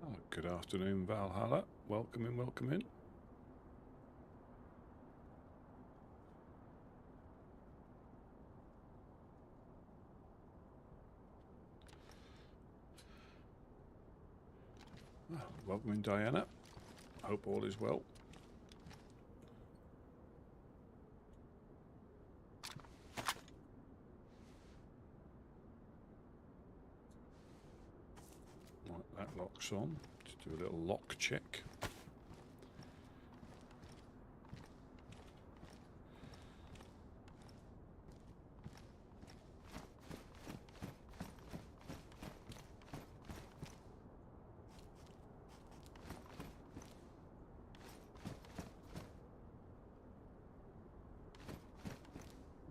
Oh, good afternoon, Valhalla. Welcome in, welcome in. Oh, welcome in, Diana. Hope all is well. Right, that locks on. Just do a little lock check.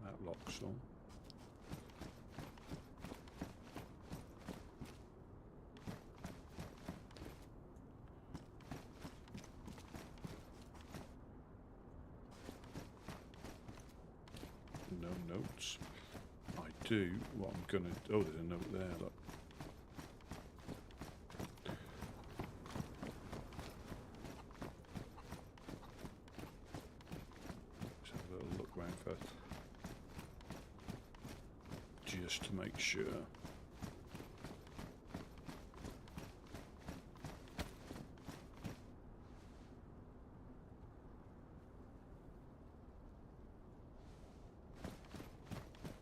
That locks on. No notes. I do what I'm gonna. Oh, there's a note there. Look. Let's have a little look around first, just to make sure.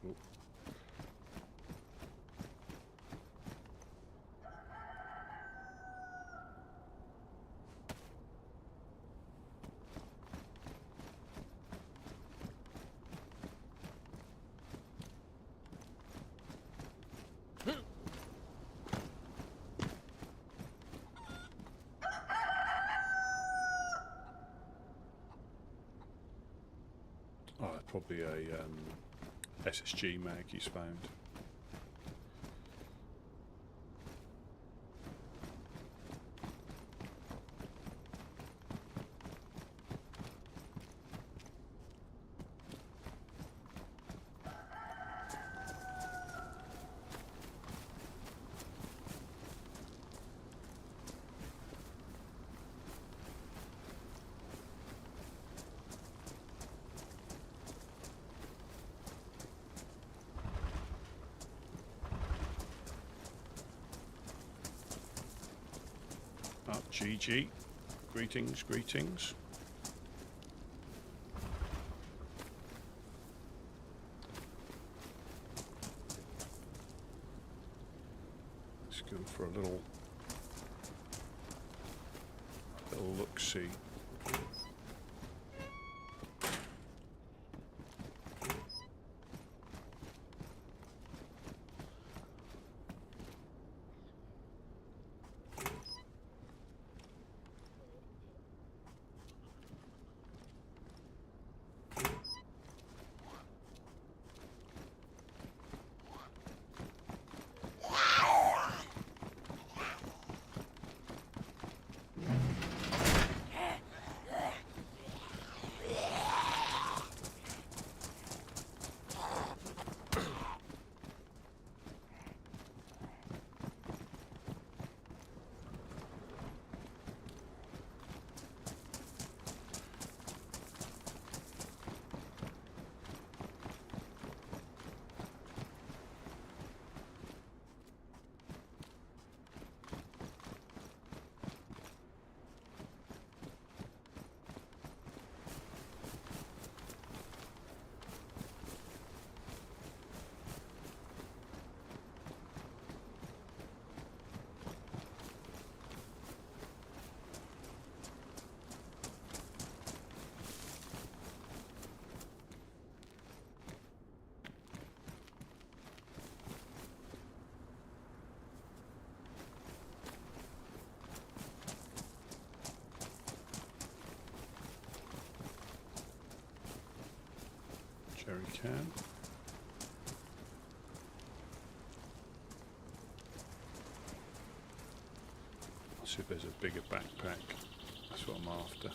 Oh. Oh, probably a SSG mag he's found. GG. Greetings, greetings. Let's go for a little look-see. Jerry can. I'll see if there's a bigger backpack. That's what I'm after.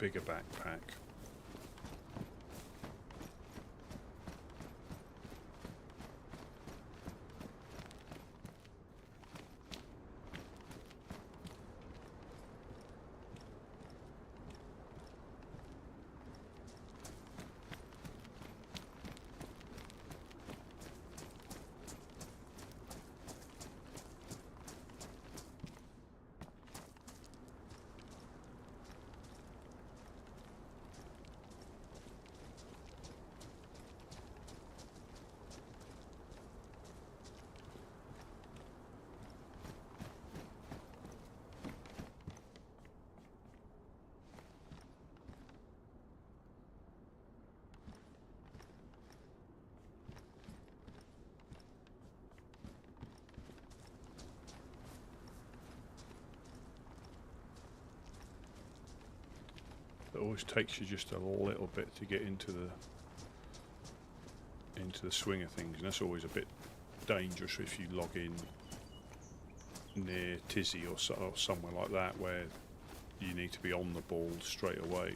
bigger backpack. It always takes you just a little bit to get into the swing of things, and that's always a bit dangerous if you log in near Tizzy or somewhere like that where you need to be on the ball straight away.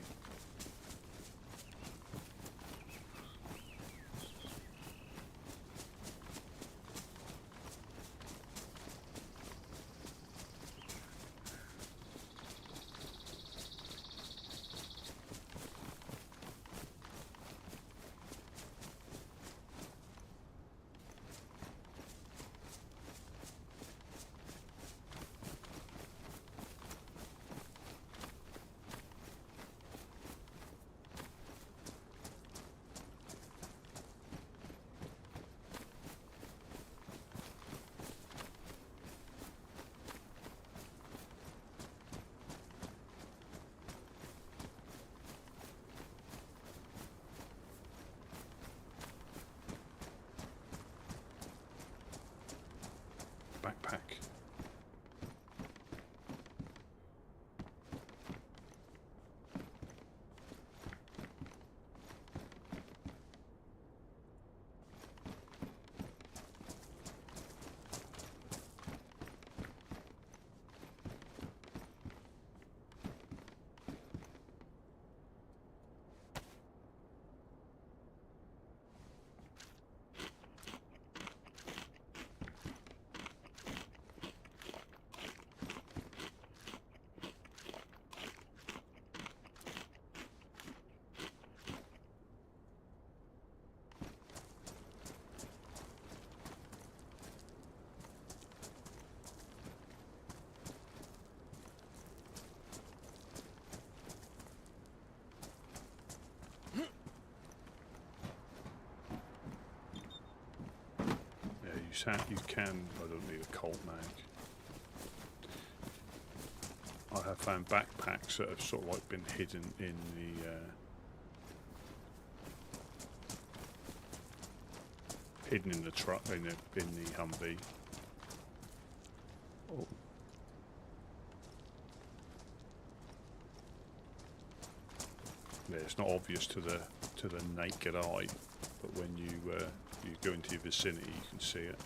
Backpack. You can. I don't need a Colt mag. I have found backpacks that have sort of like been hidden in the truck in the Humvee. Oh. Yeah, it's not obvious to the naked eye, but when you go into your vicinity, you can see it.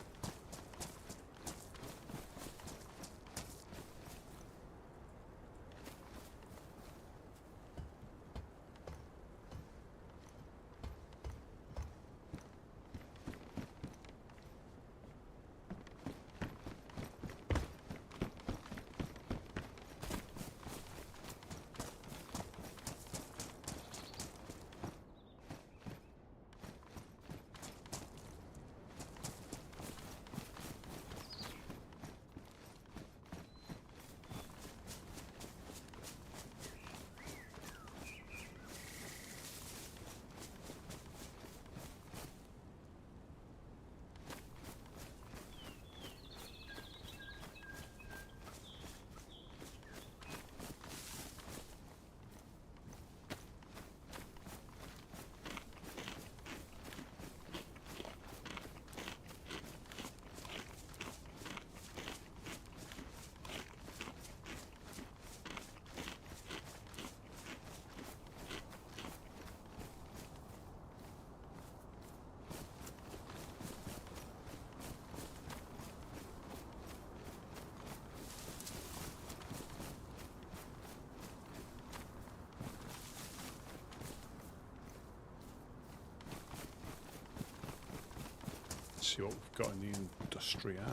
see what we've got in the industrial.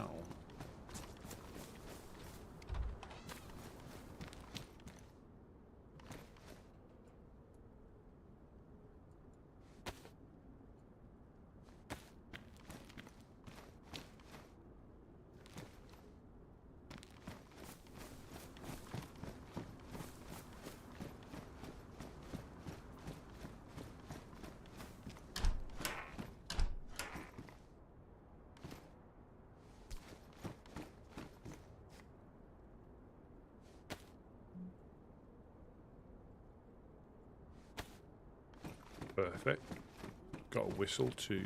Perfect. Got a whistle to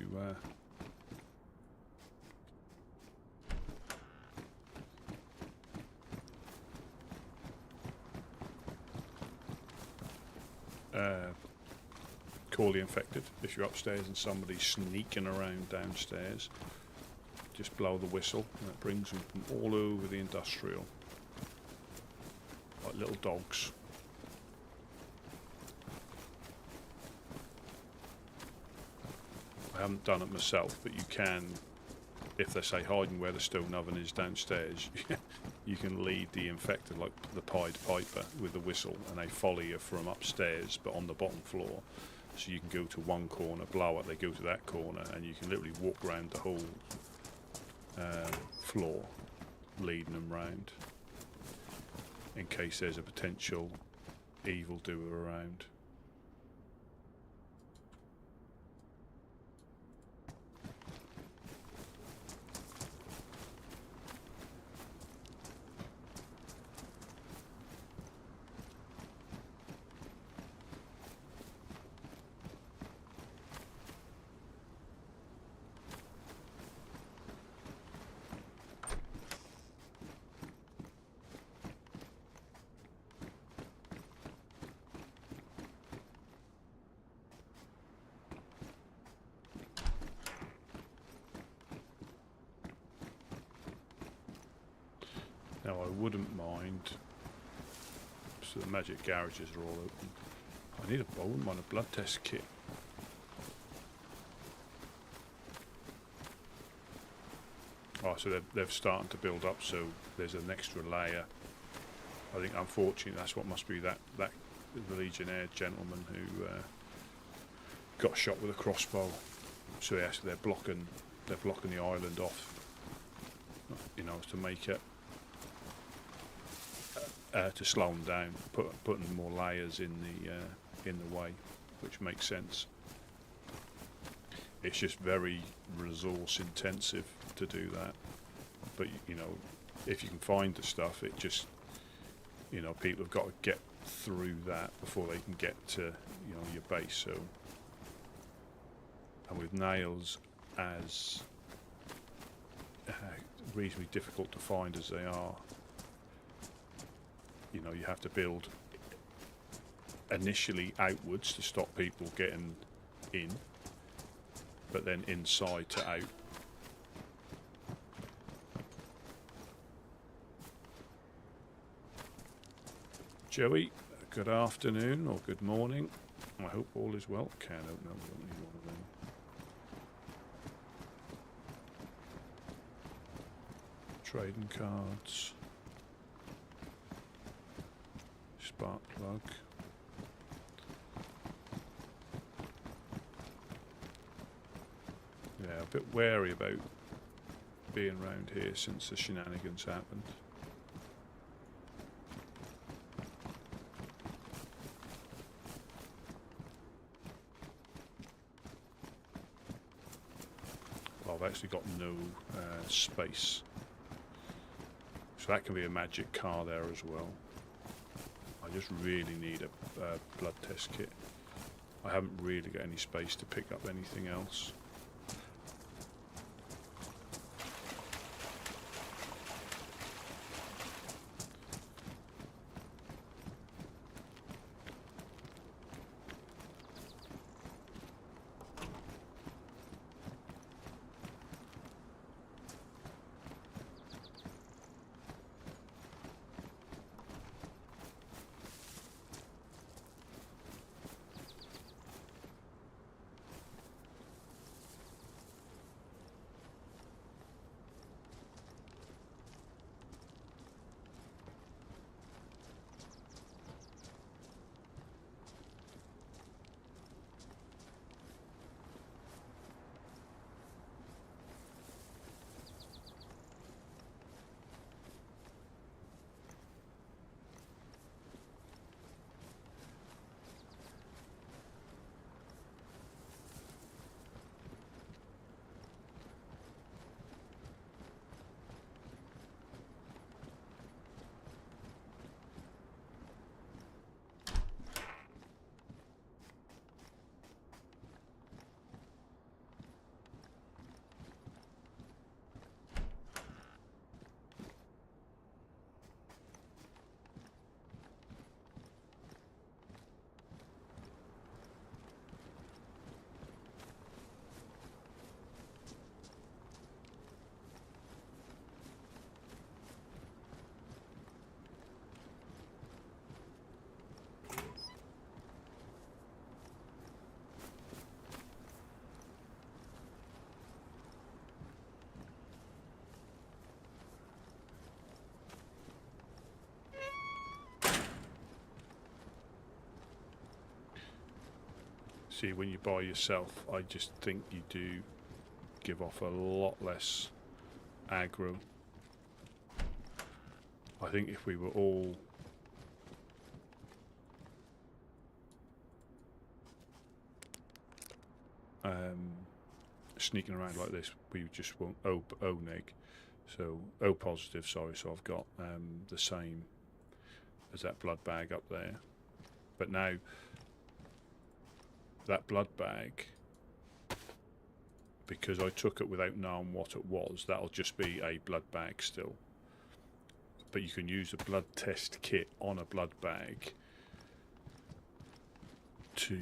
call the infected. If you're upstairs and somebody's sneaking around downstairs, just blow the whistle and it brings them from all over the industrial, like little dogs. I haven't done it myself, but you can, if they say hiding where the stone oven is downstairs, you can lead the infected like the Pied Piper with the whistle, and they follow you from upstairs but on the bottom floor. So you can go to one corner, blow it, they go to that corner, and you can literally walk around the whole floor, leading them round in case there's a potential evildoer around. Now I wouldn't mind, so the magic garages are all open. I need a bone on a blood test kit. Oh, so they're starting to build up, so there's an extra layer. I think unfortunately that's what must be that the Legionnaire gentleman who got shot with a crossbow. So yes, they're blocking the island off, you know, to make it to slow them down, putting more layers in the way, which makes sense. It's just very resource intensive to do that, but you know, if you can find the stuff, it just, you know, people have got to get through that before they can get to, you know, your base. So, and with nails as reasonably difficult to find as they are, you know, you have to build initially outwards to stop people getting in, but then inside to out. Joey, good afternoon or good morning. I hope all is well. Okay, I don't know. We don't need one of them. Trading cards. Spark plug. Yeah, a bit wary about being around here since the shenanigans happened. Well, I've actually got no space, so that can be a magic car there as well. I just really need a blood test kit. I haven't really got any space to pick up anything else. See, when you buy yourself, I just think you do give off a lot less aggro. I think if we were all sneaking around like this, we just won't. O neg, so O positive. Sorry, so I've got the same as that blood bag up there, but now that blood bag, because I took it without knowing what it was, that'll just be a blood bag still. But you can use a blood test kit on a blood bag to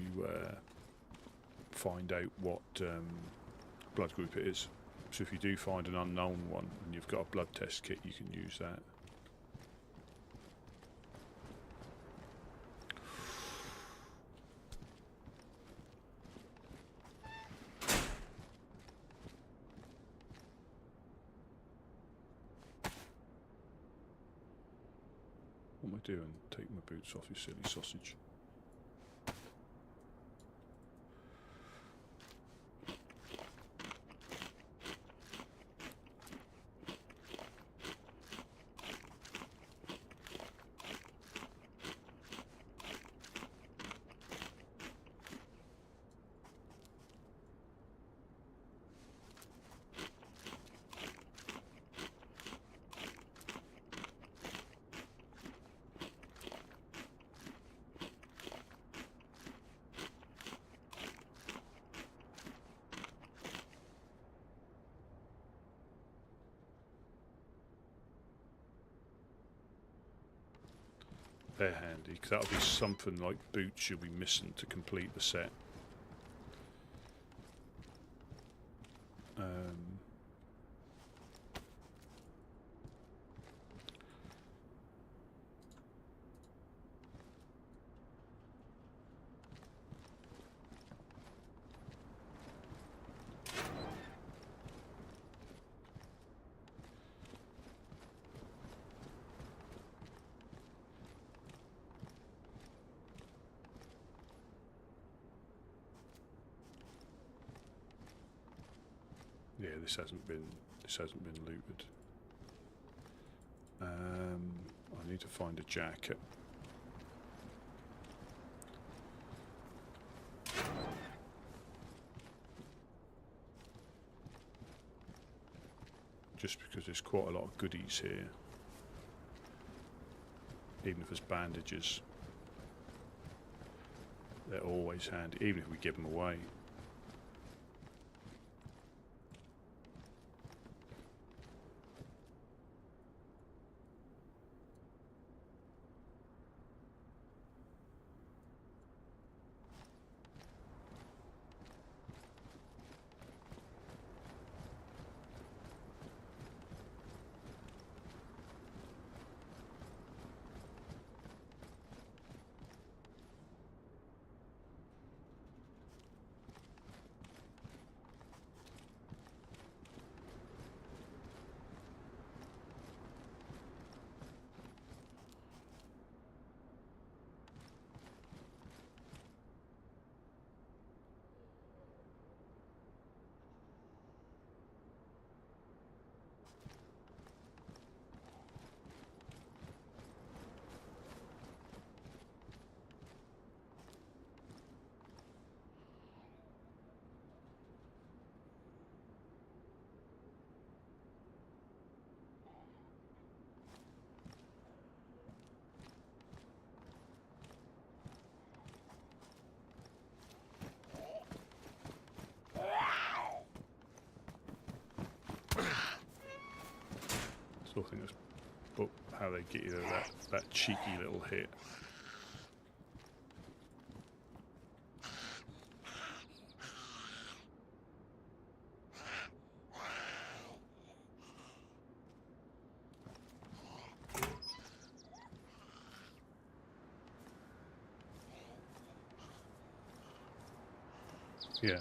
find out what blood group it is. So if you do find an unknown one and you've got a blood test kit, you can use that. What am I doing? Take my boots off, you silly sausage. They're handy, because that'll be something like boots you'll be missing to complete the set. Yeah, this hasn't been looted. I need to find a jacket. Just because there's quite a lot of goodies here. Even if it's bandages, they're always handy, even if we give them away. I think that's but how they get you that cheeky little hit. Yeah.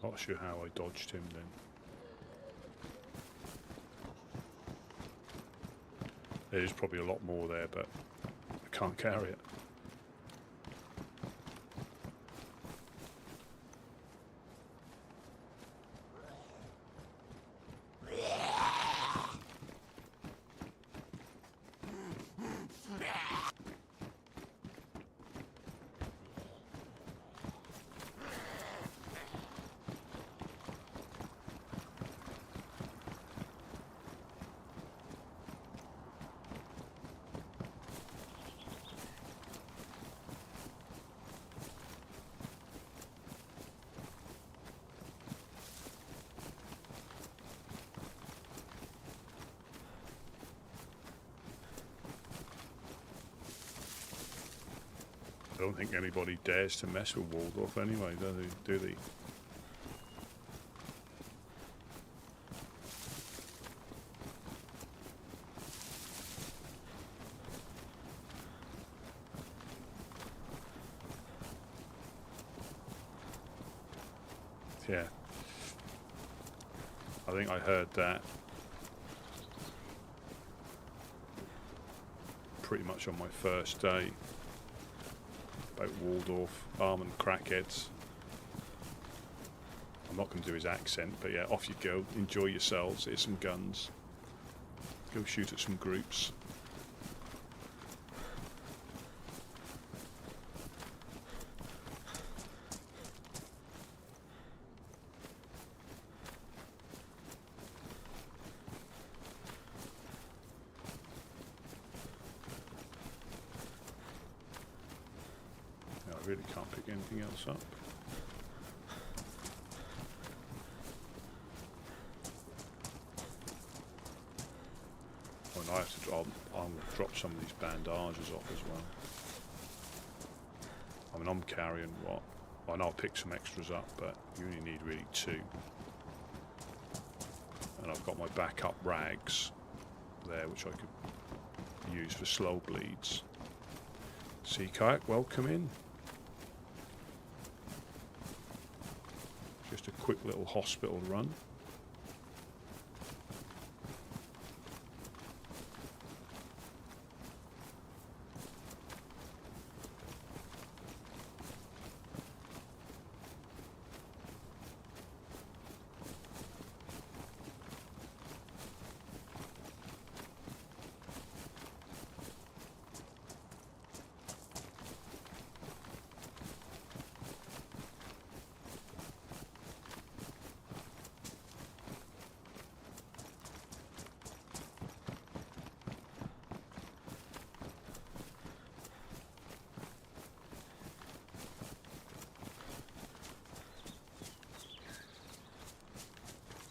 Not sure how I dodged him then. There's probably a lot more there, but I can't carry it. I don't think anybody dares to mess with Waldorf anyway, do they? Yeah. I think I heard that pretty much on my first day. About Waldorf, Armband crackheads. I'm not going to do his accent, but yeah, off you go. Enjoy yourselves. Here's some guns. Go shoot at some groups. I really can't pick anything else up. Oh, and I have to. I'm going to drop some of these bandages off as well. I mean, I'm carrying what? Well, and I'll pick some extras up, but you only need really 2. And I've got my backup rags there, which I could use for slow bleeds. Sea kayak, welcome in. Just a quick little hospital run.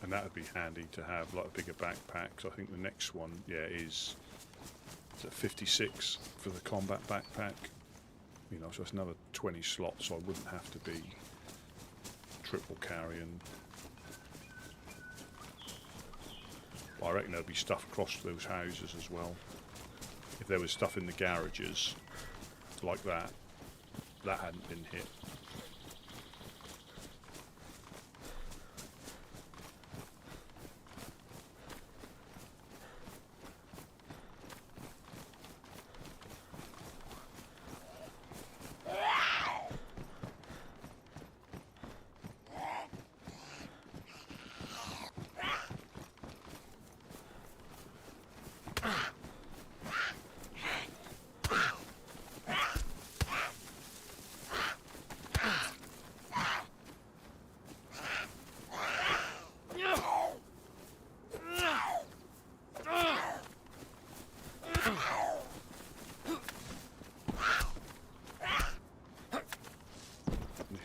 And that would be handy to have, like a bigger backpack. So I think the next one, yeah, is a 56 for the combat backpack. You know, so it's another 20 slots, so I wouldn't have to be triple carrying. But I reckon there'll be stuff across those houses as well. If there was stuff in the garages like that, that hadn't been hit.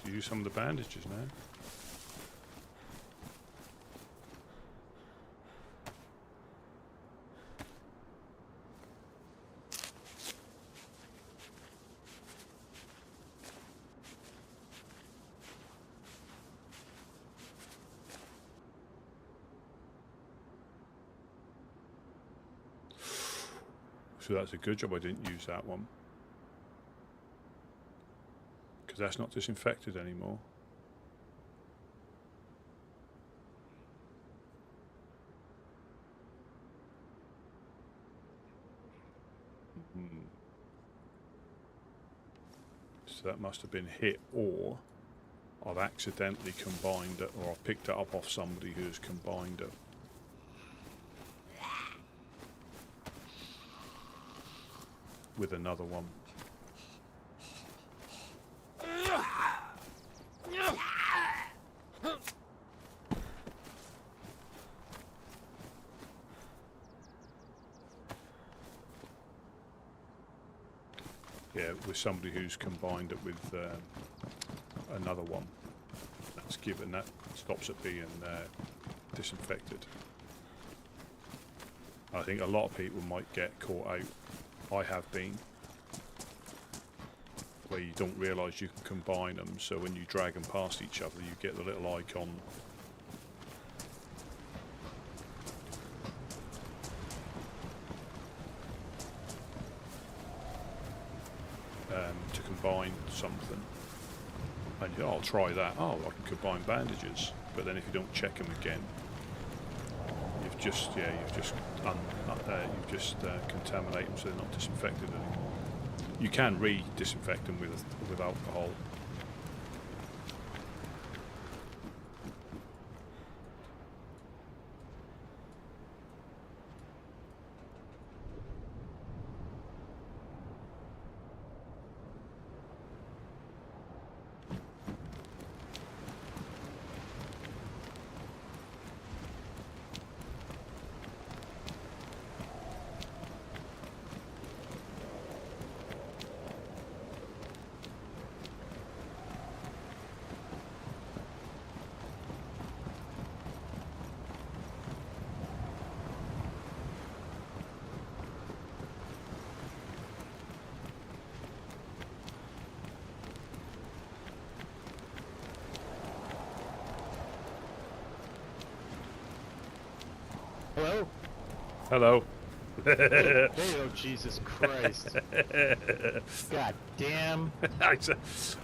Use some of the bandages now. So that's a good job I didn't use that one. Because that's not disinfected anymore. So that must have been hit, or I've accidentally combined it, or I picked it up off somebody who's combined it. With another one. Yeah, with somebody who's combined it with another one. That's given, that stops it being disinfected. I think a lot of people might get caught out. I have been, where you don't realise you can combine them, so when you drag them past each other you get the little icon to combine something, and you, I'll try that, oh I can combine bandages, but then if you don't check them again, you've just contaminate them so they're not disinfected anymore. You can re-disinfect them with alcohol. Hello? Hello. Hey, oh, Jesus Christ. God damn.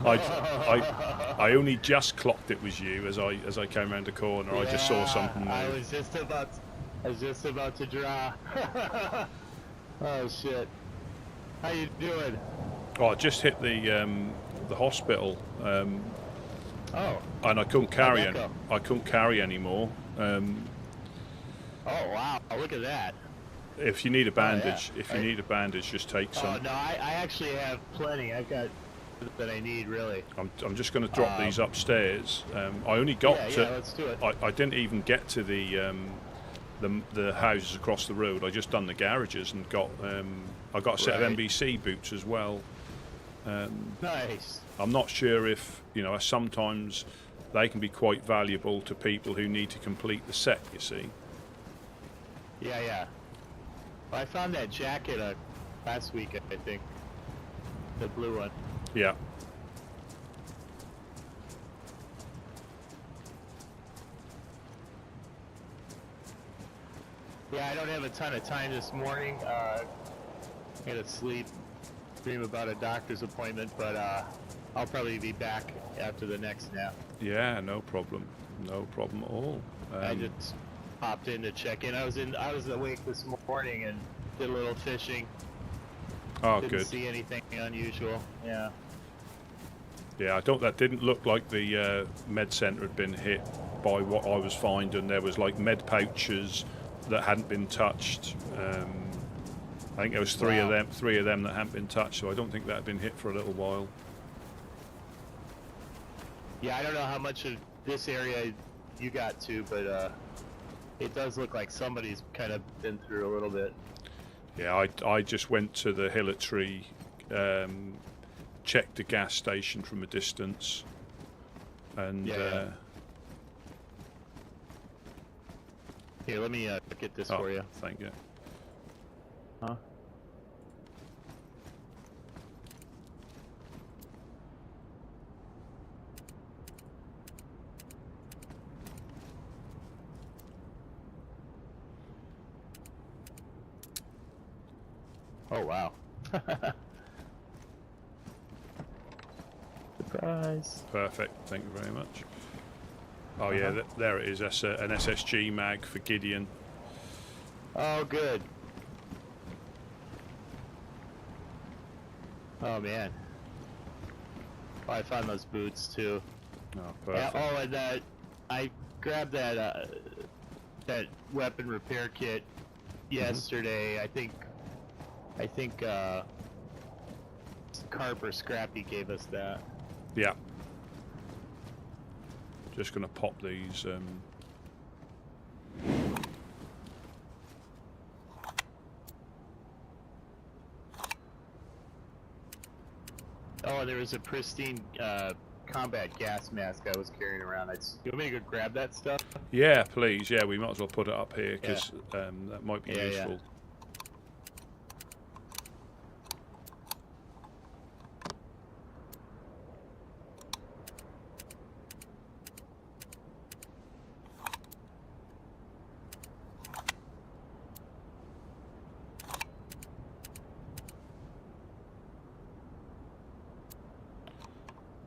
I only just clocked it was you as I came around the corner. Yeah, I just saw something move. I was just about to draw. Oh shit. How you doing? Oh, I just hit the hospital. Oh. And I couldn't carry I couldn't carry anymore. Oh wow, look at that. If you need a bandage, you need a bandage, just take some. Oh no, I actually have plenty. I've got that I need, really. I'm just going to drop these upstairs. I only got to. Yeah, let's do it. I didn't even get to the houses across the road. I just done the garages and got. I got a set of NBC boots as well. Nice. I'm not sure if sometimes they can be quite valuable to people who need to complete the set. You see. Yeah. Well, I found that jacket last week, I think. The blue one. Yeah. Yeah, I don't have a ton of time this morning. I gotta sleep, dream about a doctor's appointment, but I'll probably be back after the next nap. Yeah, no problem. No problem at all. I just popped in to check in. I was awake this morning and did a little fishing. Oh, Didn't good. see anything unusual. Yeah. Yeah, that didn't look like the med centre had been hit by what I was finding. There was like med pouches that hadn't been touched. I think there was three of them that hadn't been touched, so I don't think that had been hit for a little while. Yeah, I don't know how much of this area you got to, but it does look like somebody's kind of been through a little bit. Yeah, I just went to the Hillary, checked the gas station from a distance, and Here, let me get this for you. Thank you. Huh? Oh wow. Surprise. Perfect, thank you very much. Oh yeah, there it is. That's an SSG mag for Gideon. Oh good. Oh man. Oh, I found those boots too. Oh, Yeah, perfect. oh, and I grabbed that that weapon repair kit yesterday. I think Carp or Scrappy gave us that. Yeah. Just gonna pop these. Oh, there was a pristine combat gas mask I was carrying around. You want me to go grab that stuff? Yeah, please. Yeah, we might as well put it up here because that might be useful. Yeah.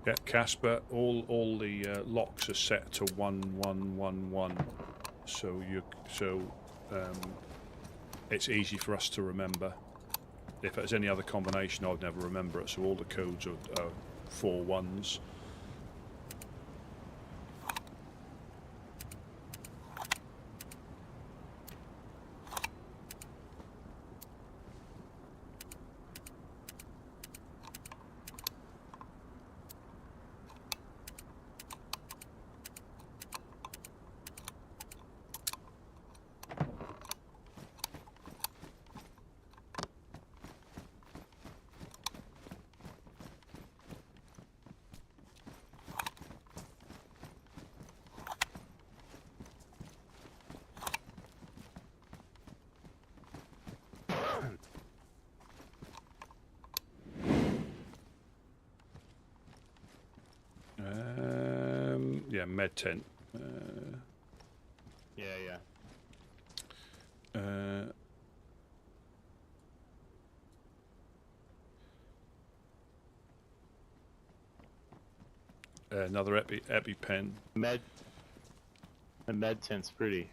Yeah, Casper. All the locks are set to 1111, so it's easy for us to remember. If there's any other combination, I'd never remember it. So all the codes are 4 1s. Yeah, med tent. Yeah. Another EpiPen. The med tent's pretty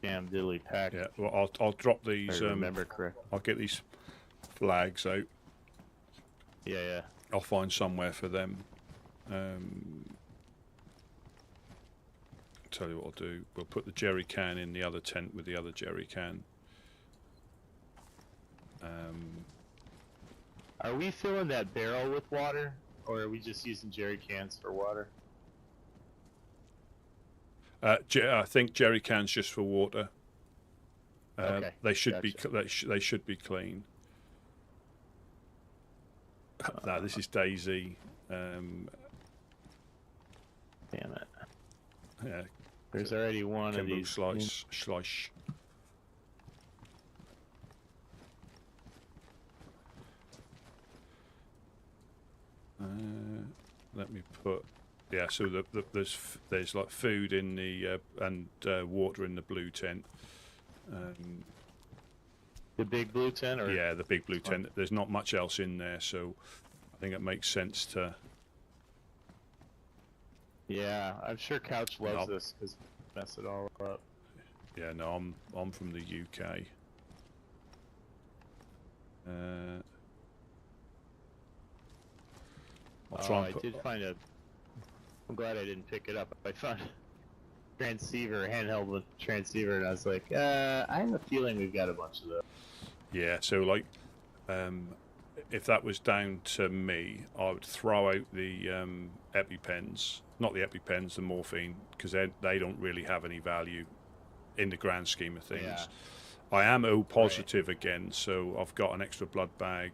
damn diddly packed. Yeah, well, I'll drop these. If I remember correctly. I'll get these flags out. Yeah. I'll find somewhere for them. Tell you what I'll do. We'll put the jerry can in the other tent with the other jerry can. Are we filling that barrel with water, or are we just using jerry cans for water? I think jerry cans just for water. Okay, they should gotcha. they should be clean. No, this is DayZ. Damn it! Yeah, There's already one of these. Slice. Let me put. Yeah, so there's like food in the and water in the blue tent. The big blue tent, or Yeah, the big blue tent. There's not much else in there, so I think it makes sense to. Yeah, I'm sure Couch loves this because mess it all up. Yeah, no, I'm from the UK. I did find a. I'm glad I didn't pick it up. I found a transceiver, handheld with transceiver, and I was like, I have a feeling we've got a bunch of those. Yeah, so like, if that was down to me, I would throw out the EpiPens, not the EpiPens, the morphine, because they don't really have any value in the grand scheme of things. Yeah. I am O positive again, so I've got an extra blood bag.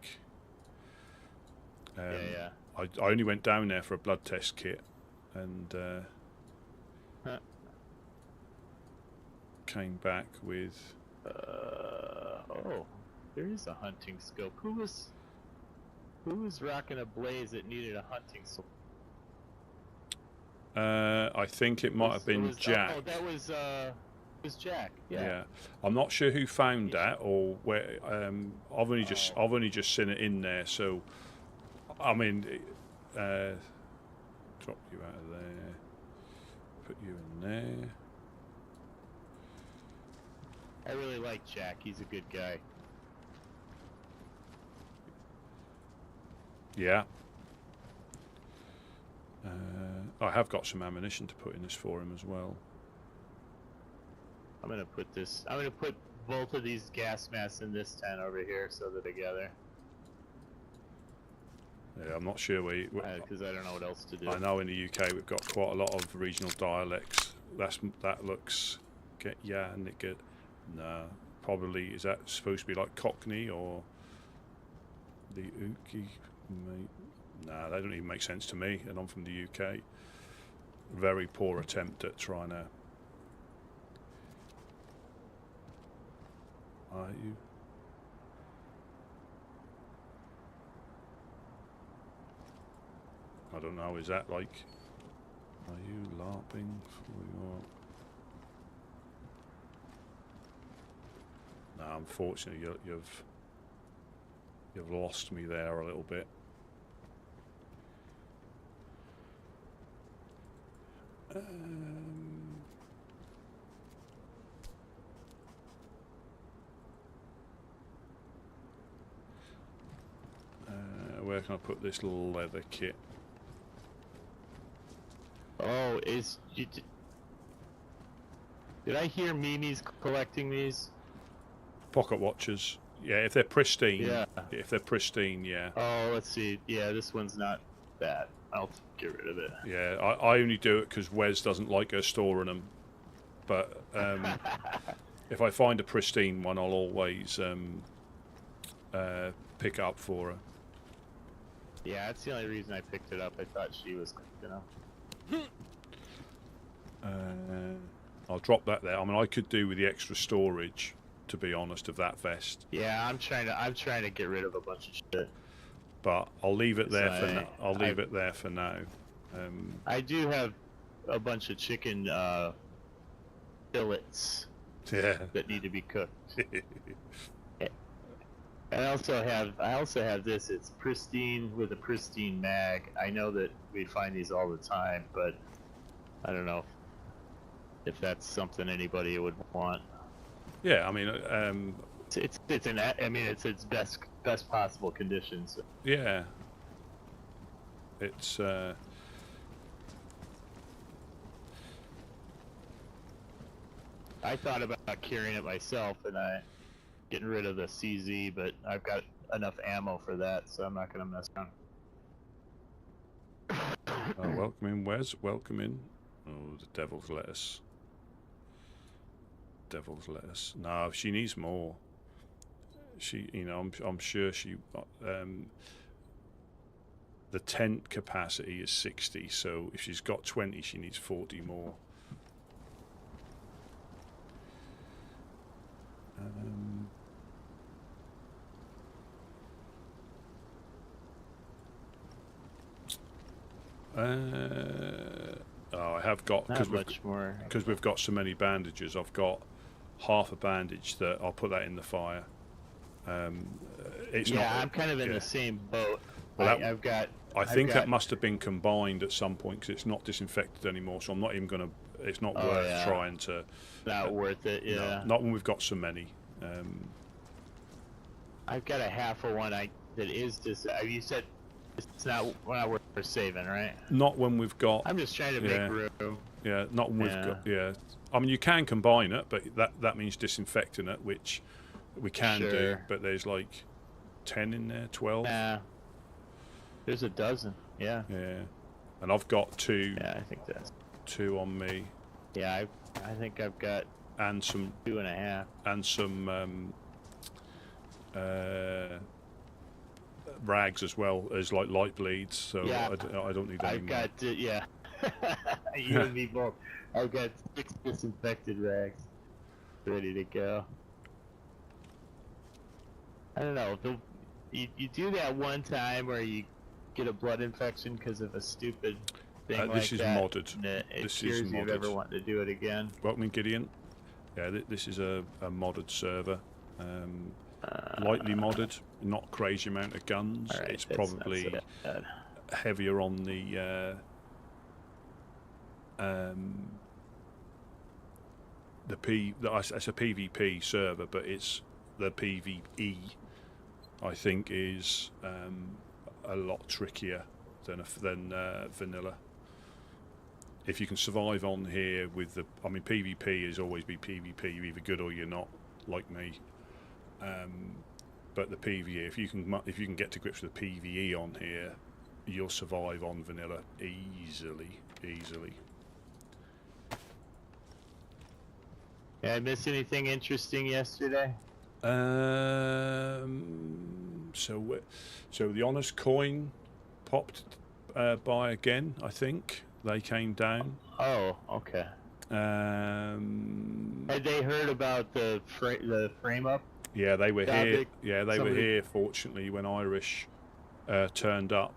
Yeah. I only went down there for a blood test kit, and came back with. Oh, there is a hunting scope. Who was rocking a blaze that needed a hunting scope? I think it might have been Jack. Oh, that was Jack. Yeah, I'm not sure who found that or where. I've only just seen it in there. So, I mean, drop you out of there, put you in there. I really like Jack. He's a good guy. Yeah. I have got some ammunition to put in this for him as well. I'm gonna put both of these gas masks in this tent over here so they're together. Yeah, I'm not sure where. Because I don't know what else to do. I know in the UK we've got quite a lot of regional dialects. That looks. Yeah, and it get. No, probably is that supposed to be like Cockney or the Uki? Nah, they don't even make sense to me, and I'm from the UK. Very poor attempt at trying to. Are you? I don't know. Is that like? Are you LARPing for your? No, unfortunately, you've lost me there a little bit. Where can I put this leather kit? Oh, did I hear Mimi's collecting these? Pocket watches. Yeah, if they're pristine. Yeah. If they're pristine, yeah. Oh, let's see. Yeah, this one's not bad. I'll get rid of it. Yeah, I only do it because Wes doesn't like her storing them. But if I find a pristine one, I'll always pick it up for her. Yeah, that's the only reason I picked it up. I thought she was, I'll drop that there. I mean, I could do with the extra storage, to be honest, of that vest. Yeah, I'm trying to get rid of a bunch of shit. But I'll leave it there for now. I'll leave it there for now. I do have a bunch of chicken fillets. Yeah. That need to be cooked. I also have this. It's pristine with a pristine mag. I know that we find these all the time, but I don't know if that's something anybody would want. Yeah, I mean, it's its best possible conditions. So. Yeah. It's I thought about carrying it myself and getting rid of the CZ, but I've got enough ammo for that, so I'm not going to mess around. welcome in, Wes. Welcome in. Oh, the devil's lettuce. Devil's lettuce. No, she needs more. She, I'm sure she. The tent capacity is 60, so if she's got 20, she needs 40 more. I have got, because we've got so many bandages, I've got half a bandage that I'll put that in the fire. It's not, I'm kind of in the same boat. Well, I think that must have been combined at some point because it's not disinfected anymore, so I'm not even going to, it's not worth trying to. Not worth it, yeah. No, not when we've got so many. I've got a half of one that is you said it's not worth saving, right? Not when we've got. I'm just trying to make room. Yeah, not when we've got. Yeah, I mean you can combine it, but that means disinfecting it, which we can do. But there's like 10 in there, 12. Yeah, there's a dozen. Yeah. Yeah, and I've got 2. Yeah, I think that's 2 on me. Yeah, I think I've got and some 2.5 and some rags as well as like light bleeds, so yeah, I don't need any more. I've got you and me both. I've got 6 disinfected rags ready to go. I don't know, you do that one time where you get a blood infection because of a stupid thing like that. This is modded. This is modded. You've ever want to do it again. Welcome in, Gideon. Yeah, this is a modded server. Lightly modded, not crazy amount of guns. Right, it's probably heavier on the it's a PvP server, but it's the PvE. I think is a lot trickier than vanilla. If you can survive on here with the, I mean, PvP is always be PvP. You're either good or you're not, like me. But the PvE, if you can get to grips with the PvE on here, you'll survive on vanilla easily. Did I miss anything interesting yesterday? So the honest coin popped by again. I think they came down. Oh, okay. Had they heard about the frame up? Yeah, they were here. topic? Yeah, they were here. Fortunately, when Irish turned up,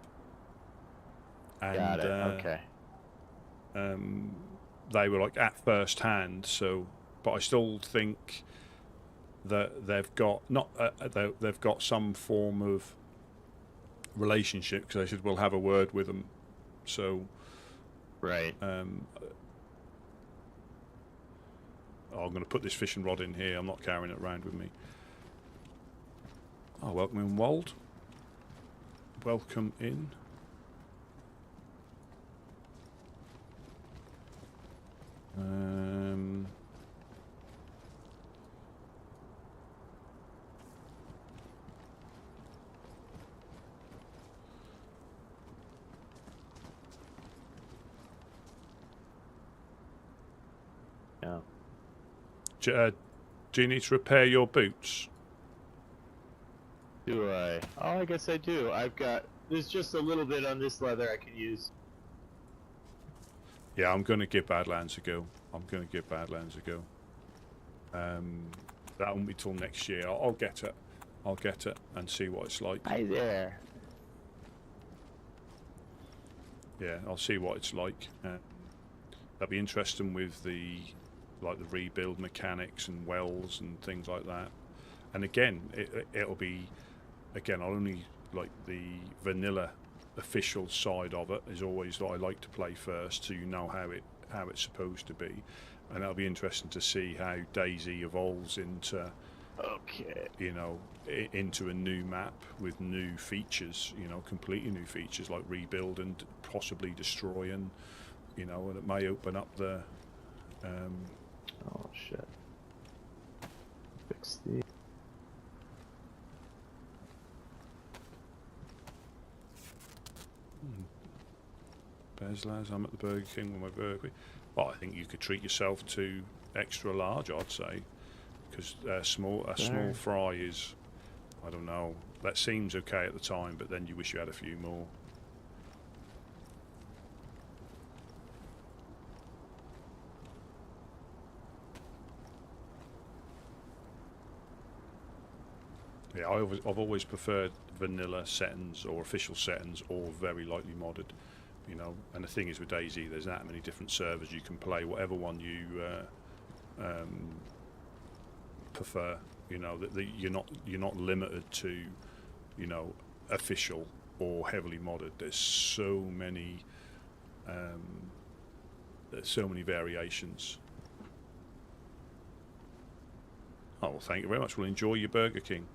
and Got it. Okay. they were like at first hand. So, but I still think that they've got they've got some form of relationship, because they said we'll have a word with them. So, Right. I'm going to put this fishing rod in here. I'm not carrying it around with me. Oh, welcome in, Wold. Welcome in. Yeah. Do you need to repair your boots? Do I? Oh, I guess I do. There's just a little bit on this leather I can use. Yeah, I'm going to give Badlands a go. That won't be till next year. I'll get it. And see what it's like. Hi there. Yeah, I'll see what it's like. That'll be interesting with the rebuild mechanics and wells and things like that. And again, it'll be, I'll only like the vanilla official side of it is always what I like to play first, so you know how it's supposed to be. And that'll be interesting to see how DayZ evolves into, into a new map with new features, completely new features like rebuild and possibly destroying, and it may open up the. Oh shit! Fix the. Bezlaz, I'm at the Burger King with my burger. Well, I think you could treat yourself to extra large, I'd say, because a small fry is, I don't know, that seems okay at the time, but then you wish you had a few more. Yeah, I've always preferred vanilla settings or official settings or very lightly modded. And the thing is with DayZ, there's that many different servers you can play, whatever one you prefer. That you're not limited to, official or heavily modded. There's so many variations. Oh, well, thank you very much. We'll enjoy your Burger King.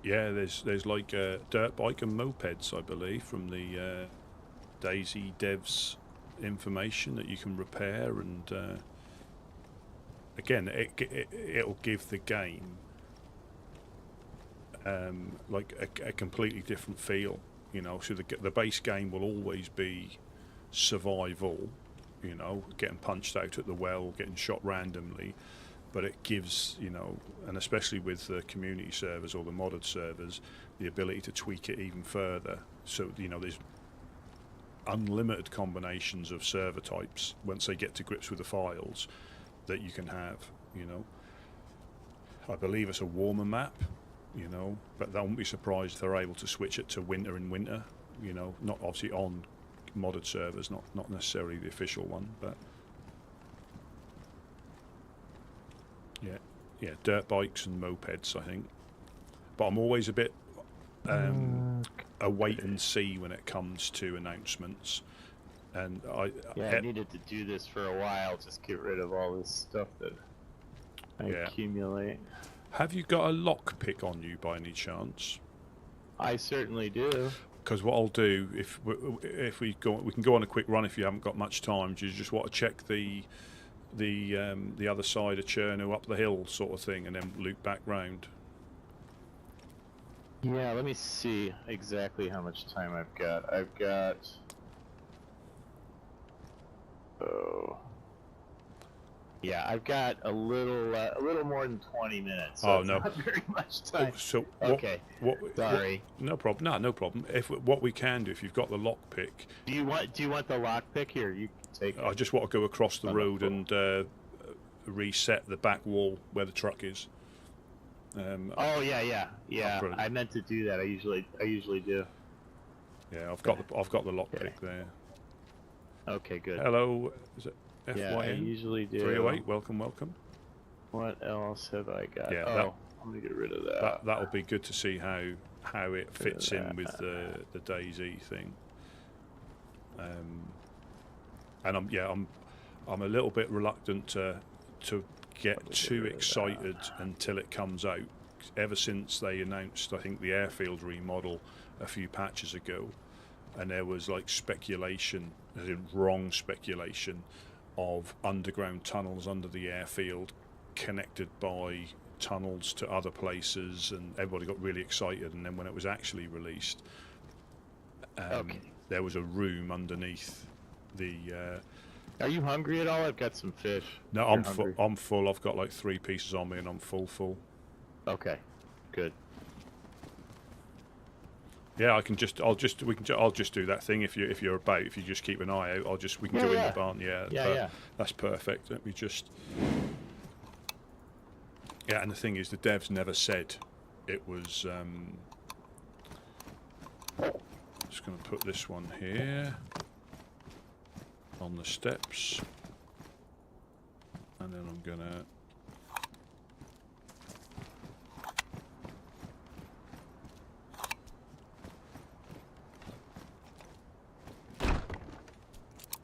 Yeah, there's like dirt bike and mopeds, I believe, from the DayZ devs information that you can repair, and again, it'll give the game like a completely different feel. So the base game will always be survival, getting punched out at the well, getting shot randomly. But it gives, and especially with the community servers or the modded servers, the ability to tweak it even further. So, there's unlimited combinations of server types once they get to grips with the files that you can have, I believe it's a warmer map, but I won't be surprised if they're able to switch it to winter in winter, not obviously on modded servers, not necessarily the official one, but... Yeah, dirt bikes and mopeds, I think. But I'm always a bit a wait and see when it comes to announcements. And I needed to do this for a while. Just get rid of all this stuff that I accumulate. Have you got a lockpick on you by any chance? I certainly do. Because what I'll do, if we can go on a quick run if you haven't got much time. Do you just want to check the other side of Chernarus up the hill sort of thing, and then loop back round? Yeah, let me see exactly how much time I've got. I've got... Oh... Yeah, I've got a little more than 20 minutes. So it's not very much time. So okay. Sorry. No problem. No problem. What we can do, if you've got the lockpick. Do you want the lockpick here? You can take it. I just want to go across the road and reset the back wall where the truck is. Oh yeah. I meant to do that. I usually do. Yeah, I've got the lockpick there. Okay, good. Hello. Is it? FYN? Yeah, I usually do. 308, welcome. What else have I got? Yeah, I'm gonna get rid of that. That'll be good to see how it fits in with the DayZ thing. And I'm a little bit reluctant to get too excited until it comes out. Ever since they announced, I think, the airfield remodel a few patches ago, and there was like speculation, wrong speculation, of underground tunnels under the airfield connected by tunnels to other places, and everybody got really excited. And then when it was actually released, there was a room underneath the... Are you hungry at all? I've got some fish. No, I'm full. I've got like 3 pieces on me and I'm full. Okay, good. Yeah, I'll just do that thing if you're about. If you just keep an eye out, we can go in the barn. Yeah. That's perfect. Let me just. Yeah, and the thing is, the devs never said it was. Just going to put this one here on the steps, and then I'm gonna.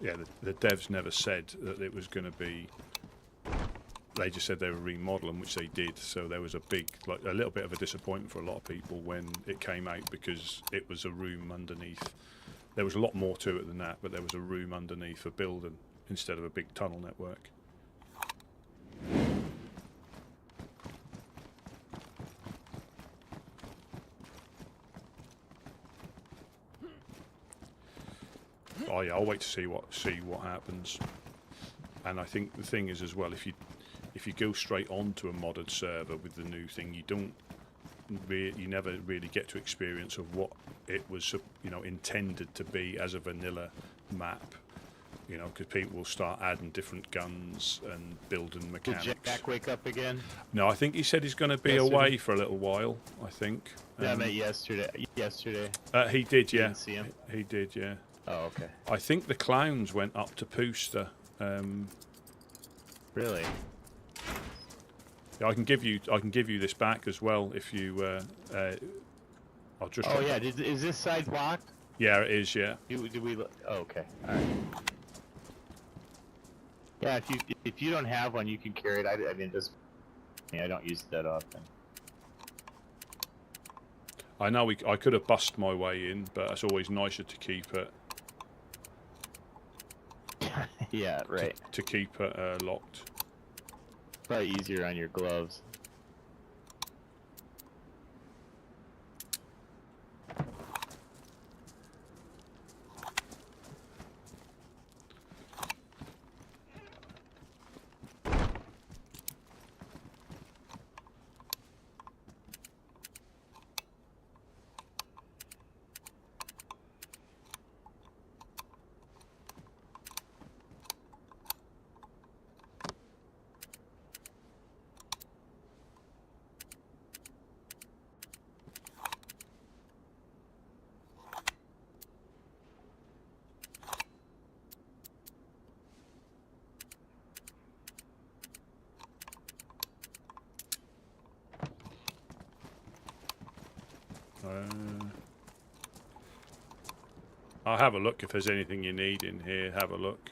Yeah, the devs never said that it was going to be. They just said they were remodeling, which they did. So there was a little bit of a disappointment for a lot of people when it came out, because it was a room underneath. There was a lot more to it than that, but there was a room underneath a building instead of a big tunnel network. Oh yeah, I'll wait to see what happens. And I think the thing is as well, if you go straight onto a modded server with the new thing, you never really get to experience of what it was, intended to be as a vanilla map. Because people will start adding different guns and building mechanics. Did Jack wake up again? No, I think he said he's going to be away for a little while. I think. Yeah, I meant yesterday. He did, yeah. Didn't see him. He did, yeah. Oh, okay. I think the clowns went up to Pooster. Really? Yeah, I can give you this back as well if you. I'll just. Oh yeah, is this side blocked? Yeah, it is. Yeah. Do we? Oh, okay. All right. Yeah, if you don't have one, you can carry it. I mean, I don't use it that often. I know I could have bust my way in, but it's always nicer to keep it. Yeah, right. To keep it locked. Probably easier on your gloves. I'll have a look if there's anything you need in here. Have a look.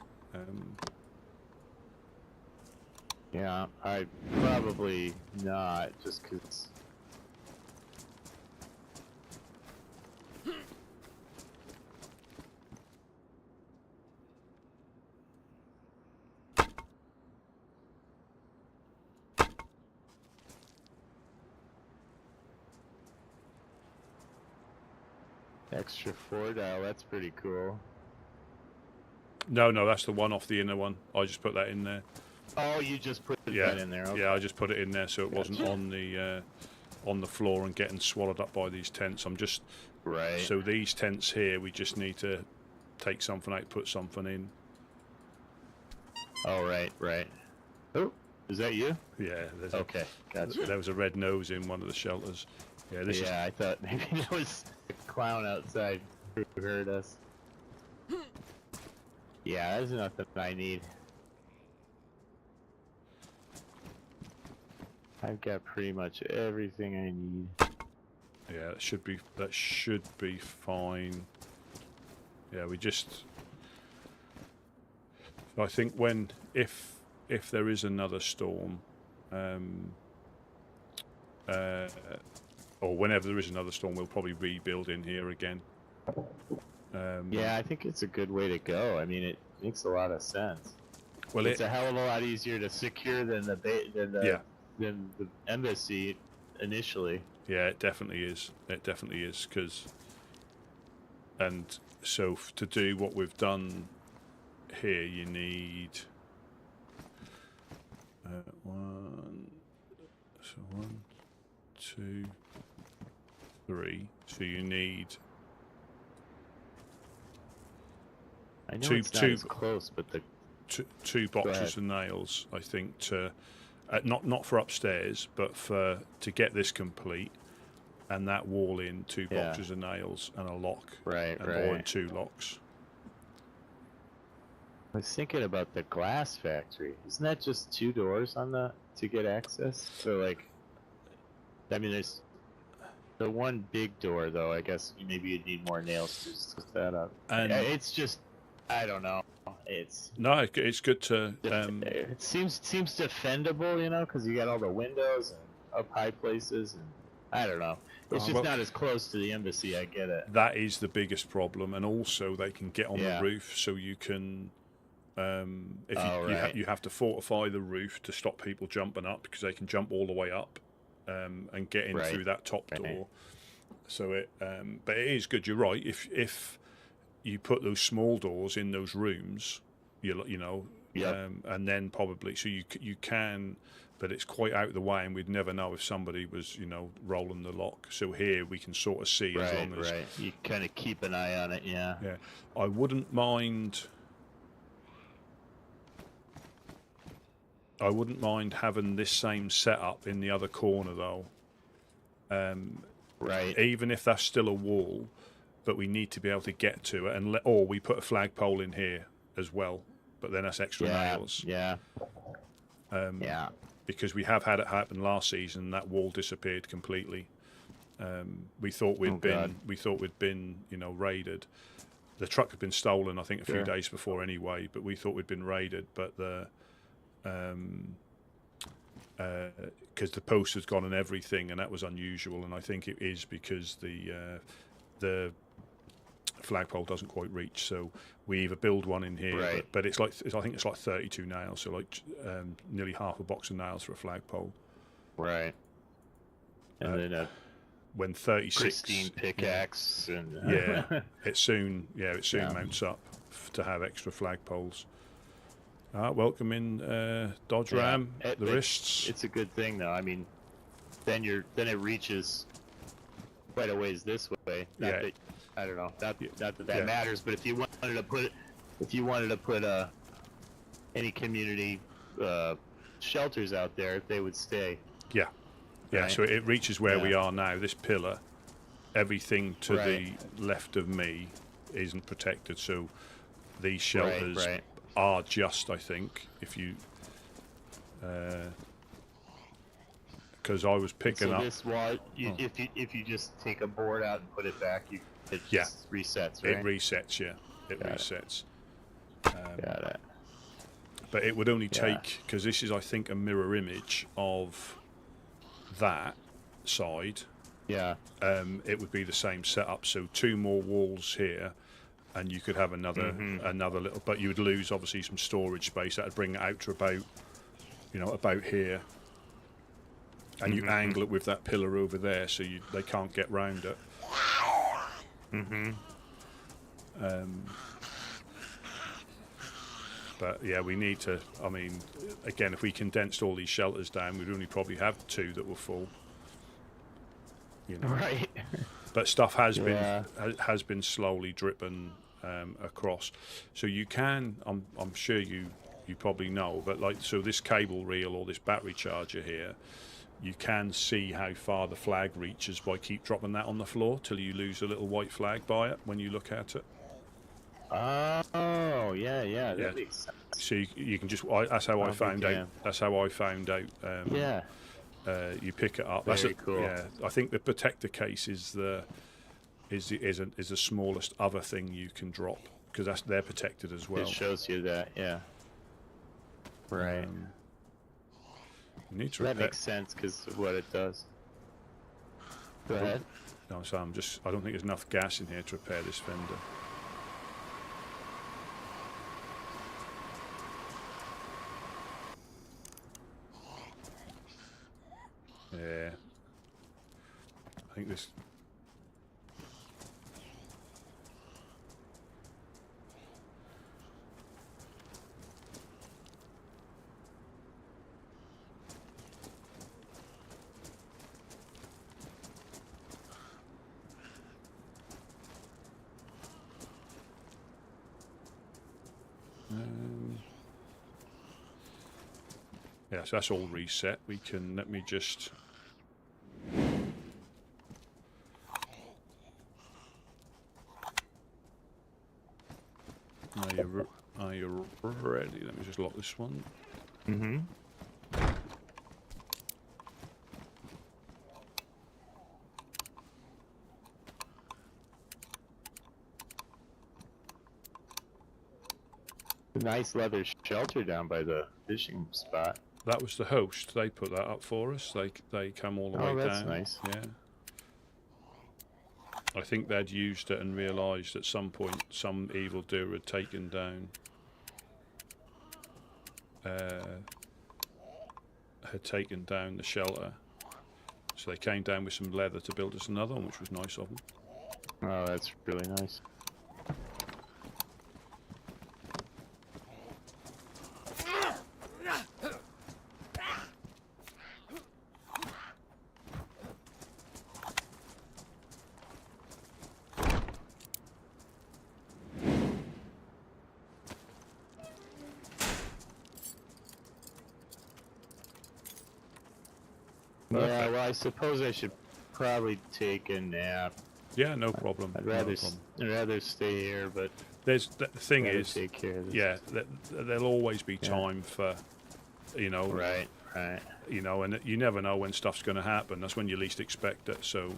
Yeah, I probably not, just 'cause. Extra 4 dial, that's pretty cool. No, that's the one off the inner one. I just put that in there. Oh, you just put that in there. Okay. Yeah, I just put it in there so it wasn't on the floor and getting swallowed up by these tents. I'm just right. So these tents here, we just need to take something out, put something in. Oh, right. Oh, is that you? Yeah. Okay, gotcha. There was a red nose in one of the shelters. Yeah, I thought maybe there was a clown outside who heard us. Yeah, there's nothing I need. I've got pretty much everything I need. Yeah, that should be fine. Yeah, we just. I think if there is another storm, or whenever there is another storm, we'll probably rebuild in here again. Yeah, I think it's a good way to go. I mean, it makes a lot of sense. Well, it's a hell of a lot easier to secure than the embassy initially. Yeah, it definitely is. It definitely is, and so to do what we've done here, you need one, 2, 3. So you need I know it's not as close, but the two boxes of nails, I think, to not for upstairs, but to get this complete, and that wall in 2 boxes of nails and a lock, or in 2 locks. I was thinking about the glass factory. Isn't that just 2 doors on to get access? So like, I mean, there's the one big door though. I guess maybe you'd need more nails to set that up. And it's just, I don't know. It's good to. It seems defendable, you know, because you got all the windows and up high places, and I don't know. It's just not as close to the embassy. I get it. That is the biggest problem, and also they can get on the roof, so you can. You have to fortify the roof to stop people jumping up, because they can jump all the way up and get in through that top door. So but it is good. You're right. If you put those small doors in those rooms, and then probably so you can, but it's quite out of the way, and we'd never know if somebody was rolling the lock. So here we can sort of see as long as you kind of keep an eye on it. Yeah. I wouldn't mind. I wouldn't mind having this same setup in the other corner, though. Even if that's still a wall, but we need to be able to get to it, or we put a flagpole in here as well. But then that's extra nails. Because we have had it happen last season. That wall disappeared completely. We thought we'd been raided. The truck had been stolen, I think, a few days before anyway. But we thought we'd been raided. But because the post has gone and everything, and that was unusual. And I think it is because the flagpole doesn't quite reach. So we either build one in here, but I think it's like 32 nails, so like nearly half a box of nails for a flagpole. Right. And then when 36 pristine pickaxe and it soon mounts up to have extra flagpoles. Welcome in Dodge Ram, the wrists. It's a good thing though. I mean, then it reaches quite a ways this way. I don't know. Not that matters, but if you wanted to put any community shelters out there, they would stay. Yeah. Right? So it reaches where we are now. This pillar, everything to the left of me isn't protected. So these shelters are just, I think, if you. Because I was picking up. This wall, if you just take a board out and put it back, It Yeah. just resets, right? It resets, yeah. It Got resets. Got it. But it would only Yeah. take, because this is, I think, a mirror image of that side. Yeah. It would be the same setup. So 2 more walls here, and you could have another little. But you would lose obviously some storage space. That would bring it out to about, about here. And you angle it with that pillar over there, so they can't get round it. But yeah, we need to. I mean, again, if we condensed all these shelters down, we'd only probably have 2 that were full. Right. But stuff has been slowly dripping across. So you can. I'm sure you probably know, but so this cable reel or this battery charger here, you can see how far the flag reaches by keep dropping that on the floor till you lose a little white flag by it when you look at it. Oh, yeah, that makes sense. So you can just. That's how I found out. That's how I found out. You pick it up. Very cool. Yeah, I think the protector case is the smallest other thing you can drop because they're protected as well. It shows you that, yeah. Right. You need to that makes sense because of what it does. Go ahead. No, so I don't think there's enough gas in here to repair this fender. Yeah. I think this. Yeah, so that's all reset. Let me just. Are you ready? Let me just lock this one. Nice leather shelter down by the fishing spot. That was the host. They put that up for us. They come all the way down. Oh, that's nice. Yeah. I think they'd used it and realised at some point some evildoer had taken down the shelter. So they came down with some leather to build us another one, which was nice of them. Oh, that's really nice. Yeah, well, I suppose I should probably take a nap. Yeah, no problem. I'd rather stay here, but the thing is, take care of this. yeah, there'll always be time for, Right. And you never know when stuff's going to happen. That's when you least expect it. So,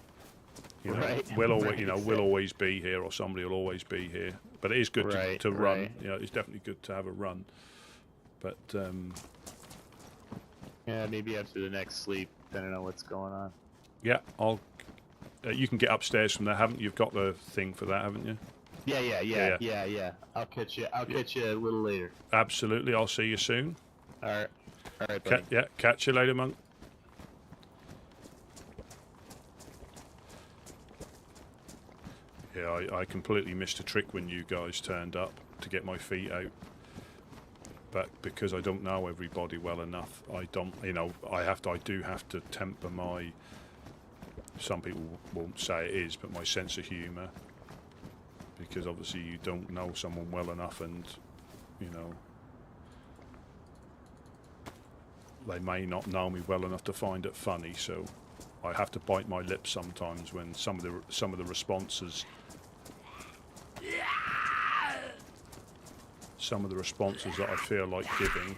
Right. we'll always, we'll always be here, or somebody will always be here. But it is good to run. It's definitely good to have a run. But yeah, maybe after the next sleep. I don't know what's going on. Yeah, you can get upstairs from there, haven't you? You've got the thing for that, haven't you? Yeah. I'll catch you a little later. Absolutely. I'll see you soon. All right, buddy. Catch you later, Monk. Yeah, I completely missed a trick when you guys turned up to get my feet out. But because I don't know everybody well enough, I do have to temper my, some people won't say it is, but my sense of humour. Because obviously you don't know someone well enough, and, they may not know me well enough to find it funny, so I have to bite my lips sometimes when some of the responses that I feel like giving.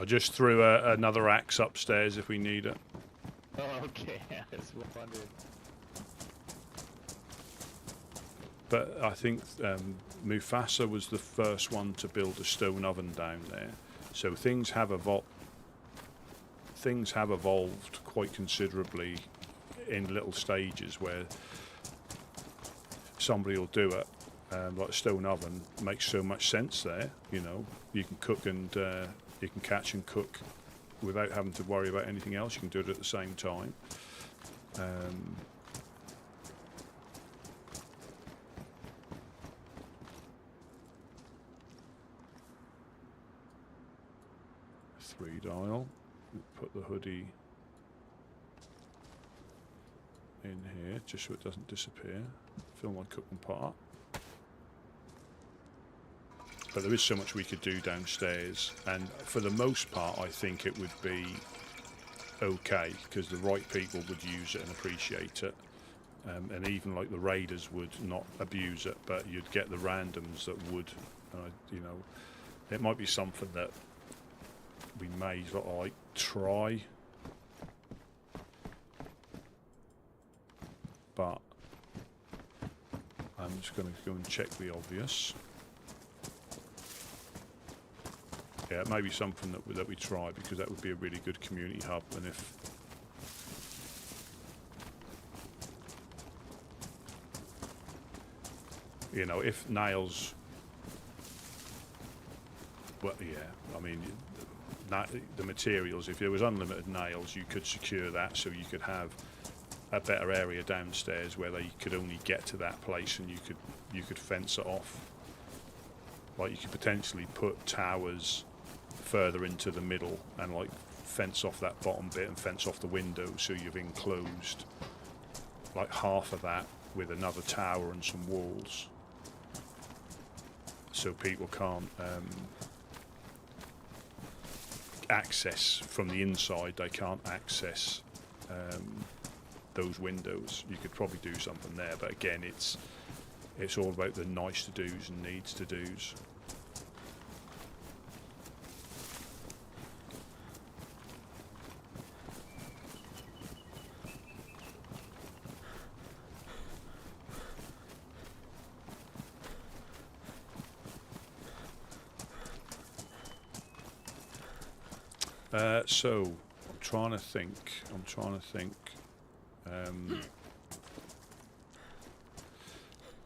I just threw another axe upstairs if we need it. Oh, okay. I was wondering. But I think Mufasa was the first one to build a stone oven down there. So things have evolved quite considerably in little stages where somebody will do it. Like a stone oven makes so much sense there. You know, you can cook and you can catch and cook without having to worry about anything else. You can do it at the same time. 3-dial. Put the hoodie in here just so it doesn't disappear. Fill my cooking pot up. But there is so much we could do downstairs, and for the most part I think it would be okay because the right people would use it and appreciate it, and even like the raiders would not abuse it, but you'd get the randoms that would. You know, it might be something that we may sort of like try, but I'm just going to go and check the obvious. Yeah, it may be something that we try because that would be a really good community hub, and if you know, if nails, well, yeah, I mean, the materials, if there was unlimited nails, you could secure that so you could have a better area downstairs where they could only get to that place, and you could fence it off. Like you could potentially put towers further into the middle and like fence off that bottom bit and fence off the window, so you've enclosed like half of that with another tower and some walls, so people can't access from the inside. They can't access those windows. You could probably do something there, but again, it's all about the nice to do's and needs to do's. So I'm trying to think.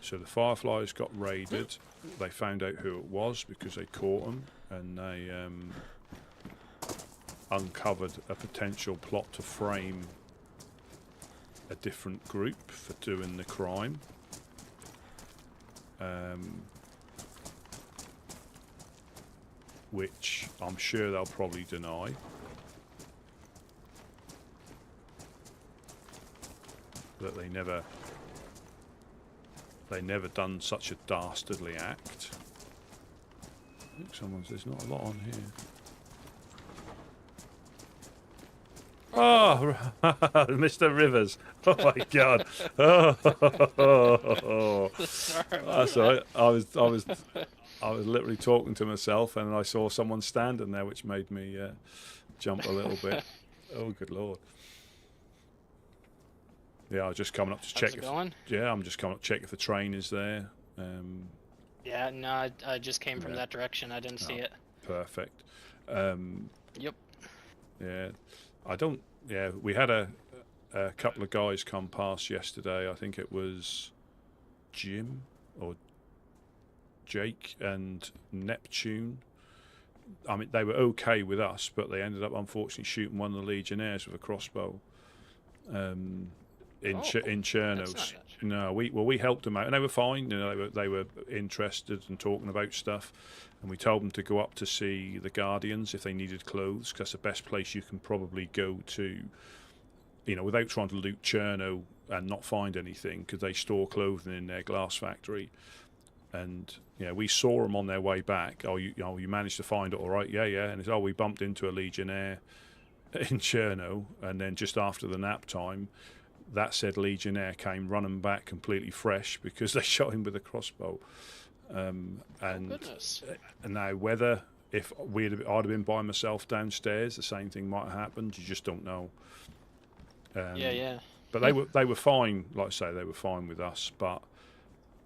So the Fireflies got raided. They found out who it was because they caught them, and they uncovered a potential plot to frame a different group for doing the crime. Which I'm sure they'll probably deny. That they never done such a dastardly act. I think there's not a lot on here. Oh, Mr. Rivers! Oh my God! Oh, that's all right. I was literally talking to myself, and I saw someone standing there, which made me jump a little bit. Oh, good Lord! Yeah, I was just coming up to check. Yeah, I'm just coming up to check if the train is there. Yeah, no, I just came from that direction. I didn't see it. Perfect. Yep. Yeah, I don't. Yeah, we had a couple of guys come past yesterday. I think it was Jim or Jake and Neptune. I mean, they were okay with us, but they ended up unfortunately shooting one of the Legionnaires with a crossbow. In Chernarus. No, we helped them out, and they were fine. You know, they were interested and talking about stuff, and we told them to go up to see the Guardians if they needed clothes, because that's the best place you can probably go to. You know, without trying to loot Cherno and not find anything, because they store clothing in their glass factory. And you know, we saw them on their way back. Oh, you managed to find it all right? Yeah. And it's, we bumped into a Legionnaire in Cherno, and then just after the nap time, that said Legionnaire came running back completely fresh because they shot him with a crossbow. And now whether if I'd have been by myself downstairs, the same thing might have happened. You just don't know. Yeah. But they were fine. Like I say, they were fine with us. But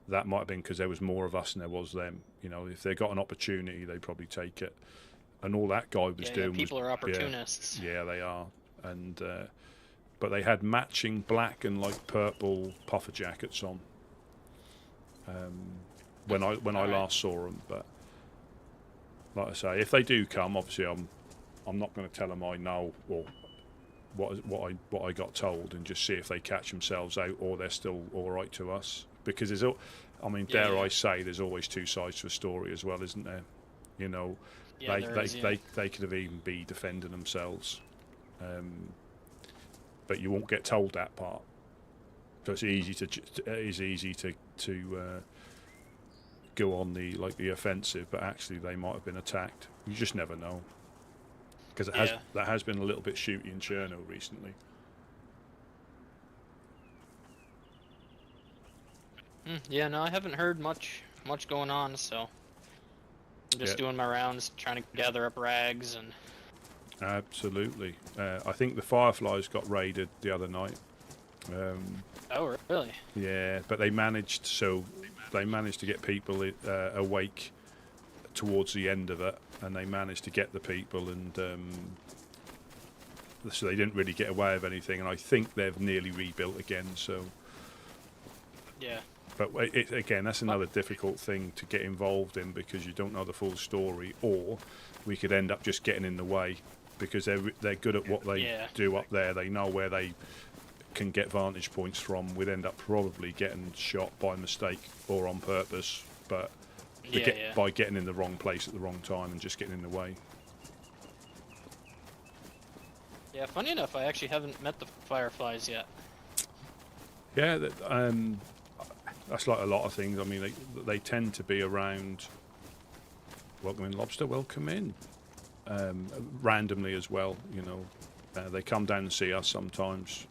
that might have been because there was more of us than there was them. You know, if they got an opportunity, they'd probably take it. And all that guy was doing people was, are opportunists. Yeah, they are. And but they had matching black and like purple puffer jackets on. When I last saw them, but like I say, if they do come, obviously I'm not going to tell them I know or what I got told, and just see if they catch themselves out or they're still all right to us. Because dare I say, there's always two sides to a story as well, isn't there? You know, they could have even be defending themselves, but you won't get told that part. So it's easy to go on the offensive, but actually they might have been attacked. You just never know, because that has been a little bit shooty in Chernarus recently. Yeah, no, I haven't heard much going on, so I'm just doing my rounds, trying to gather up rags and. Absolutely, I think the Fireflies got raided the other night. Oh, really? Yeah, but they managed to get people awake towards the end of it, and they managed to get the people, and so they didn't really get away with anything. And I think they've nearly rebuilt again. So yeah. But again, that's another difficult thing to get involved in, because you don't know the full story, or we could end up just getting in the way, because they're good at what they do up there. They know where they can get vantage points from. We'd end up probably getting shot by mistake or on purpose, but by getting in the wrong place at the wrong time and just getting in the way. Yeah, funny enough, I actually haven't met the Fireflies yet. Yeah, that's like a lot of things. I mean, they tend to be around. Welcome in, Lobster. Welcome in. Randomly as well, you know. They come down and see us sometimes,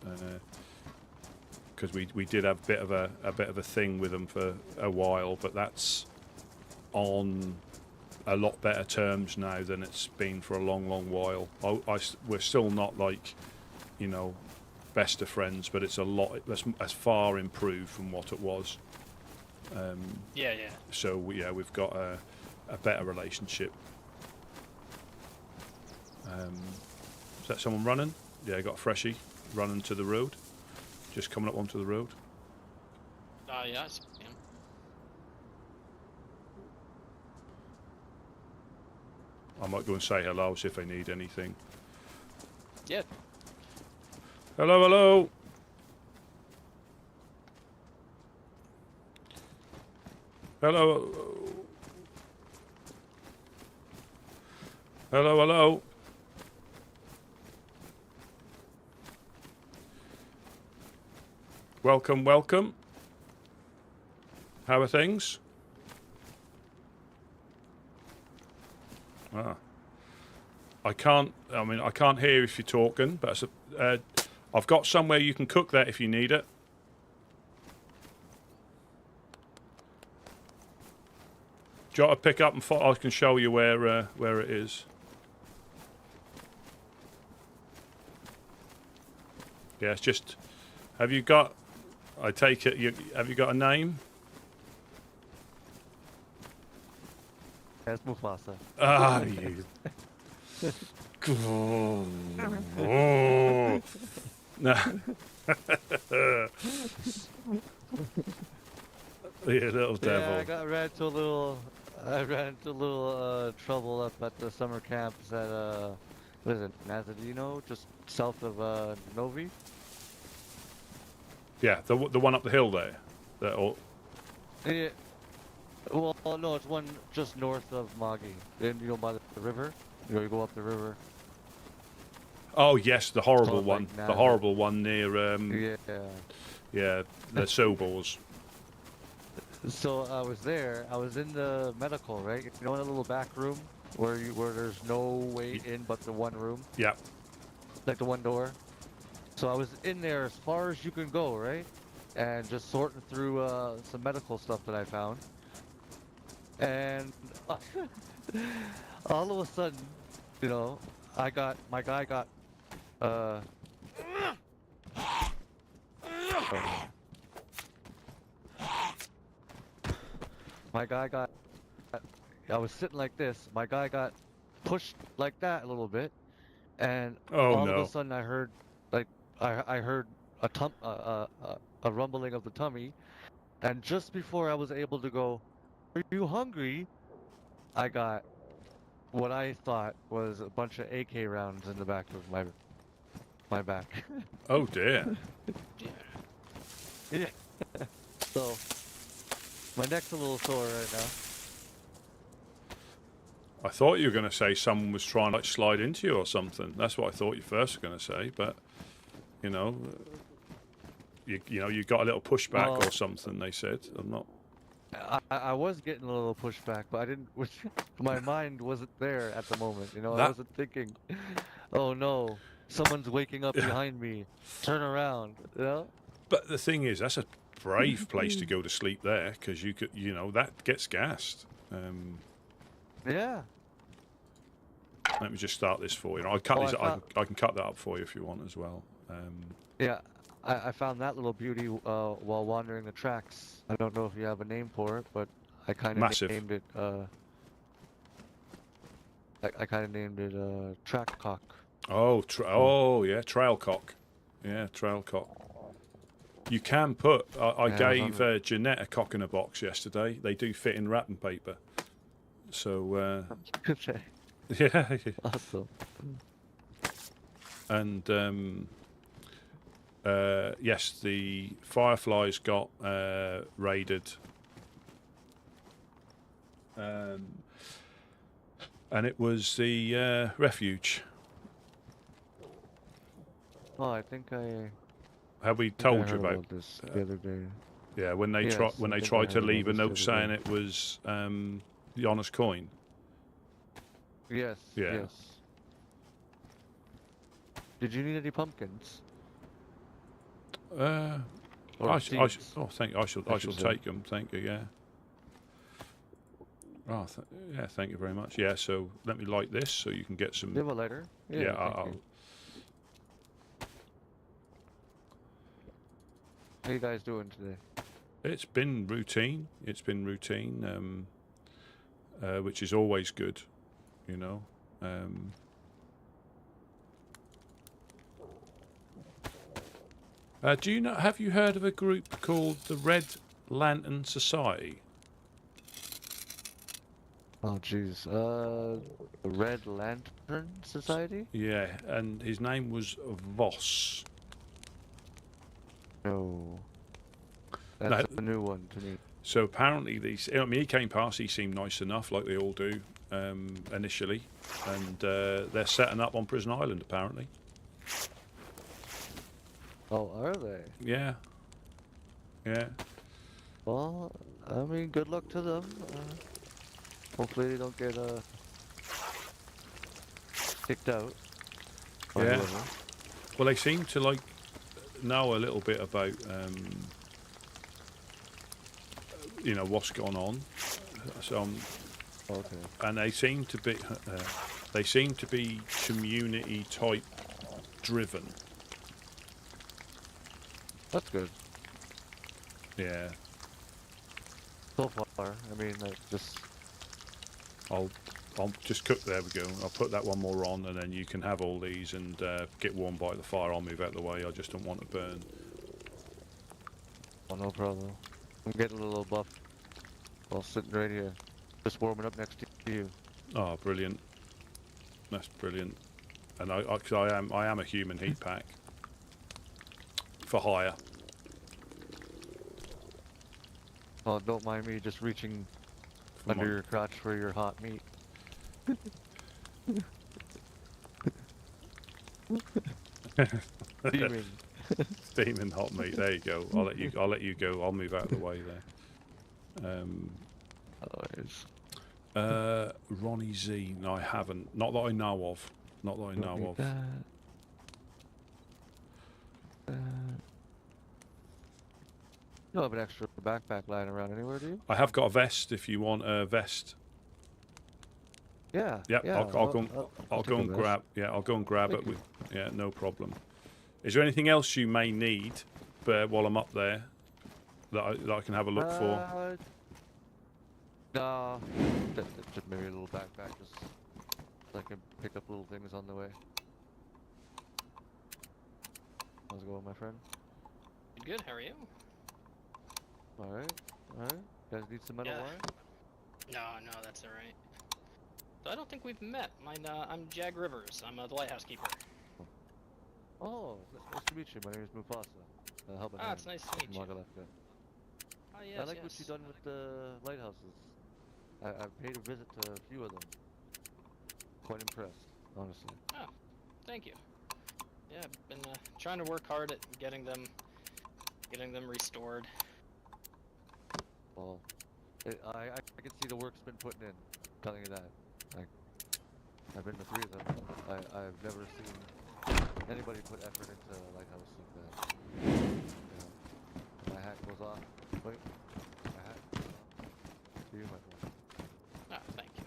because we did have a bit of a thing with them for a while, but that's on a lot better terms now than it's been for a long while. We're still not like, you know, best of friends, but it's a lot. That's far improved from what it was. So we've got a better relationship. Is that someone running? Yeah, I got a freshie running to the road. Just coming up onto the road. Yeah, I see him. I might go and say hello, see if they need anything. Yeah. Hello. Hello. Welcome. How are things? I can't hear if you're talking, but I've got somewhere you can cook that if you need it. Do you want to pick up and I can show you where it is. Yeah, it's just. Have you got? I take it. Have you got a name? That's Mufasa. Ah, you. Oh. No. You little devil. Yeah, I ran into a little trouble up at the summer camps at what is it, Nazadino, just south of Novi. Yeah, the one up the hill there. Yeah. Well, no, it's one just north of Magi. Then by the river. You go up the river. Oh yes, the horrible one. Like the horrible one near. Yeah, the Sobors. So I was there. I was in the medical, right? You know, in a little back room where there's no way in but the one room. Yeah. Like the one door. So I was in there as far as you can go, right? And just sorting through some medical stuff that I found. And all of a sudden, you know, my guy got uh my guy got I was sitting like this. My guy got pushed like that a little bit, and Oh all of a no. sudden I heard like I heard a rumbling of the tummy, and just before I was able to go, "Are you hungry?" I got what I thought was a bunch of AK rounds in the back of my back. Oh dear. Yeah. So my neck's a little sore right now. I thought you were going to say someone was trying to like slide into you or something. That's what I thought you first were going to say. But you know, you know, you got a little pushback Well, or something. They said. I'm not. I was getting a little pushback, but I didn't. My mind wasn't there at the moment. You know, I That wasn't thinking, "Oh no, someone's waking up behind me. Turn around." You know. But the thing is, that's a brave place to go to sleep there, because you could, you know, that gets gassed. Yeah. Let me just start this for you. I cut Oh, these. I can cut that up for you if you want as well. Yeah. I found that little beauty while wandering the tracks. I don't know if you have a name for it, but I kind of Massive. named it. I kind of named it track cock. Oh, oh yeah, trail cock. Yeah, trail cock. You can put. I Yeah, gave Jeanette a cock in a box yesterday. They do fit in wrapping paper. So Okay. yeah, Awesome. and yes, the Fireflies got raided, and it was the refuge. Oh, I think I. Have we I told you heard about? this the other day. Yeah, when they Yes, when I they think I tried to heard leave a about this the note other saying day. it was the honest coin. Yes. Yeah. Yes. Did you need any pumpkins? Or seeds? Oh, thank you. I shall should say. take them. Thank you. Yeah. Oh, yeah. Thank you very much. Yeah. So let me light this so you can get some. Do you have a lighter? Yeah. Thank you. How you guys doing today? It's been routine. It's been routine, which is always good, you know. Do you know? Have you heard of a group called the Red Lantern Society? Oh, jeez. The Red Lantern Society? Yeah, and his name was Voss. No. That's a new one to me. So apparently these. I mean, he came past. He seemed nice enough, like they all do initially, and they're setting up on Prison Island apparently. Oh, are they? Yeah. Yeah. Well, I mean, good luck to them. Hopefully they don't get kicked out. Or Yeah. whoever. Well, they seem to like know a little bit about you know what's gone on. So Okay. and they seem to be community type driven. That's good. Yeah. So far, I mean, like, just... I'll just cook. There we go. I'll put that one more on, and then you can have all these and get warm by the fire. I'll move out of the way. I just don't want to burn. Oh, no problem. I'm getting a little buff while sitting right here. Just warming up next to you. Oh, brilliant! That's brilliant. And I am a human heat pack for hire. Oh, don't mind me just reaching under your crotch for your hot meat. Steaming. Steaming hot meat. There you go. I'll let you go. I'll move out of the way there. Ronnie Z. No, I haven't. Not that I know of. Not that I know of. You don't have an extra backpack lying around anywhere, do you? I have got a vest if you want a vest. Yeah. Yeah, Yeah. I'll go and, I'll take go a and vest. grab. Yeah, I'll go and grab Thank it. you. Yeah, no problem. Is there anything else you may need while I'm up there that I can have a look for? Nah, just maybe a little backpack, just so I can pick up little things on the way. How's it going, my friend? Good, how are you? Alright, alright. You guys need some metal Yeah. wire? No, that's alright. So I don't think we've met. I'm Jag Rivers. I'm the lighthouse keeper. Oh, nice to meet you. My name is Mufasa. Help a hand. It's nice to meet you. Magalaka. Oh, yes, I like yes. what you've done with the lighthouses. I've paid a visit to a few of them. Quite impressed, honestly. Thank you. Yeah, I've been trying to work hard at getting them restored. Well, I can see the work's been put in. Telling you that. I've been to 3 of them. I've never seen anybody put effort into a lighthouse like that. You know, my hat goes off. Wait, my hat goes off. To you, my friend. Thank you.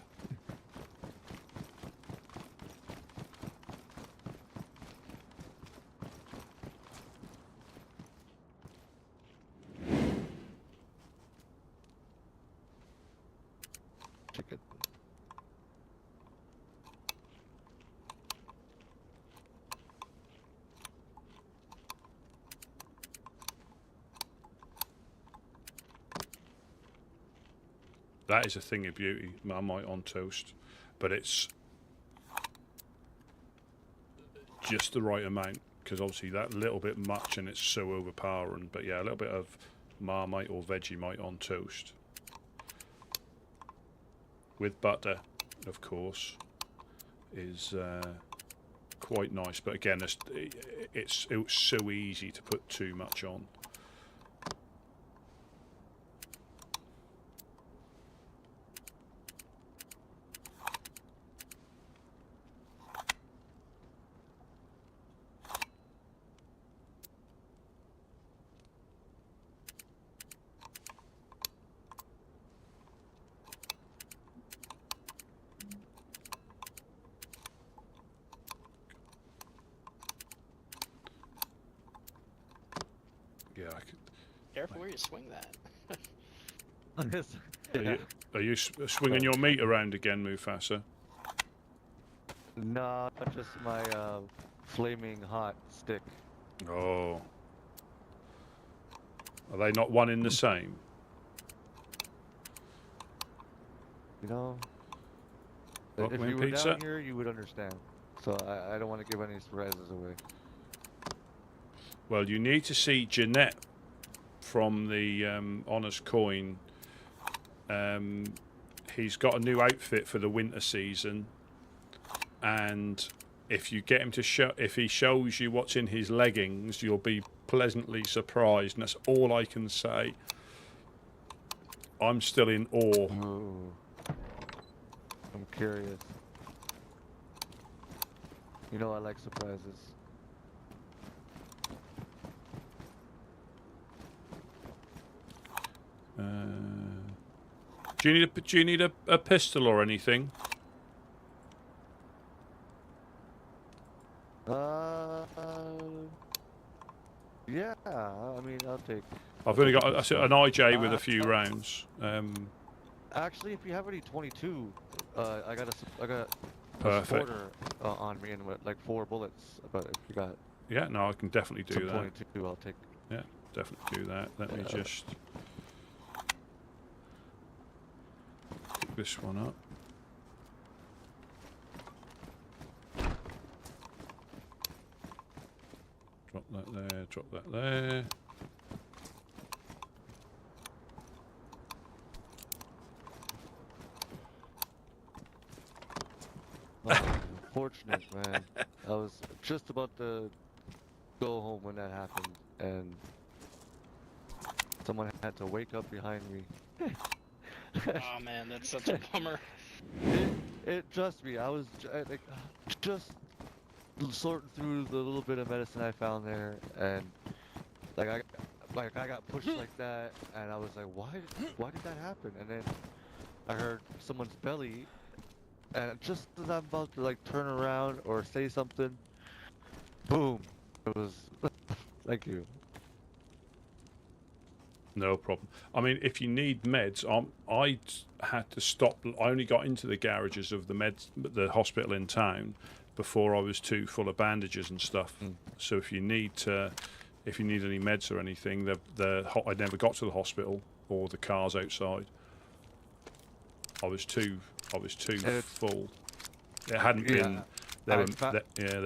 Chicken. That is a thing of beauty, Marmite on toast, but it's just the right amount, because obviously that little bit much and it's so overpowering. But yeah, a little bit of Marmite or Vegemite on toast with butter, of course, is quite nice. But again, it's so easy to put too much on. Yeah, I could. Careful where you swing that. Are you swinging your meat around again, Mufasa? No, just my flaming hot stick. Oh. Are they not one in the same? You know, What, if wing you were pizza? down here, you would understand. So I don't want to give any surprises away. Well, you need to see Jeanette from the Honest Coin. He's got a new outfit for the winter season, and if you get him to if he shows you what's in his leggings, you'll be pleasantly surprised, and that's all I can say. I'm still in awe. Ooh. I'm curious. You know I like surprises. Do you need a pistol or anything? Yeah. I mean, I'll take. I've only got an IJ with a few rounds. Actually, if you have any 22, I got a Perfect. supporter on me and with like 4 bullets. But if you got Yeah, no, I can definitely do some that. 22, I'll take. Yeah, definitely do that. Let me just pick this one up. Drop that there, drop that there. Oh, unfortunate, man. I was just about to go home when that happened, and someone had to wake up behind me. Oh man, that's such a bummer. Trust me, I was like just sorting through the little bit of medicine I found there, and like like I got pushed like that, and I was like, why did that happen? And then I heard someone's belly, and just as I'm about to like turn around or say something, boom! It was. Thank you. No problem. I mean, if you need meds, I had to stop. I only got into the garages of the hospital in town, before I was too full of bandages and stuff. Mm. So if you need any meds or anything, I never got to the hospital or the cars outside. I was too full. It hadn't been. There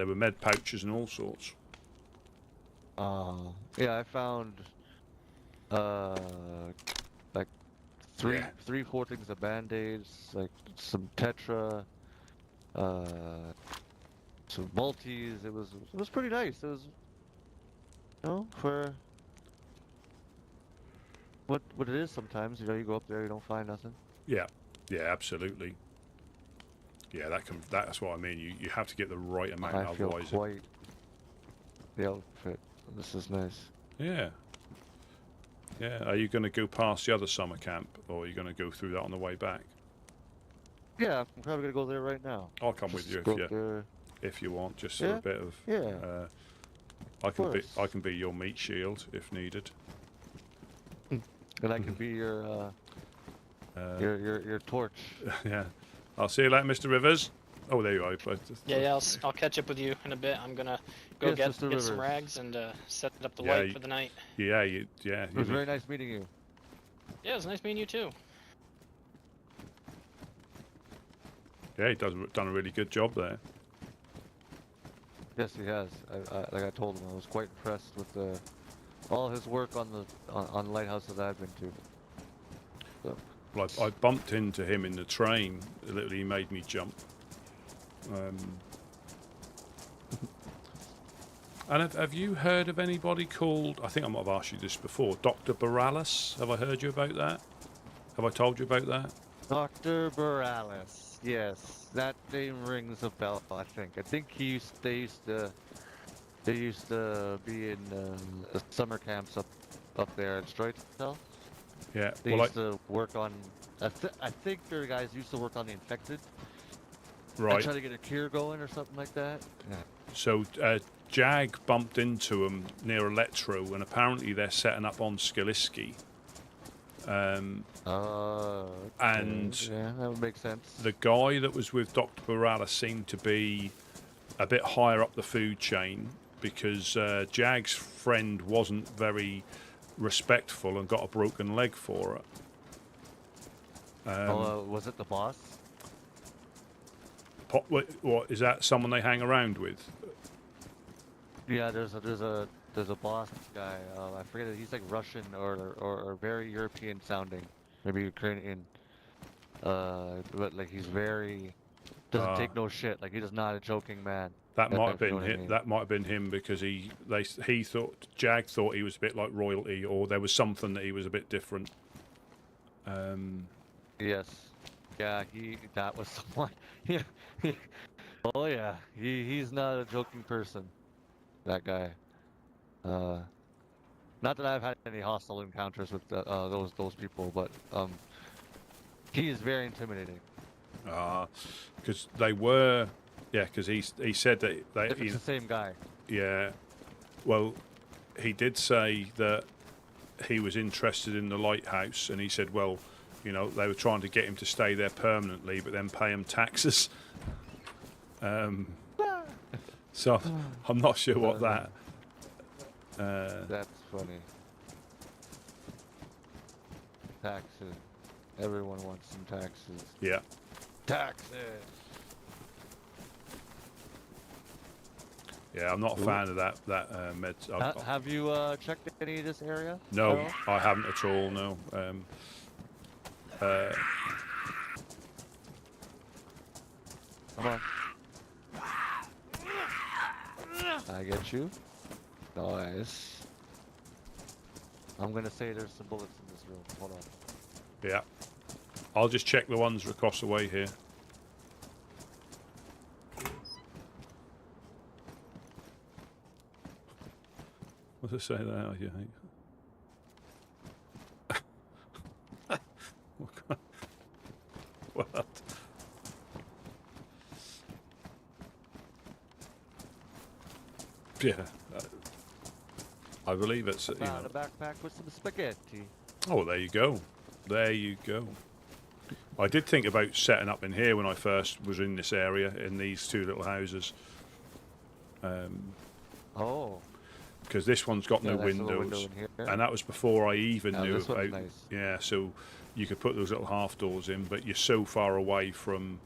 were med pouches and all sorts. Yeah, I found like three, Yeah. 4 things of band-aids, like some Tetra, some Maltese. It was pretty nice. It was, for what it is sometimes. You go up there, you don't find nothing. Yeah, absolutely. Yeah, that's what I mean. You have to get the right amount. I feel Otherwise, quite the outfit. This is nice. Yeah. Are you going to go past the other summer camp, or are you going to go through that on the way back? Yeah, I'm probably gonna go there right now. I'll come with you if you want, just for a bit of. Yeah. I can be your meat shield if needed. And I can be your torch. Yeah. I'll see you later, Mr. Rivers. Oh, there you are. Yeah, I'll catch up with you in a bit. I'm gonna go get some rags and set up the light for the night. Yeah. It was very nice meeting you. Yeah, it was nice meeting you too. Yeah, he's done a really good job there. Yes, he has. Like I told him, I was quite impressed with all his work on the lighthouses I've been to. So. Well, I bumped into him in the train. Literally, he made me jump. And have you heard of anybody called? I think I might have asked you this before. Dr. Boralis. Have I heard you about that? Have I told you about that? Dr. Boralis. Yes, that name rings a bell. I think they used to be in summer camps up there in Stroitel. Yeah. They used to work on. I think their guys used to work on the infected. Right. And try to get a cure going or something like that. Yeah. So Jag bumped into him near Electro, and apparently they're setting up on Skaliski. And yeah, that would make sense. The guy that was with Dr. Boralis seemed to be a bit higher up the food chain, because Jag's friend wasn't very respectful and got a broken leg for it. Was it the boss? What is that? Someone they hang around with? Yeah, there's a boss guy. I forget it. He's like Russian or very European sounding, maybe Ukrainian. But like he's very doesn't take no shit. Like he is not a joking man. That might have been him. That might have been him, because he thought Jag thought he was a bit like royalty, or there was something that he was a bit different. Yes. Yeah, that was someone. Yeah. Oh yeah, he's not a joking person. That guy. Not that I've had any hostile encounters with those people, but he is very intimidating. Because they were, because he said that It's the same guy. Yeah. Well, he did say that he was interested in the lighthouse, and he said, well, they were trying to get him to stay there permanently, but then pay him taxes. So I'm not sure what that. That's funny. Taxes. Everyone wants some taxes. Yeah. Taxes. Yeah, I'm not a fan of that med. Have you checked any of this area? No, I haven't at all. No. Come on. I get you. Nice. I'm gonna say there's some bullets in this room. Hold on. Yeah. I'll just check the ones across the way here. What does it say there? Yeah. I believe it's, you Found know. a backpack with some spaghetti. Oh, there you go. There you go. I did think about setting up in here when I first was in this area, in these two little houses. Oh. Because this one's got Yeah, no that's a little windows. window in here. And that was before I even Oh, knew this one's about... nice. Yeah, so you could put those little half doors in, but you're so far away from,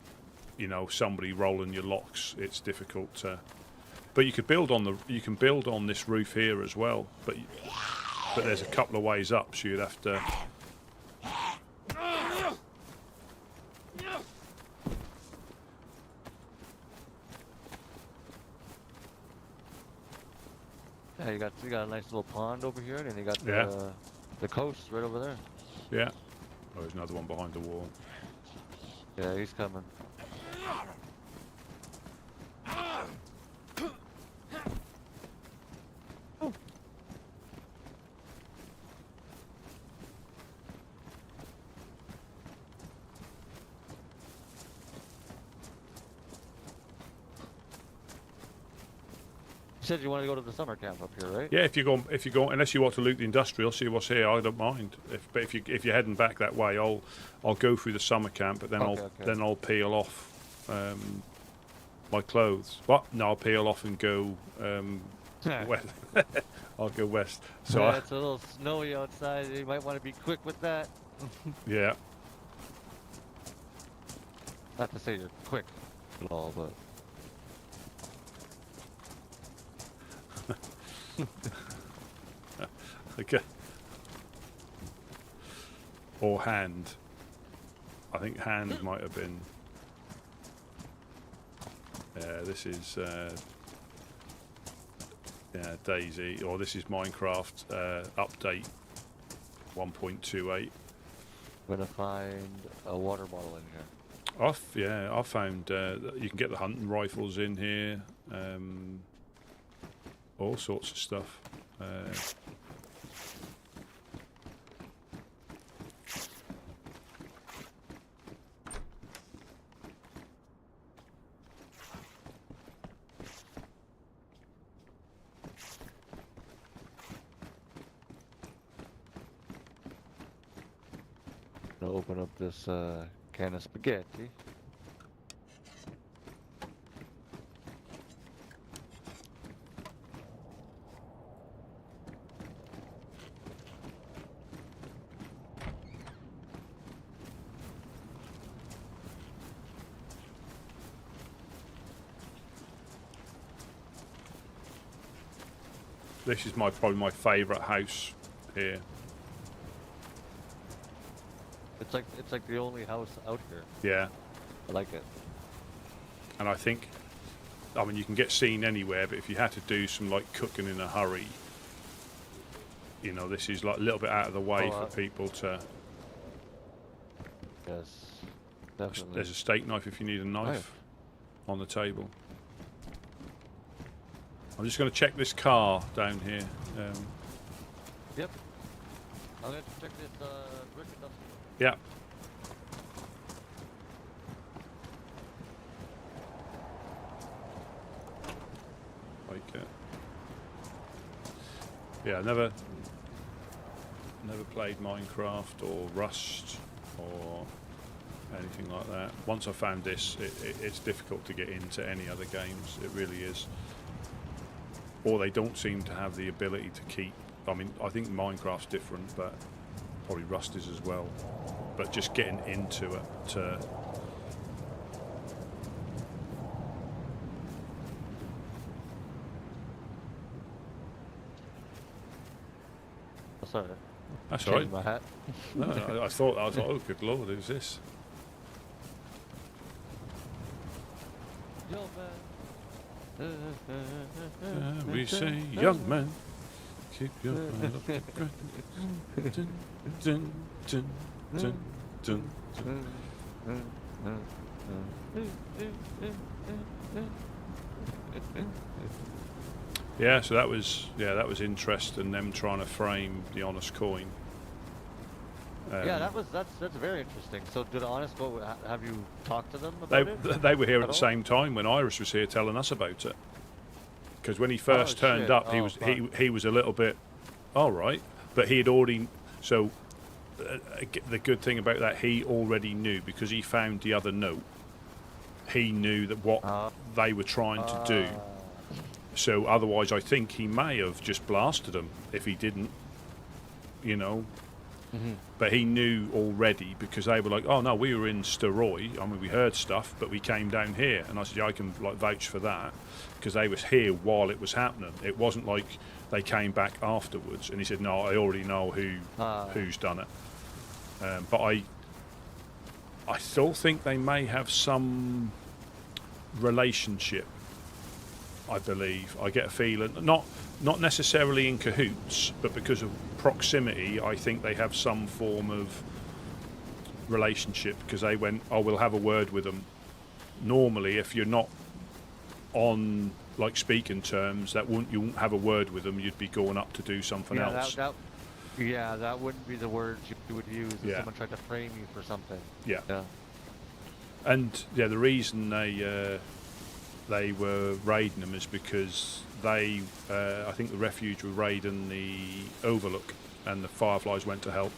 you know, somebody rolling your locks, it's difficult to... But you could build on the... You can build on this roof here as well, but there's a couple of ways up, so you'd have to... Yeah, you got a nice little pond over here, and then you got Yeah. the coast right over there. Yeah. Oh, there's another one behind the wall. Yeah, he's coming. You said you want to go to the summer camp up here, right? Yeah, if you go, unless you want to loot the industrial, see what's here. I don't mind. But if you're heading back that way, I'll go through the summer camp, but then Okay. I'll peel off my clothes. What? No, I'll peel off and go west. I'll go west. So Yeah, it's a little snowy outside. You might want to be quick with that. yeah, Not to say you're quick at all, but okay. Or hand. I think hand might have been. This is DayZ, or this is Minecraft update 1.28. I'm gonna find a water bottle in here. I found you can get the hunting rifles in here, all sorts of stuff. Gonna open up this can of spaghetti. This is probably my favourite house here. It's like the only house out here. Yeah, I like it. and I think, I mean, you can get seen anywhere, but if you had to do some like cooking in a hurry, you know, this is like a little bit out of the way for people to. Yes, definitely. There's a steak knife if you need a knife on the table. I'm just going to check this car down here. Yep. I'm gonna check this brick industrial. Yeah. Like it. Yeah, never played Minecraft or Rust or anything like that. Once I found this, it's difficult to get into any other games. It really is. Or they don't seem to have the ability to keep. I mean, I think Minecraft's different, but probably Rust is as well. But just getting into it to. Oh, sorry. That's all right. Changed my hat. No, I thought, oh, good lord, who's this? Yo, man. We say, young man, keep your head up the ground. Dun, dun, dun, dun, dun, dun. Yeah, so that was interesting. Them trying to frame the honest coin. Yeah, that's very interesting. So, did Honest go? Have you talked to them about it? They were here at At the all? same time when Iris was here telling us about it. because when he first turned shit. up, Oh, he was a little bit all right, but he had already so. The good thing about that, he already knew because he found the other note. He knew that what they were trying to do. So otherwise, I think he may have just blasted them if he didn't, you know. Mm-hmm. But he knew already because they were like, "Oh no, we were in Steroy. I mean, we heard stuff, but we came down here." And I said, "Yeah, I can like vouch for that because they was here while it was happening. It wasn't like they came back afterwards." And he said, "No, I already know who's done it." But I still think they may have some relationship. I believe. I get a feeling, not necessarily in cahoots, but because of proximity, I think they have some form of relationship because they went, "Oh, we'll have a word with them." Normally, if you're not on like speaking terms, you wouldn't have a word with them. You'd be going up to do something else. That wouldn't be the words you would use if Yeah. someone tried to frame you for something. Yeah. Yeah. And yeah, the reason they were raiding them is because I think the refuge were raiding the Overlook, and the Fireflies went to help.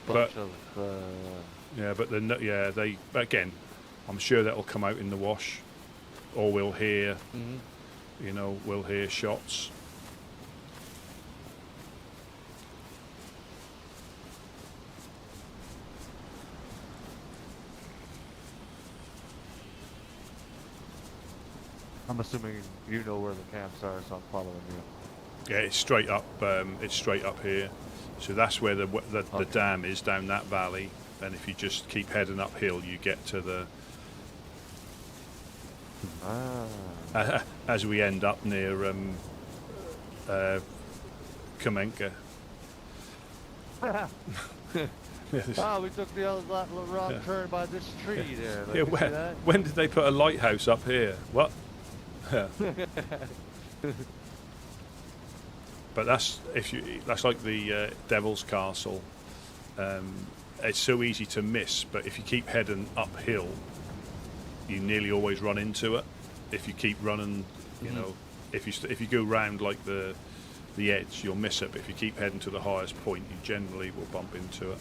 Bunch But- of Yeah, but they again, I'm sure that'll come out in the wash, or we'll hear, we'll hear shots. I'm assuming you know where the camps are, so I'm following you. Yeah, it's straight up. It's straight up here. So that's where the dam is, down that valley. And if you just keep heading uphill, you get to the. As we end up near Kamenka. We took the wrong turn by this tree there. Yeah, Like, you see that? when did they put a lighthouse up here? What? But that's like the Devil's Castle. It's so easy to miss, but if you keep heading uphill, you nearly always run into it. If you keep running, you know, if you go round like the edge, you'll miss it. But if you keep heading to the highest point, you generally will bump into it.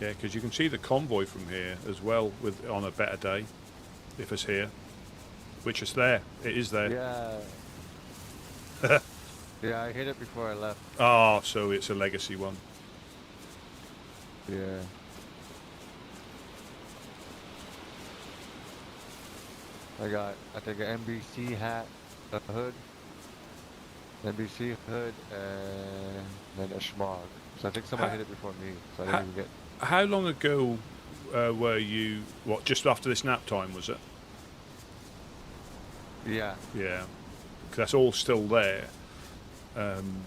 Yeah, because you can see the convoy from here as well on a better day, if it's here, which is there. It is there. Yeah. Yeah, I hit it before I left. Oh, so it's a legacy one. Yeah. I think an NBC hat, a hood, NBC hood, and then a schmog. So I think someone hit it before me, so I didn't even get... How long ago were you, just after this nap time, was it? Yeah. Yeah. 'Cause that's all still there.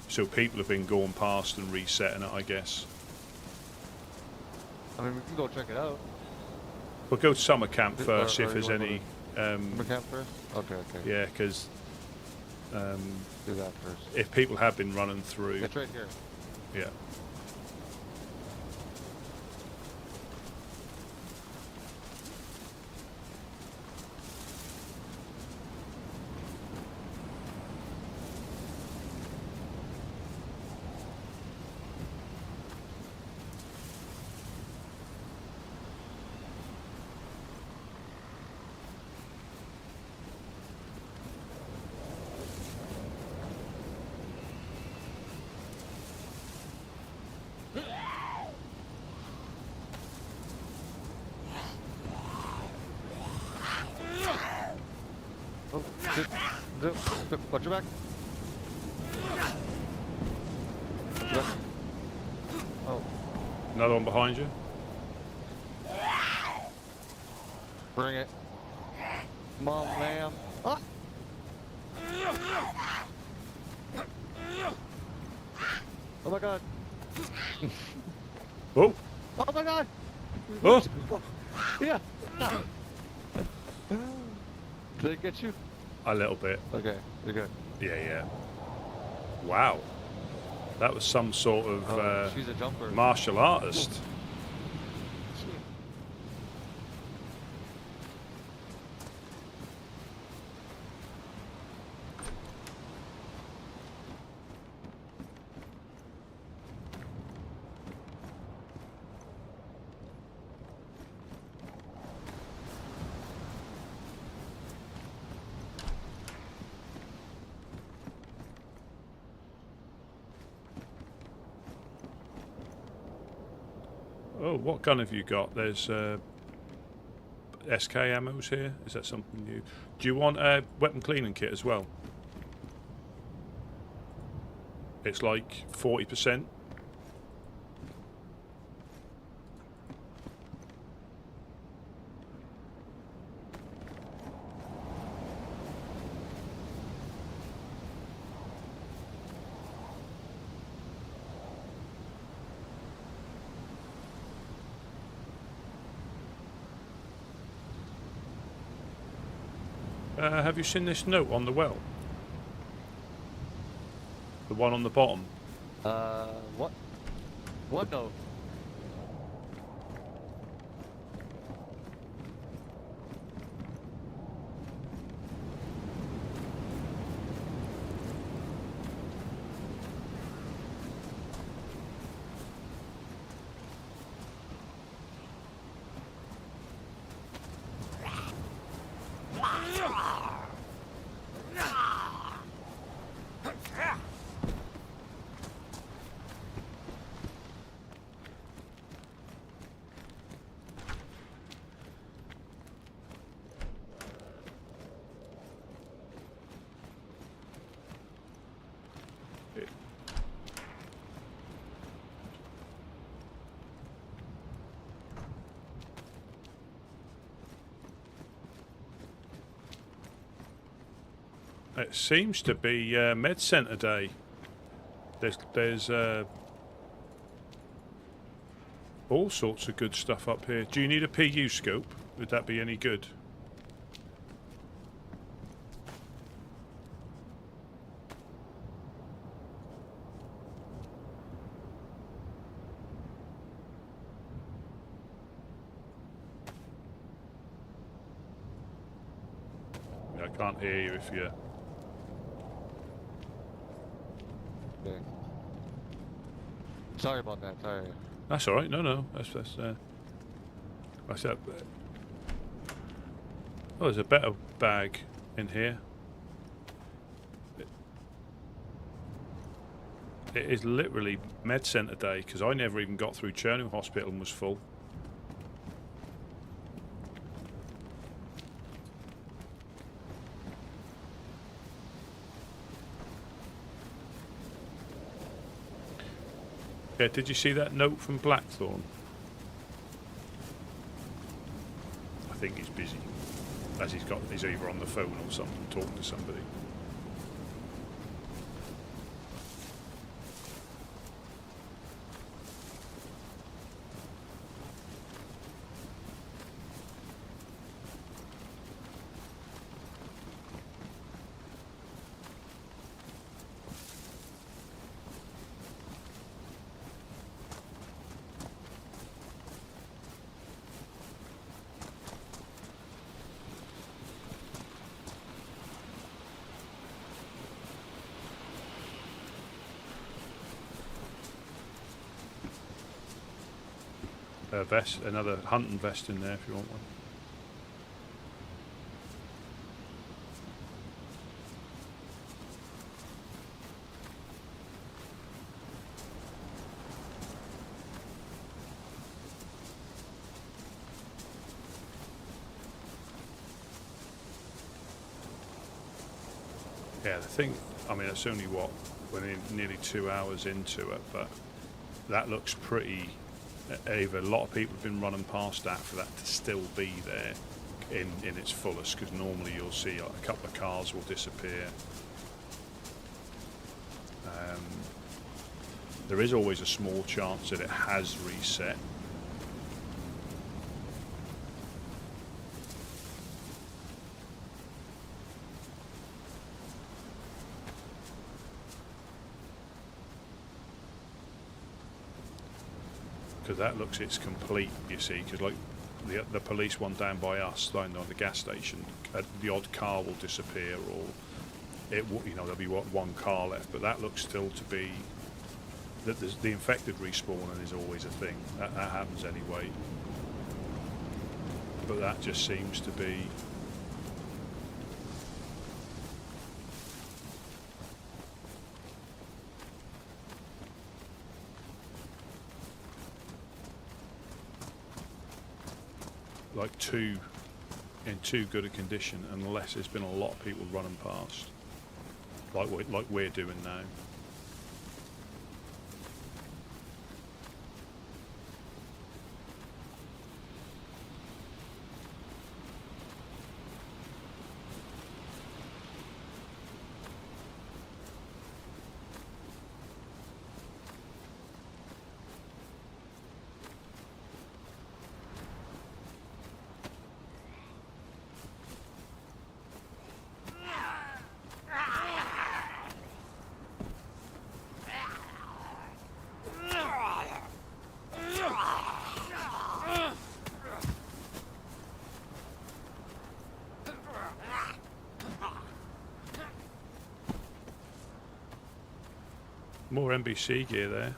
So people have been going past and resetting it, I guess. I mean, we can go check it out. We'll go to summer camp first, see Or if there's you wanna any... Summer camp first? Okay. Yeah, because Do that first. if people have been running through... It's right here. Yeah. Oh, watch your back. Look. Oh, Another one behind you? bring it. Come on, lamb. Ah! Oh my god. Oh, Oh my god! oh! Yeah! Did it get you? A little bit. Okay, you're good. Yeah. Wow. That was some sort of Oh, she's a jumper. martial artist. Oh, what gun have you got? There's SK ammos here. Is that something new? Do you want a weapon cleaning kit as well? It's like 40%. Have you seen this note on the well? The one on the bottom. What? What note? It seems to be Med Centre Day. There's all sorts of good stuff up here. Do you need a PU scope? Would that be any good? I can't hear you if you're... Okay. Sorry about that. Sorry. That's all right. No. That's that. Oh, there's a better bag in here. It is literally Med Centre Day because I never even got through Chernarus Hospital and was full. Yeah, did you see that note from Blackthorn? I think he's busy. As he's either on the phone or something, talking to somebody. Vest, another hunting vest in there if you want one. Yeah, the thing, I mean, it's only what, we're nearly 2 hours into it, but that looks pretty. A lot of people have been running past that for that to still be there in its fullest, because normally you'll see a couple of cars will disappear. there is always a small chance that it has reset. Because that looks it's complete, you see, because like the police one down by us, down on the gas station, the odd car will disappear, or there'll be one car left, but that looks still to be that the infected respawning is always a thing. That happens anyway, but that just seems to be. Like in too good a condition, unless there's been a lot of people running past, like we're doing now. More NBC gear there.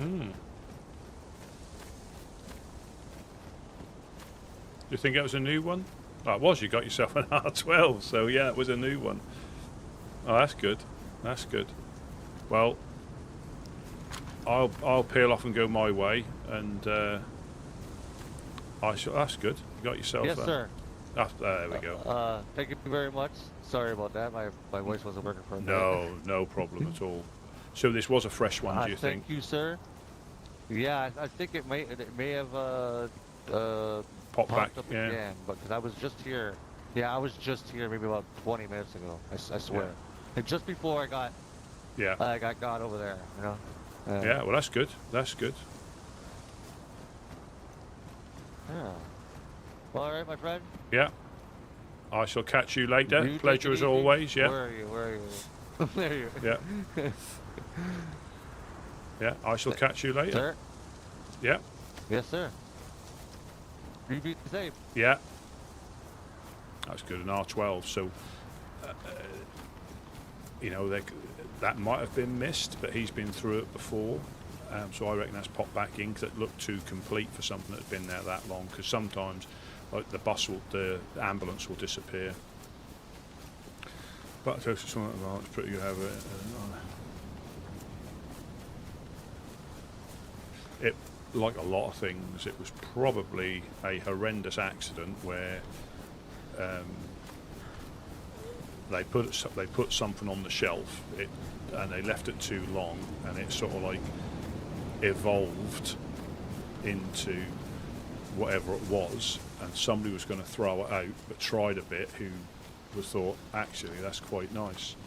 Do you think it was a new one? Oh, it was. You got yourself an R12, so yeah, it was a new one. Oh, that's good. That's good. Well, I'll peel off and go my way, and that's good. You got yourself. Yes, sir. There we go. Thank you very much. Sorry about that. My voice wasn't working for a minute. No problem at all. So this was a fresh one, do you think? Thank you, sir. Yeah, I think it may have popped back up yeah. again, but because I was just here. Yeah, I was just here maybe about 20 minutes ago. I swear. Yeah. And just before I got over there, you know. Yeah, well, that's good. That's good. Yeah. Well, all right, my friend. Yeah. I shall catch you later. You Pleasure as always. Yeah. Where are you? Where are you? There you. Yeah. Yeah. I shall catch you later. Sir. Yeah. Yes, sir. You be safe. Yeah. That's good. An R12. So, that might have been missed, but he's been through it before. So I reckon that's popped back in because it looked too complete for something that's been there that long. Because sometimes, like the ambulance will disappear. But it's pretty good to have it. Like a lot of things, it was probably a horrendous accident where they put something on the shelf, and they left it too long, and it sort of like evolved into whatever it was, and somebody was going to throw it out, but tried a bit, who was thought, actually, that's quite nice.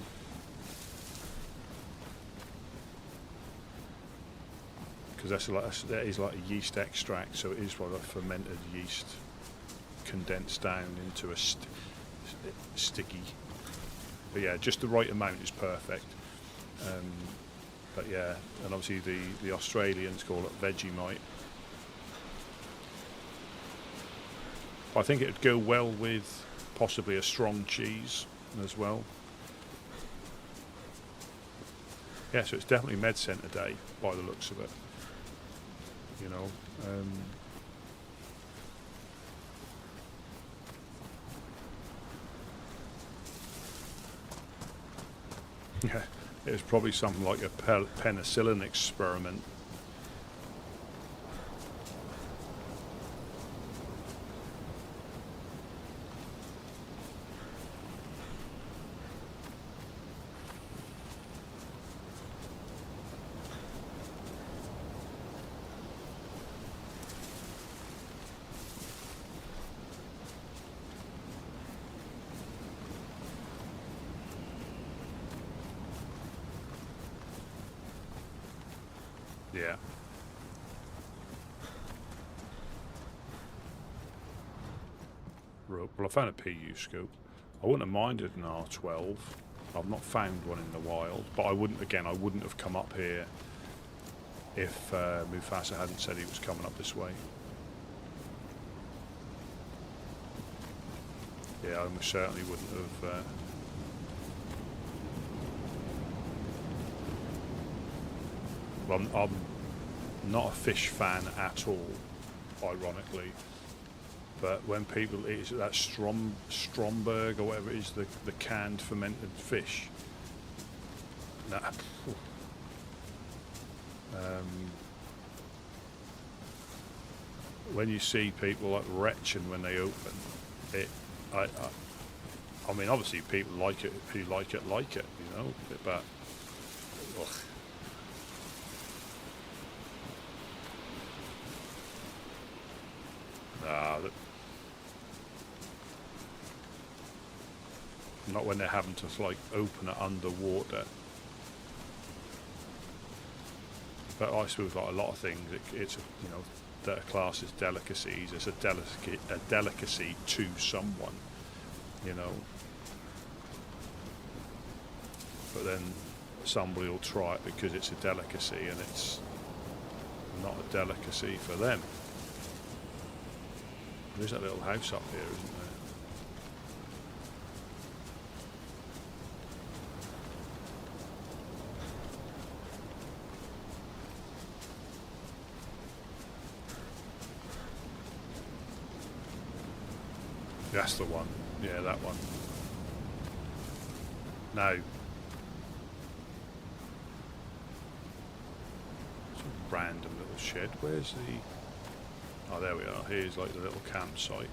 Because that is like a yeast extract, so it is like a fermented yeast condensed down into a sticky. But yeah, just the right amount is perfect. But yeah, and obviously the Australians call it Vegemite. I think it'd go well with possibly a strong cheese as well. Yeah, so it's definitely Med Centre Day by the looks of it. You know, yeah, it was probably something like a penicillin experiment. Yeah. Well, I found a PU scope. I wouldn't have minded an R12. I've not found one in the wild, but I wouldn't have come up here if Mufasa hadn't said he was coming up this way. Yeah, I almost certainly wouldn't have. Well, I'm not a fish fan at all, ironically. But when people eat that Stromberg or whatever it is, the canned fermented fish, that, when you see people like retching when they open it, I mean, obviously people like it who like it, you know, but ugh. Not when they're having to like open it underwater. But I suppose like a lot of things, it's you know, that are classed as delicacies. It's a delicacy to someone, you know. But then somebody will try it because it's a delicacy, and it's not a delicacy for them. There's that little house up here, isn't there? That's the one. Yeah, that one. No. Some random little shed. Where's the... Oh, there we are. Here's like the little campsite.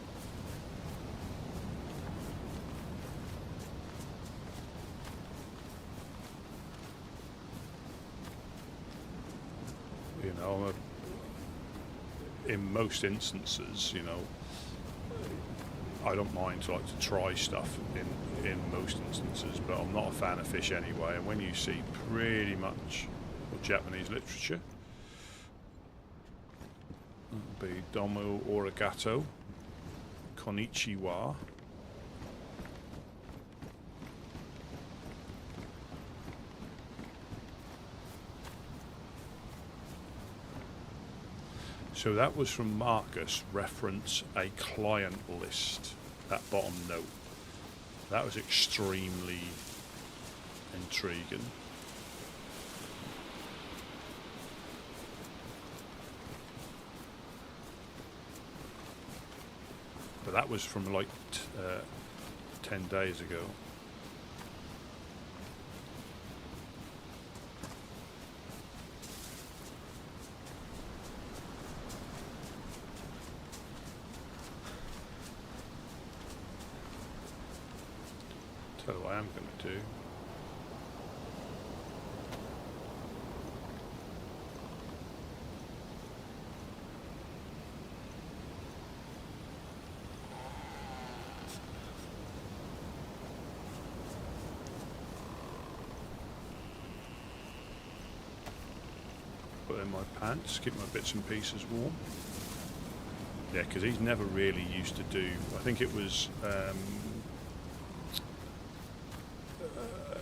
You know, in most instances, you know, I don't mind to like to try stuff in most instances, but I'm not a fan of fish anyway. And when you see pretty much Japanese literature, that'll be domo arigato, konnichiwa. So that was from Marcus, reference a client list, that bottom note. That was extremely intriguing. But that was from like 10 days ago. Tell you what I am going to do. Put in my pants, keep my bits and pieces warm. Yeah, because he's never really used to do, I think it was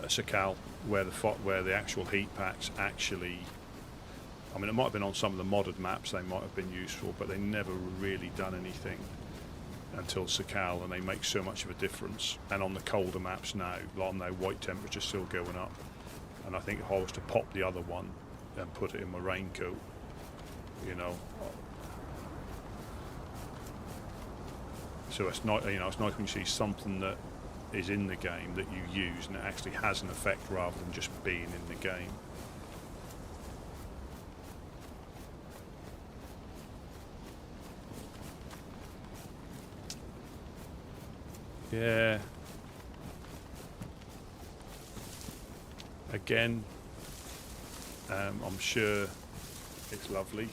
Sakal where the actual heat packs actually. I mean, it might have been on some of the modded maps they might have been useful, but they never really done anything until Sakal, and they make so much of a difference. And on the colder maps now, like now, white temperature's still going up, and I think if I was to pop the other one and put it in my raincoat, you know. So it's not, you know, it's nice when you see something that is in the game that you use and it actually has an effect rather than just being in the game. Yeah. Again, I'm sure it's lovely.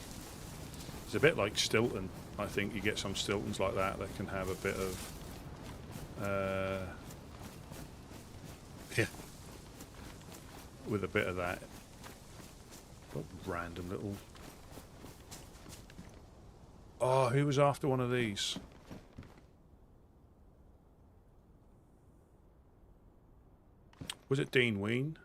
It's a bit like Stilton. I think you get some Stiltons like that that can have a bit of yeah, with a bit of that. What random little. Oh, who was after one of these? Was it Dean Ween?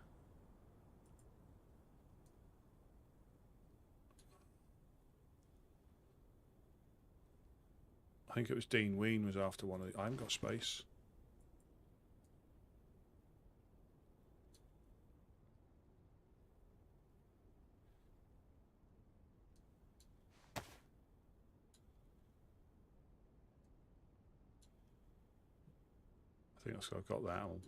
I think it was Dean Ween was after one of the. I haven't got space. I think I've got that on.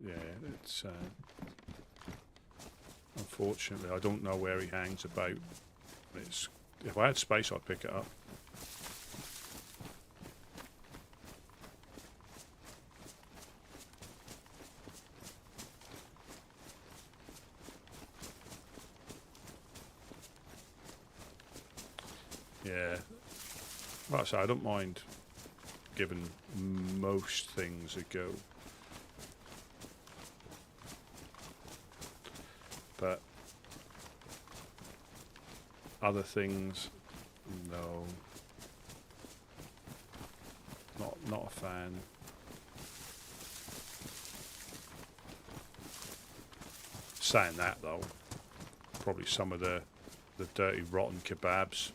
Yeah, it's unfortunately I don't know where he hangs about. It's if I had space I'd pick it up. Yeah, like I say, I don't mind giving most things a go. But other things, no. Not a fan. Saying that though, probably some of the dirty rotten kebabs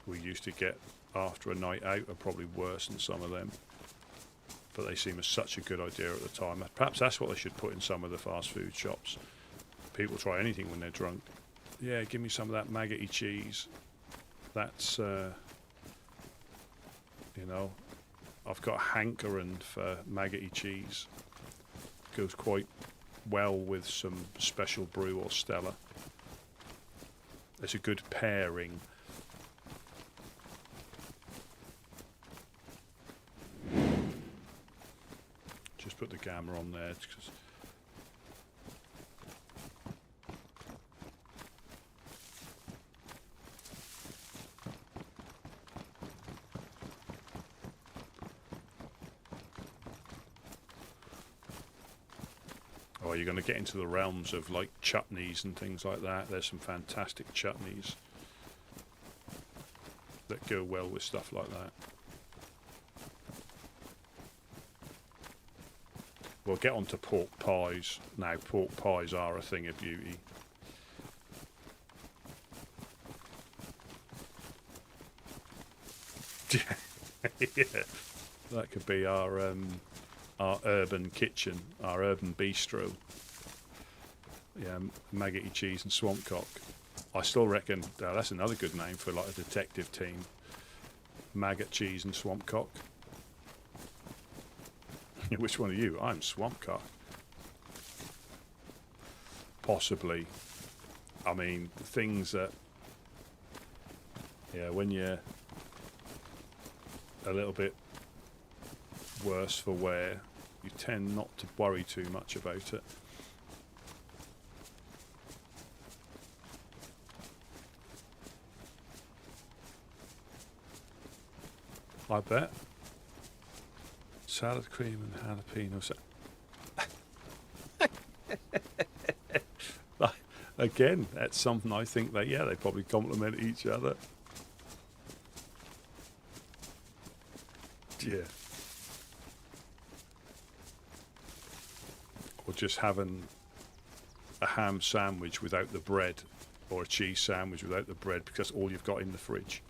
we used to get after a night out are probably worse than some of them. But they seem as such a good idea at the time. Perhaps that's what they should put in some of the fast food shops. People try anything when they're drunk. Yeah, give me some of that maggoty cheese. That's, you know, I've got a hankering for maggoty cheese. Goes quite well with some special brew or Stella. It's a good pairing. Just put the gamma on there. Cause oh, you're going to get into the realms of like chutneys and things like that. There's some fantastic chutneys that go well with stuff like that. We'll get on to pork pies. Now, pork pies are a thing of beauty. Yeah, that could be our urban kitchen, our urban bistro. Yeah, maggoty cheese and swamp cock. I still reckon that's another good name for like a detective team. Maggot cheese and swamp cock. Which one are you? I'm swamp cock. Possibly. I mean, things that, yeah, when you're a little bit worse for wear, you tend not to worry too much about it. I bet. Salad cream and jalapeno. again, that's something I think that, yeah, they probably complement each other. Yeah. Or just having a ham sandwich without the bread, or a cheese sandwich without the bread, because all you've got in the fridge.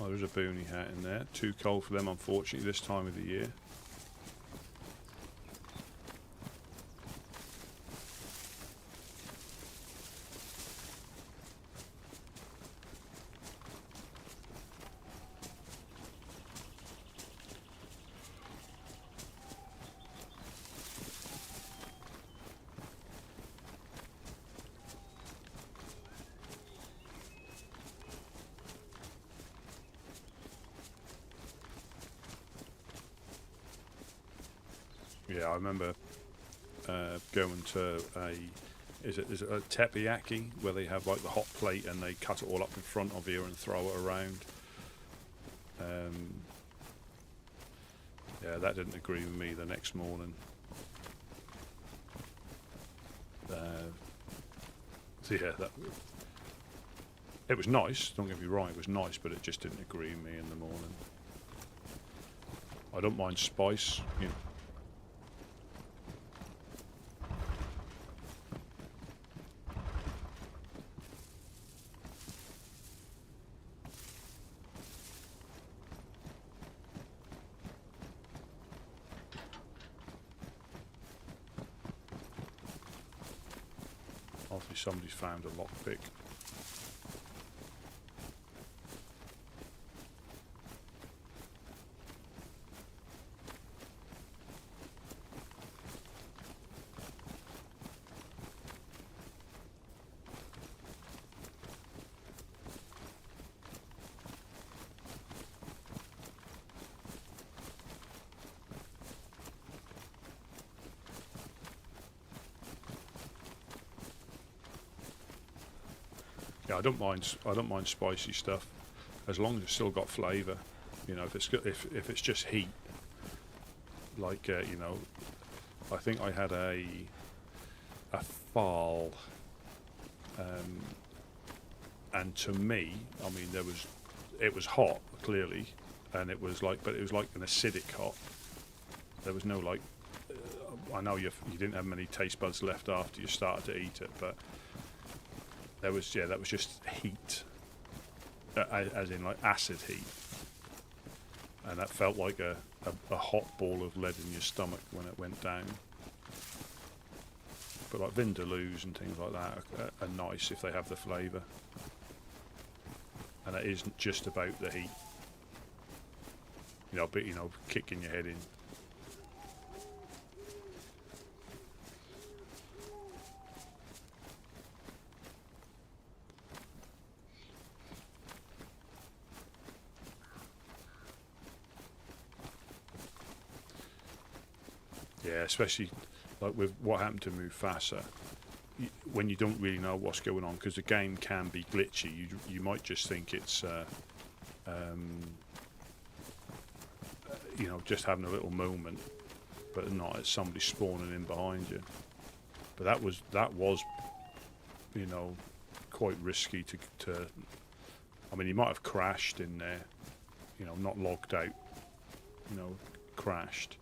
Oh, there's a boonie hat in there. Too cold for them, unfortunately, this time of the year. Yeah, I remember going to is it a teppanyaki, where they have like the hot plate and they cut it all up in front of you and throw it around. Yeah, that didn't agree with me the next morning. So yeah, it was nice, don't get me wrong, it was nice, but it just didn't agree with me in the morning. I don't mind spice, you know. Obviously somebody's found a lockpick. Yeah, I don't mind spicy stuff, as long as it's still got flavour. You know, if it's just heat, like you know, I think I had a fowl, and to me, I mean, it was hot clearly, and it was like, but it was like an acidic hot. There was no like, I know you didn't have many taste buds left after you started to eat it, but that was just heat, as in like acid heat, and that felt like a hot ball of lead in your stomach when it went down. But like vindaloos and things like that are nice if they have the flavour, and it isn't just about the heat. You know, but you know, kicking your head in. Yeah, especially like with what happened to Mufasa, when you don't really know what's going on, because the game can be glitchy. You might just think it's you know, just having a little moment, but not, it's somebody spawning in behind you. But that was you know, quite risky to I mean, he might have crashed in there, you know, not logged out, you know, crashed.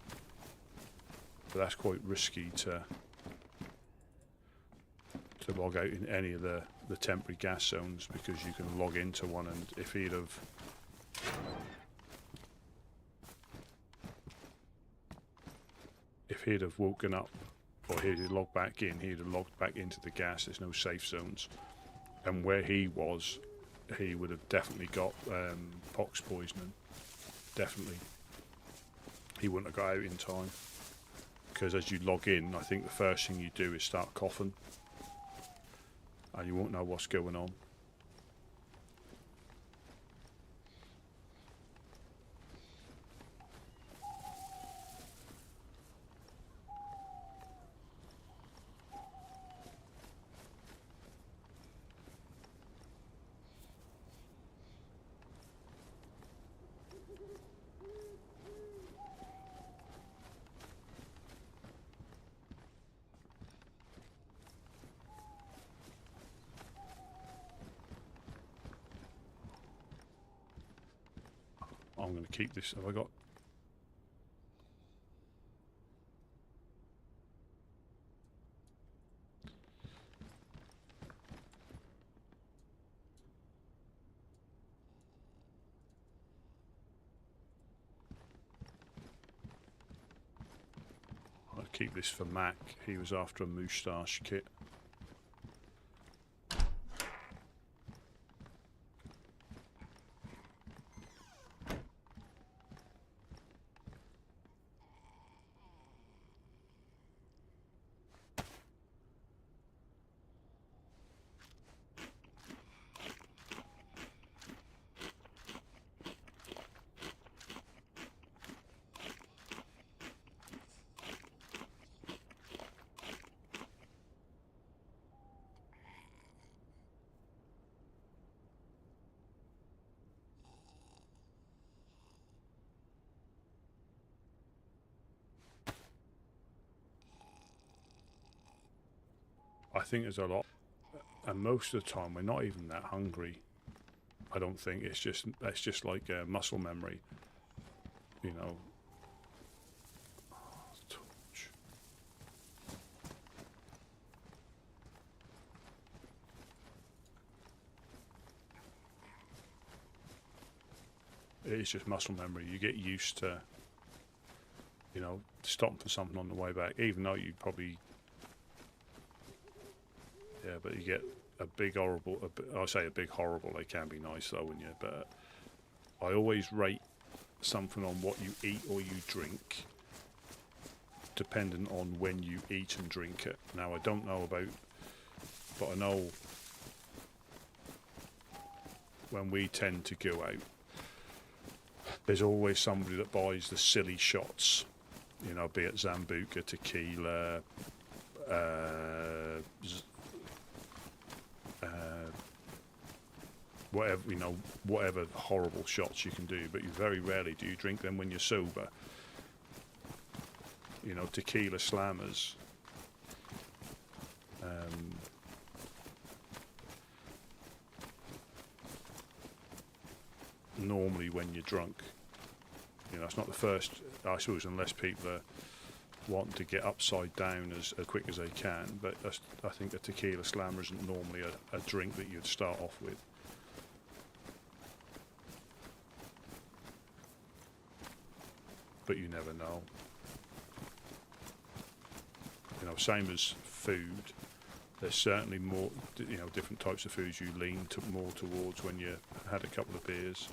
But that's quite risky to log out in any of the temporary gas zones, because you can log into one, and if he'd have woken up, or he'd have logged back in, he'd have logged back into the gas. There's no safe zones, and where he was, he would have definitely got pox poisoning. Definitely, he wouldn't have got out in time. Because as you log in, I think the first thing you do is start coughing, and you won't know what's going on. I'm going to keep this. Have I got? I'll keep this for Mac. He was after a moustache kit. I think there's a lot, and most of the time we're not even that hungry. I don't think it's just like muscle memory, you know. Torch. It is just muscle memory. You get used to, you know, stopping for something on the way back, even though you probably. Yeah, but you get a big horrible. I say a big horrible. They can be nice though, wouldn't you? But I always rate something on what you eat or you drink, dependent on when you eat and drink it. Now I don't know about, but I know when we tend to go out, there's always somebody that buys the silly shots. You know, be it Zambuca, tequila. Whatever, you know, whatever horrible shots you can do, but you very rarely do you drink them when you're sober. You know, tequila slammers. Normally when you're drunk. You know, it's not the first, I suppose, unless people are wanting to get upside down as quick as they can, but I think a tequila slammer isn't normally a drink that you'd start off with. But you never know. You know, same as food. There's certainly more, you know, different types of foods you lean more towards when you had a couple of beers.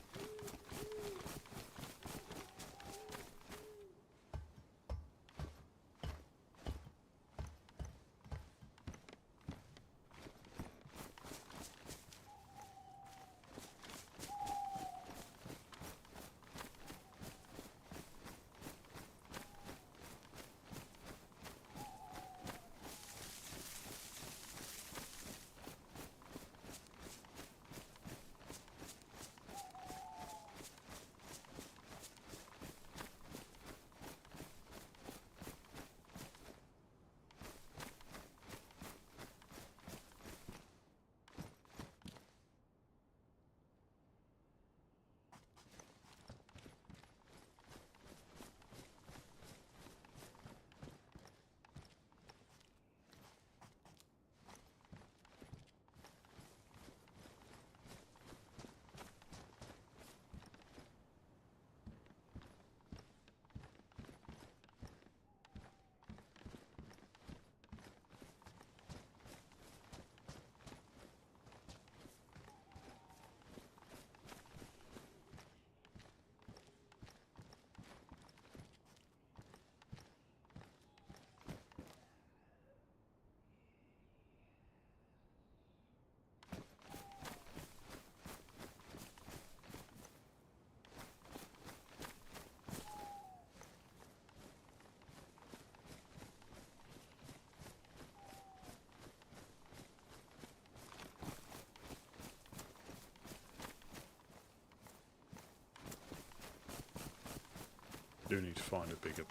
Do need to find a bigger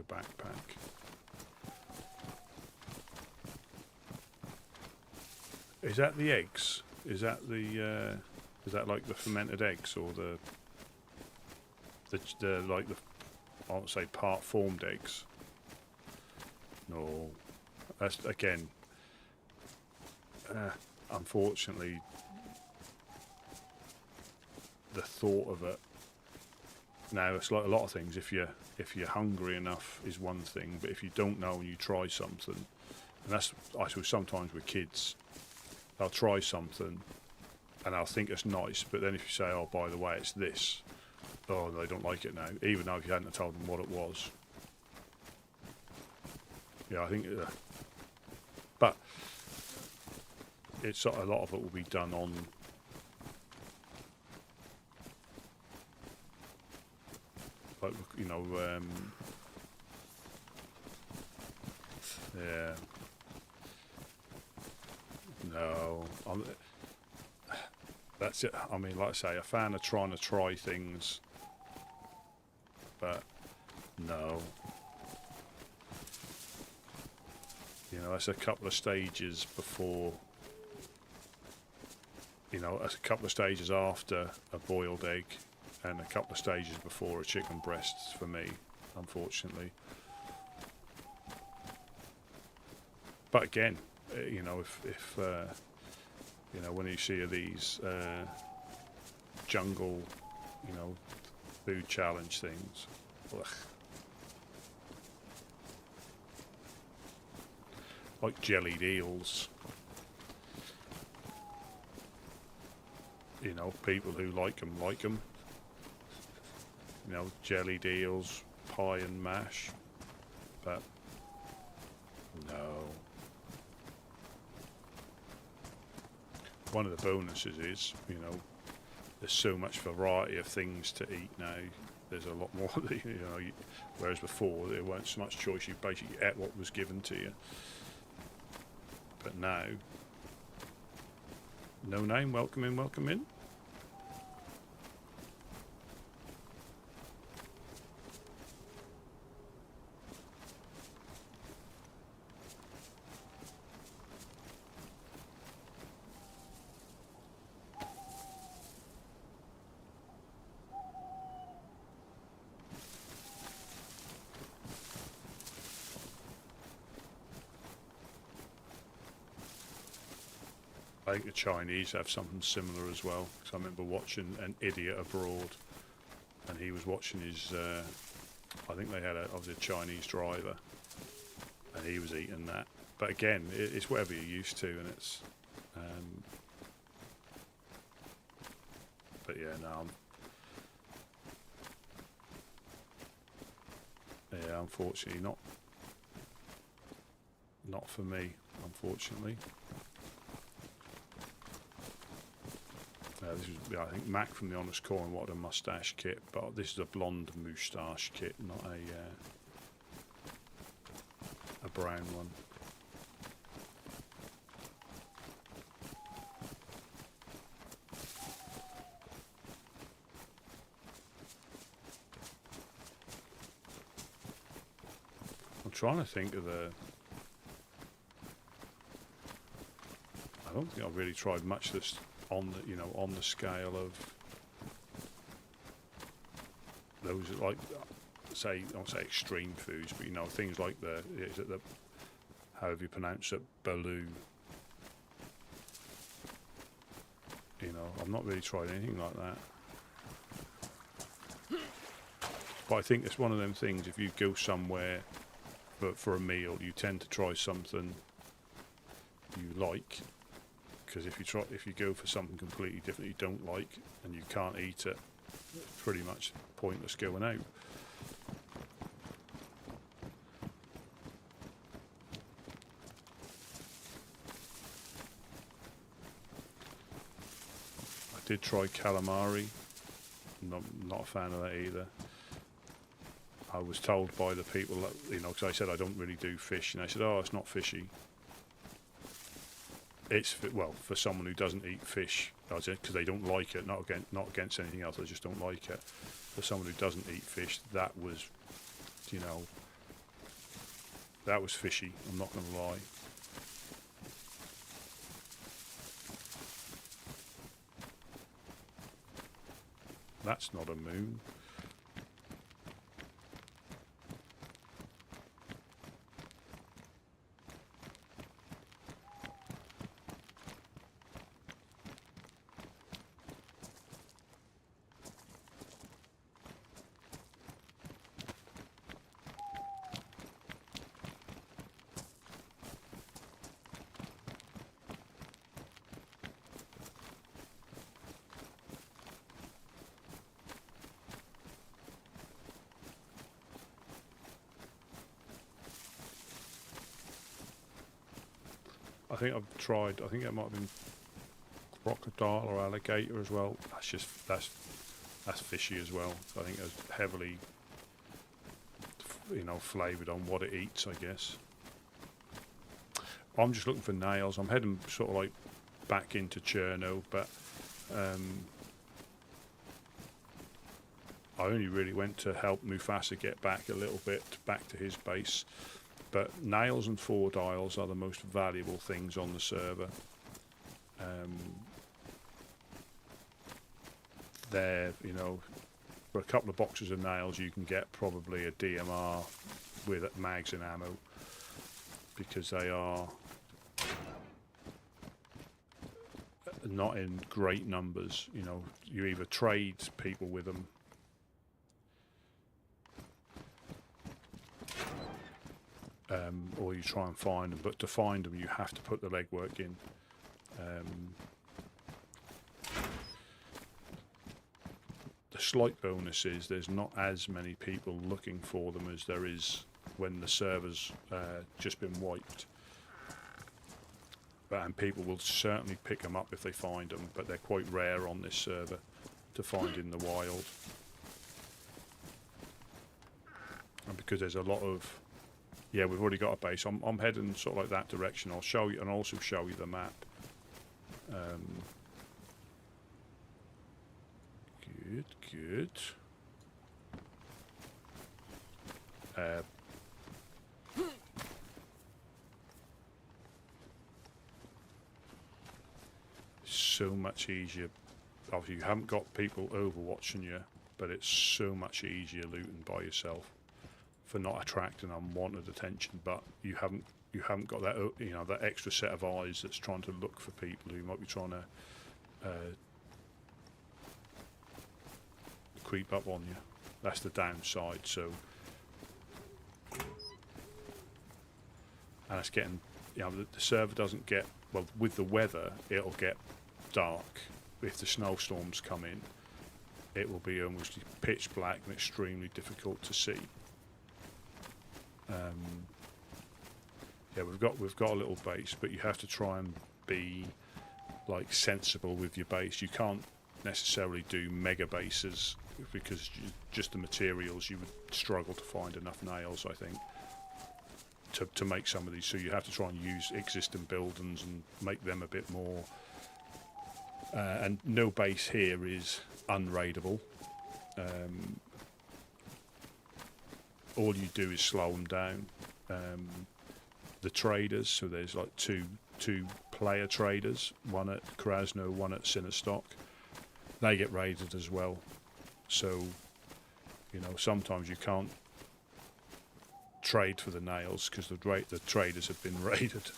backpack. Is that the eggs? Is that the Is that like the fermented eggs or the like the, I won't say part formed eggs? No, that's again. Unfortunately, the thought of it. Now it's like a lot of things. If you're hungry enough is one thing, but if you don't know and you try something, and that's I suppose sometimes with kids, they'll try something, and they'll think it's nice, but then if you say, oh, by the way, it's this, oh, they don't like it now, even though if you hadn't told them what it was. Yeah, I think, but it's a lot of it will be done on. Like, you know, yeah. No, that's it. I mean, like I say, a fan of trying to try things, but no. You know, that's a couple of stages before. You know, that's a couple of stages after a boiled egg, and a couple of stages before a chicken breast for me, unfortunately. But again, you know, if you know, when you see these jungle, you know, food challenge things, ugh. Like jellied eels. You know, people who like them like them. You know, jellied eels, pie and mash, but no. One of the bonuses is, you know, there's so much variety of things to eat now. There's a lot more, you know, whereas before there weren't so much choice. You basically ate what was given to you. But now, no name, welcome in, welcome in. I think the Chinese have something similar as well. Because I remember watching An Idiot Abroad, and he was watching his. I think they had obviously a Chinese driver, and he was eating that. But again, it's whatever you're used to, and it's. But yeah, no. Yeah, unfortunately, not for me. Unfortunately. This is, I think, Mac from the Honest Corn wanted a moustache kit, but this is a blonde moustache kit, not a brown one. I'm trying to think of the. I don't think I've really tried much this. On the, you know, on the scale of those, like, say, I won't say extreme foods, but you know, things like is it the, however you pronounce it, baloo. You know, I've not really tried anything like that. But I think it's one of them things. If you go somewhere for a meal, you tend to try something you like. Because if you go for something completely different you don't like and you can't eat it, it's pretty much pointless going out. I did try calamari. Not a fan of that either. I was told by the people that, you know, because I said I don't really do fish, and they said, oh, it's not fishy. It's well for someone who doesn't eat fish, because they don't like it. Not against anything else. They just don't like it. For someone who doesn't eat fish, that was, you know, that was fishy. I'm not going to lie. That's not a moon. I think I've tried, I think it might have been crocodile or alligator as well. That's fishy as well. I think it's heavily, flavoured on what it eats, I guess. I'm just looking for nails. I'm heading sort of like back into Cherno, but I only really went to help Mufasa get back a little bit, back to his base. But nails and 4 dials are the most valuable things on the server. They're, for a couple of boxes of nails you can get probably a DMR with mags and ammo, because they are not in great numbers. You either trade people with them, or you try and find them, but to find them you have to put the legwork in. The slight bonus is there's not as many people looking for them as there is when the server's just been wiped. And people will certainly pick them up if they find them, but they're quite rare on this server to find in the wild. And because there's a lot of... Yeah, we've already got a base. I'm heading sort of like that direction. I'll show you, and also show you the map. Good. So much easier. Obviously, you haven't got people overwatching you, but it's so much easier looting by yourself for not attracting unwanted attention. But you haven't got that that extra set of eyes that's trying to look for people who might be trying to creep up on you. That's the downside. So, and it's getting, the server doesn't get, well, with the weather it'll get dark. If the snowstorms come in, it will be almost pitch black and extremely difficult to see. Yeah, we've got a little base, but you have to try and be like sensible with your base. You can't necessarily do mega bases, because just the materials, you would struggle to find enough nails, I think, to make some of these. So you have to try and use existing buildings and make them a bit more. And no base here is unraidable. All you do is slow them down. The traders, so there's like two player traders, one at Krasno, one at Sinnerstock. They get raided as well. So, sometimes you can't trade for the nails because the traders have been raided.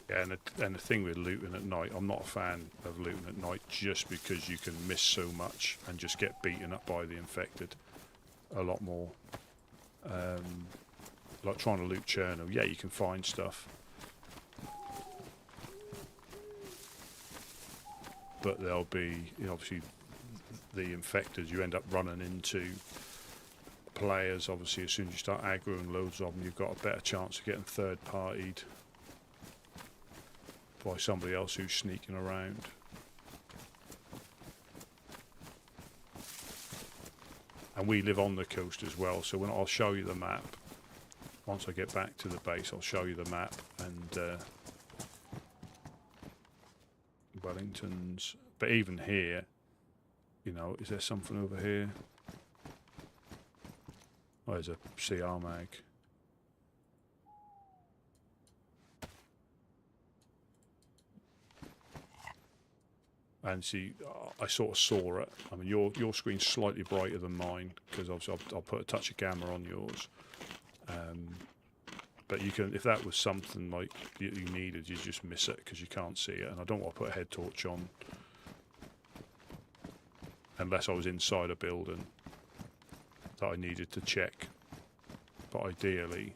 Yeah, and the thing with looting at night, I'm not a fan of looting at night just because you can miss so much and just get beaten up by the infected a lot more. Like trying to loot Cherno, yeah, you can find stuff, but there'll be, obviously, the infected, you end up running into players. Obviously, as soon as you start aggroing loads of them, you've got a better chance of getting third-partied by somebody else who's sneaking around. and we live on the coast as well. So when I'll show you the map, once I get back to the base, I'll show you the map and Wellington's. But even here, you know, is there something over here? Oh, there's a CR mag. And see, I sort of saw it. I mean, your screen's slightly brighter than mine because obviously I'll put a touch of gamma on yours. But you can, if that was something like you needed, you just miss it because you can't see it. And I don't want to put a head torch on unless I was inside a building that I needed to check. But ideally,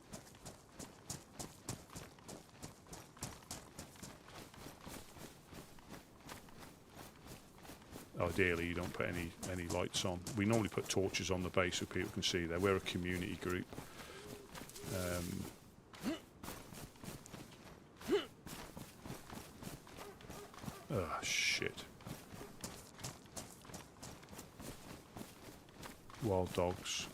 you don't put any lights on. We normally put torches on the base so people can see there. We're a community group. Oh shit. Wild dogs.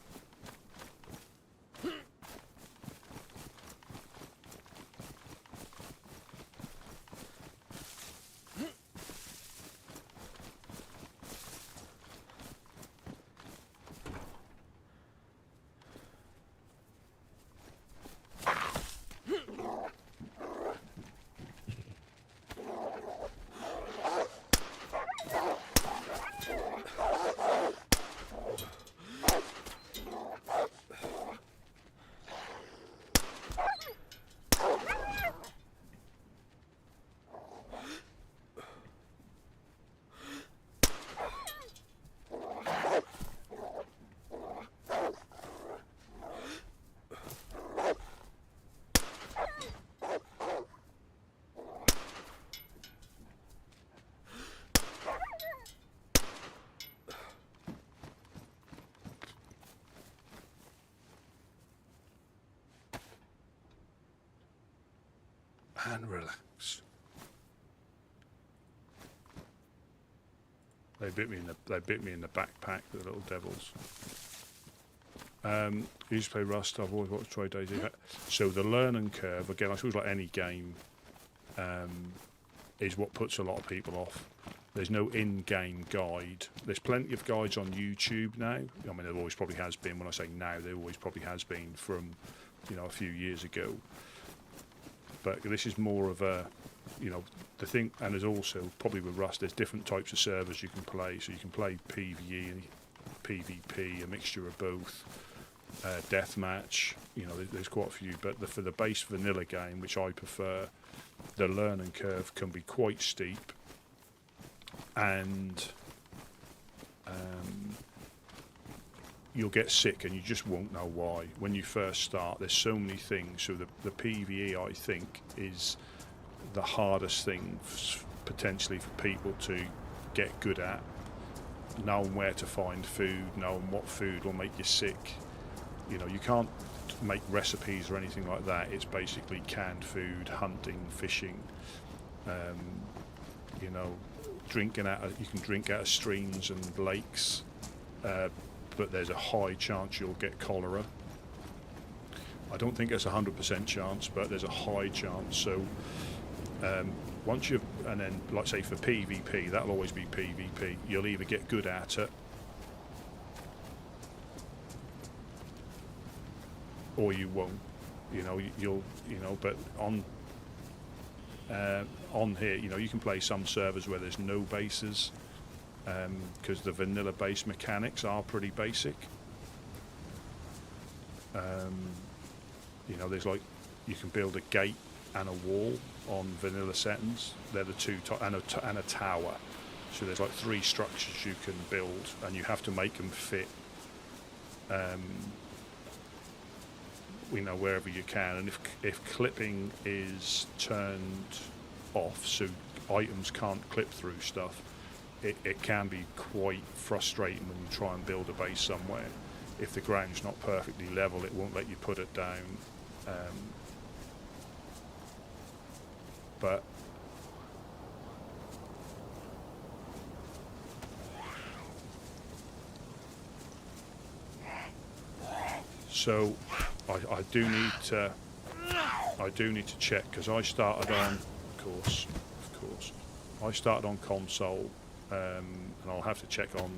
And relax. They bit me in the backpack, the little devils. You used to play Rust. I've always wanted to try DayZ. So the learning curve, again, I suppose like any game, is what puts a lot of people off. There's no in-game guide. There's plenty of guides on YouTube now. I mean, there always probably has been. When I say now, there always probably has been from, you know, a few years ago. But this is more of a, you know, the thing, and there's also, probably with Rust, there's different types of servers you can play. So you can play PvE and PvP, a mixture of both, deathmatch, you know, there's quite a few. But for the base vanilla game, which I prefer, the learning curve can be quite steep. And you'll get sick and you just won't know why. When you first start, there's so many things. So the PvE, I think, is the hardest thing potentially for people to get good at. Knowing where to find food, knowing what food will make you sick. You know, you can't make recipes or anything like that. It's basically canned food, hunting, fishing. You know, you can drink out of streams and lakes. But there's a high chance you'll get cholera. I don't think it's a 100% chance, but there's a high chance. So once you've, and then like say for PvP, that'll always be PvP. You'll either get good at it, or you won't. You know, but on here, you know, you can play some servers where there's no bases. Because the vanilla base mechanics are pretty basic. You know, there's like, you can build a gate and a wall on vanilla settings. They're the two, and a tower. So there's like 3 structures you can build, and you have to make them fit, you know, wherever you can. And if clipping is turned off, so items can't clip through stuff, it can be quite frustrating when you try and build a base somewhere. If the ground's not perfectly level, it won't let you put it down. But So I do need to check, because I started on, of course, I started on console, and I'll have to check on.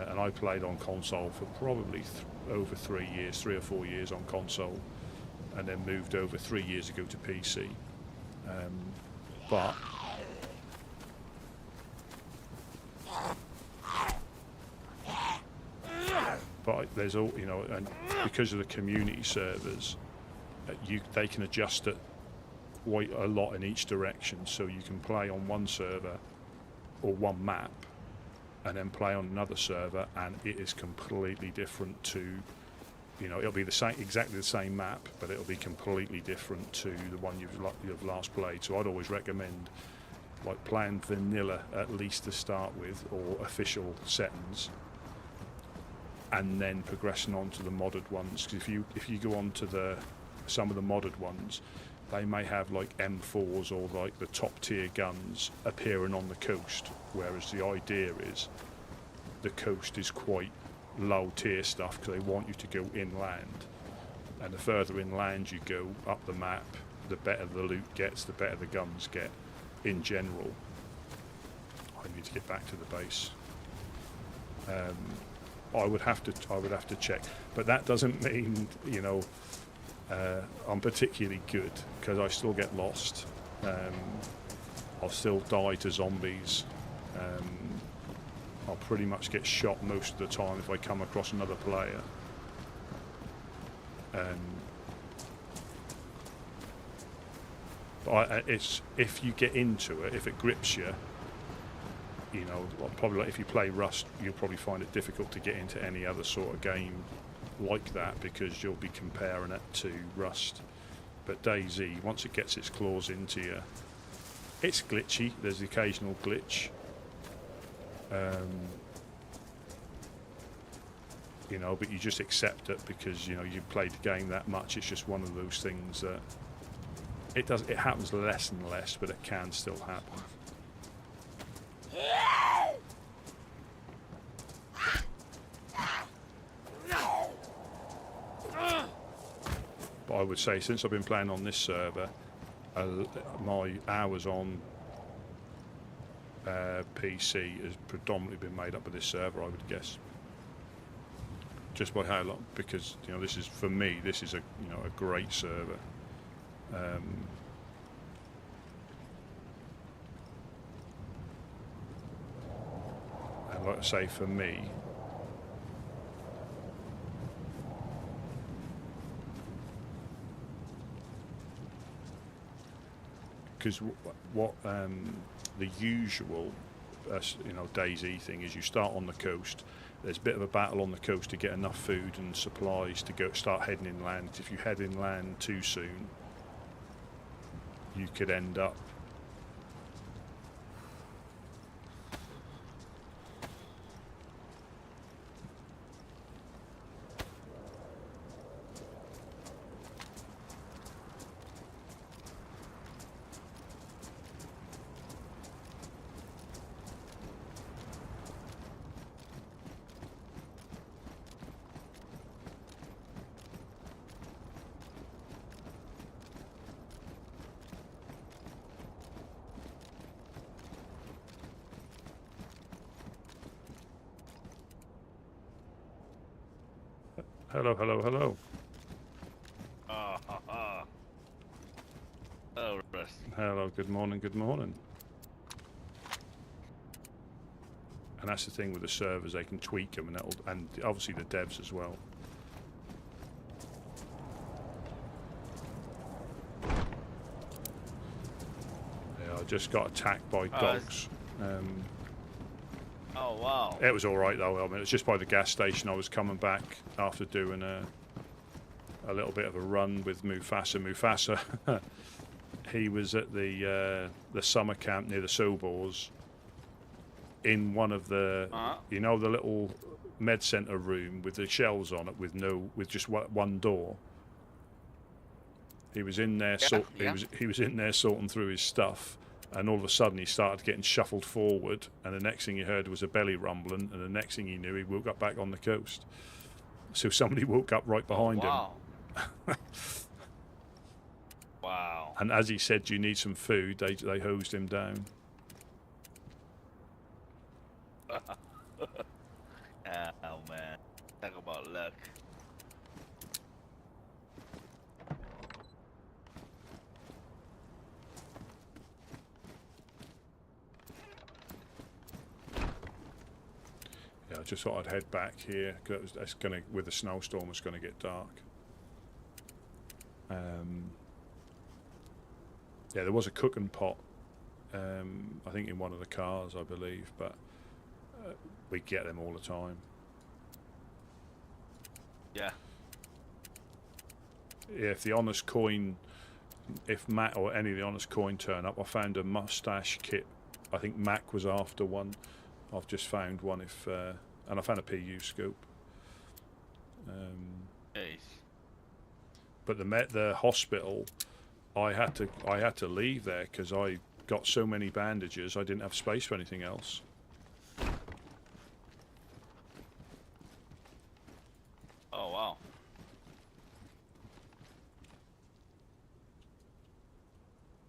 And I played on console for probably over 3 years, 3 or 4 years on console, and then moved over 3 years ago to PC. But there's all, you know, and because of the community servers, they can adjust it quite a lot in each direction. So you can play on one server or one map, and then play on another server, and it is completely different to, you know, it'll be the same, exactly the same map, but it'll be completely different to the one you've last played. So I'd always recommend like playing vanilla at least to start with, or official settings, and then progressing on to the modded ones. Because if you go on to some of the modded ones, they may have like M4s or like the top tier guns appearing on the coast, whereas the idea is the coast is quite low tier stuff, because they want you to go inland, and the further inland you go up the map, the better the loot gets, the better the guns get in general. I need to get back to the base. I would have to check, but that doesn't mean, you know, I'm particularly good, because I still get lost. I'll still die to zombies. I'll pretty much get shot most of the time if I come across another player. But it's, if you get into it, if it grips you, you know, probably like if you play Rust, you'll probably find it difficult to get into any other sort of game like that, because you'll be comparing it to Rust. But DayZ, once it gets its claws into you, it's glitchy. There's the occasional glitch, you know, but you just accept it, because, you know, you've played the game that much. It's just one of those things that it happens less and less, but it can still happen. But I would say, since I've been playing on this server, my hours on PC has predominantly been made up of this server, I would guess. Just by how long, because, you know, this is, for me, this is a, you know, a great server. And like I say, for me, because what the usual you know, DayZ thing is, you start on the coast. There's a bit of a battle on the coast to get enough food and supplies to start heading inland. If you head inland too soon, you could end up Hello, hello, hello. Oh, Russ. Hello, good morning, good morning. And that's the thing with the servers, they can tweak them, and obviously the devs as well. Yeah, I just got attacked by dogs. Oh, wow. It was all right though. I mean, it was just by the gas station. I was coming back after doing a little bit of a run with Mufasa. Mufasa, he was at the summer camp near the Sobors, in one of the, you know, the little med center room with the shelves on it, with just one door. He was in there, he was in there sorting through his stuff. And all of a sudden he started getting shuffled forward, and the next thing he heard was a belly rumbling, and the next thing he knew, he woke up back on the coast. So somebody woke up right behind him. Wow. Wow. And as he said, "You need some food," they hosed him down. Oh man, talk about luck. Yeah, I just thought I'd head back here because it's gonna, with the snowstorm, it's gonna get dark. Yeah, there was a cooking pot, I think in one of the cars, I believe, but we get them all the time. Yeah. Yeah, if the honest coin, if Mac or any of the honest coin turn up, I found a mustache kit. I think Mac was after one. I've just found one. And I found a PU scope. Nice. But the hospital, I had to leave there because I got so many bandages. I didn't have space for anything else. Oh wow.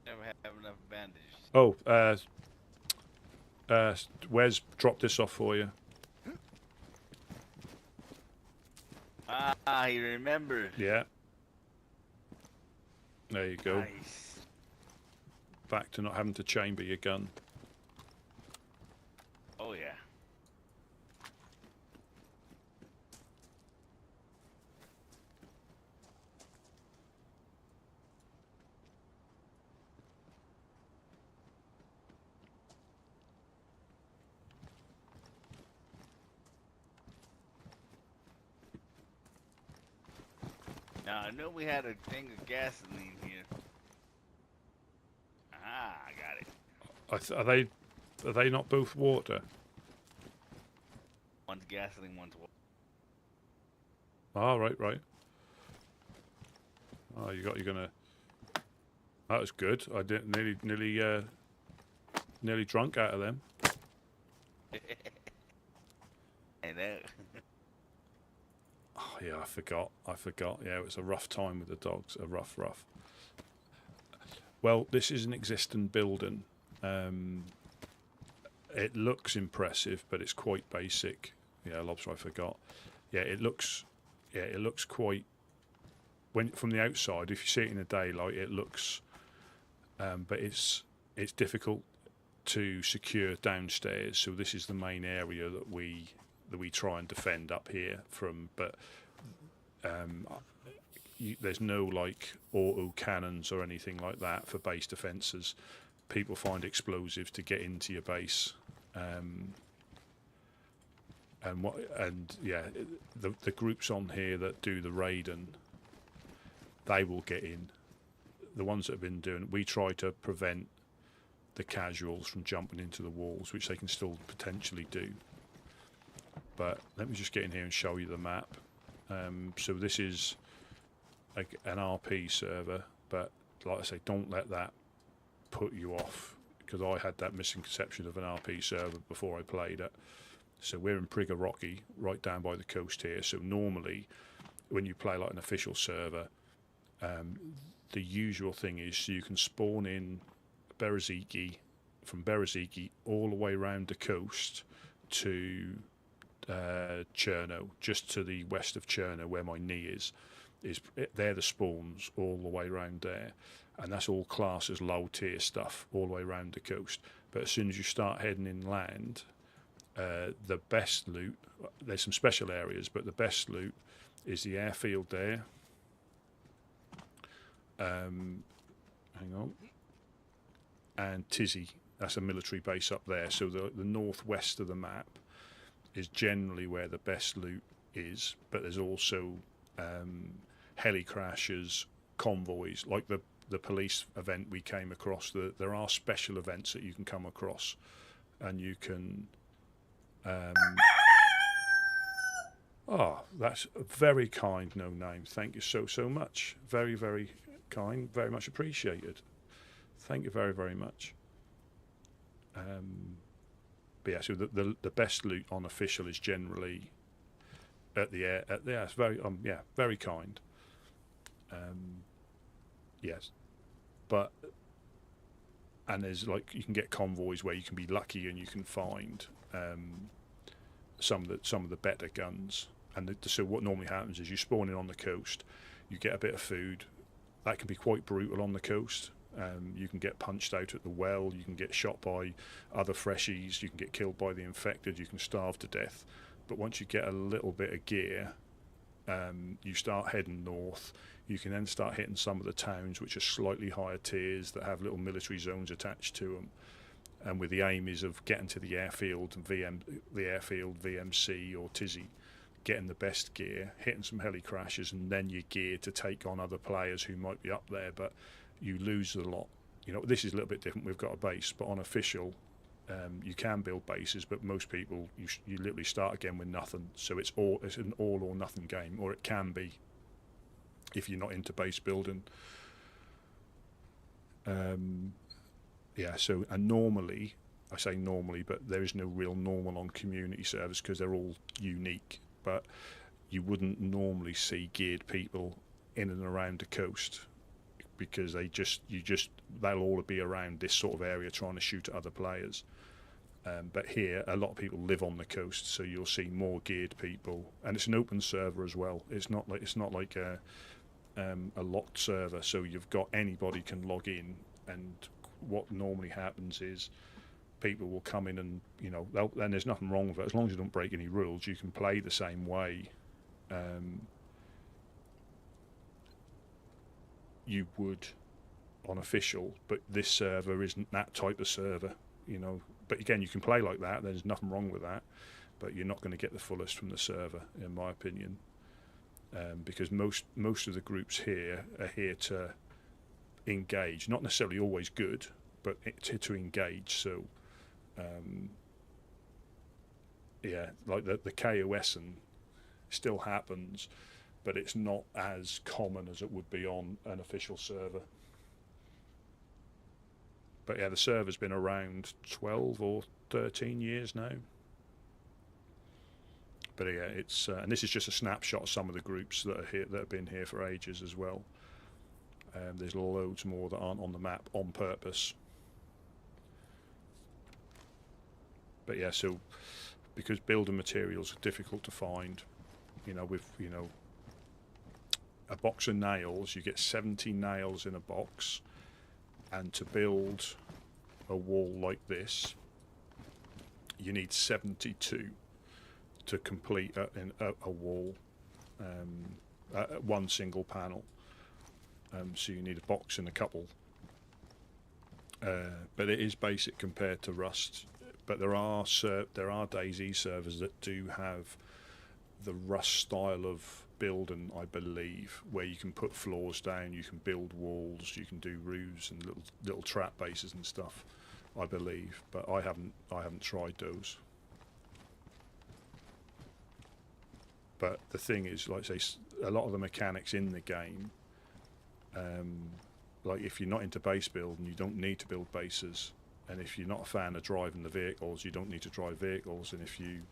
Never have enough bandages. Oh, Wes dropped this off for you. Ah, he remembered. Yeah. There you go. Nice. Back to not having to chamber your gun. Oh yeah. Now I know we had a thing of gasoline here. Ah, I got it. Are they not both water? One's gasoline, one's water. Oh, right. Oh, you're gonna. That was good. I did nearly drunk out of them. I know. Oh yeah, I forgot. Yeah, it was a rough time with the dogs. A rough. Well, this is an existing building. It looks impressive, but it's quite basic. Yeah, lobster, I forgot. Yeah, it looks quite. When from the outside, if you see it in the daylight, it looks. But it's difficult to secure downstairs. So this is the main area that we try and defend up here from. But there's no like auto cannons or anything like that for base defences. People find explosives to get into your base, and the groups on here that do the raiding, they will get in. The ones that have been doing, we try to prevent the casuals from jumping into the walls, which they can still potentially do. But let me just get in here and show you the map. So this is like an RP server, but like I say, don't let that put you off, because I had that misconception of an RP server before I played it. So we're in Prigger Rocky, right down by the coast here. So normally, when you play like an official server, the usual thing is you can spawn in Bereziki, from Bereziki all the way around the coast to Cherno, just to the west of Cherno where my knee is they're the spawns all the way around there, and that's all classed as low tier stuff all the way around the coast. But as soon as you start heading inland, the best loot, there's some special areas, but the best loot is the airfield there. Hang on. And Tizzy, that's a military base up there. So the northwest of the map is generally where the best loot is, but there's also heli crashes, convoys, like the police event we came across. There are special events that you can come across, and you can oh, that's a very kind no name. Thank you so much. Very, very kind. Very much appreciated. Thank you very, very much. But yeah, so the best loot on official is generally It's very very kind. Yes, but and there's like you can get convoys where you can be lucky and you can find some of the better guns. And so what normally happens is you spawn in on the coast, you get a bit of food. That can be quite brutal on the coast. You can get punched out at the well, you can get shot by other freshies, you can get killed by the infected, you can starve to death. But once you get a little bit of gear, you start heading north. You can then start hitting some of the towns which are slightly higher tiers that have little military zones attached to them. And with the aim is of getting to the airfield and VMC or Tizzy, getting the best gear, hitting some heli crashes, and then your gear to take on other players who might be up there. But you lose a lot. You know, this is a little bit different. We've got a base, but on official, you can build bases, but most people you literally start again with nothing. So it's an all or nothing game, or it can be if you're not into base building. So and normally, I say normally, but there is no real normal on community servers because they're all unique. But you wouldn't normally see geared people in and around the coast because they'll all be around this sort of area trying to shoot at other players. But here, a lot of people live on the coast, so you'll see more geared people, and it's an open server as well. It's not like a locked server, so you've got anybody can log in. And what normally happens is people will come in and and there's nothing wrong with it as long as you don't break any rules. You can play the same way you would on official, but this server isn't that type of server, But again, you can play like that. There's nothing wrong with that, but you're not going to get the fullest from the server, in my opinion, because most of the groups here are here to engage, not necessarily always good, but to engage. So like the KOSing still happens, but it's not as common as it would be on an official server. But yeah, the server's been around 12 or 13 years now. But yeah, it's and this is just a snapshot of some of the groups that are here, that have been here for ages as well. There's loads more that aren't on the map on purpose. But yeah, so because building materials are difficult to find, with a box of nails, you get 70 nails in a box, and to build a wall like this, you need 72 to complete a wall, one single panel. So you need a box and a couple. But it is basic compared to Rust. But there are DayZ servers that do have the Rust style of building, I believe, where you can put floors down, you can build walls, you can do roofs and little trap bases and stuff, I believe. But I haven't tried those. But the thing is, like I say, a lot of the mechanics in the game, like if you're not into base building, you don't need to build bases. And if you're not a fan of driving the vehicles, you don't need to drive vehicles. And if you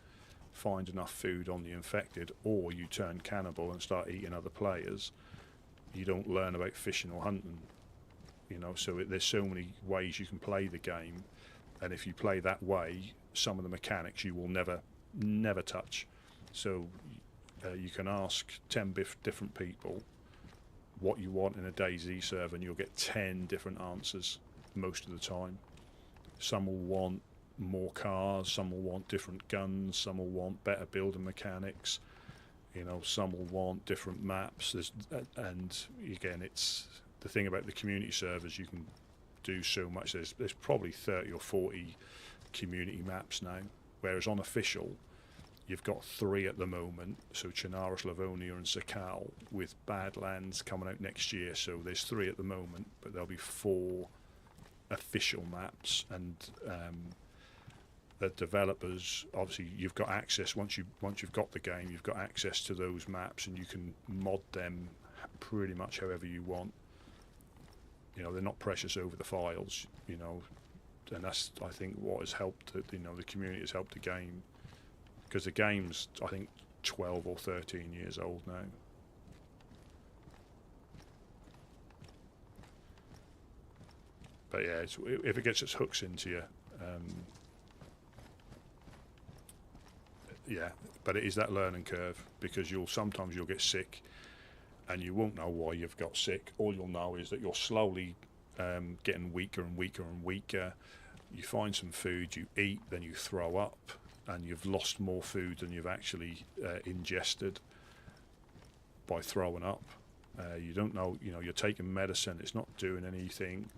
find enough food on the infected, or you turn cannibal and start eating other players, you don't learn about fishing or hunting. So there's so many ways you can play the game. And if you play that way, some of the mechanics you will never touch. So you can ask 10 different people what you want in a DayZ server, and you'll get 10 different answers most of the time. Some will want more cars, some will want different guns, some will want better building mechanics, some will want different maps. And again, it's the thing about the community servers, you can do so much. There's probably 30 or 40 community maps now, whereas on official you've got 3 at the moment, so Chernarus, Livonia and Sakal, with Badlands coming out next year. So there's 3 at the moment, but there'll be 4 official maps. And the developers, obviously you've got access, once you've got the game, you've got access to those maps, and you can mod them pretty much however you want. They're not precious over the files, and that's, I think, what has helped the community has helped the game. Because the game's, I think, 12 or 13 years old now. But yeah, if it gets its hooks into you, yeah. But it is that learning curve, because sometimes you'll get sick, and you won't know why you've got sick. All you'll know is that you're slowly getting weaker and weaker and weaker. You find some food, you eat, then you throw up, and you've lost more food than you've actually ingested by throwing up. You don't know, you're taking medicine, it's not doing anything.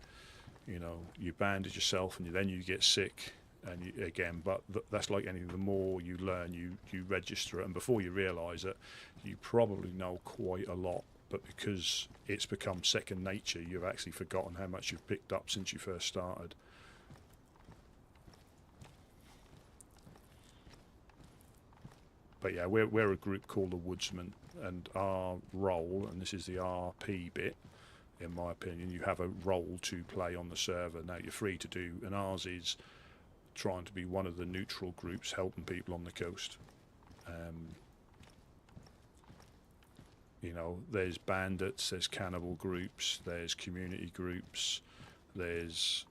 You bandage yourself, and then you get sick, and but that's like anything. The more you learn, you register it, and before you realise it, you probably know quite a lot. But because it's become second nature, you've actually forgotten how much you've picked up since you first started. But yeah, we're a group called the Woodsman, and our role, and this is the RP bit, in my opinion, you have a role to play on the server. Now you're free to do, and ours is trying to be one of the neutral groups helping people on the coast. There's bandits, there's cannibal groups, there's community groups, there's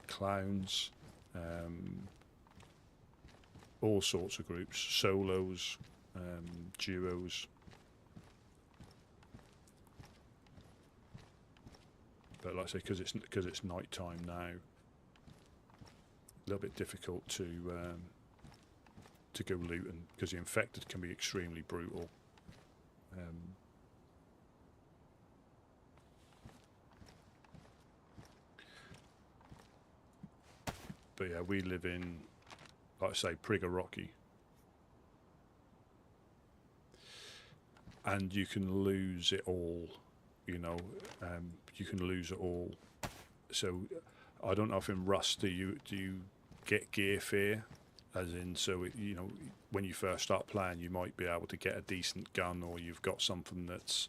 clowns, all sorts of groups, solos, duos. But like I say, because it's night time now, a little bit difficult to go looting, because the infected can be extremely brutal. But yeah, we live in, like I say, Priggerocky, and you can lose it all. You can lose it all. So I don't know if in Rust do you get gear fear, as in, so when you first start playing, you might be able to get a decent gun, or you've got something that's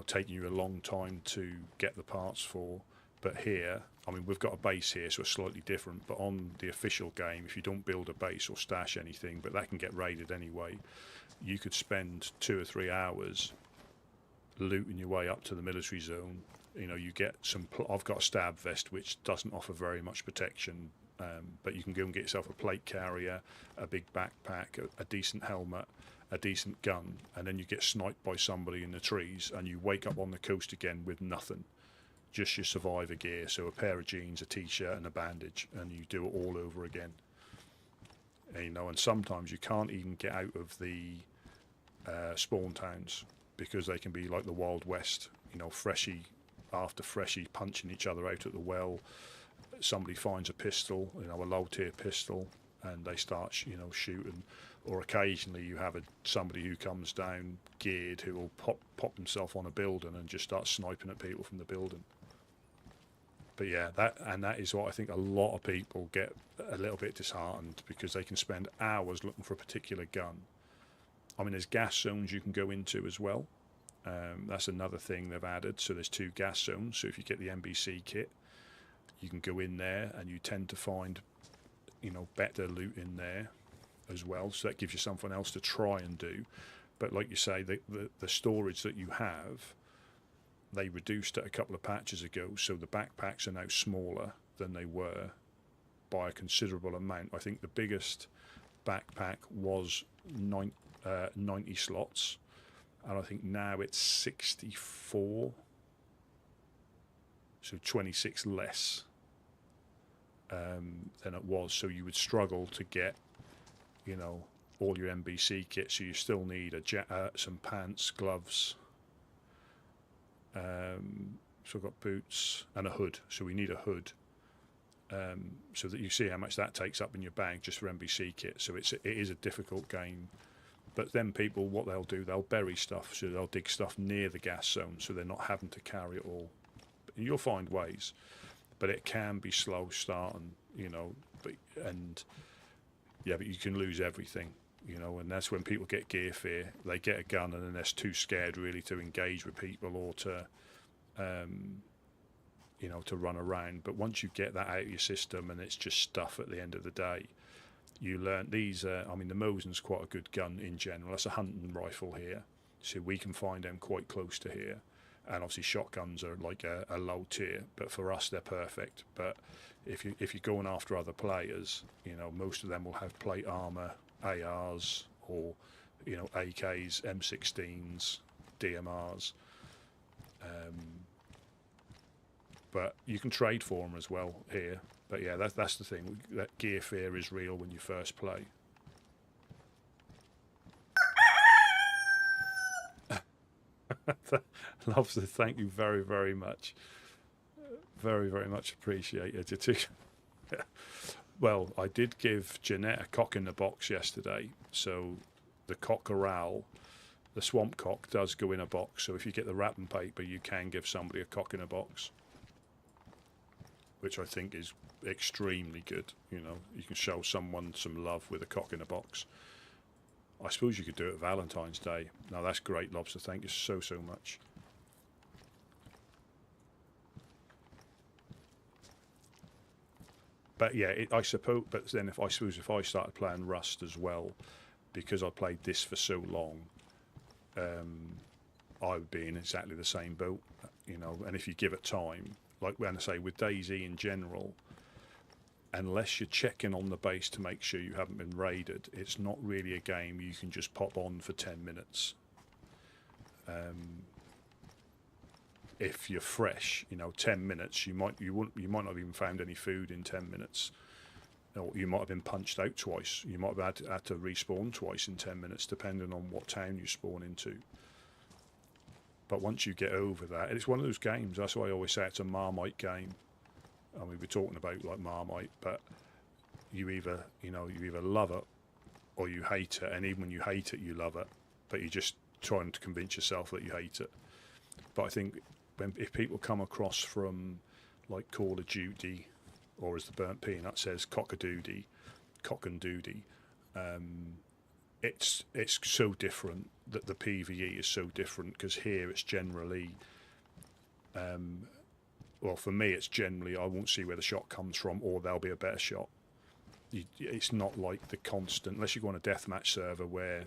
taking you a long time to get the parts for. But here, we've got a base here, so it's slightly different. But on the official game, if you don't build a base or stash anything, but that can get raided anyway, you could spend 2 or 3 hours looting your way up to the military zone. You get I've got a stab vest, which doesn't offer very much protection, but you can go and get yourself a plate carrier, a big backpack, a decent helmet, a decent gun, and then you get sniped by somebody in the trees, and you wake up on the coast again with nothing, just your survivor gear, so a pair of jeans, a t-shirt, and a bandage, and you do it all over again. And sometimes you can't even get out of the spawn towns, because they can be like the Wild West, freshie after freshie punching each other out at the well. Somebody finds a pistol, a low tier pistol, and they start shooting. Or occasionally you have somebody who comes down geared, who will pop himself on a building and just start sniping at people from the building. But yeah, that is what I think a lot of people get a little bit disheartened, because they can spend hours looking for a particular gun. There's gas zones you can go into as well. That's another thing they've added. So there's 2 gas zones. So if you get the NBC kit, you can go in there, and you tend to find, better loot in there as well. So that gives you something else to try and do. But like you say, the storage that you have, they reduced it a couple of patches ago. So the backpacks are now smaller than they were by a considerable amount. I think the biggest backpack was 90 slots, and I think now it's 64, so 26 less than it was. So you would struggle to get all your NBC kit, so you still need some pants, gloves, so I've got boots and a hood, so we need a hood, so that you see how much that takes up in your bag just for NBC kit. So it is a difficult game. But then people, what they'll do, they'll bury stuff, so they'll dig stuff near the gas zone, so they're not having to carry it all. And you'll find ways, but it can be slow starting, but you can lose everything, and that's when people get gear fear. They get a gun, and then they're too scared really to engage with people, or to you know, to run around. But once you get that out of your system and it's just stuff at the end of the day, you learn these. I mean, the Mosin's quite a good gun in general. That's a hunting rifle here, so we can find them quite close to here. And obviously shotguns are like a low tier, but for us they're perfect. But if you're going after other players, you know, most of them will have plate armor, ARs, or, you know, AKs, M16s, DMRs. But you can trade for them as well here. But yeah, that's the thing. That gear fear is real when you first play. Loves it. Thank you very, very much. Very, very much appreciated. Well, I did give Jeanette a cock in the box yesterday. So the cockerel, the swamp cock, does go in a box. So if you get the wrapping paper, you can give somebody a cock in a box, which I think is extremely good. You know, you can show someone some love with a cock in a box. I suppose you could do it Valentine's Day. No, that's great, Lobster. Thank you so, so much. But yeah, I suppose. But then, if I started playing Rust as well, because I played this for so long, I would be in exactly the same boat. You know, and if you give it time, like when I say with DayZ in general, unless you're checking on the base to make sure you haven't been raided, it's not really a game you can just pop on for 10 minutes. If you're fresh, you know, 10 minutes, you might not have even found any food in 10 minutes, or you might have been punched out twice. You might have had to respawn twice in 10 minutes, depending on what town you spawn into. But once you get over that, it's one of those games. That's why I always say it's a Marmite game. I mean, we're talking about like Marmite, but you either love it or you hate it, and even when you hate it, you love it. But you're just trying to convince yourself that you hate it. But I think if people come across from like Call of Duty, or as the Burnt Peanut says, cock and doody, it's so different that the PvE is so different, because here it's generally, well, for me it's generally I won't see where the shot comes from, or there'll be a better shot. It's not like the constant, unless you go on a deathmatch server where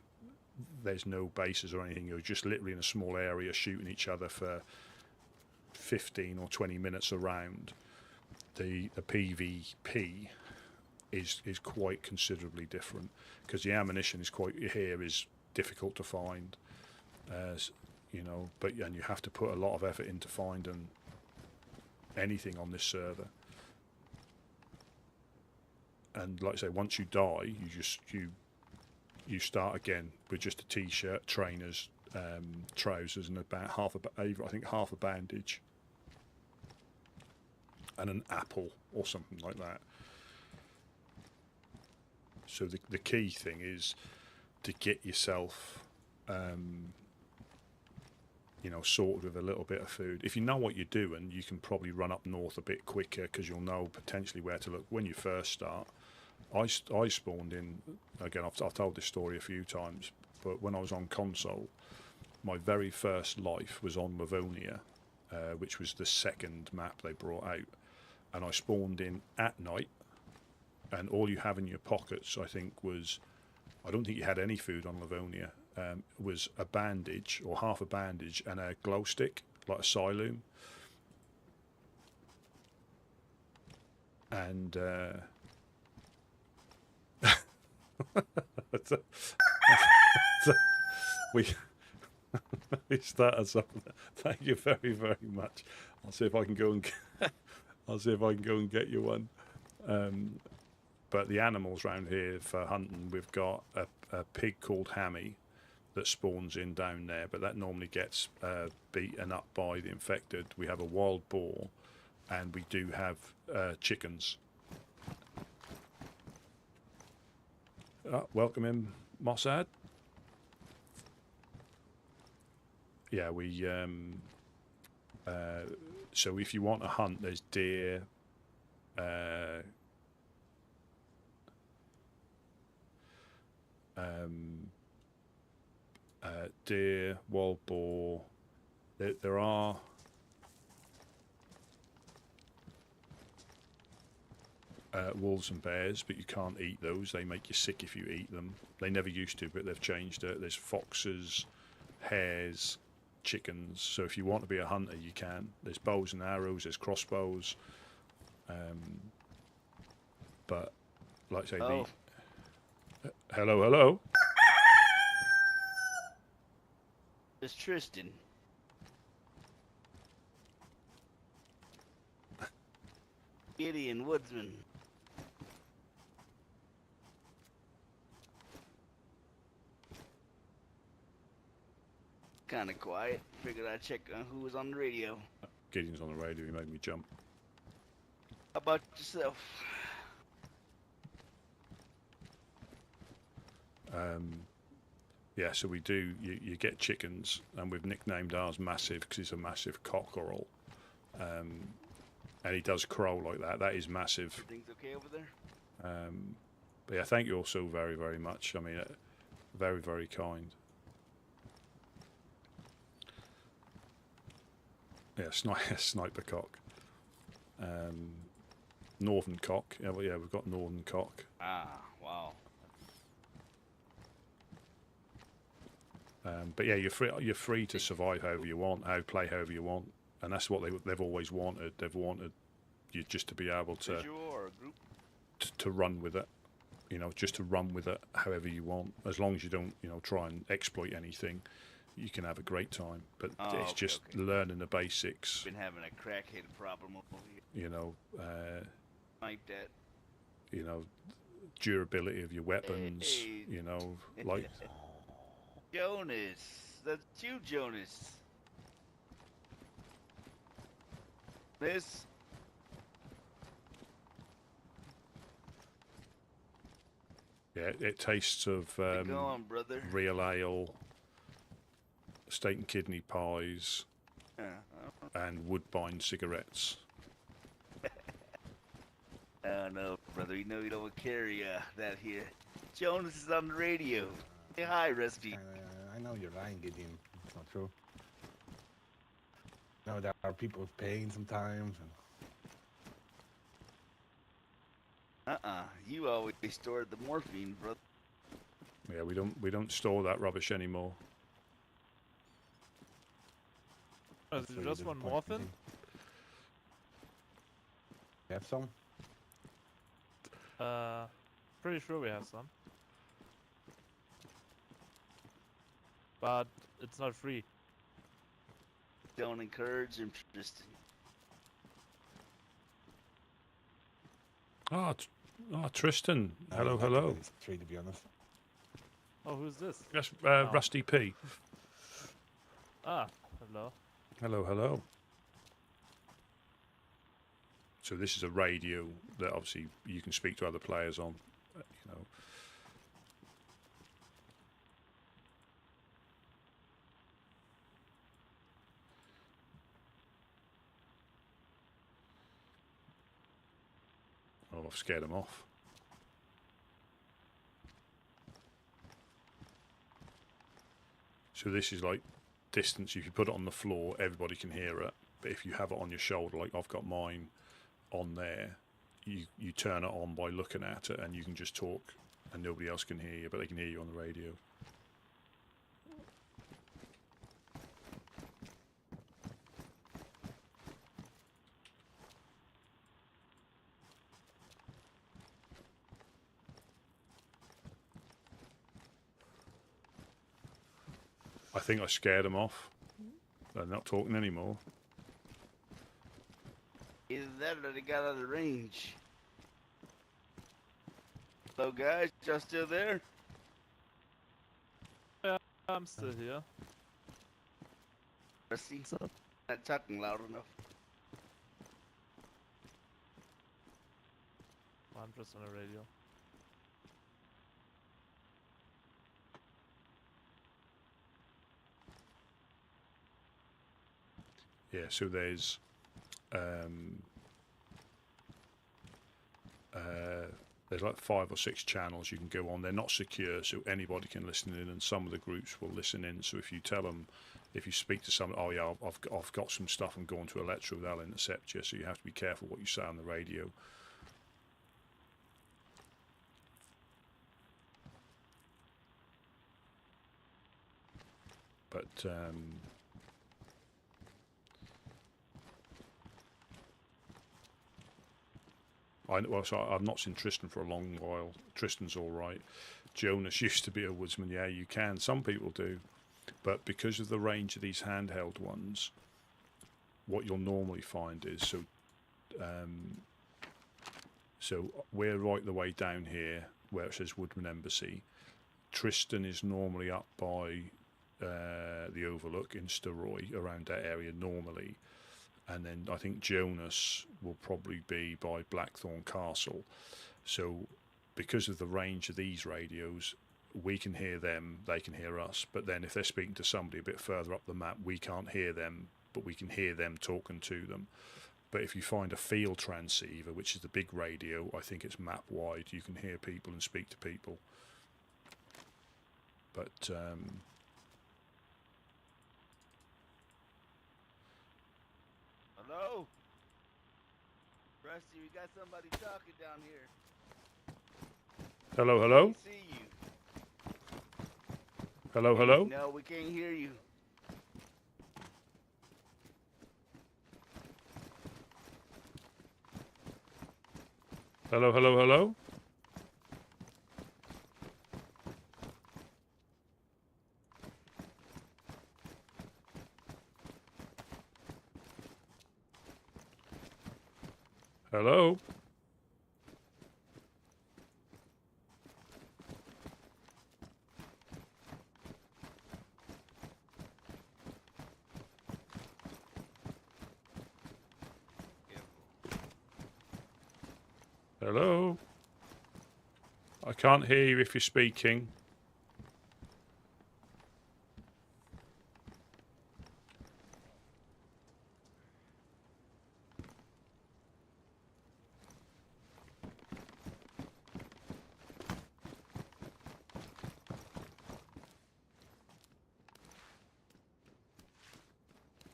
there's no bases or anything, you're just literally in a small area shooting each other for 15 or 20 minutes around. The PvP is quite considerably different, because the ammunition is difficult to find, you know, and you have to put a lot of effort into finding anything on this server. And like I say, once you die, you start again with just a t-shirt, trainers, trousers, and about half a bandage and an apple or something like that. So the key thing is to get yourself, you know, sorted with a little bit of food. If you know what you're doing, you can probably run up north a bit quicker, because you'll know potentially where to look. When you first start, I spawned in, again, I've told this story a few times, but when I was on console, my very first life was on Livonia, which was the second map they brought out, and I spawned in at night, and all you have in your pockets, I think, was, I don't think you had any food on Livonia, was a bandage, or half a bandage, and a glow stick, like a Siloom. And we started something. Thank you very, very much. I'll see if I can go and get you one. But the animals around here for hunting, we've got a pig called Hammy that spawns in down there, but that normally gets beaten up by the infected. We have a wild boar, and we do have chickens. Welcome in, Mossad. Yeah, we so if you want to hunt, there's deer, wild boar. There are wolves and bears, but you can't eat those. They make you sick if you eat them. They never used to, but they've changed it. There's foxes, hares, chickens. So if you want to be a hunter, you can. There's bows and arrows. There's crossbows. But like I say, Oh. hello. It's Tristan. Gideon Woodsman. Kinda quiet. Figured I'd check on who was on the radio. Gideon's on the radio. He made me jump. How about yourself? Yeah, so we do. You get chickens, and we've nicknamed ours Massive because he's a massive cockerel, and he does crow like that. That is massive. Everything's okay over there? But yeah, thank you all so very, very much. I mean, very, very kind. Yeah, sniper cock. Northern cock. Yeah, well, yeah, we've got northern cock. Ah, wow. But yeah, you're free to survive however you want, play however you want, and that's what they've always wanted. They've wanted you just to be able to Visual or a group? to run with it, you know, just to run with it however you want, as long as you don't, you know, try and exploit anything. You can have a great time, but it's just learning the basics. Been having a crackhead problem over here. You know, Like that. you know, durability of your weapons. Hey. You know, like Jonas. That's you, Jonas. This. yeah, it tastes of Go on, brother. real ale, steak and kidney pies, and Woodbine cigarettes. Oh no, brother. You know you don't carry that here. Jonas is on the radio. Say hi, Rusty. I know you're lying, Gideon. It's not true. No, there are people with pain sometimes. And You always stored the morphine, brother. Yeah, we don't store that rubbish anymore. Is so it you just did one point morphin? me. You have some? Pretty sure we have some. But it's not free. Don't encourage him, Tristan. Tristan. No, Hello, it's not hello. really three, to be honest. Oh, who's this? That's Oh. Rusty P. Ah, hello. Hello, hello. So this is a radio that obviously you can speak to other players on. You know. Oh, I've scared them off. So this is like distance. If you put it on the floor, everybody can hear it. But if you have it on your shoulder, like I've got mine on there, you turn it on by looking at it, and you can just talk, and nobody else can hear you, but they can hear you on the radio. I think I scared them off. They're not talking anymore. Either that or they got out of range. Hello, guys. Y'all still there? I'm still here. Rusty? Not talking loud enough. I'm just on the radio. Yeah, so there's like 5 or 6 channels you can go on. They're not secure, so anybody can listen in, and some of the groups will listen in. So if you tell them, if you speak to someone, oh yeah, I've got some stuff, I'm going to Electro, they'll intercept you. So you have to be careful what you say on the radio. But I've not seen Tristan for a long while. Tristan's all right. Jonas used to be a woodsman. Yeah, you can. Some people do. But because of the range of these handheld ones, what you'll normally find is, so we're right the way down here where it says Woodman Embassy. Tristan is normally up by the Overlook in Steroy, around that area normally. And then I think Jonas will probably be by Blackthorn Castle. So because of the range of these radios, we can hear them, they can hear us. But then if they're speaking to somebody a bit further up the map, we can't hear them, but we can hear them talking to them. But if you find a field transceiver, which is the big radio, I think it's map wide, you can hear people and speak to people. But Hello? Rusty, we got somebody talking down here. hello, hello, We see you. hello, hello. No, we can't hear you. Hello, hello, hello. Hello. Hello. I can't hear you if you're speaking.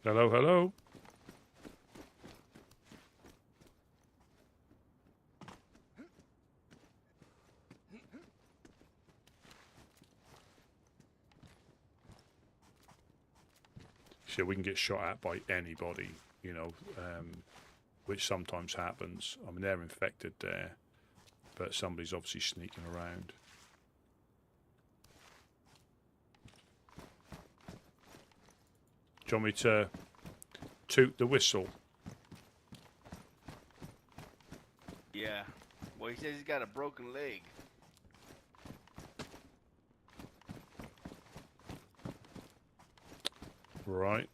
Hello, hello. So we can get shot at by anybody, you know, which sometimes happens. I mean, they're infected there, but somebody's obviously sneaking around. Do you want me to toot the whistle? Yeah. Well, he says he's got a broken leg. Right.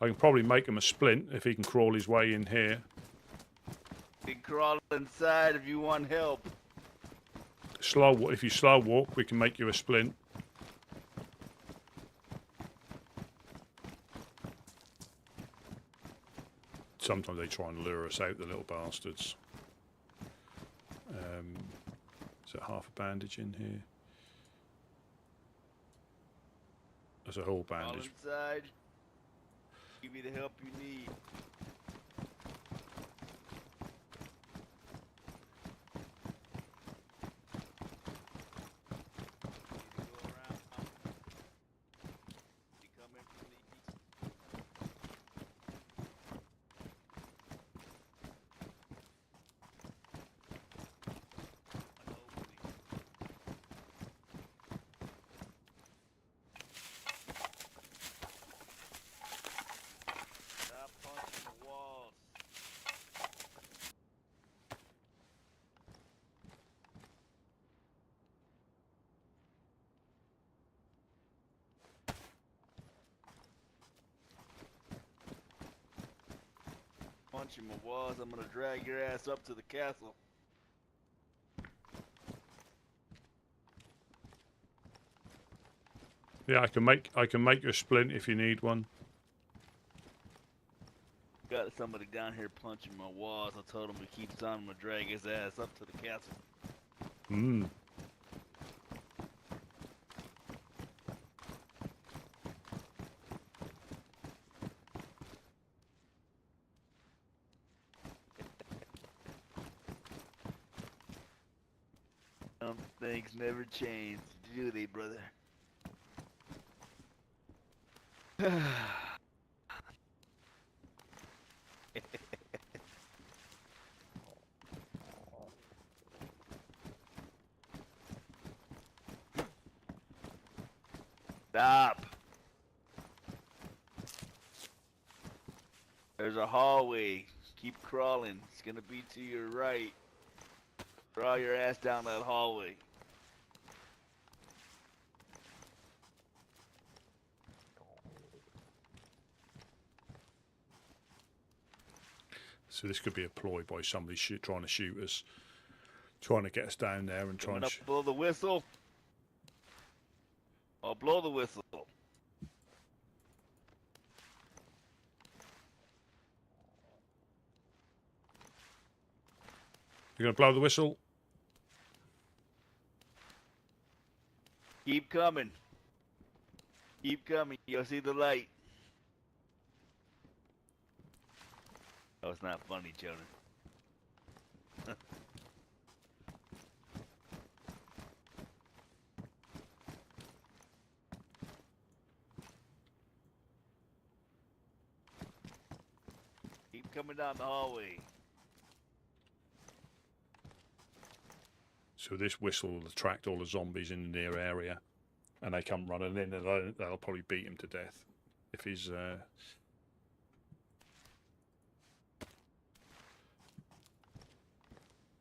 I can probably make him a splint if he can crawl his way in here. You can crawl inside if you want help. If you slow walk, we can make you a splint. Sometimes they try and lure us out, the little bastards. Is there half a bandage in here? There's a whole Crawl bandage. inside. Give me the help you need. Stop punching the walls. Punching my walls, I'm gonna drag your ass up to the castle. Yeah, I can make you a splint if you need one. Got somebody down here punching my walls. I told him to keep on, I'm gonna drag his ass up to the castle. Hmm. Some things never change, do they, brother? Stop. There's a hallway. Keep crawling. It's gonna be to your right. Draw your ass down that hallway. So this could be a ploy by somebody trying to shoot us, trying to get us down there and trying to. Blow the whistle. I'll blow the whistle. You're gonna blow the whistle. Keep coming. Keep coming. You'll see the light. Oh, it's not funny, Jonah. Keep coming down the hallway. So this whistle will attract all the zombies in the near area, and they come running in, and they'll probably beat him to death if he's.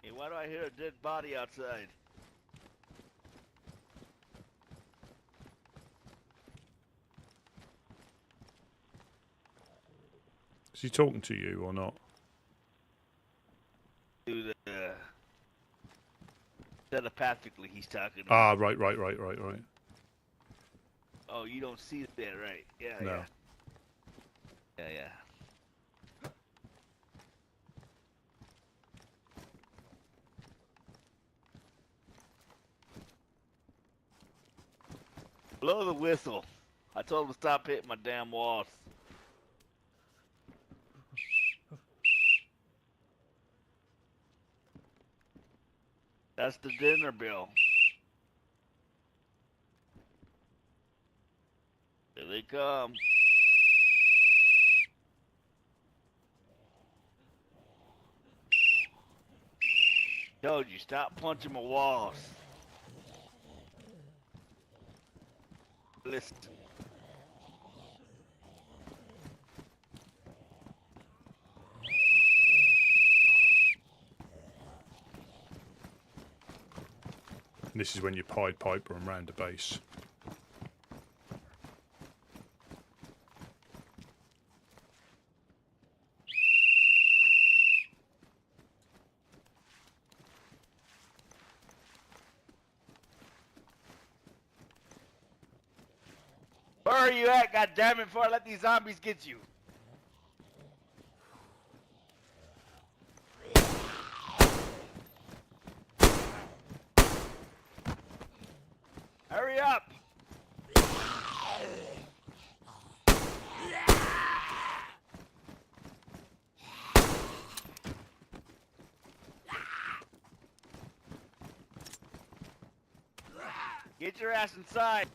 Hey, why do I hear a dead body outside? Is he talking to you or not? To the telepathically, he's talking. Ah, right. Oh, you don't see that, right? Yeah, No. yeah. Blow the whistle. I told him to stop hitting my damn walls. That's the dinner bill. Here they come. Told you, stop punching my walls. Listen. And this is when you Pied Piper and round the base. Where are you at, goddammit, before I let these zombies get you? Hurry up! Get your ass inside.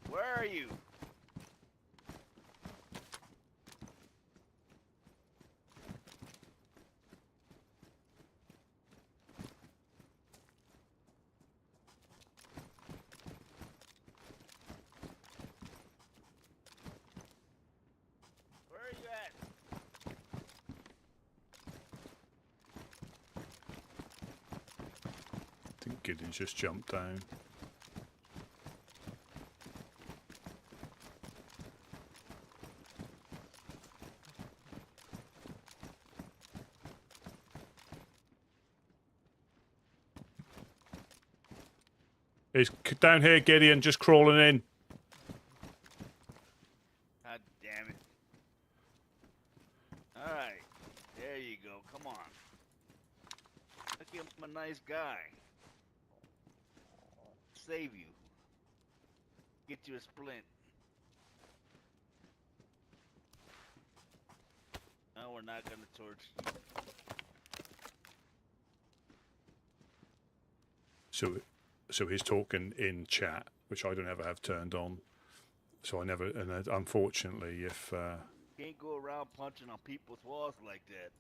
Where are you? Where are you at? I think Gideon's just jumped down. He's down here, Gideon, just crawling in. God damn it. Alright. There you go. Come on. Look at him, a nice guy. Save you. Get you a splint. No, we're not gonna torch you. so he's talking in chat, which I don't ever have turned on. So I never, and unfortunately, if Can't go around punching on people's walls like that.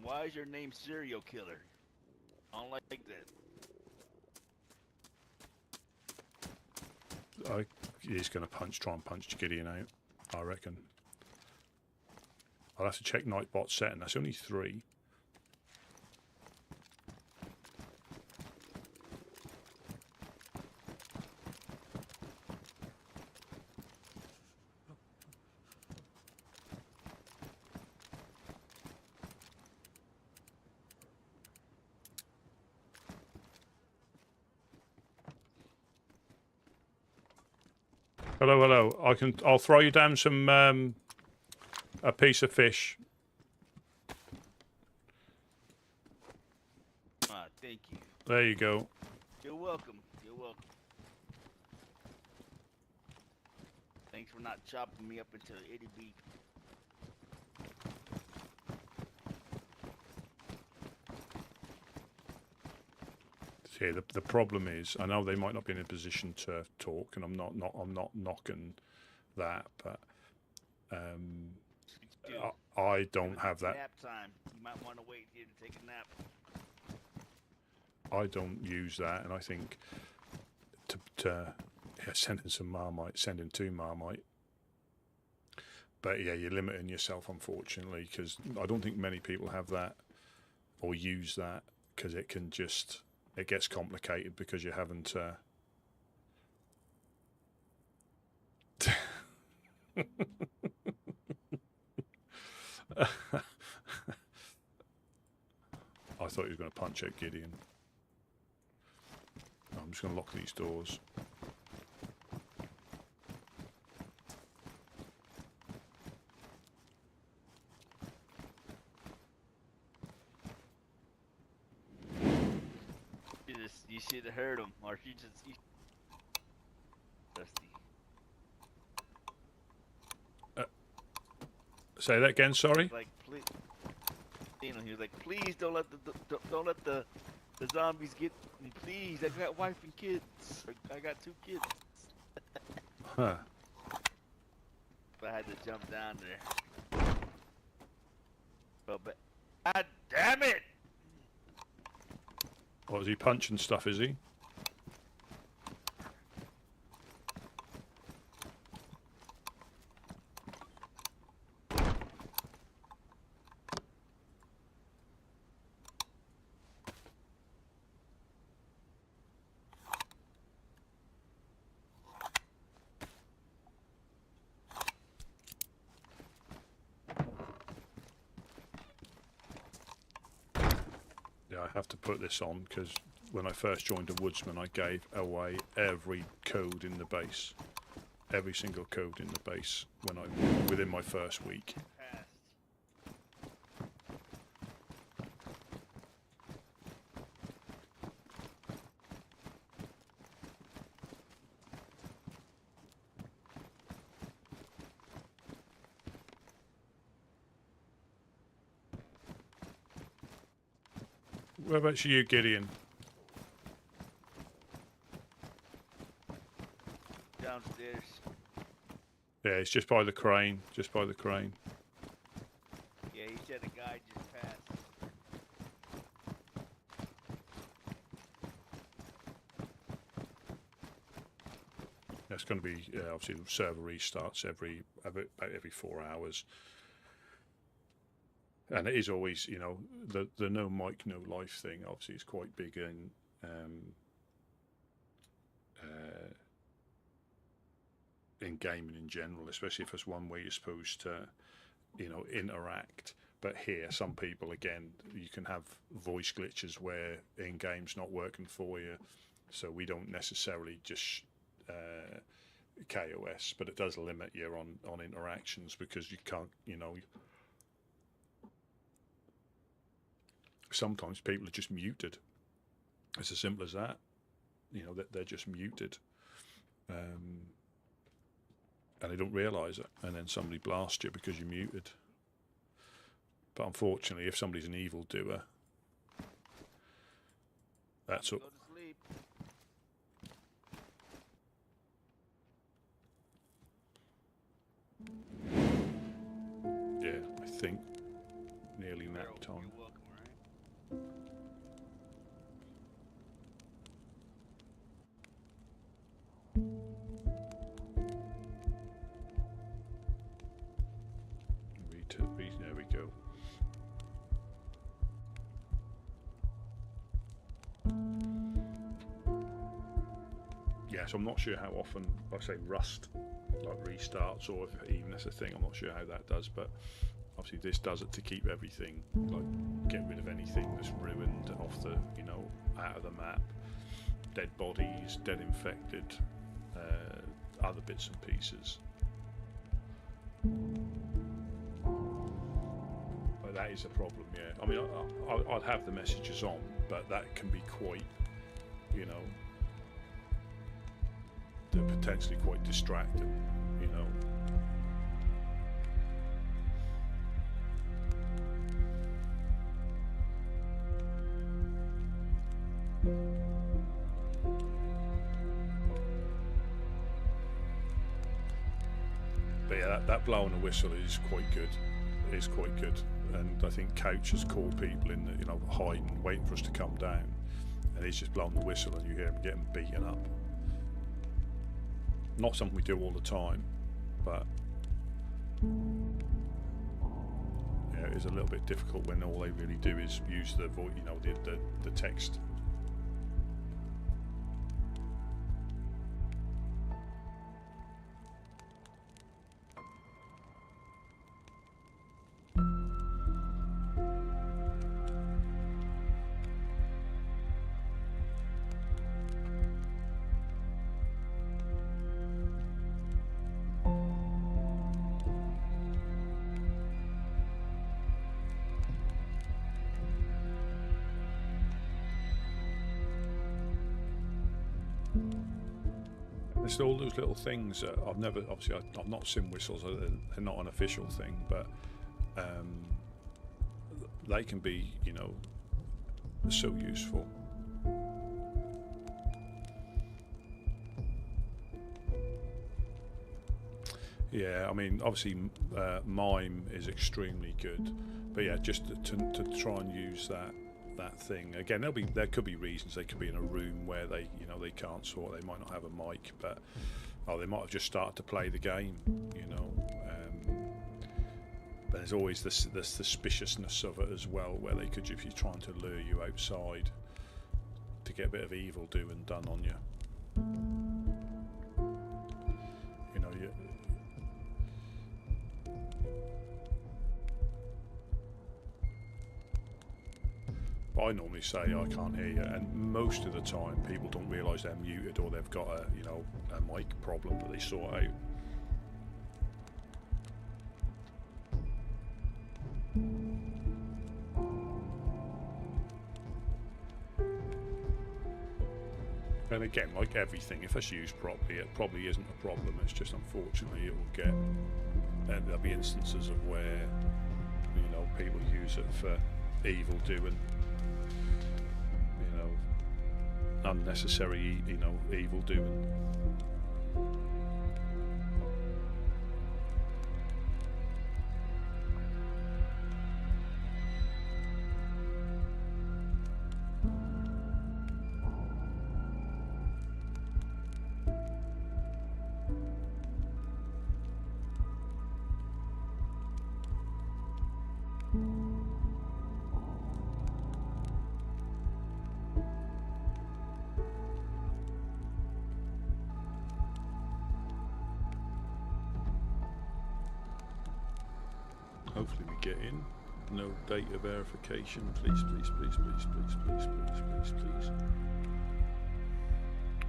Why is your name Serial Killer? I don't like that. he's going to try and punch Gideon out, I reckon. I'll have to check Nightbot setting. That's only 3. Hello, hello. I'll throw you down some a piece of fish. Ah, thank you. There you go. You're welcome. You're welcome. Thanks for not chopping me up into itty bitty. See, the problem is, I know they might not be in a position to talk, and I'm not knocking that, but I don't have that. Nap time. You might want to wait here to take a nap. I don't use that, and I think to sending some Marmite, sending 2 Marmite. But yeah, you're limiting yourself, unfortunately, because I don't think many people have that or use that, because it can just, it gets complicated because you're having to. I thought he was going to punch out Gideon. I'm just going to lock these doors. You should have heard him, or you just. Dusty. Say that again. Sorry. Like, please. He was like, please don't let the zombies get me. Please, I got wife and kids. I got 2 kids. Huh. I had to jump down there. But God damn it! What, is he punching stuff, is he? Yeah, I have to put this on because when I first joined the Woodsman, I gave away every code in the base, every single code in the base within my first week. Passed. Whereabouts are you, Gideon? Downstairs. Yeah, it's just by the crane. Just by the crane. Yeah, he said a guy just passed. That's going to be obviously the server restarts about every 4 hours. And it is always, you know, the no mic, no life thing. Obviously, is quite big in gaming in general, especially if it's one way you're supposed to, you know, interact. But here, some people, again, you can have voice glitches where in game's not working for you, so we don't necessarily just KOS, but it does limit you on interactions because you can't, you know. Sometimes people are just muted. It's as simple as that. You know, that they're just muted. and they don't realise it, and then somebody blasts you because you're muted. But unfortunately, if somebody's an evildoer, that's Go up. to sleep. Yeah, I think nearly nap You're time. welcome, right? There we go. Yeah, so I'm not sure how often, I say Rust, like restarts, or if even that's a thing. I'm not sure how that does, but obviously this does it to keep everything, like get rid of anything that's ruined off the, you know, out of the map. Dead bodies, dead infected, other bits and pieces. But that is a problem, yeah. I mean, I'd have the messages on, but that can be quite, you know, they're potentially quite distracting, you know. But yeah, that blowing a whistle is quite good. It is quite good, and I think Couch has caught people in the, you know, hiding, waiting for us to come down, and he's just blowing the whistle, and you hear him getting beaten up. Not something we do all the time, but yeah, it is a little bit difficult when all they really do is use the voice, you know, the text. There's all those little things that I've never, obviously I've not seen whistles, they're not an official thing, but they can be, you know, so useful. Yeah, I mean, obviously Mime is extremely good, but yeah, just to try and use that thing again, there could be reasons. They could be in a room where they, you know, they can't sort, they might not have a mic, but they might have just started to play the game, you know. But there's always the suspiciousness of it as well, where they could, if you're trying to lure you outside, to get a bit of evil doing done on you. You know, I normally say I can't hear you, and most of the time people don't realise they're muted or they've got a, you know, a mic problem that they sort out. And again, like everything, if it's used properly, it probably isn't a problem. It's just unfortunately it will get, and there'll be instances of where, you know, people use it for evil doing. Unnecessary, you know, evil doing. Hopefully we get in. No data verification. Please, please, please, please, please, please, please, please, please.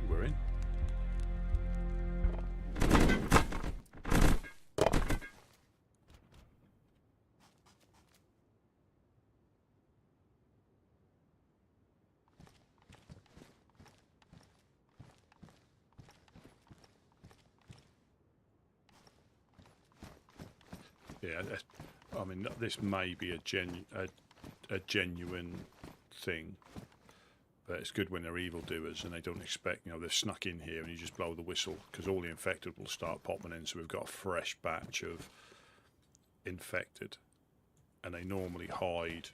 We're in. Yeah, I mean, this may be a genuine thing, but it's good when they're evildoers and they don't expect, you know, they've snuck in here and you just blow the whistle, because all the infected will start popping in, so we've got a fresh batch of infected. And they normally hide,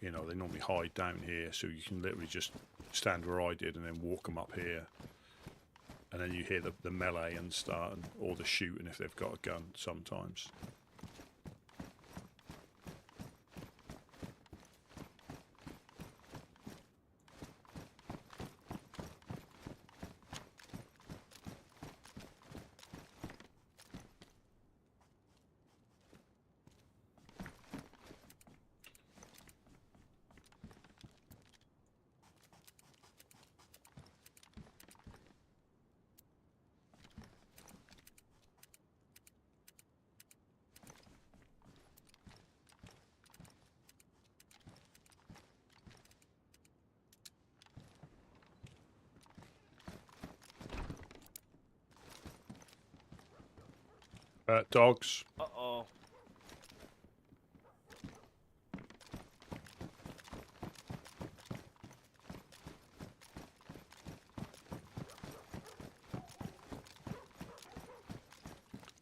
you know, they normally hide down here, so you can literally just stand where I did and then walk them up here. And then you hear the melee and start, or the shooting if they've got a gun sometimes. Dogs. Uh-oh.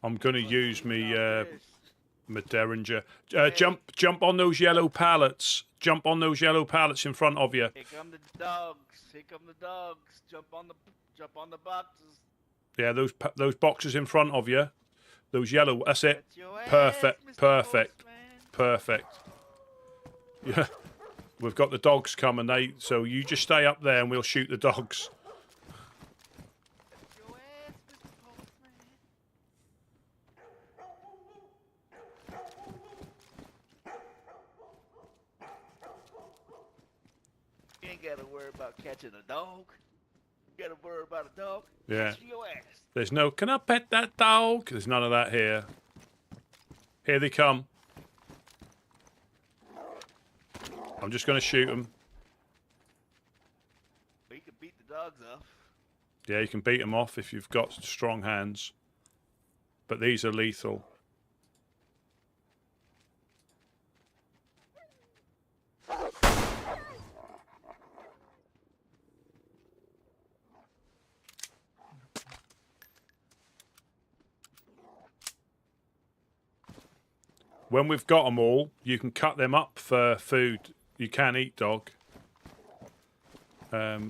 I'm going to use me Downstairs. my Derringer. Jump on those yellow pallets. Jump on those yellow pallets in front of you. Here come the dogs. Here come the dogs. Jump on the boxes. Yeah, those boxes in front of you. Those yellow. That's it. That's your Perfect. ass, Mr. Perfect. Postman. Perfect. Yeah, we've got the dogs coming. So you just stay up there and we'll shoot the dogs. That's your ass, Mr. Postman. You ain't gotta worry about catching a dog. You gotta worry about a dog. Yeah. Catching your ass. There's no, can I pet that dog? There's none of that here. Here they come. I'm just going to shoot them. But you can beat the dogs off. Yeah, you can beat them off if you've got strong hands. But these are lethal. When we've got them all, you can cut them up for food. You can eat dog. I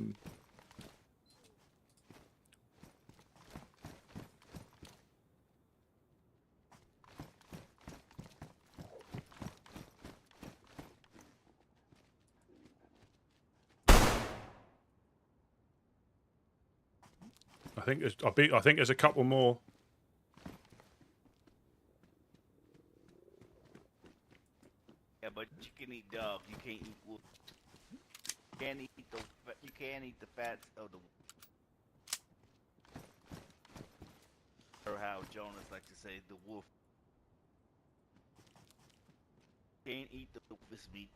think there's a couple more. Yeah, but you can eat dog. You can't eat wolf. You can't eat the fats of the. Or how Jonas likes to say, the wolf. Can't eat the wolf's meat.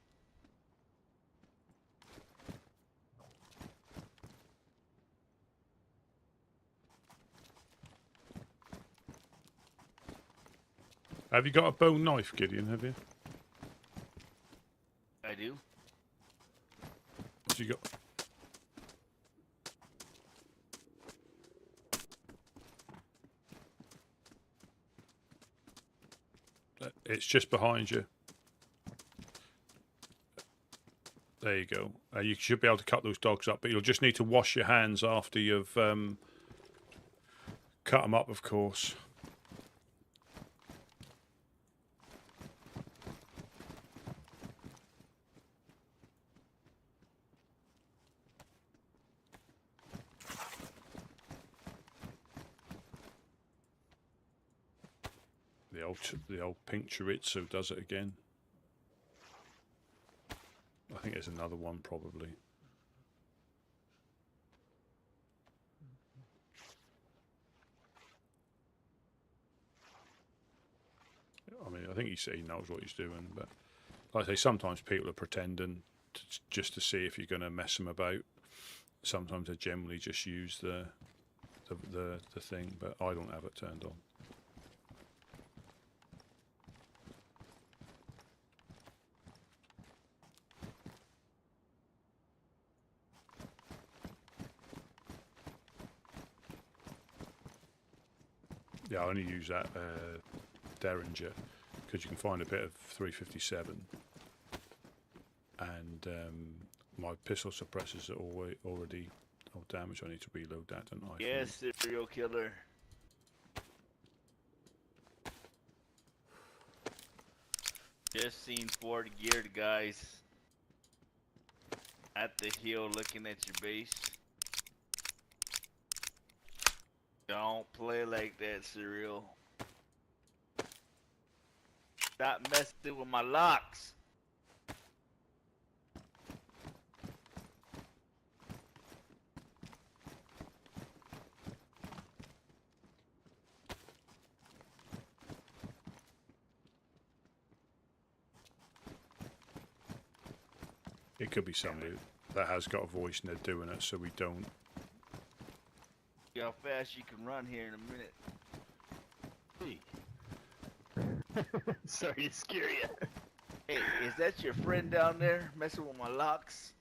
Have you got a bone knife, Gideon? Have you? I do. What you got? It's just behind you. There you go. You should be able to cut those dogs up, but you'll just need to wash your hands after you've cut them up, of course. The old pink chorizo does it again. I think there's another one probably. I mean, I think he knows what he's doing, but like I say, sometimes people are pretending just to see if you're going to mess them about. Sometimes they generally just use the thing, but I don't have it turned on. Yeah, I only use that Derringer because you can find a bit of 357, and my pistol suppressors are already. Oh, damage! I need to reload that, don't I? Yes, serial killer. Just seen 4 geared guys at the hill looking at your base. Don't play like that, Serial. Stop messing with my locks. It could be somebody that has got a voice and they're doing it, so we don't. See how fast you can run here in a minute. Hey. Sorry to scare you. Hey, is that your friend down there messing with my locks?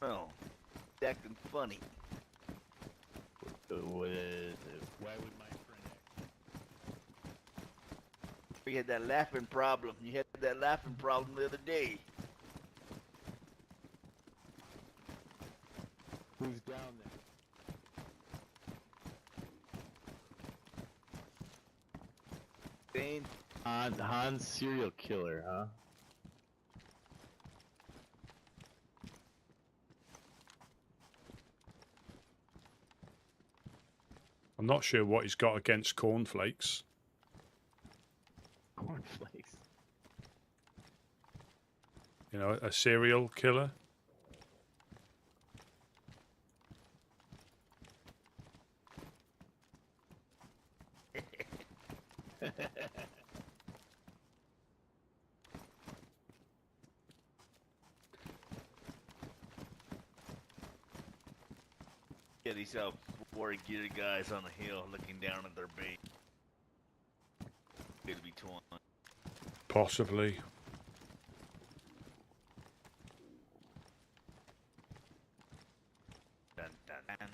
Oh, it's acting funny. Why would my friend act? You had that laughing problem. You had that laughing problem the other day. Who's down there? Dane, Han's serial killer, huh? I'm not sure what he's got against cornflakes. Cornflakes. You know, a serial killer. yeah, these 4 geared guys on the hill looking down at their base. It'll be torn. Possibly. Dun, dun, dun.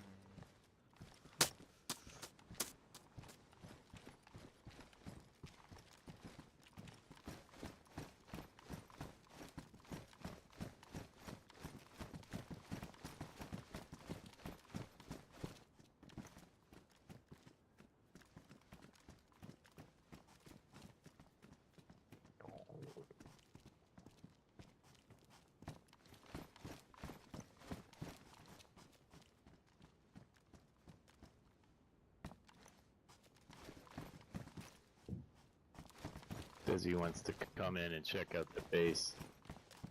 Says he wants to come in and check out the base.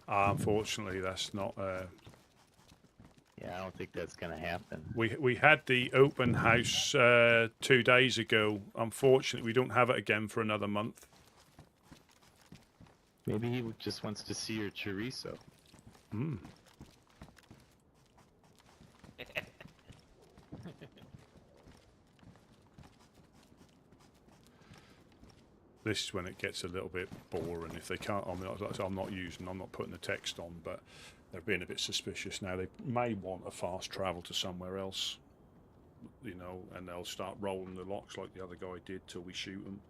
Unfortunately, that's not. Yeah, I don't think that's gonna happen. We had the open house 2 days ago. Unfortunately, we don't have it again for another month. Maybe he just wants to see your chorizo. Hmm. This is when it gets a little bit boring. If they can't, I mean, I'm not putting the text on, but they're being a bit suspicious now. They may want a fast travel to somewhere else, you know, and they'll start rolling the locks like the other guy did till we shoot them.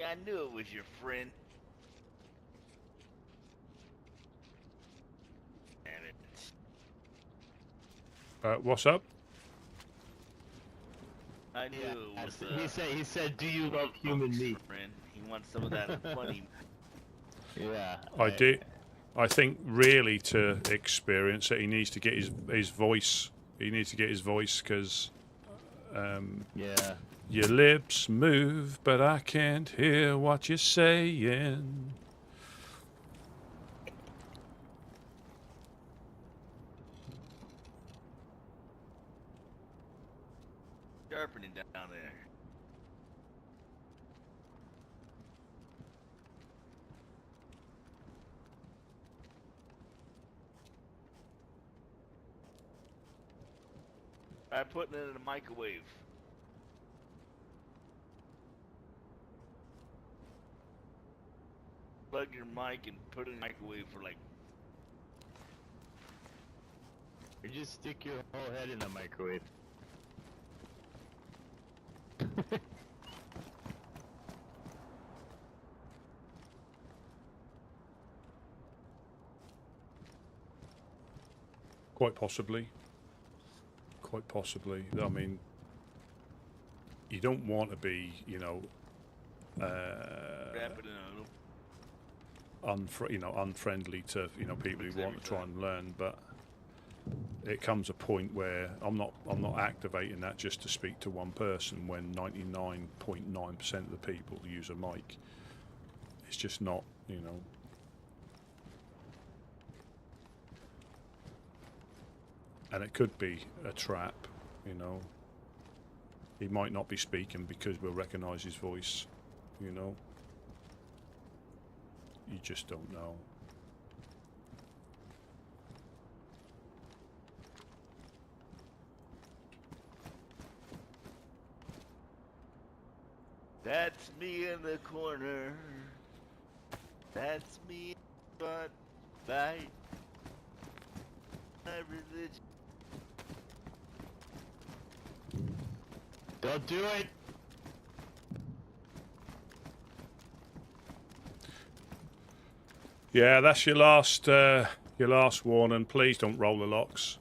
I knew it was your friend. And it's... What's up? I knew it was he said, "Do you love human meat?" friend. He wants some of that funny. Yeah. I do. I think really to experience it, he needs to get his voice. He needs to get his voice because. Yeah. Your lips move, but I can't hear what you're saying. sharpening down there. Try putting it in the microwave. Plug your mic and put it in the microwave for like. Or just stick your whole head in the microwave. Quite possibly. Quite possibly. I mean, you don't want to be, you know, Wrap it in a little. unfriendly to, you know, people who want to try and learn, but it comes a point where I'm not activating that just to speak to one person when 99.9% of the people use a mic. It's just not, you know. And it could be a trap, you know. He might not be speaking because we'll recognise his voice, you know. You just don't know. That's me in the corner. That's me in the spotlight. My religion. Don't do it! Yeah, that's your last warning. Please don't roll the locks.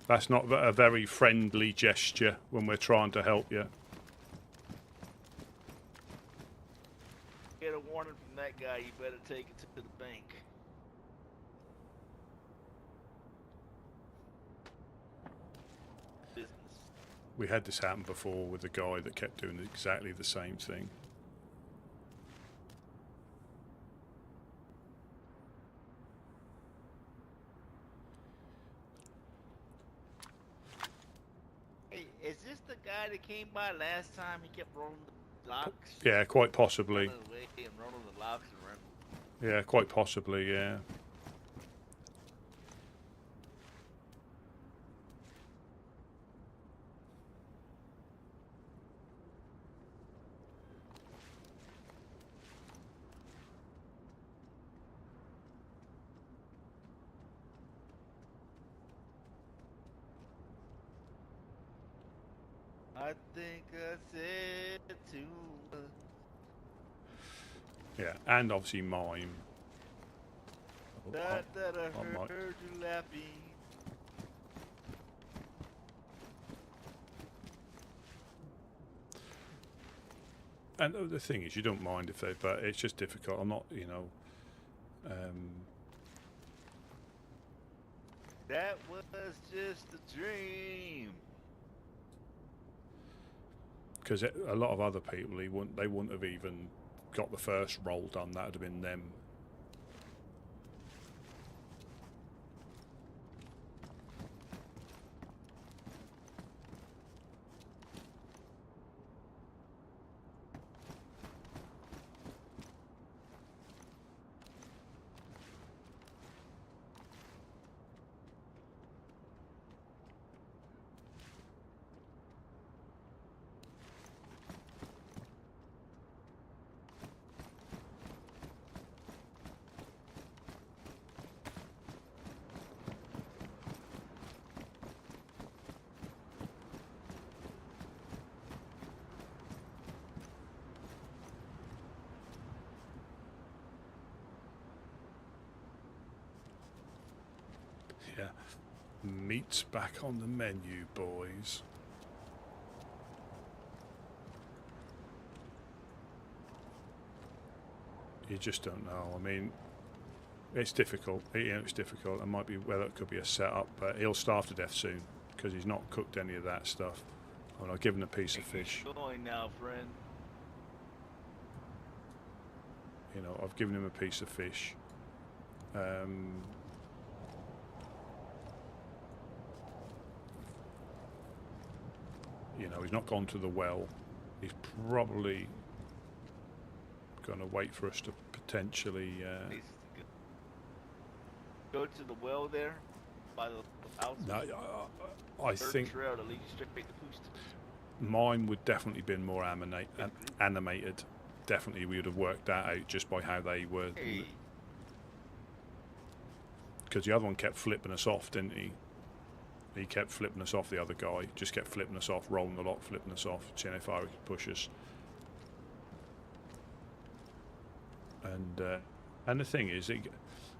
That's not a very friendly gesture when we're trying to help you. Get a warning from that guy, you better take it to the bank. Business. We had this happen before with a guy that kept doing exactly the same thing. Hey, is this the guy that came by last time? He kept rolling the locks? Yeah, quite possibly. Running away and rolling the locks around. Yeah, quite possibly, yeah. I think I said too much. Yeah, and obviously mime. That I I might- heard you laughing. And the thing is, you don't mind if they, but it's just difficult. I'm not, you know. That was just a dream. Because a lot of other people, they wouldn't have even got the first roll done. That would have been them. Yeah. Meat's back on the menu, boys. You just don't know. I mean, it's difficult. You know, it's difficult. It might be, well, it could be a setup, but he'll starve to death soon because he's not cooked any of that stuff. And I'll give him a piece of fish. Going now, friend. You know, I've given him a piece of fish. You know, he's not gone to the well. He's probably going to wait for us to potentially. He's go to the well there by the house. No, I think trail that leads you straight to Houston. mine would definitely been more animated. Definitely, we would have worked that out just by how they were. Hey, Because the other one kept flipping us off, didn't he? He kept flipping us off, the other guy. Just kept flipping us off, rolling the lock, flipping us off, seeing how far he could push us. And the thing is,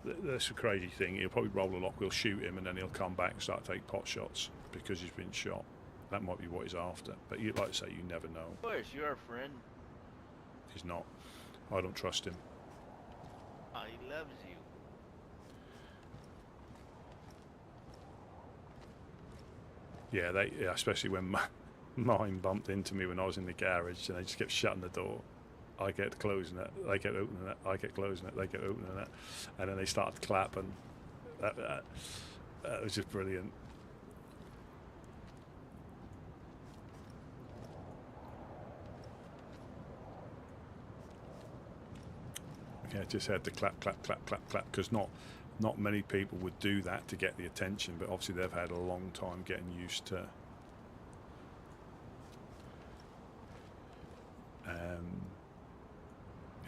that's a crazy thing. He'll probably roll the lock, we'll shoot him, and then he'll come back and start to take pot shots because he's been shot. That might be what he's after. But you, like I say, you never know. of course, you're a friend. He's not. I don't trust him. Oh, he loves you. Yeah, especially when mine bumped into me when I was in the garage, and they just kept shutting the door. I kept closing it, they kept opening it, I kept closing it, they kept opening it, and then they started clapping. That was just brilliant. Yeah, just had to clap, clap, clap, clap, clap, because not many people would do that to get the attention, but obviously they've had a long time getting used to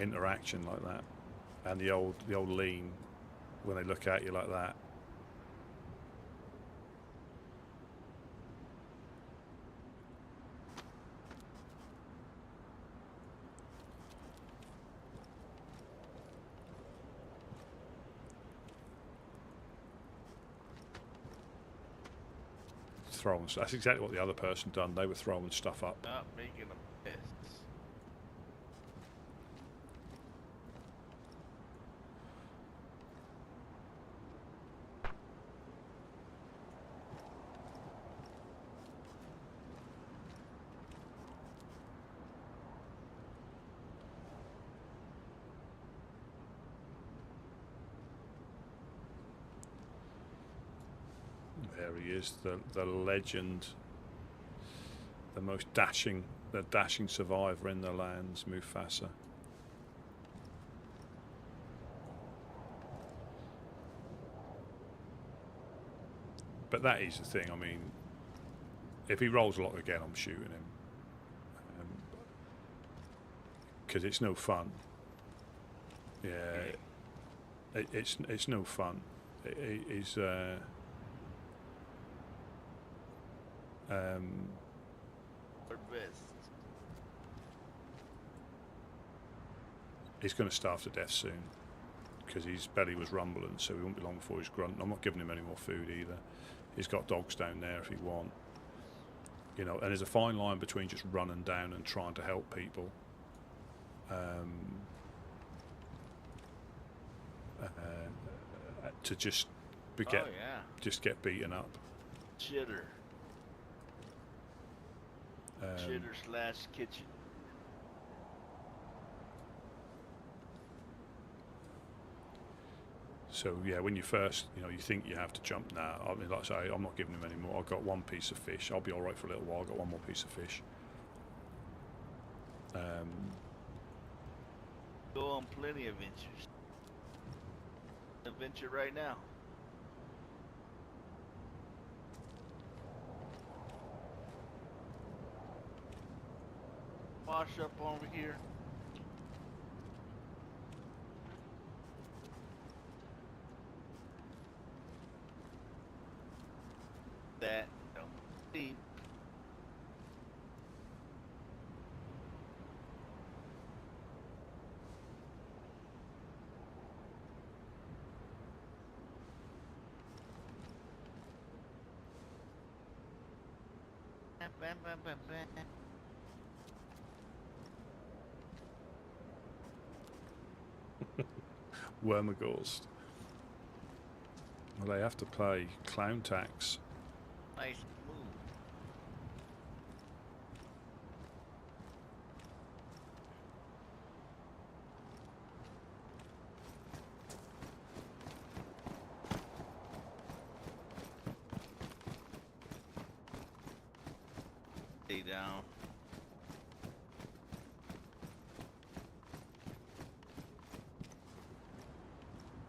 interaction like that, and the old lean when they look at you like that. That's exactly what the other person done. They were throwing stuff up. Not making a mess. There he is, the legend, the most dashing survivor in the lands, Mufasa. But that is the thing. I mean, if he rolls a lock again, I'm shooting him, because it's no fun. Yeah, it's no fun. He's he's going to starve to death soon because his belly was rumbling, so he won't be long before he's grunting. I'm not giving him any more food either. He's got dogs down there if he want, you know. And there's a fine line between just running down and trying to help people. To just just get beaten up. Chitter. Chitter / kitchen. So yeah, when you first, you know, you think you have to jump now. I mean, like I say, I'm not giving him any more. I've got one piece of fish. I'll be all right for a little while. I've got one more piece of fish. Go on plenty of adventures. Adventure right now. Wash up over here. That don't deep. Wormagorst. Well, they have to pay clown tax. Nice move. Stay down.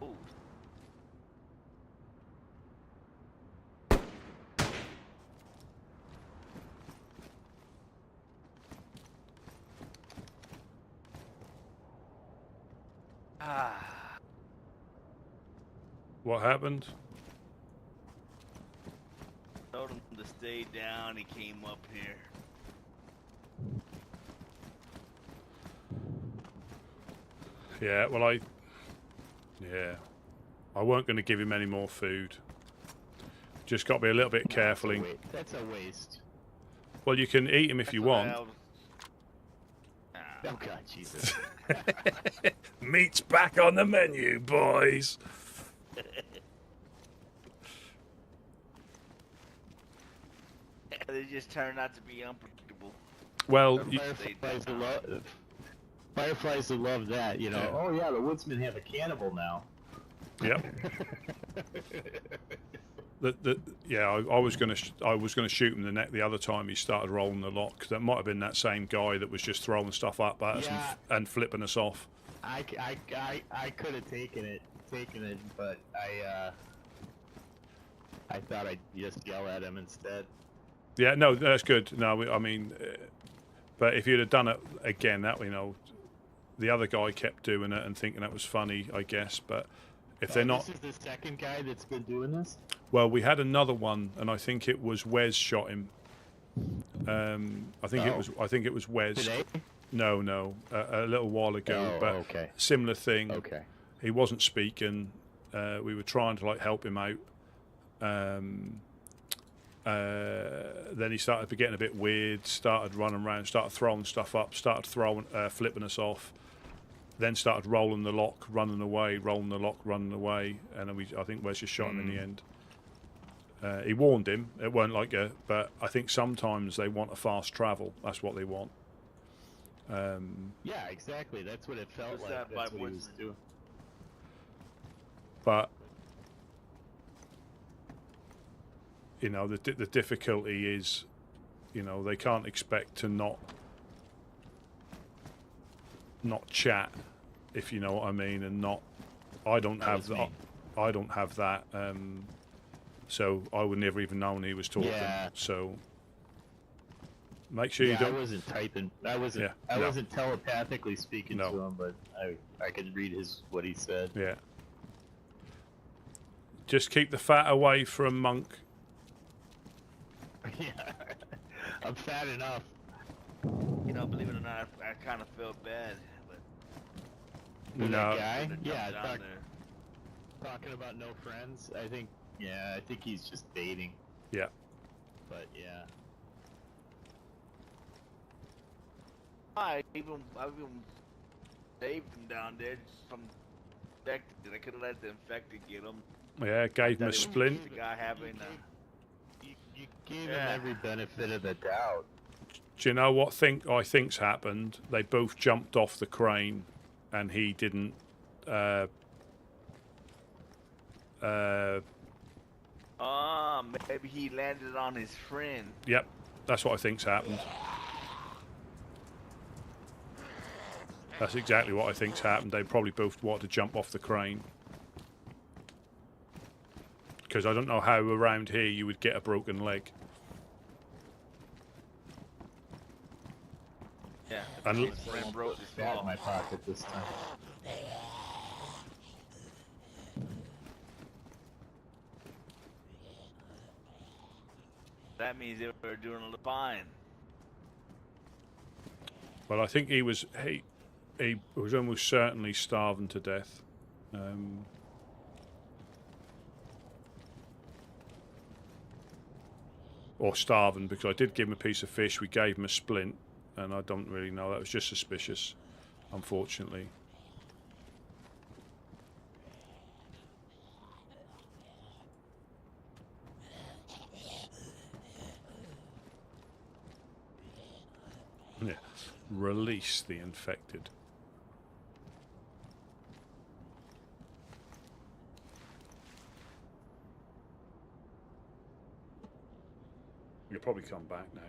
Oh. Ah. What happened? Told him to stay down. He came up here. Yeah, well, yeah, I weren't going to give him any more food. Just got to be a little bit careful. That's a waste. Well, you can eat him if you want. Ah. Oh God, Jesus. Meat's back on the menu, boys. They just turned out to be unpredictable. Well, Fireflies will love that, you know. Yeah. Oh yeah, the Woodsman have a cannibal now. yep. I was gonna shoot him in the neck the other time he started rolling the lock. That might have been that same guy that was just throwing stuff up at us and flipping us off. I could have taken it, but I thought I'd just yell at him instead. Yeah, no, that's good. No, I mean, but if you'd have done it again, that the other guy kept doing it and thinking that was funny, I guess. But if they're not, This is the second guy that's been doing this. well, we had another one, and I think it was Wes shot him. I think it was Wes. Today? No, a little while ago. But okay. similar thing. Okay. He wasn't speaking. We were trying to help him out. Then he started getting a bit weird. Started running around. Started throwing stuff up. Started flipping us off. Then started rolling the lock, running away. Rolling the lock, running away. And then I think Wes just shot him in the end. He warned him. It weren't but I think sometimes they want a fast travel. That's what they want. Yeah, exactly. That's what it felt What's like. that That's by what he was Woodsman? doing. But the difficulty is, they can't expect to not chat, if you know what I mean, and not. I don't have that. So I would never even known he was talking. Yeah. So make sure you don't. I wasn't typing. I wasn't telepathically speaking to him, but I could read what he said. Yeah. Just keep the fat away from Monk. Yeah, I'm fat enough. Believe it or not, I kind of felt bad. But With No. that guy? jumped Yeah, down there. talking about no friends. I think he's just dating. Yeah. But yeah. I even saved him down there from infected. I could have let the infected get him. Yeah. Gave him a splint. The guy having You gave him every benefit of the doubt. Do you know what I think's happened? They both jumped off the crane, and he didn't. Maybe he landed on his friend. Yep, that's what I think's happened. That's exactly what I think's happened. They probably both wanted to jump off the crane. Because I don't know how around here you would get a broken leg. Yeah. And His friend broke his Fat in fall. my pocket this time. That means they were doing a little fine. well, I think he was almost certainly starving to death. Or starving, because I did give him a piece of fish. We gave him a splint, and I don't really know. That was just suspicious, unfortunately. Yeah. Release the infected. You'll probably come back now.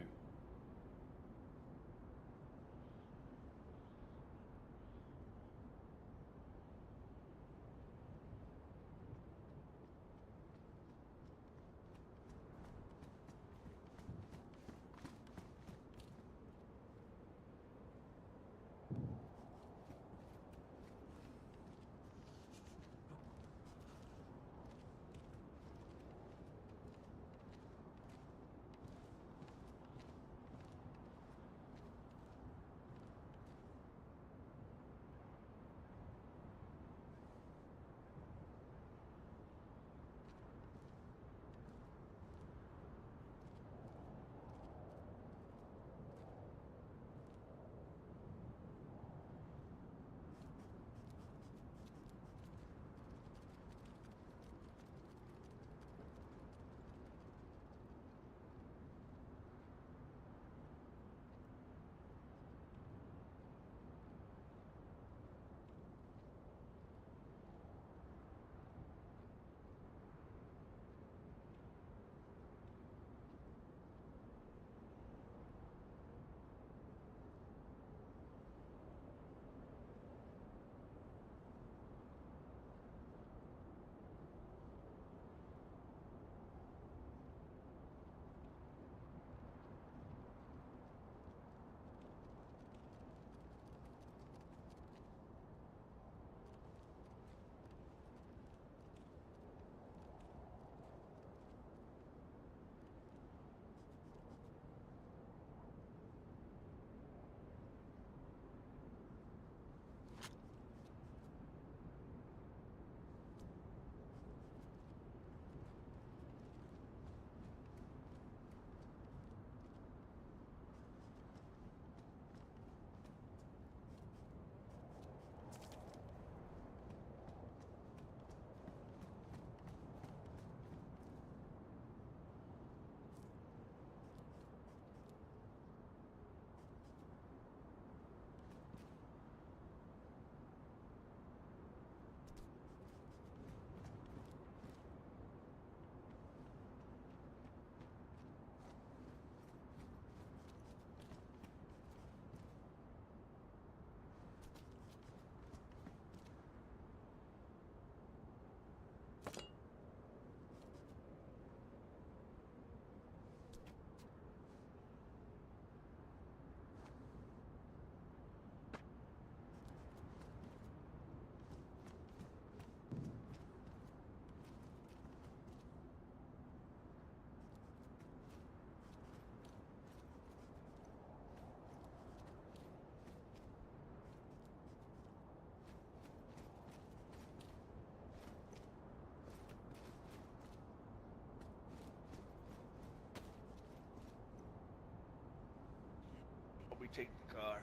take the car.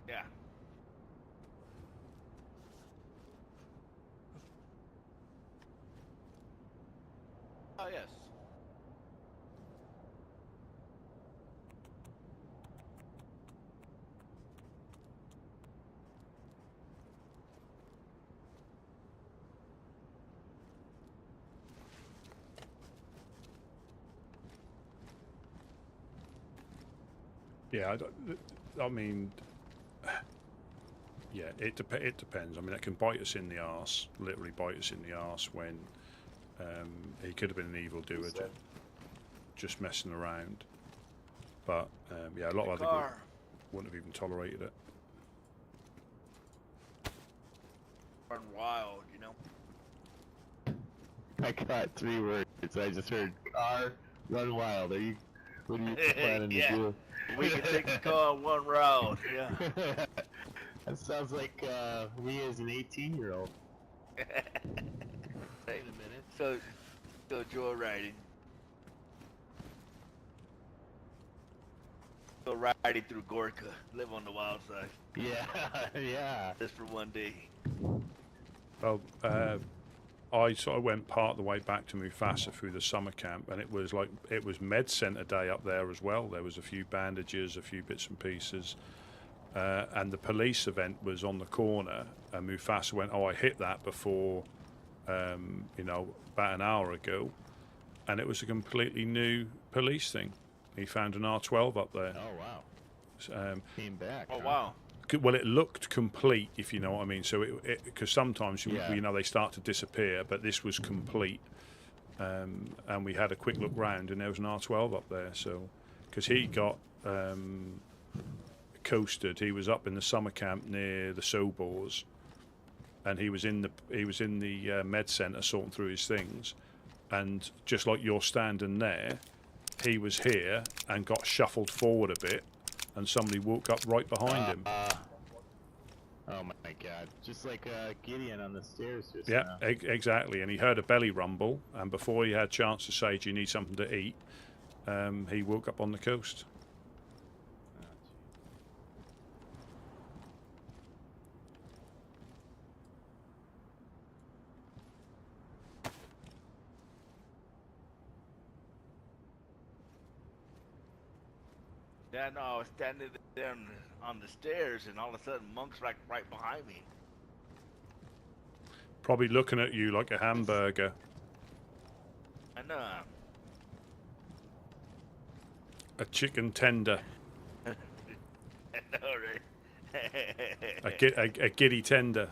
Yeah. Oh, yes. Yeah, I mean, yeah, it depends. I mean, it can bite us in the arse, literally bite us in the arse when he could have been an evildoer, just messing around. But yeah, a lot of other people wouldn't have even tolerated it. Run wild, you know. I got 3 words. I just heard car, run wild. What are you planning Yeah. to do? We can take the car on one round. Yeah. That sounds like me as an 18-year-old. Wait a minute. So joyriding. Go riding through Gorka. Live on the wild side. Yeah, yeah. Just for one day. Well, I sort of went part of the way back to Mufasa through the summer camp, and it was med center day up there as well. There was a few bandages, a few bits and pieces, and the police event was on the corner. And Mufasa went, "Oh, I hit that before, you know, about an hour ago," and it was a completely new police thing. He found an R12 up there. Oh wow. Came back. Oh huh? wow. Well, it looked complete, if you know what I mean. So because sometimes Yeah. you know they start to disappear, but this was complete. And we had a quick look round, and there was an R12 up there. So because he got coasted, he was up in the summer camp near the Sobors, and he was in the med center sorting through his things, and just like you're standing there, he was here and got shuffled forward a bit, and somebody walked up right behind him. Oh my god. Just like Gideon on the stairs just Yeah, now. exactly. And he heard a belly rumble, and before he had a chance to say, "Do you need something to eat?" He woke up on the coast. Yeah, no, I was standing there on the stairs, and all of a sudden, Monk's right behind me. Probably looking at you like a hamburger. I know. A chicken tender. I know, right? A giddy tender.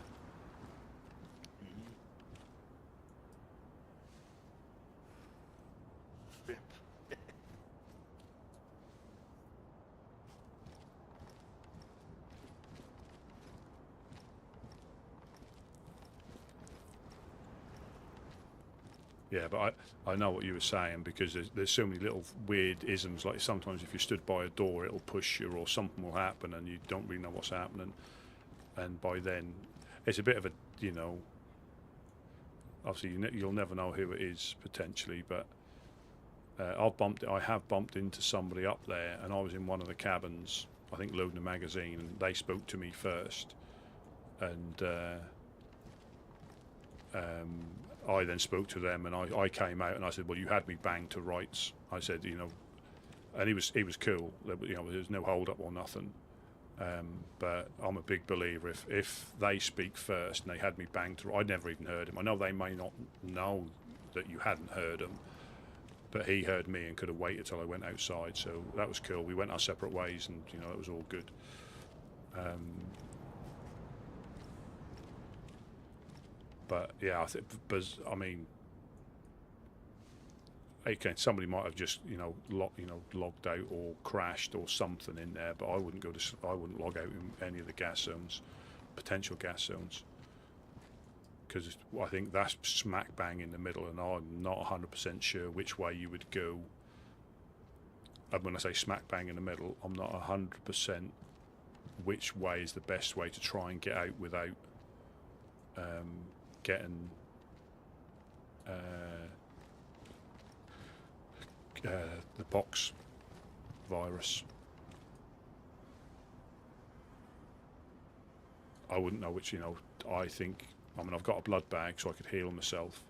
Yeah, but I know what you were saying, because there's so many little weird isms. Like sometimes if you stood by a door, it'll push you, or something will happen, and you don't really know what's happening. And by then, it's a bit of a, you know, obviously you'll never know who it is potentially, but I have bumped into somebody up there, and I was in one of the cabins, I think loading a magazine, and they spoke to me first, and I then spoke to them, and I came out and I said, "Well, you had me banged to rights." I said, you know, and he was cool. You know, there's no hold up or nothing. But I'm a big believer, if they speak first and they had me banged to, I'd never even heard him. I know they may not know that you hadn't heard him, but he heard me and could have waited till I went outside. So that was cool. We went our separate ways, and you know, it was all good. But yeah, I mean, again, somebody might have just logged out or crashed or something in there, but I wouldn't log out in any of the gas zones, potential gas zones, because I think that's smack bang in the middle, and I'm not 100% sure which way you would go. And when I say smack bang in the middle, I'm not 100% which way is the best way to try and get out without getting the pox virus. I wouldn't know which. I think. I mean, I've got a blood bag, so I could heal myself.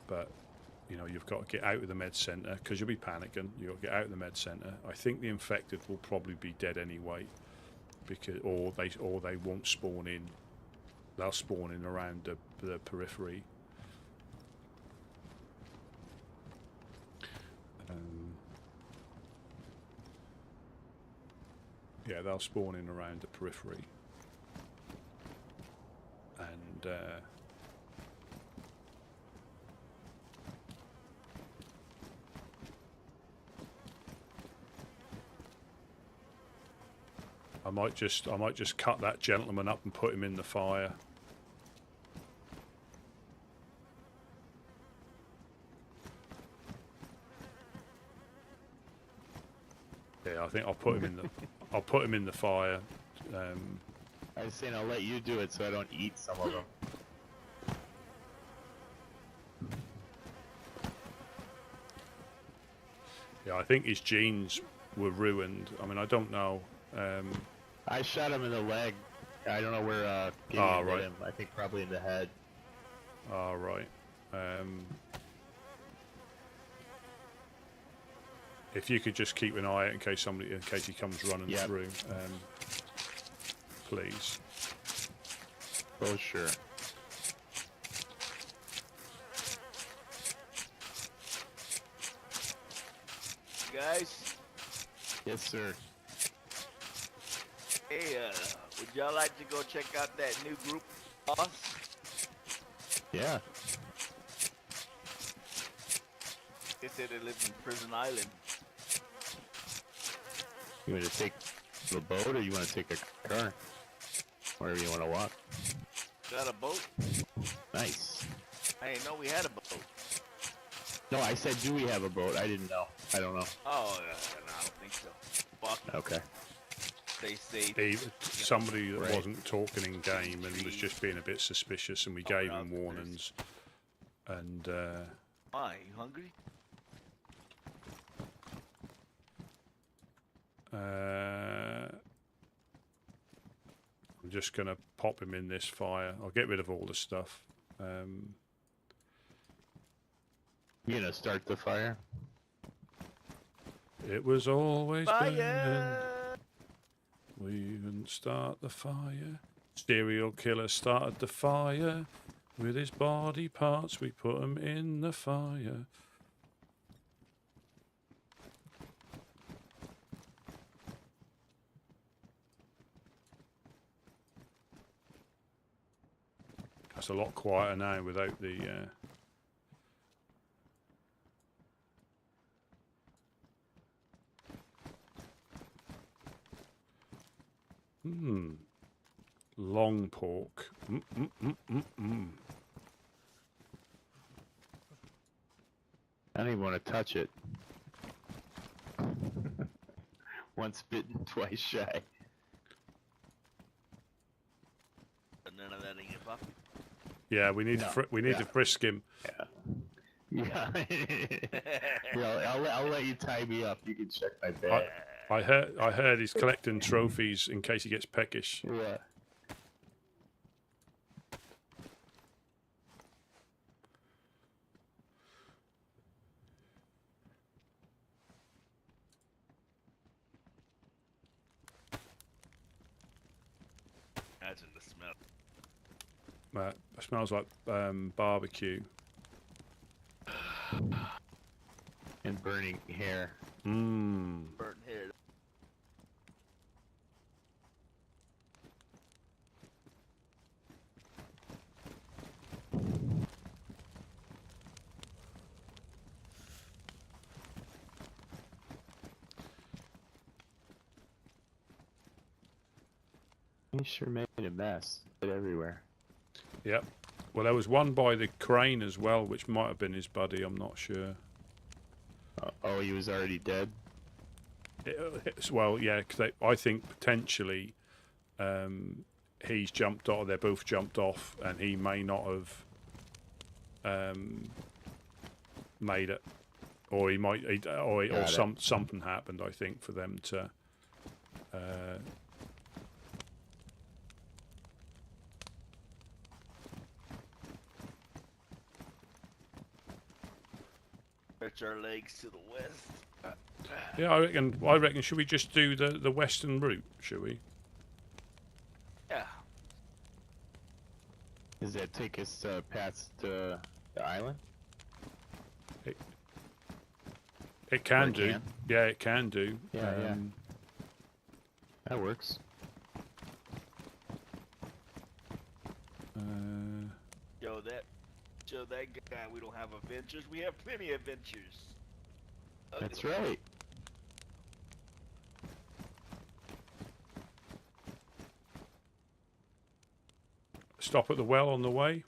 But you've got to get out of the med centre because you'll be panicking. You've got to get out of the med centre. I think the infected will probably be dead anyway, because or they won't spawn in. They'll spawn in around the periphery. Yeah, they'll spawn in around the periphery. And I might just cut that gentleman up and put him in the fire. Yeah, I think I'll put him in the fire. I was saying I'll let you do it so I don't eat some of them. Yeah, I think his genes were ruined. I mean, I don't know. I shot him in the leg. I don't know where Gideon hit him. I think probably in the head. All right. If you could just keep an eye out in case he comes running through, please. Oh, sure. Guys, Yes, sir. hey, would y'all like to go check out that new group, boss? Yeah. They said they live in Prison Island. You want to take the boat or you want to take a car? Wherever you want to walk. Got a boat? Nice. I didn't know we had a boat. No, I said, do we have a boat? I didn't know. I don't know. Oh, no, I don't think so. Fuck. Okay. They say Somebody that wasn't talking in game and was just being a bit suspicious, and we gave him warnings. And why? You hungry? I'm just gonna pop him in this fire. I'll get rid of all the stuff. You gonna start the fire? It was always burning. Fire! We didn't start the fire. Serial killer started the fire. With his body parts, we put him in the fire. That's a lot quieter now without the... Long pork. I don't even want to touch it. Once bitten, twice shy. But none of that in your pocket. Yeah, we need to frisk him. Yeah. Yeah, I'll let you tie me up. You can check my bag. I heard he's collecting trophies in case he gets peckish. Yeah. Imagine the smell. It smells like barbecue. And burning hair. Mmm. Burnt hair. He sure made a mess. But everywhere. Yep. Well, there was one by the crane as well, which might have been his buddy. I'm not sure. Oh, he was already dead? Well, yeah, because I think potentially he's jumped off. They both jumped off, and he may not have made it, or he might, or something happened. I think for them to. stretch our legs to the west. Yeah, I reckon. Should we just do the western route? Should we? Yeah. Does that take us past the island? It can Or do. can? Yeah, it can do. Yeah. That works. Show that guy we don't have adventures. We have plenty of adventures. That's right. Stop at the well on the way.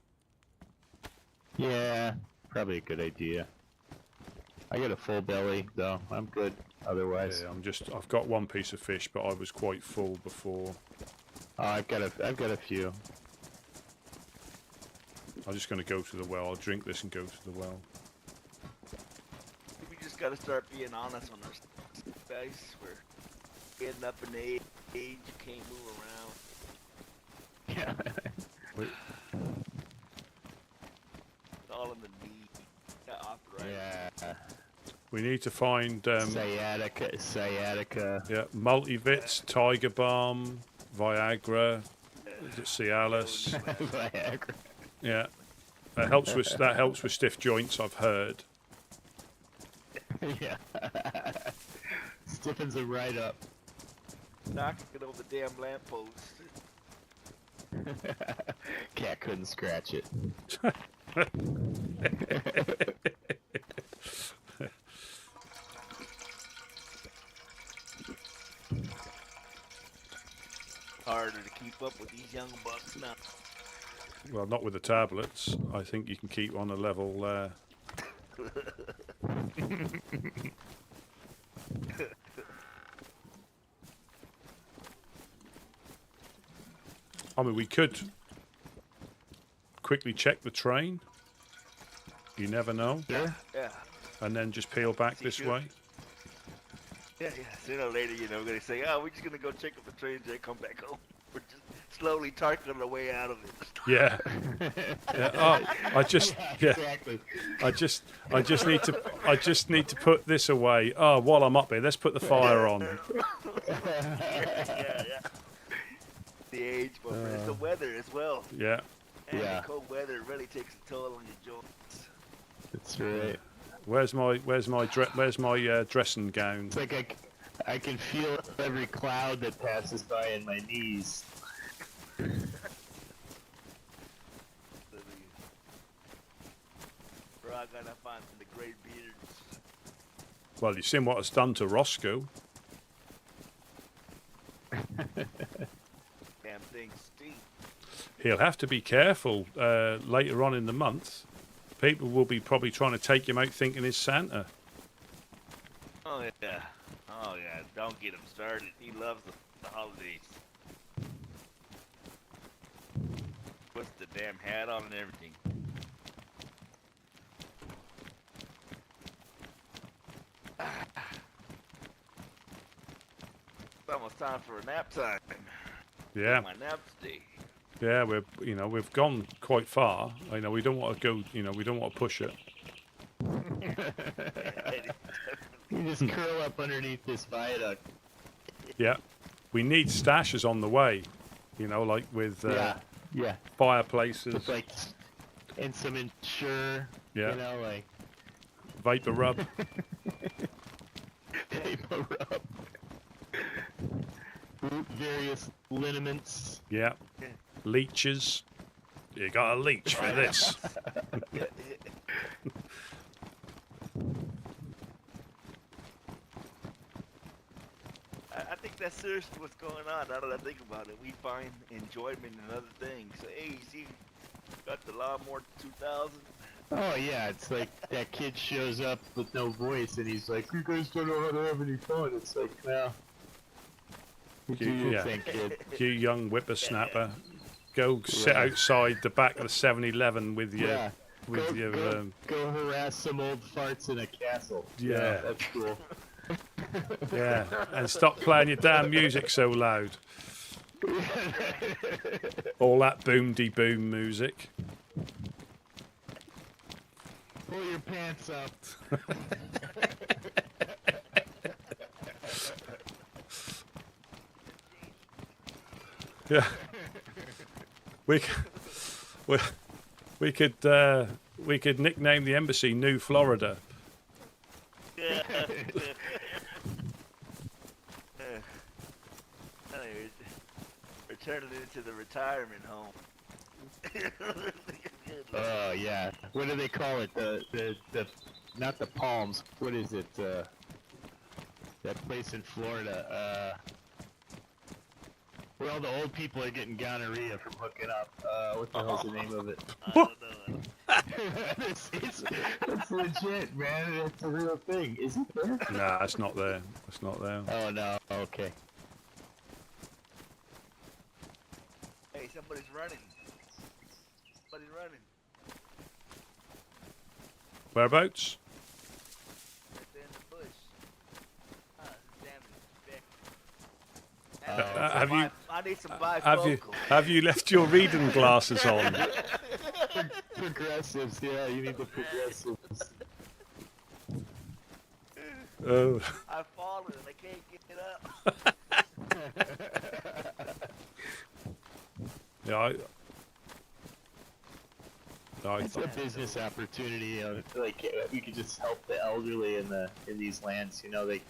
Yeah, probably a good idea. I got a full belly though. I'm good otherwise. Yeah, I've got one piece of fish, but I was quite full before. Oh, I've got a few. I'm just going to go to the well. I'll drink this and go to the well. We just gotta start being honest on our stuff, guys. We're getting up in age. You can't move around. Yeah. It's all in the knee. Got arthritis. Yeah. We need to find Sciatica. yeah, multivits, Tiger Balm, Viagra, is it Cialis? Viagra. Yeah, that helps with stiff joints. I've heard. Yeah. Stiffens it right up. Knocking it over the damn lamppost. Cat couldn't scratch it. Harder to keep up with these young bucks now. Well, not with the tablets. I think you can keep on a level. I mean, we could quickly check the train. You never know. Sure. Yeah. And then just peel back this way. Yeah. Sooner or later, we're gonna say, "Oh, we're just gonna go check up the trains and come back home." We're just slowly targeting our way out of it. Yeah. Yeah. Oh, Exactly. I just need to put this away. Oh, while I'm up here, let's put the fire on. yeah. The age, but it's the weather as well. Yeah. And Yeah. the cold weather really takes a toll on your joints. That's right. Where's my dressing gown? It's like I can feel every cloud that passes by in my knees. We're all gonna find the great beards. Well, you've seen what it's done to Roscoe. Damn thing stink. He'll have to be careful later on in the month. People will be probably trying to take him out thinking he's Santa. Oh yeah. Don't get him started. He loves the holidays. Puts the damn hat on and everything. It's almost time for a nap time. Yeah. My nap day. Yeah, we've gone quite far. I know we don't want to go. We don't want to push it. You just curl up underneath this viaduct. Yeah, we need stashes on the way. Like with Yeah. fireplaces. Just like, and some Ensure. Yeah. Like Vapor rub. paper rub. Various liniments. Yeah. Leeches. You got a leech for this. I think that's seriously what's going on. Now that I think about it, we find enjoyment in other things. So, hey, you see, got the Lawnmower 2000. Oh yeah, it's like that kid shows up with no voice and he's like, "You guys don't know how to have any fun." It's like, well, you do your Yeah. thing, kid. You young whippersnapper, go sit outside the back of the 7-Eleven with your Yeah. Go harass some old farts in a castle. Yeah. That's cool. yeah, and stop playing your damn music so loud. All that boom-de-boom music. Pull your pants up. Yeah. We, c- we, we could nickname the embassy New Florida. Yeah. We're turning it into the retirement home. Oh yeah. What do they call it? The not the Palms. What is it? That place in Florida. Where all the old people are getting gonorrhea from hooking up. What the hell's the name of it? I don't know. it's legit, man. It's a real thing. Is it there? Nah, it's not there. It's not there. Oh no. Okay. Hey, somebody's running. Somebody's running. Whereabouts? Right there in the bush. This is Oh, have you I need some bifocals. have you left your reading glasses on? Progressives, yeah, you need the progressives. Oh, I've fallen and I can't get it up. yeah. It's a business opportunity, you know, like we could just help the elderly in these lands, you know, they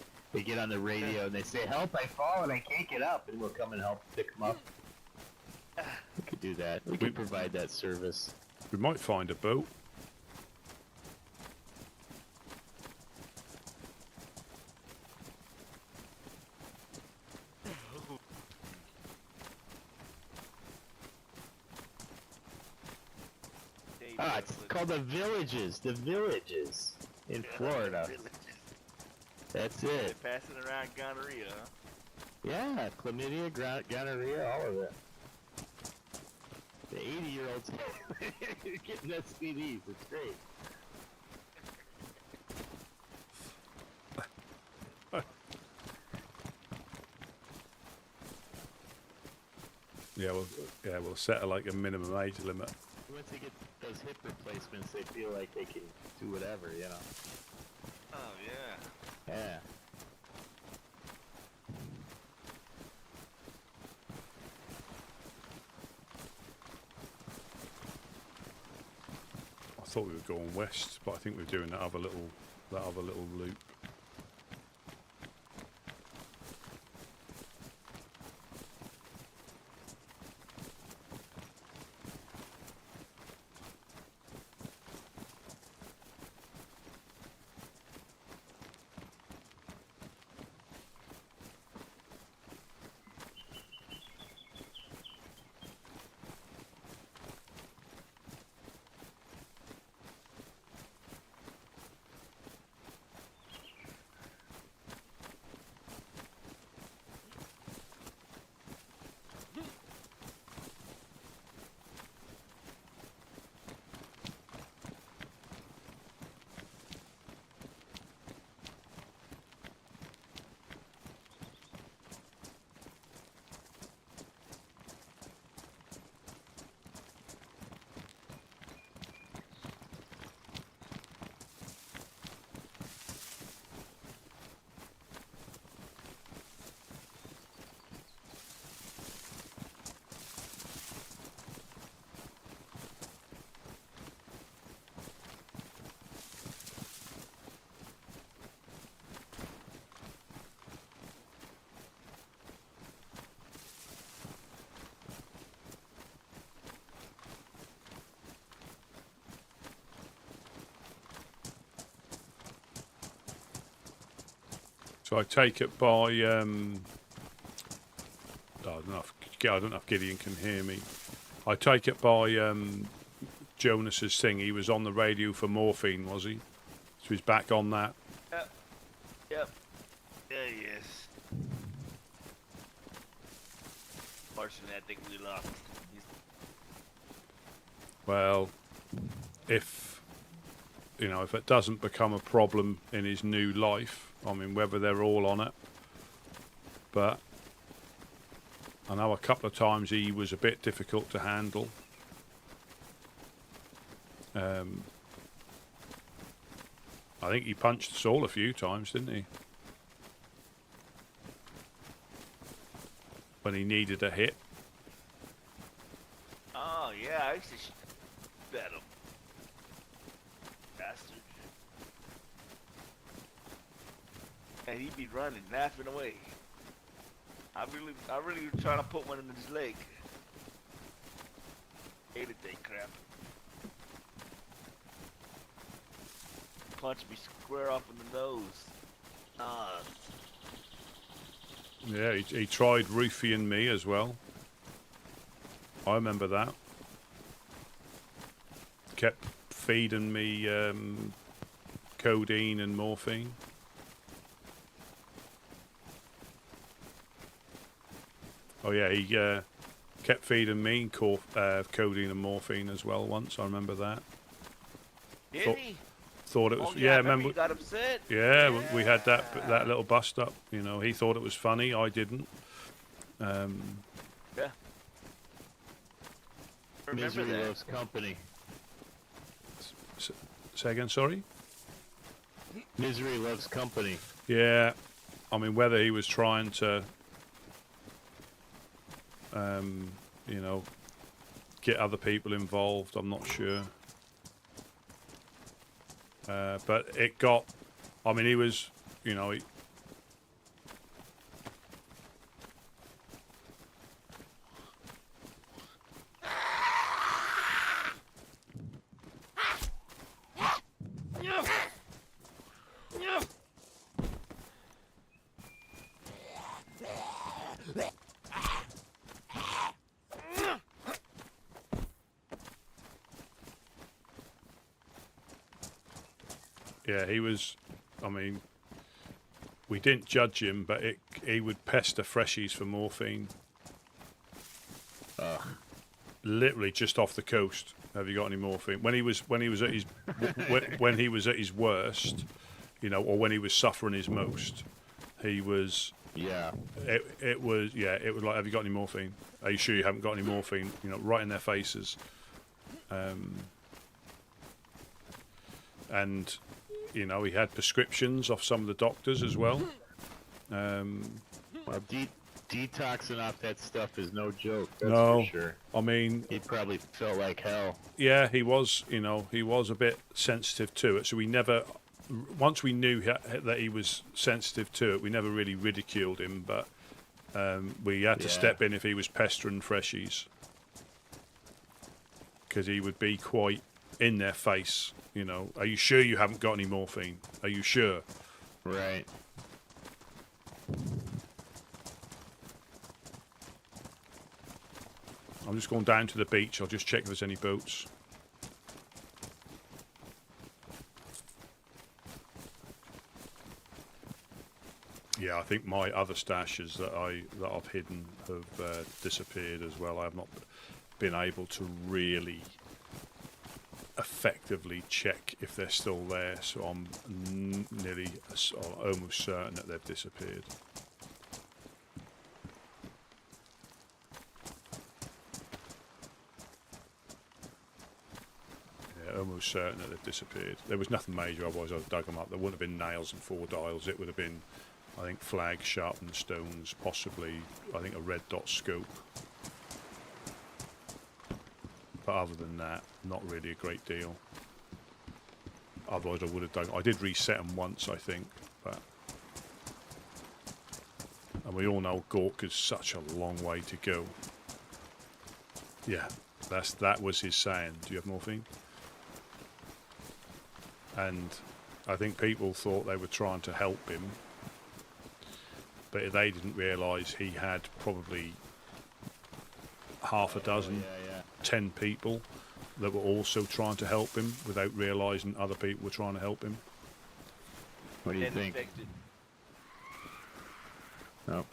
get on the radio and they say, help, I fall and I can't get up, and we'll come and help pick them up. We could do that. We could provide that service. We might find a boat. Ah, it's called the Villages in Florida. That's They're it. passing around gonorrhea, huh? Yeah, chlamydia, gonorrhea, all of it. The 80-year-olds getting STDs. It's great. We'll set like a minimum age limit. Once they get those hip replacements, they feel like they can do whatever, you know. Oh, yeah. Yeah. I thought we were going west, but I think we're doing that other little loop. So I take it by I don't know if Gideon can hear me. I take it by Jonas's thing. He was on the radio for morphine, was he? So he's back on that. Yep. There he is. Unfortunately, I think we lost. Well, if it doesn't become a problem in his new life, I mean, whether they're all on it, but I know a couple of times he was a bit difficult to handle. I think he punched us all a few times, didn't he? When he needed a hit. Oh yeah, I used to bet him. Bastard. And he'd be running, laughing away. I really was trying to put one in his leg. Hated that crap. Punched me square off in the nose. Ah. Yeah, he tried roofing me as well. I remember that. Kept feeding me codeine and morphine. Oh yeah, he kept feeding me codeine and morphine as well once. I remember that. Did he? Thought it was Oh, yeah, I remember he got upset. yeah, we had that little bust up. You know, he thought it was funny. I didn't. Yeah. Remember Misery that. loves company. Say again, sorry. Misery loves company. Yeah, I mean whether he was trying to, you know, get other people involved, I'm not sure. But it got, I mean, he was, you know, yeah, he was, I mean, we didn't judge him, but he would pester freshies for morphine. Literally just off the coast. Have you got any morphine? When he was at his when he was at his worst, you know, or when he was suffering his most, he was. Yeah. It was like, have you got any morphine? Are you sure you haven't got any morphine? You know, right in their faces. And you know, he had prescriptions off some of the doctors as well. Well, detoxing off that stuff is no joke. That's No, for sure. I mean, He probably felt like hell. yeah, he was. You know, he was a bit sensitive to it. So we never, once we knew that he was sensitive to it, we never really ridiculed him. But we had to step in if he was pestering freshies, because he would be quite in their face. You know, are you sure you haven't got any morphine? Are you sure? Right. I'm just going down to the beach. I'll just check if there's any boats. Yeah, I think my other stashes that I've hidden have disappeared as well. I have not been able to really effectively check if they're still there, so I'm nearly almost certain that they've disappeared. Yeah, almost certain that they've disappeared. There was nothing major, otherwise I'd have dug them up. There wouldn't have been nails and 4 dials. It would have been, I think, flags, sharpened stones, possibly, I think, a red dot scope. But other than that, not really a great deal. Otherwise I would have done. I did reset them once, I think, but. And we all know Gork is such a long way to go. Yeah, that was his saying. Do you have morphine? And I think people thought they were trying to help him, but they didn't realise he had probably half a dozen. 10 people that were also trying to help him without realising other people were trying to help him. What do you think? Infected. No.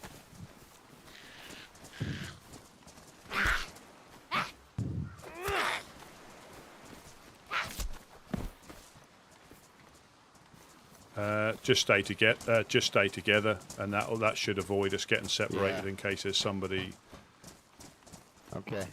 Just stay together, and that should avoid us getting separated in case there's somebody. Okay.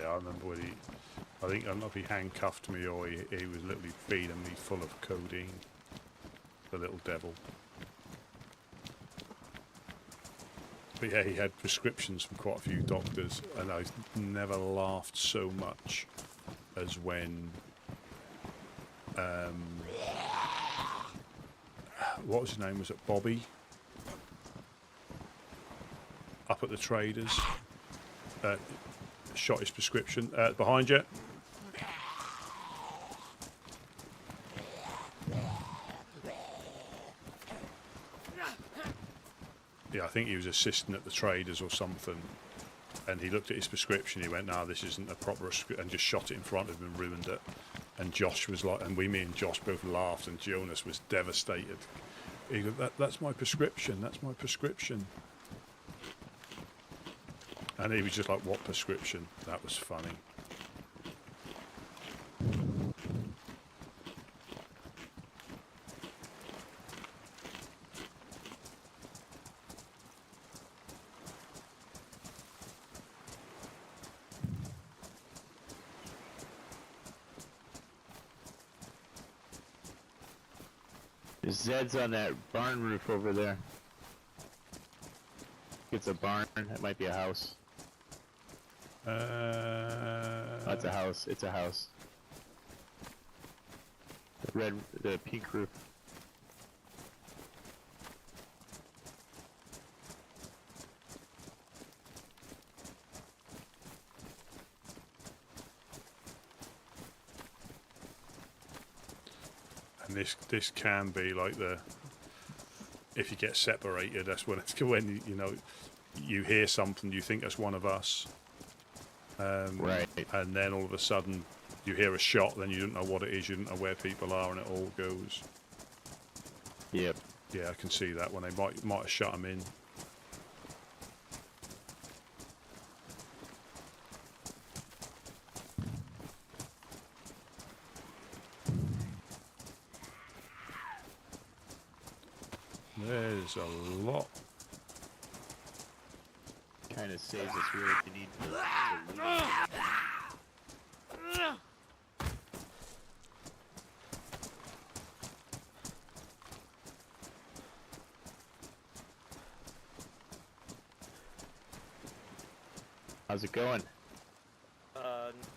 Yeah, I remember when I don't know if he handcuffed me or he was literally feeding me full of codeine. The little devil. But yeah, he had prescriptions from quite a few doctors, and I never laughed so much as when, what was his name? Was it Bobby? Up at the Traders, shot his prescription. Behind you. Yeah, I think he was assistant at the Traders or something, and he looked at his prescription. He went, "No, this isn't a proper," and just shot it in front of him and ruined it. And Josh was like, and me and Josh both laughed, and Jonas was devastated. He goes, "That's my prescription. That's my prescription." And he was just like, "What prescription?" That was funny. Zed's on that barn roof over there. It's a barn. It might be a house. Oh, it's a house. It's a house. The pink roof. And this can be like if you get separated, that's when it's when you hear something, you think that's one of us, Right. and then all of a sudden you hear a shot, then you don't know what it is, you don't know where people are, and it all goes. Yep. Yeah, I can see that when they might have shut them in. There's a lot. Kind of saves us really if you need to leave. How's it going?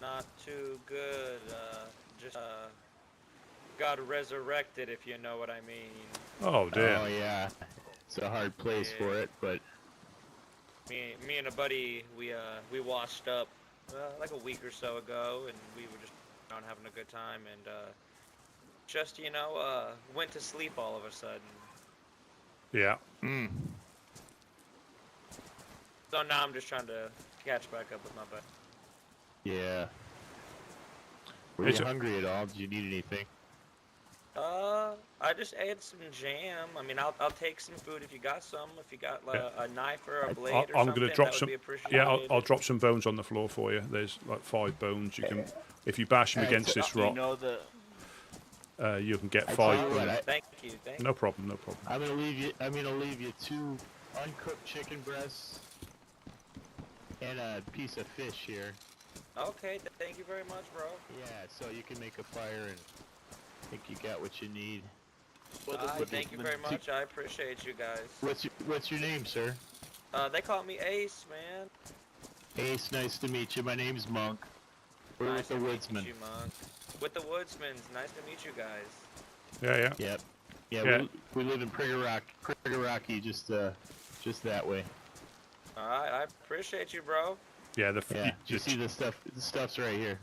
Not too good. Just got resurrected, if you know what I mean. Oh dear. Oh yeah, it's a hard place for it, but Me and a buddy, we washed up like a week or so ago, and we were just out having a good time, and just went to sleep all of a sudden. Yeah. So now I'm just trying to catch back up with my buddy. yeah. Were you hungry at all? Did you need anything? I just ate some jam. I mean, I'll take some food if you got some. If you got a knife or a blade or I'm something, going to drop that some. would be appreciated. Yeah, I'll drop some bones on the floor for you. There's like 5 bones. You can, if you bash them against this rock, you can get 5 bones. Thank you. No problem. No problem. I'm gonna leave you 2 uncooked chicken breasts and a piece of fish here. Okay, thank you very much, bro. Yeah, so you can make a fire and I think you got what you need. Thank you very much. I appreciate you guys. What's your name, sir? They call me Ace, man. Ace, nice to meet you. My name's Monk. We're Nice with the to meet Woodsman. you, Monk. With the Woodsmans. Nice to meet you guys. Yeah. Yep. Yeah, Yeah. we live in Priggerocky, just that way. Alright, I appreciate you, bro. Yeah. Yeah. You see the stuff? The stuff's right here.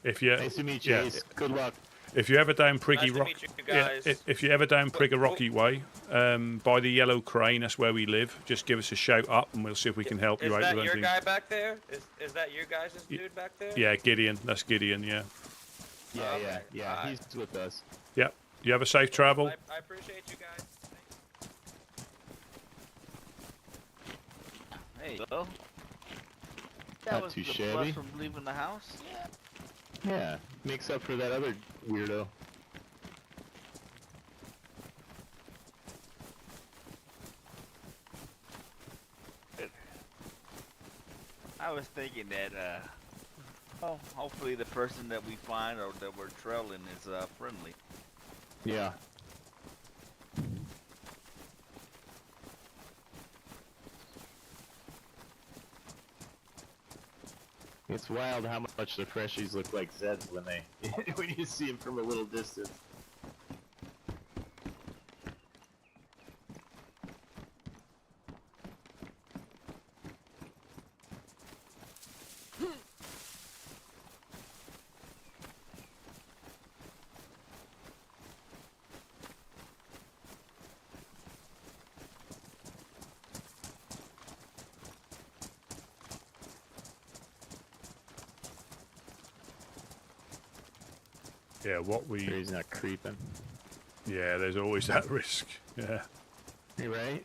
If you, Nice to meet you, Ace. Good luck. if you're ever down Priggy Nice to Rock, meet you guys. if you're ever down Priggy Rocky Way, by the Yellow Crane, that's where we live. Just give us a shout up, and we'll see if we can help you out Is that with your anything. guy back there? Is that your guys' dude back there? Yeah, Gideon. That's Gideon. Yeah. Yeah, Okay, yeah. alright. He's with us. Yeah. You have a safe travel. I appreciate you guys. Hey, so that Not was too the shabby. plus from leaving the house. Yeah, makes up for that other weirdo. I was thinking that, well, hopefully the person that we find or that we're trailing is friendly. Yeah. It's wild how much the freshies look like Zeds when they when you see them from a little distance. Yeah, what we... Sure he's not creeping. Yeah, there's always that risk. Yeah. You right?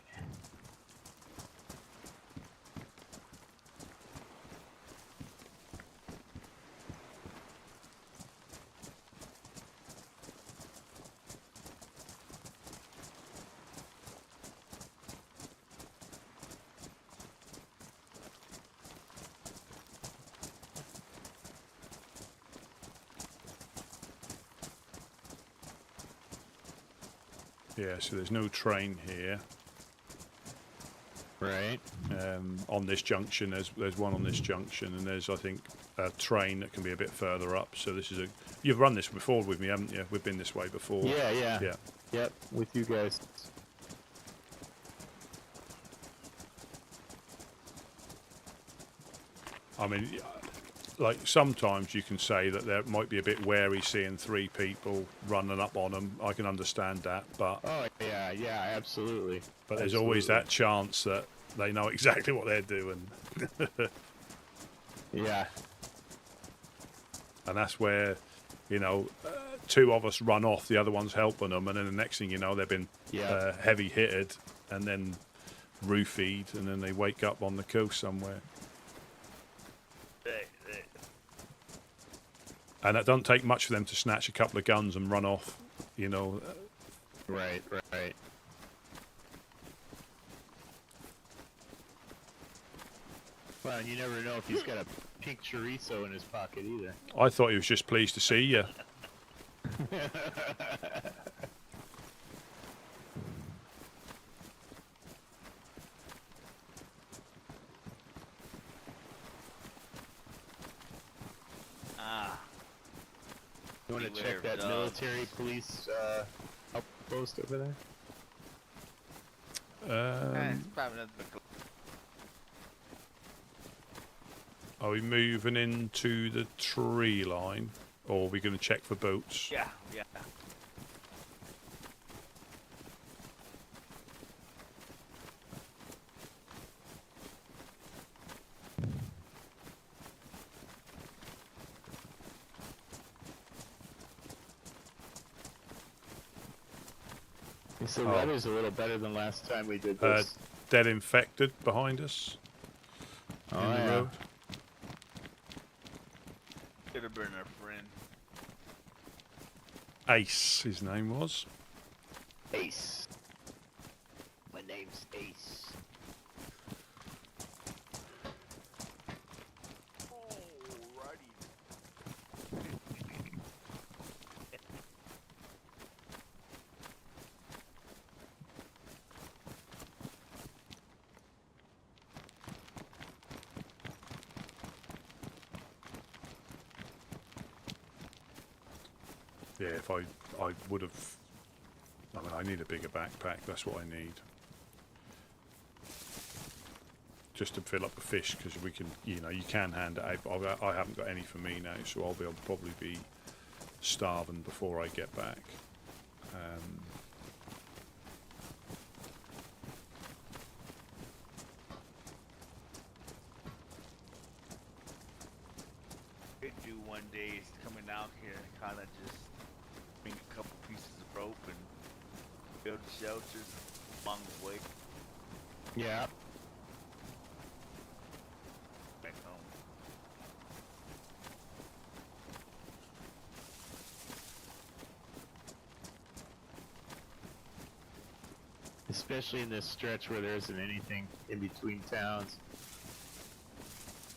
Yeah, so there's no train here. Right. On this junction, there's one on this junction, and there's, I think, a train that can be a bit further up. So this is a... You've run this before with me, haven't you? We've been this way before. Yeah, yeah. Yeah. Yep, with you guys. I mean, like, sometimes you can say that there might be a bit wary seeing 3 people running up on them. I can understand that, but... Oh, yeah, yeah, absolutely. But there's always that chance that they know exactly what they're doing. Yeah. And that's where, you know, 2 of us run off, the other one's helping them, and then the next thing you know, they've been heavy hitted and then roofied, and then they wake up on the coast somewhere. And it doesn't take much for them to snatch a couple of guns and run off, you know. Right, right. Well, and you never know if he's got a pink chorizo in his pocket either. I thought he was just pleased to see you. You want to check that military police outpost over there? It's probably nothing but Are we moving into the tree line, or are we going to check for boats? yeah, yeah. So the weather's a little better than last time we did Uh, this. dead infected behind us. Oh, in the yeah. road. Could have been our friend. Ace, his name was. Ace. My name's Ace. Alrighty. Yeah, if I would have... I mean, I need a bigger backpack, that's what I need. Just to fill up the fish, because we can, you know, you can hand it out, but I haven't got any for me now, so I'll probably be starving before I get back. Could do one day is coming out here and kind of just bring a couple pieces of rope and build shelters along the way Yeah. back home. Especially in this stretch where there isn't anything in between towns.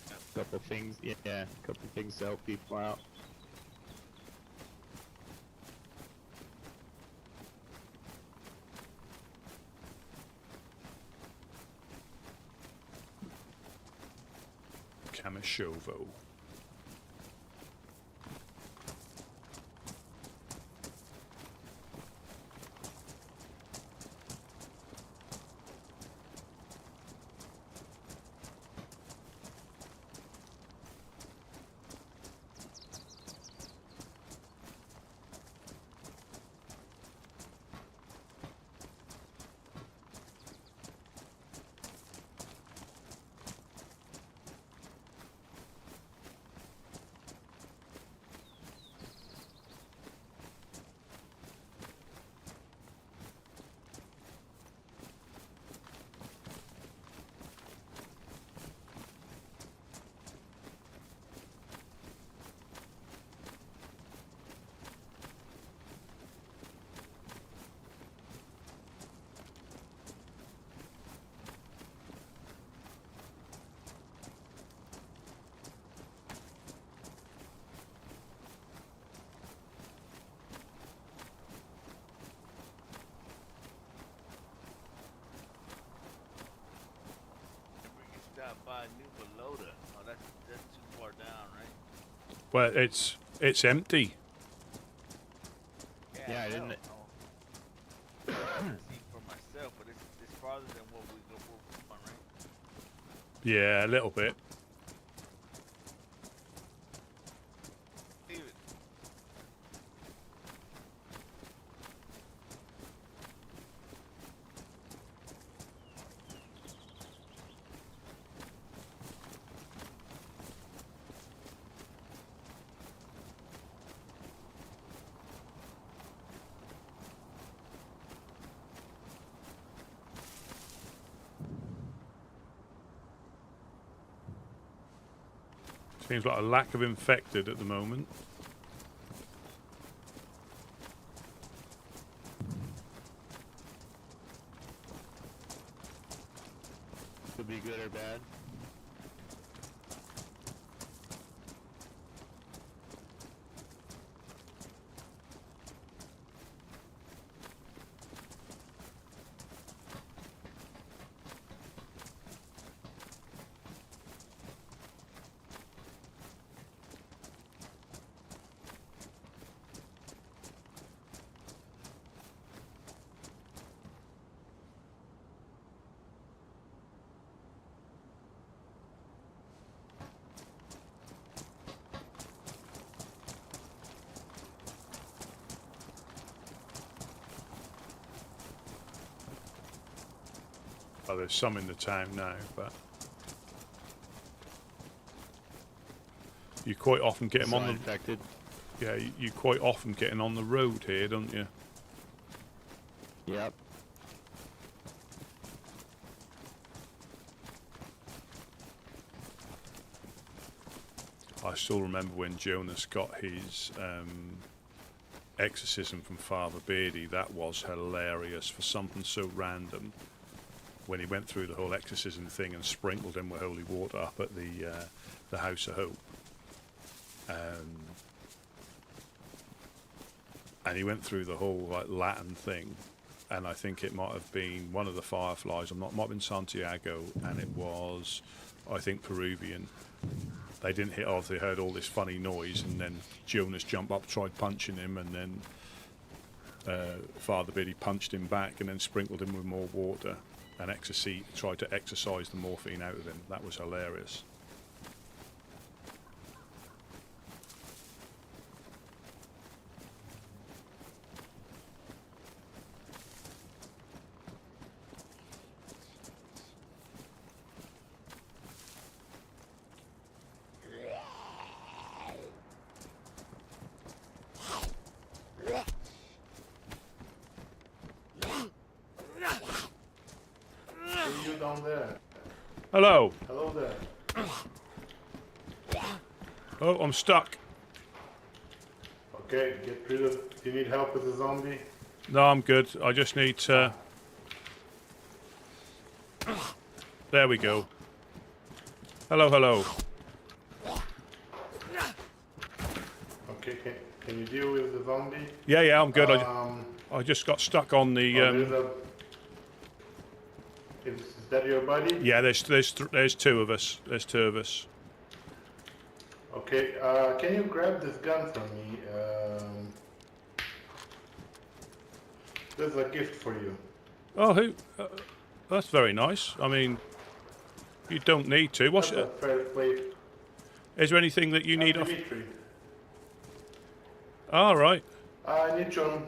Yeah. Couple things, yeah, couple things to help people out. Camishovo. Stop by New Balota. Oh, that's too far down, right? Well, it's empty. Yeah, I didn't. know. I see for myself, but it's farther than what we go for, right? Yeah, a little bit. David. Seems like a lack of infected at the moment. Could be good or bad. Oh, there's some in the town now, but you quite often get them on the infected. yeah. You quite often getting on the road here, don't you? Yep. I still remember when Jonas got his exorcism from Father Beardy. That was hilarious for something so random. When he went through the whole exorcism thing and sprinkled him with holy water up at the House of Hope, and he went through the whole like Latin thing, and I think it might have been one of the Fireflies. Might have been Santiago, and it was, I think, Peruvian. They didn't hit off. They heard all this funny noise, and then Jonas jumped up, tried punching him, and then Father Biddy punched him back, and then sprinkled him with more water. And tried to exorcise the morphine out of him. That was hilarious. You down there. Hello. Hello there. Oh, I'm stuck. Okay, get rid of. Do you need help with the zombie? No, I'm good. I just need to... There we go. Hello, hello. Okay, can you deal with the zombie? Yeah, I'm good. Um, I just got stuck on the. Is that your buddy? Yeah, there's two of us. There's two of us. Okay, can you grab this gun from me? There's a gift for you. Oh, who? That's very nice. I mean, you don't need to. What's That's a it? fair play. Is there anything that you need off? Dimitri. All right. I need to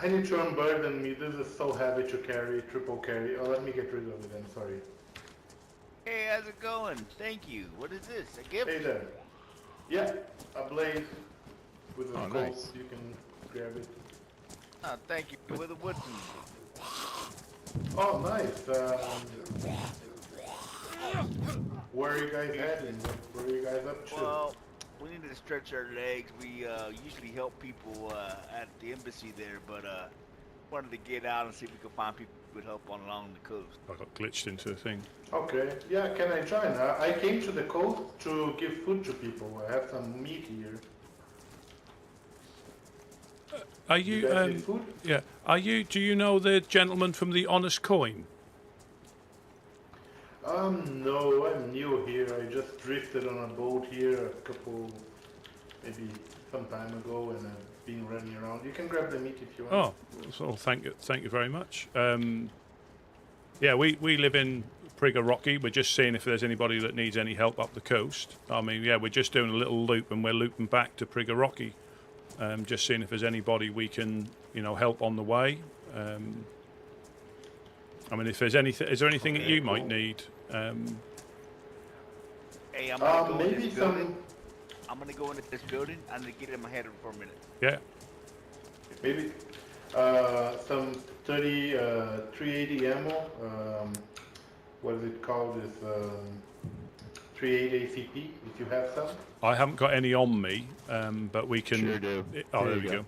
unburden me. This is so heavy to carry, triple carry. Oh, let me get rid of it then, sorry. Hey, how's it going? Thank you. What is this? A gift? Hey there. Yeah, a blade with a Oh, scope. nice. You can grab it. Oh, thank you. With a Woodsman. Oh, nice. Where are you guys heading? What are you guys up to? Well, we need to stretch our legs. We usually help people at the embassy there, but wanted to get out and see if we could find people who could help along the coast. I got glitched into the thing. Okay, yeah, can I join? I came to the coast to give food to people. I have some meat here. Are You you? guys need food? Yeah. Are you? Do you know the gentleman from the Honest Coin? No, I'm new here. I just drifted on a boat here maybe some time ago, and I've been running around. You can grab the meat if you want. Oh, so thank you very much. Yeah, we live in Prigga Rocky. We're just seeing if there's anybody that needs any help up the coast. I mean, yeah, we're just doing a little loop, and we're looping back to Prigga Rocky. Just seeing if there's anybody we can, help on the way. I mean, if there's anything, is there anything that you might need? Hey, I'm gonna go in maybe this building. I'm gonna go into this building. I need to get in my head for a minute. Yeah. Maybe some 380 ammo. What is it called? Is 380 ACP, if you have some. I haven't got any on me, but we can. Sure do. Oh, there we go.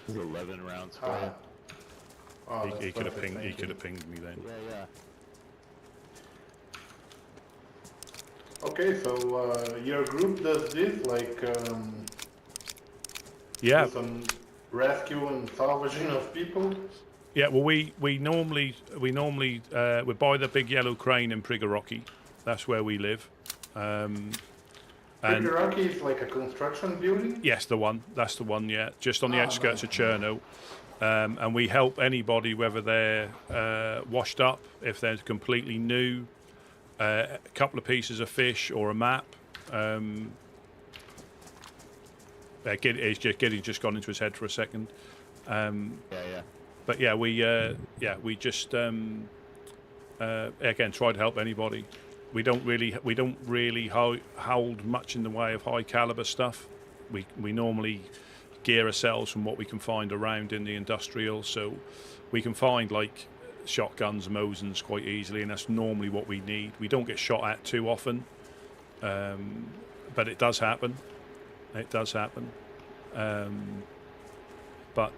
There's 11 rounds for you. Oh, He could have perfect, pinged. He thank could you. have pinged me then. Yeah. Okay, so your group does this, like Yeah. do some rescue and salvaging of people. Yeah. Well, we normally we're by the big yellow crane in Prigga Rocky. That's where we live. And Iraqi is like a construction building. yes, the one. That's the one. Yeah, just on the outskirts of Cherno. And we help anybody, whether they're washed up, if they're completely new, a couple of pieces of fish or a map. Gideon's just gone into his head for a second. But yeah, we just again try to help anybody. We don't really hold much in the way of high caliber stuff. We normally gear ourselves from what we can find around in the industrial, so we can find like shotguns, Mosins quite easily, and that's normally what we need. We don't get shot at too often, but it does happen.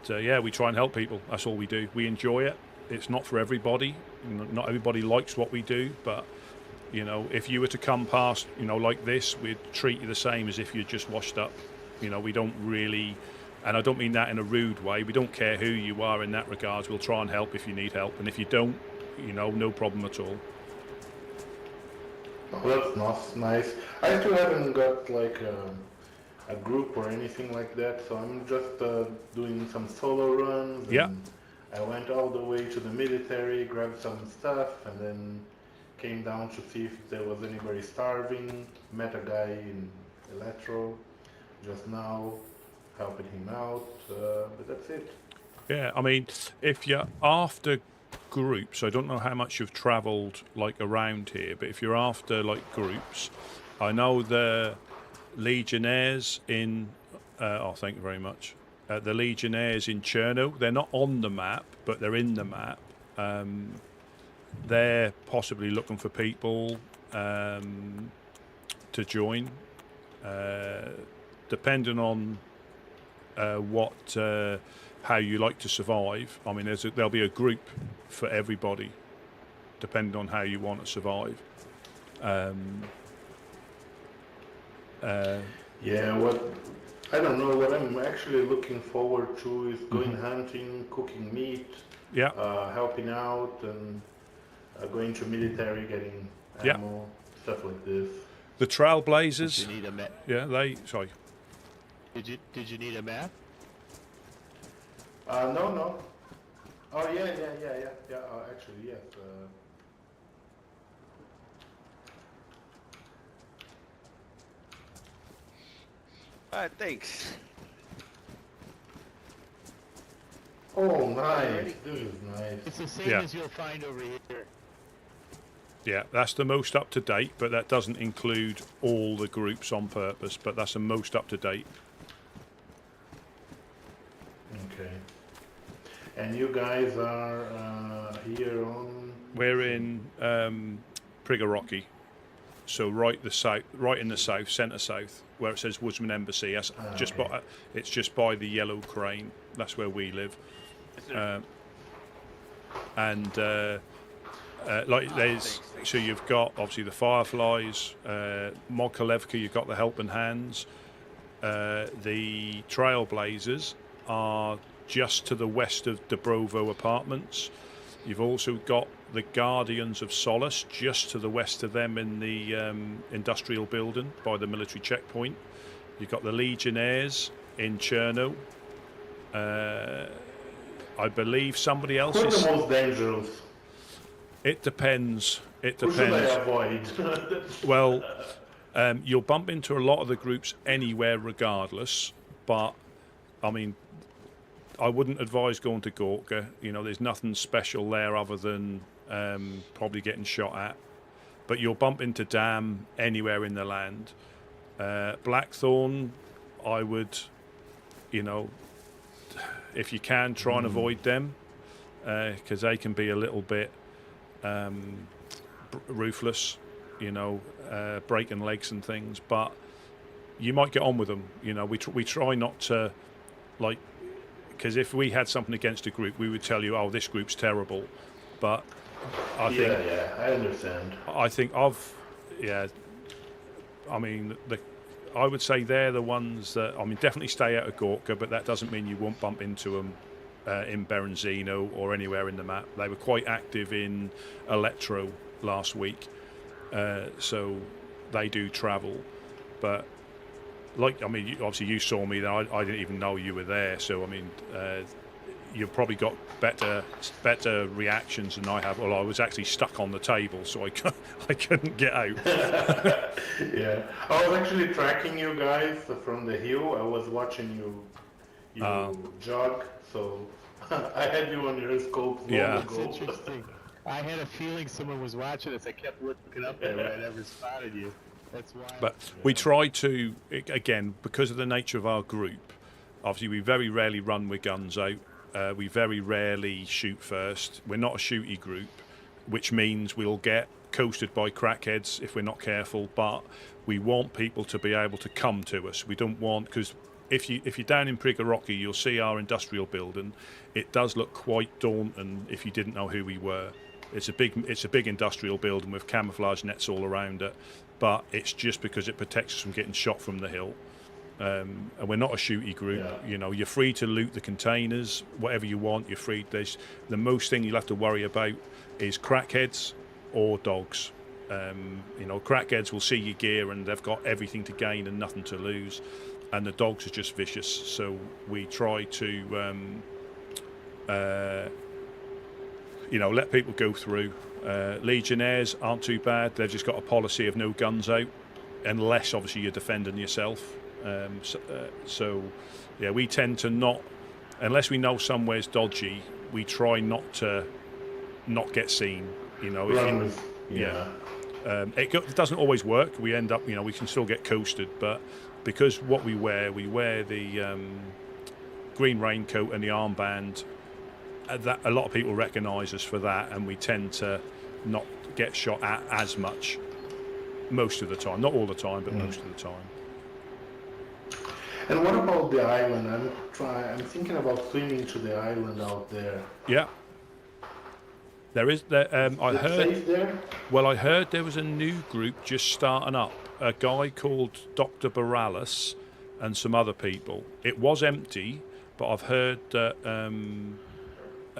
Yeah, we try and help people. That's all we do. We enjoy it. It's not for everybody. Not everybody likes what we do, but if you were to come past, like this, we'd treat you the same as if you'd just washed up. We don't really, and I don't mean that in a rude way, we don't care who you are in that regards. We'll try and help if you need help, and if you don't, no problem at all. Oh, that's nice. I still haven't got like a group or anything like that, so I'm just doing some solo runs. Yeah. And I went all the way to the military, grabbed some stuff, and then came down to see if there was anybody starving. Met a guy in Electro just now, helping him out, but that's it. Yeah, I mean, if you're after groups, I don't know how much you've travelled like around here, but if you're after like groups, I know the Legionnaires in. Thank you very much. The Legionnaires in Cherno, they're not on the map, but they're in the map. They're possibly looking for people to join, depending on how you like to survive. I mean, there'll be a group for everybody, depending on how you want to survive. Yeah, what I don't know. What I'm actually looking forward to is going hunting, cooking meat, Yeah. helping out, and going to military, getting Yeah. ammo, stuff like this. The Trailblazers. Did you need a map? Yeah, they. Sorry. Did you need a map? No. Oh yeah. Actually, yes. Alright, thanks. Oh, nice. This is nice. It's the same Yeah. as you'll find over here. Yeah, that's the most up to date, but that doesn't include all the groups on purpose. But that's the most up to date. Okay. And you guys are here on. We're in Prigorocky, so right in the south, centre south, where it says Woodsman Embassy. That's just okay. by, it's just by the Yellow Crane. That's where we live. Like there's, so you've got obviously the Fireflies, Mokolevka, you've got the Helping Hands. The Trailblazers are just to the west of Dobrovo Apartments. You've also got the Guardians of Solace just to the west of them in the industrial building by the military checkpoint. You've got the Legionnaires in Cherno. I believe somebody else Who's is. the most dangerous? It depends. It Who should I depends. avoid? Well, you'll bump into a lot of the groups anywhere regardless, but I mean, I wouldn't advise going to Gorka. You know, there's nothing special there other than probably getting shot at. But you'll bump into Dam anywhere in the land. Blackthorn, I would, you know, if you can, try and avoid them, because they can be a little bit ruthless, you know, breaking legs and things. But you might get on with them. You know, we try not to, like, because if we had something against a group, we would tell you, oh, this group's terrible. But I think, yeah, I understand. I think I mean, I would say they're the ones that, I mean, definitely stay out of Gorka, but that doesn't mean you won't bump into them in Berenzino or anywhere in the map. They were quite active in Electro last week, so they do travel. But like, I mean, obviously you saw me there. I didn't even know you were there. So I mean, you've probably got better reactions than I have. Well, I was actually stuck on the table, so I couldn't get out. Yeah, I was actually tracking you guys from the hill. I was watching you jog, so I had you on your scope long That's ago. interesting. I had a feeling someone was watching us. I kept looking up there, but I never spotted you. That's why. But we try to, again, because of the nature of our group, obviously we very rarely run with guns out. We very rarely shoot first. We're not a shooty group, which means we'll get coasted by crackheads if we're not careful. But we want people to be able to come to us. We don't want, because if you're down in Prigorocky, you'll see our industrial building. It does look quite daunting if you didn't know who we were. It's a big industrial building with camouflage nets all around it, but it's just because it protects us from getting shot from the hill. And we're not a shooty group. Yeah. You know, you're free to loot the containers, whatever you want. You're free. There's the most thing you'll have to worry about is crackheads or dogs. You know, crackheads will see your gear and they've got everything to gain and nothing to lose, and the dogs are just vicious. So we try to, you know, let people go through. Legionnaires aren't too bad. They've just got a policy of no guns out, unless obviously you're defending yourself. So yeah, we tend to not, unless we know somewhere's dodgy, we try not to get seen. You know, it doesn't always work. We end up, you know, we can still get coasted, but because what we wear the green raincoat and the armband, that a lot of people recognise us for that, and we tend to not get shot at as much most of the time. Not all the time, but most of the time. And what about the island? I'm thinking about swimming to the island out there. Yeah. There is. I heard. Safe there? Well, I heard there was a new group just starting up a guy called Dr. Baralis and some other people. It was empty, but I've heard that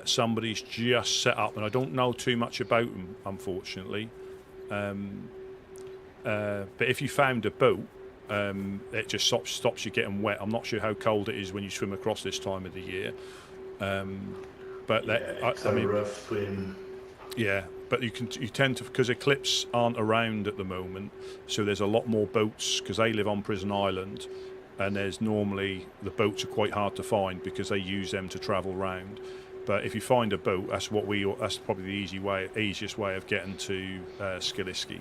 somebody's just set up, and I don't know too much about them, unfortunately. But if you found a boat, it just stops you getting wet. I'm not sure how cold it is when you swim across this time of the year. But it's I a mean, rough swim. yeah, but you tend to, because Eclipse aren't around at the moment, so there's a lot more boats because they live on Prison Island, and there's normally the boats are quite hard to find because they use them to travel round. But if you find a boat, that's probably the easiest way of getting to Skaliski.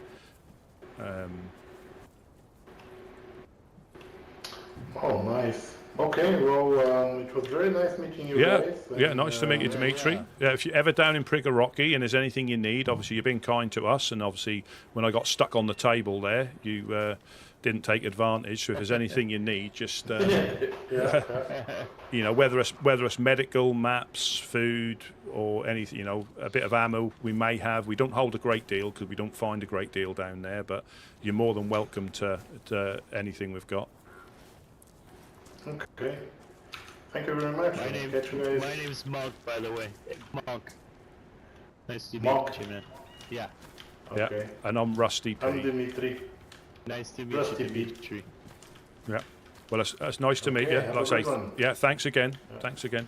Oh, nice. Okay, well, it was very nice meeting you guys. Yeah, nice to meet you, Dimitri. Yeah, if you're ever down in Prigorocki and there's anything you need, obviously you've been kind to us, and obviously when I got stuck on the table there, you didn't take advantage. So if there's anything you need, just you know, whether it's medical, maps, food, or anything, you know, a bit of ammo we may have. We don't hold a great deal because we don't find a great deal down there, but you're more than welcome to anything we've got. Okay. Thank you very much. My name's Monk, by the way. Monk. Nice to meet you, man. Yeah. Okay. Yeah, and I'm Rusty P. I'm Dimitri. Nice to meet Rusty you, P. Dimitri. Yeah. Well, that's nice to meet Okay, you. have Like I a say, good one. yeah. Thanks again. Thanks again.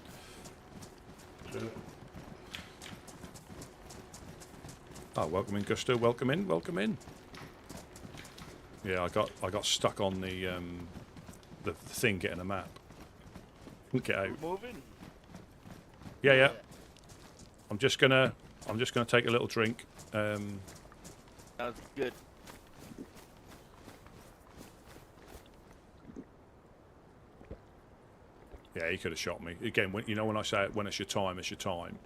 Sure. Oh, welcome in, Gusto. Welcome in. Welcome in. Yeah, I got stuck on the thing getting a map. Couldn't get out. Moving. Yeah. I'm just gonna take a little drink. Sounds good. Yeah, he could have shot me again. When I say when it's your time, it's your time.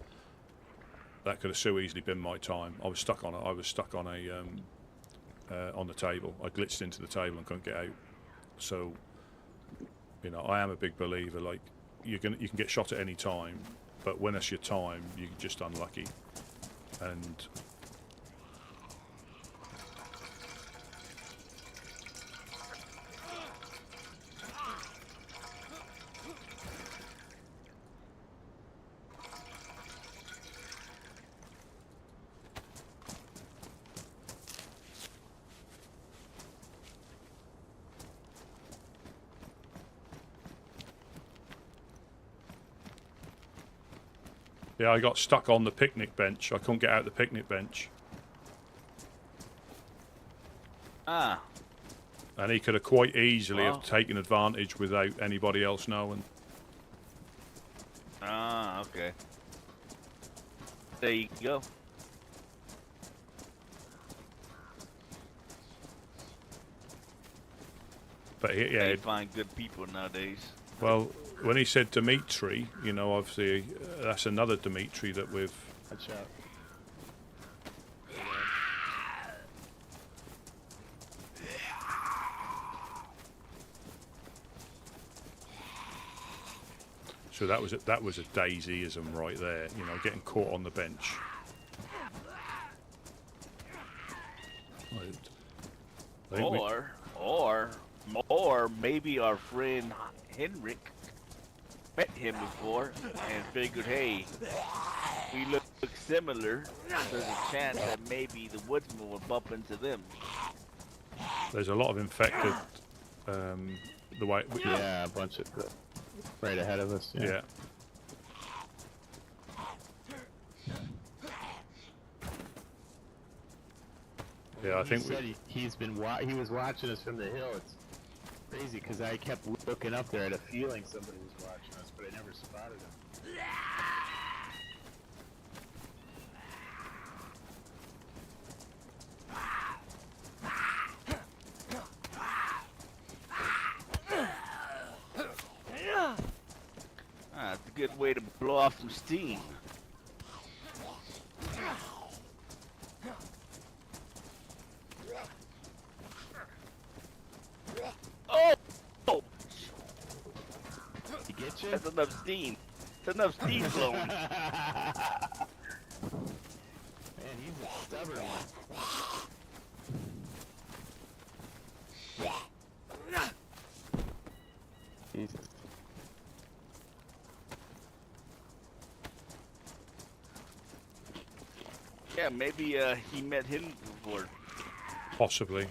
That could have so easily been my time. I was stuck on it. I was stuck on on the table. I glitched into the table and couldn't get out. So, you know, I am a big believer. Like you can get shot at any time, but when it's your time, you're just unlucky. And yeah, I got stuck on the picnic bench. I couldn't get out the picnic bench. Ah. And he could have quite easily have taken advantage without anybody else knowing. Ah, okay. There you go. But yeah, They find good people nowadays. well, when he said Dimitri, you know, obviously that's another Dimitri that we've. Watch out. So that was a DayZ-ism right there, you know, getting caught on the bench. I think Or maybe our friend Henrik met him before and figured, hey, we look similar. There's a chance that maybe the Woodsman will bump into them. There's a lot of infected. The way. Yeah, a bunch of right ahead of us. Yeah. Yeah, I think he said he was watching us from the hill. It's crazy because I kept looking up there. I had a feeling somebody was watching us, but I never spotted him. Ah, it's a good way to blow off some steam. Oh! He get you? That's enough steam. That's enough steam flowing. Man, he's a stubborn one. Yeah, maybe he met him before. Possibly.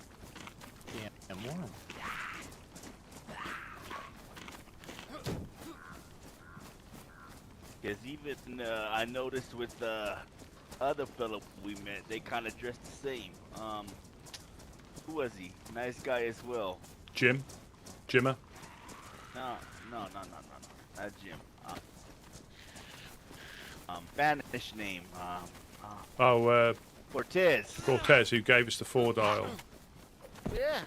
Damn one. Because even I noticed with the other fellow we met, they kind of dressed the same. Who was he? Nice guy as well. Jimmer? No, not Jim. Spanish name. Oh, Cortez. Cortez, who gave us the 4-dial. Yeah.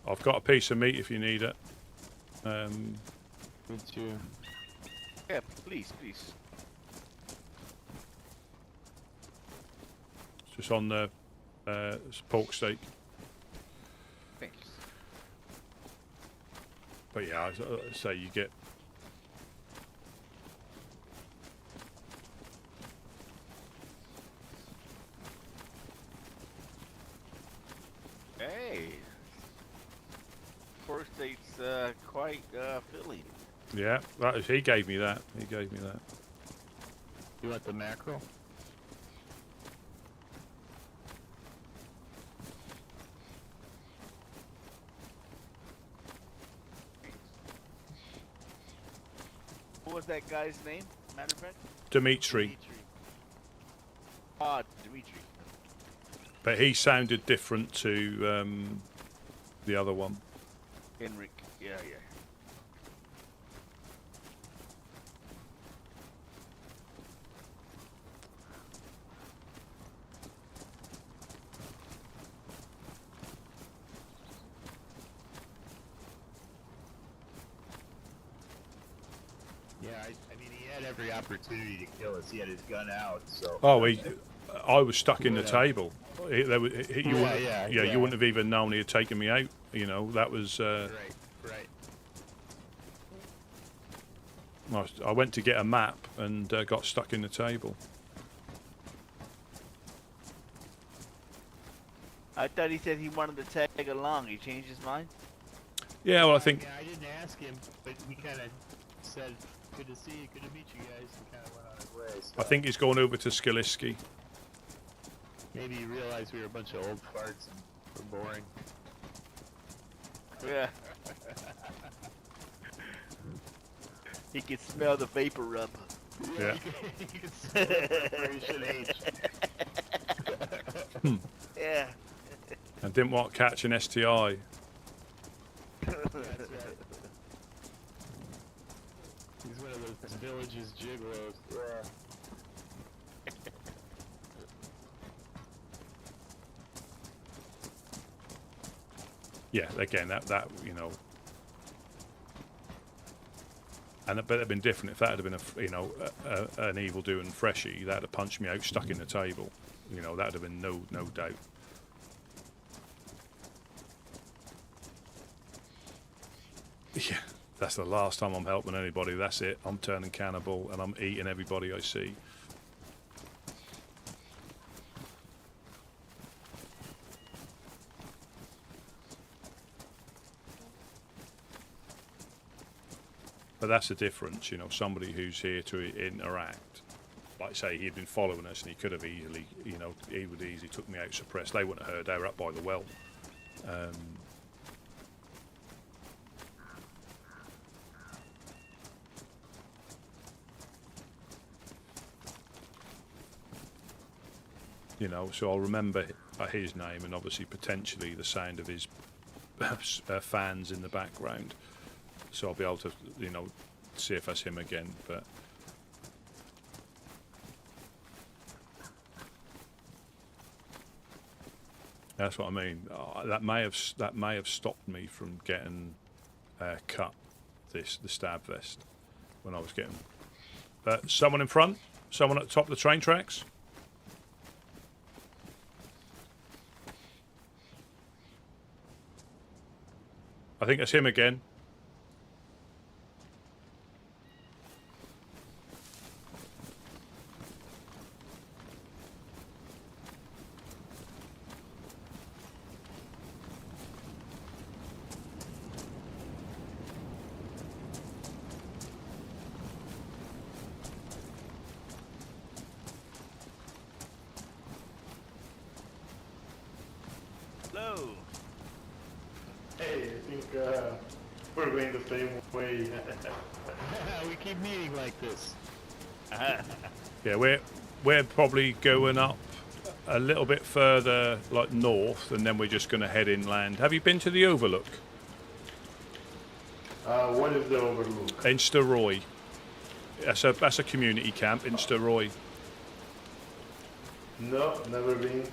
I've got a piece of meat if you need it. Me too. Yeah, please. It's just on the pork steak. Thanks. But yeah, I say you get. Hey. Pork steak's quite filling. Yeah, he gave me that. You want the mackerel? What was that guy's name? Matter of fact? Dimitri. Dimitri. But he sounded different to the other one. Henrik. Yeah. Yeah, I mean, he had every opportunity to kill us. He had his gun out, so. Oh, I was stuck in the table. You wouldn't have even known he had taken me out. You know, that was. Right. I went to get a map and got stuck in the table. I thought he said he wanted to tag along. He changed his mind? Yeah, well, I think. Yeah, I didn't ask him, but he kind of said, "Good to see you. Good to meet you guys." He kind of went on his way. So I think he's going over to Skaliski. maybe he realized we were a bunch of old farts and we're boring. Yeah. He can smell the vapor rub. Yeah. You can smell the preparation H. Yeah. I didn't want to catch an STI. That's right. He's one of those village's gigolos. Yeah. Yeah, again, that you know. But it'd have been different if that had been an evil doing freshie. That'd have punched me out, stuck in the table. You know, that'd have been no doubt. Yeah, that's the last time I'm helping anybody. That's it. I'm turning cannibal and I'm eating everybody I see. But that's the difference, you know, somebody who's here to interact. Like say he'd been following us and he could have easily, you know, he would easily took me out suppressed. They wouldn't have heard, they were up by the well. You know, so I'll remember his name and obviously potentially the sound of his fans in the background. So I'll be able to, you know, see if that's him again. But that's what I mean. That may have stopped me from getting cut the stab vest when I was getting. Someone in front, someone at the top of the train tracks. I think that's him again. Hey, I think we're going the same way. We keep meeting like this. Yeah, we're probably going up a little bit further, like north, and then we're just going to head inland. Have you been to the Overlook? What is the Overlook? Insta-Roy. That's a community camp, Insta-Roy. No, never been.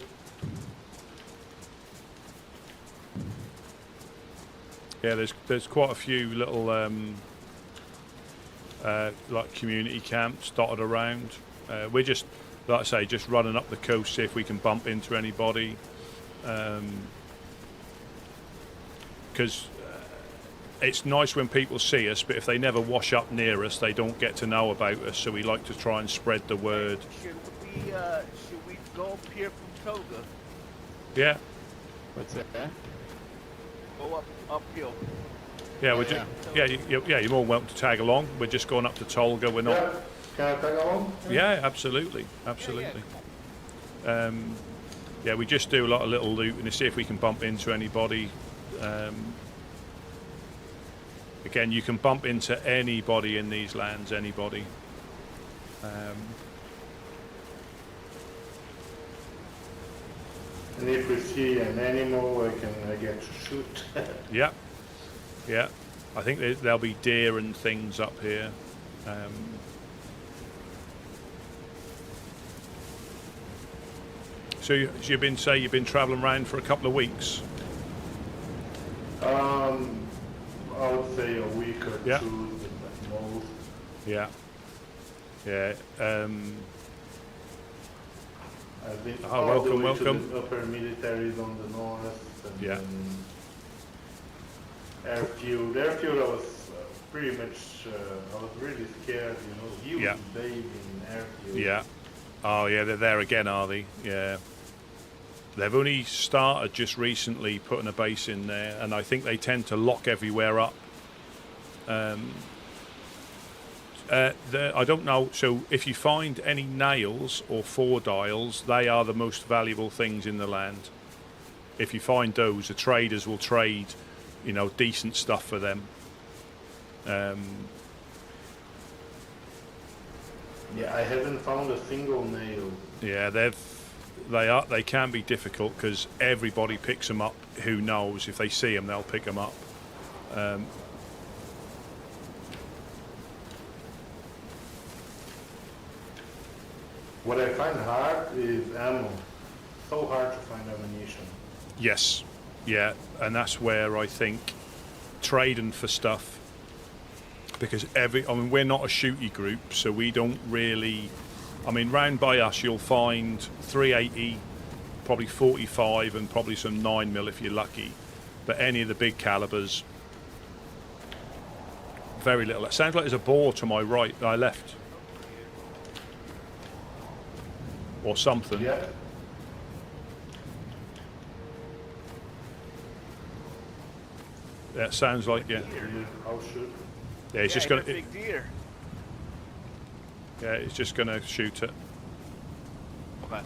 Yeah, there's quite a few little like community camps dotted around. We're just, like I say, just running up the coast, see if we can bump into anybody. Because it's nice when people see us, but if they never wash up near us, they don't get to know about us. So we like to try and spread the word. Should we go up here from Toga? Yeah, What's that? Go uphill. yeah, you're more welcome to tag along. We're just going up to Tolga. We're not. Yeah, can I tag along? Yeah, absolutely. Yeah, we just do a lot of little loot and see if we can bump into anybody. Again, you can bump into anybody in these lands, anybody. And if we see an animal, I get to shoot. Yeah. I think there'll be deer and things up here. So you've been travelling around for a couple of weeks. I would say a week or Yeah. two at most. Yeah. I've been Oh, all welcome, the way welcome. to the upper militaries on the north, and Yeah. then airfield. Airfield, I was pretty much, I was really scared, huge Yeah. babe in airfield. Yeah. Oh, yeah, they're there again, are they? Yeah. They've only started just recently putting a base in there, and I think they tend to lock everywhere up. I don't know. So if you find any nails or 4-dials, they are the most valuable things in the land. If you find those, the traders will trade, decent stuff for them. Yeah, I haven't found a single nail. Yeah, they can be difficult because everybody picks them up. Who knows? If they see them, they'll pick them up. What I find hard is ammo. So hard to find ammunition. Yes, yeah, and that's where I think trading for stuff, because we're not a shooty group, so we don't really. Round by us, you'll find 380, probably 45, and probably some 9mm if you're lucky. But any of the big calibers, very little. It sounds like there's a boar to my right that I left. Or something. Yeah. Yeah, it sounds like, yeah. I'll shoot. Yeah, it's just gonna. Big deer. Yeah, it's just gonna shoot it. Okay.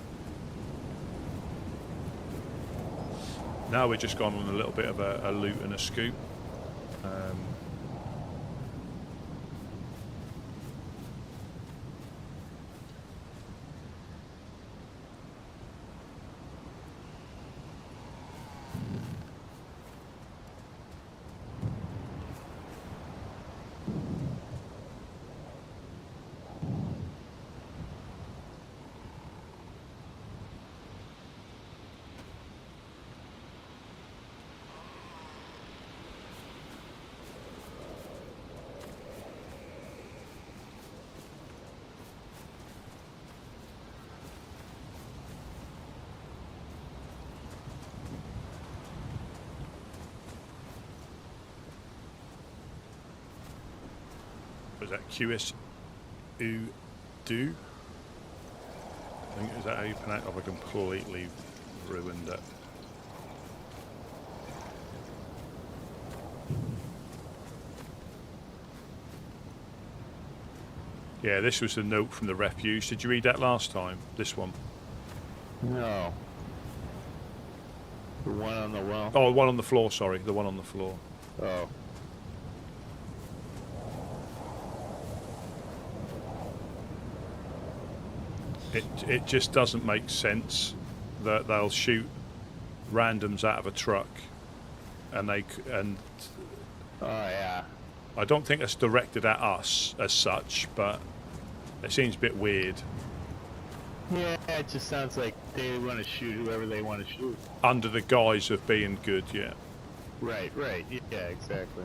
Now we're just gone on a little bit of a loot and a scoop. Was that QS do? I think is that how you pronounce it? I've completely ruined it. Yeah, this was the note from the refuge. Did you read that last time? This one? No. The one on the wall. Oh, the one on the floor. Sorry, the one on the floor. Oh. It just doesn't make sense that they'll shoot randoms out of a truck, and Oh yeah. I don't think it's directed at us as such, but it seems a bit weird. Yeah, it just sounds like they want to shoot whoever they want to shoot. Under the guise of being good, yeah. Right. Yeah, exactly.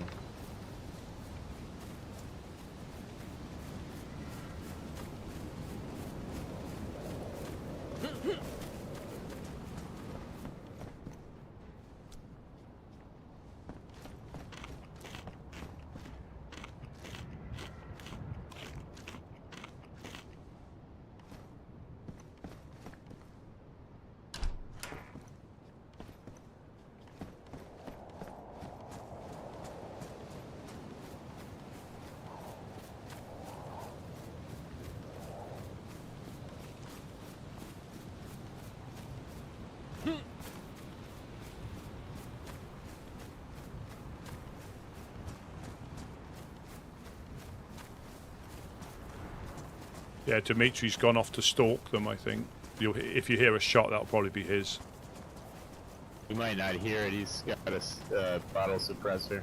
Yeah, Dimitri's gone off to stalk them, I think. If you hear a shot, that'll probably be his. You might not hear it. He's got a bottle suppressor.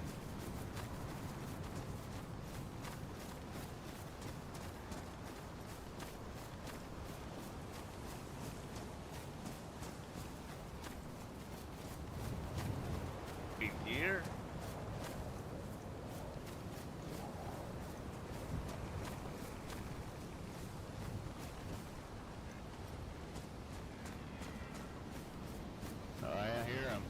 Big deer. Oh, I hear him.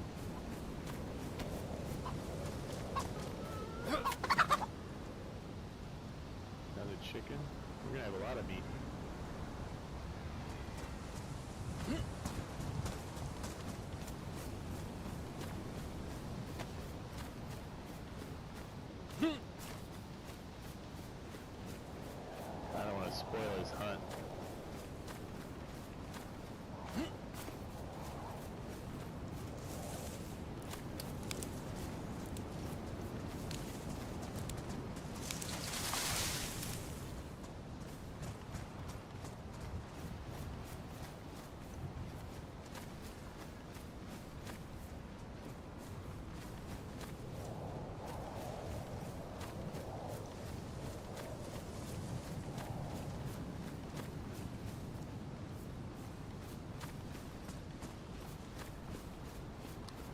Another chicken? We're gonna have a lot of meat. I don't want to spoil his hunt.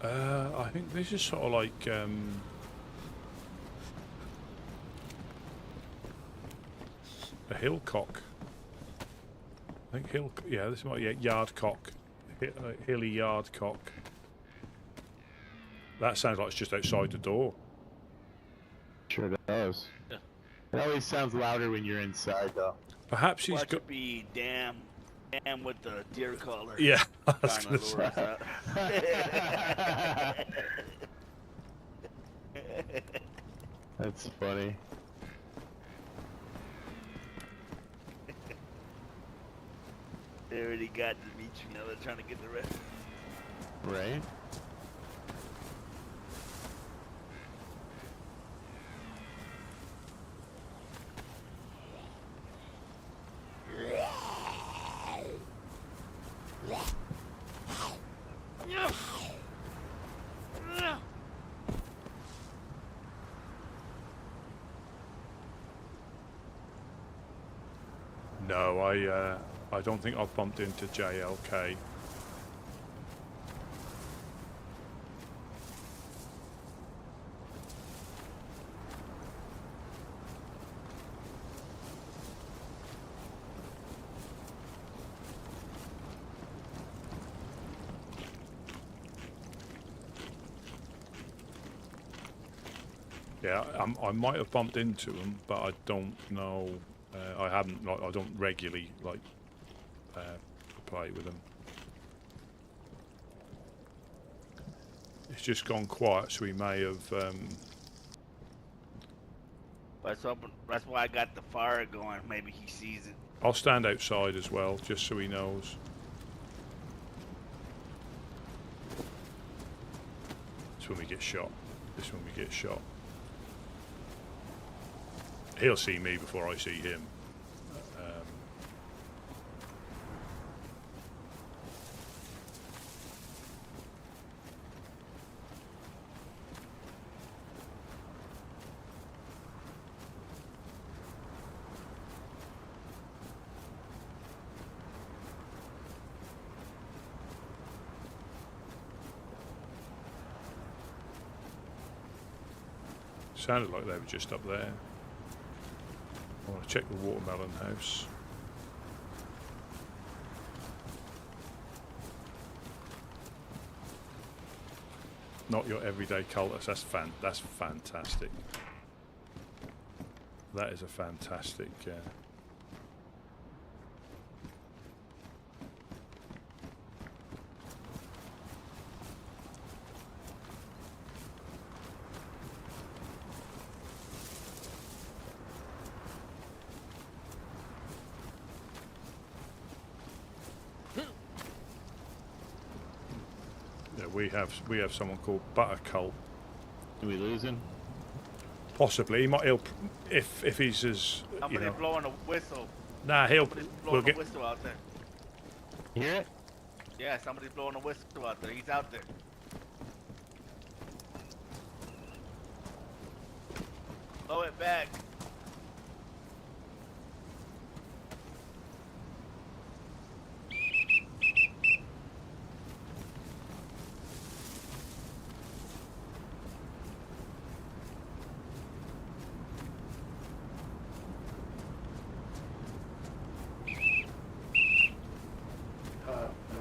I think this is sort of like a hillcock. I think yeah, this might be a yardcock, hilly yardcock. That sounds like it's just outside the door. Sure does. Yeah. It always sounds louder when you're inside, though. Perhaps he's Watch got. it be damn with the deer collar. Yeah, I was Trying gonna to lure say. us out. That's funny. They already got Dimitri, now they're trying to get the rest. Right? No, I don't think I've bumped into JLK. Yeah, I might have bumped into him, but I don't know. I haven't. Like, I don't regularly play with him. It's just gone quiet, so he may have. That's why I got the fire going. Maybe he sees it. I'll stand outside as well, just so he knows. when we get shot. This is when we get shot. He'll see me before I see him. Sounded like they were just up there. I want to check the watermelon house. Not your everyday cultist. That's fantastic. That is a fantastic. We have someone called Buttercult. Do we lose him? Possibly. He might. If he's as. Somebody blowing a whistle. Nah, Somebody's we'll blowing get. a whistle out there. You hear it? Yeah, somebody's blowing a whistle out there. He's out there. Blow it back.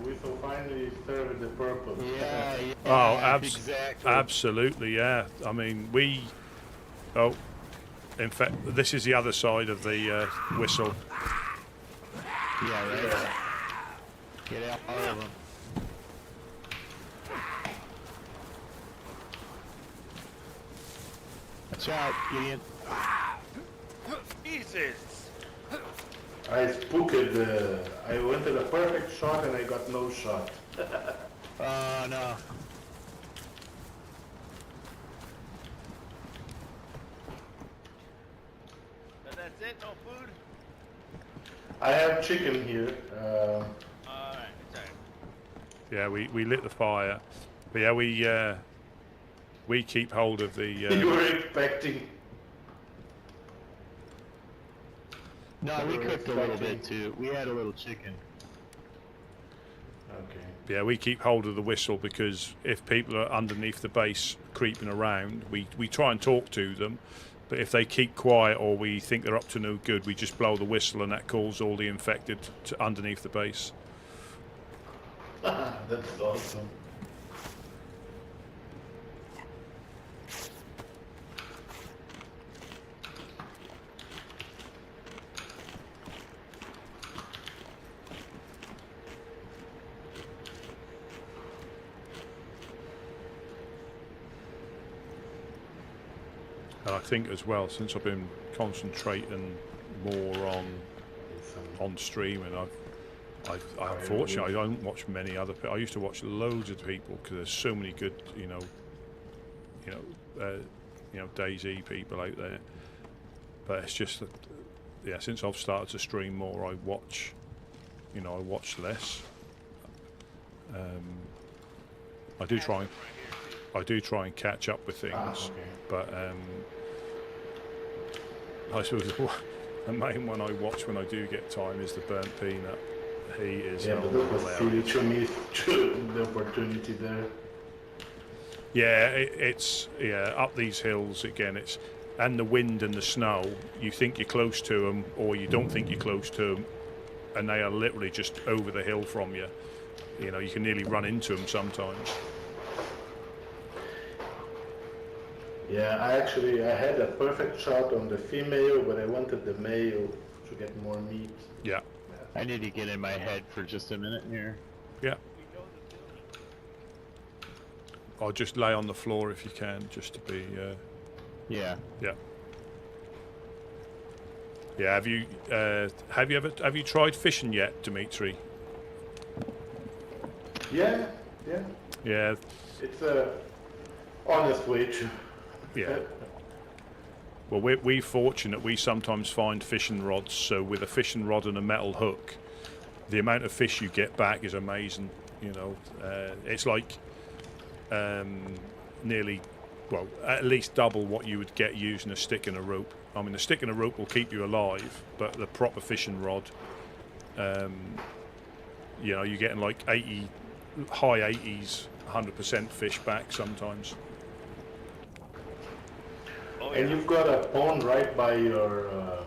We so finally served the purpose. Yeah. Oh, exactly. absolutely, yeah. I mean, Oh, in fact, this is the other side of the whistle. Yeah, right. Get out all of them. Watch out, Gideon. Jesus! I spooked I went to the perfect shot and I got no shot. Oh, no. So that's it? No food? I have chicken here. Alright, sorry. Yeah, we lit the fire, but yeah, we keep hold of the. You were expecting. No, we cooked a little bit too. We had a little chicken. Okay. Yeah, we keep hold of the whistle because if people are underneath the base creeping around, we try and talk to them, but if they keep quiet or we think they're up to no good, we just blow the whistle and that calls all the infected to underneath the base. That's awesome. And I think as well, since I've been concentrating more on streaming, I unfortunately I don't watch many other people. I used to watch loads of people because there's so many good, DayZ people out there. But it's just that, yeah, since I've started to stream more, I watch less. I do try and catch up with things, but I suppose the main one I watch when I do get time is the burnt peanut. He is but that was really to me the opportunity there. Yeah, it's up these hills again. And the wind and the snow. You think you're close to them, or you don't think you're close to them, and they are literally just over the hill from you. You know, you can nearly run into them sometimes. Yeah, I had a perfect shot on the female, but I wanted the male to get more meat. Yeah. I need to get in my head for just a minute here. Yeah. Or just lay on the floor if you can, just to be. Yeah. Yeah. Yeah. Have you tried fishing yet, Dimitri? Yeah. Yeah. It's Honest wage. Yeah. Well, we're fortunate. We sometimes find fishing rods. So with a fishing rod and a metal hook, the amount of fish you get back is amazing. You know, it's like nearly, well, at least double what you would get using a stick and a rope. I mean, a stick and a rope will keep you alive, but the proper fishing rod, you know, you're getting like 80, high 80s, 100% fish back sometimes. Oh, And yeah. you've got a pond right by your.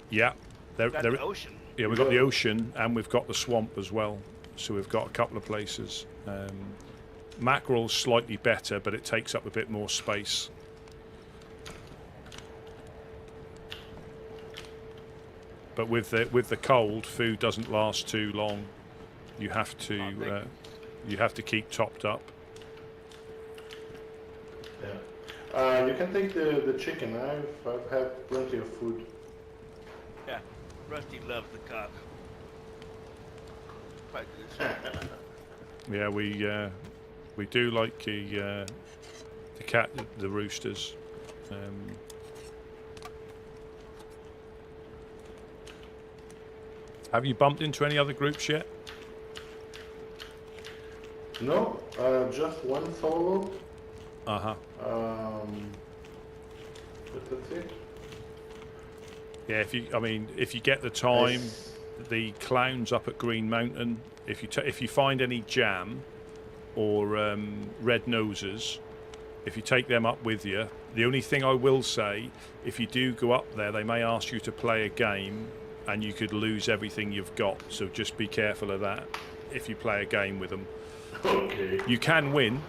Yeah, Got the ocean. yeah, we've got the ocean and we've got the swamp as well. So we've got a couple of places. Mackerel's slightly better, but it takes up a bit more space. But with the cold, food doesn't last too long. You have to keep topped up. Yeah. You can take the chicken. I've had plenty of food. Yeah. Rusty loves the cock. Quite good. Yeah, we do like the cat, the roosters. Have you bumped into any other groups yet? No, just one solo. Uh-huh. But that's it. Yeah, if you get the time, Nice. the clowns up at Green Mountain, if you find any jam or red noses, if you take them up with you, the only thing I will say, if you do go up there, they may ask you to play a game and you could lose everything you've got, so just be careful of that if you play a game with them. Okay. You can win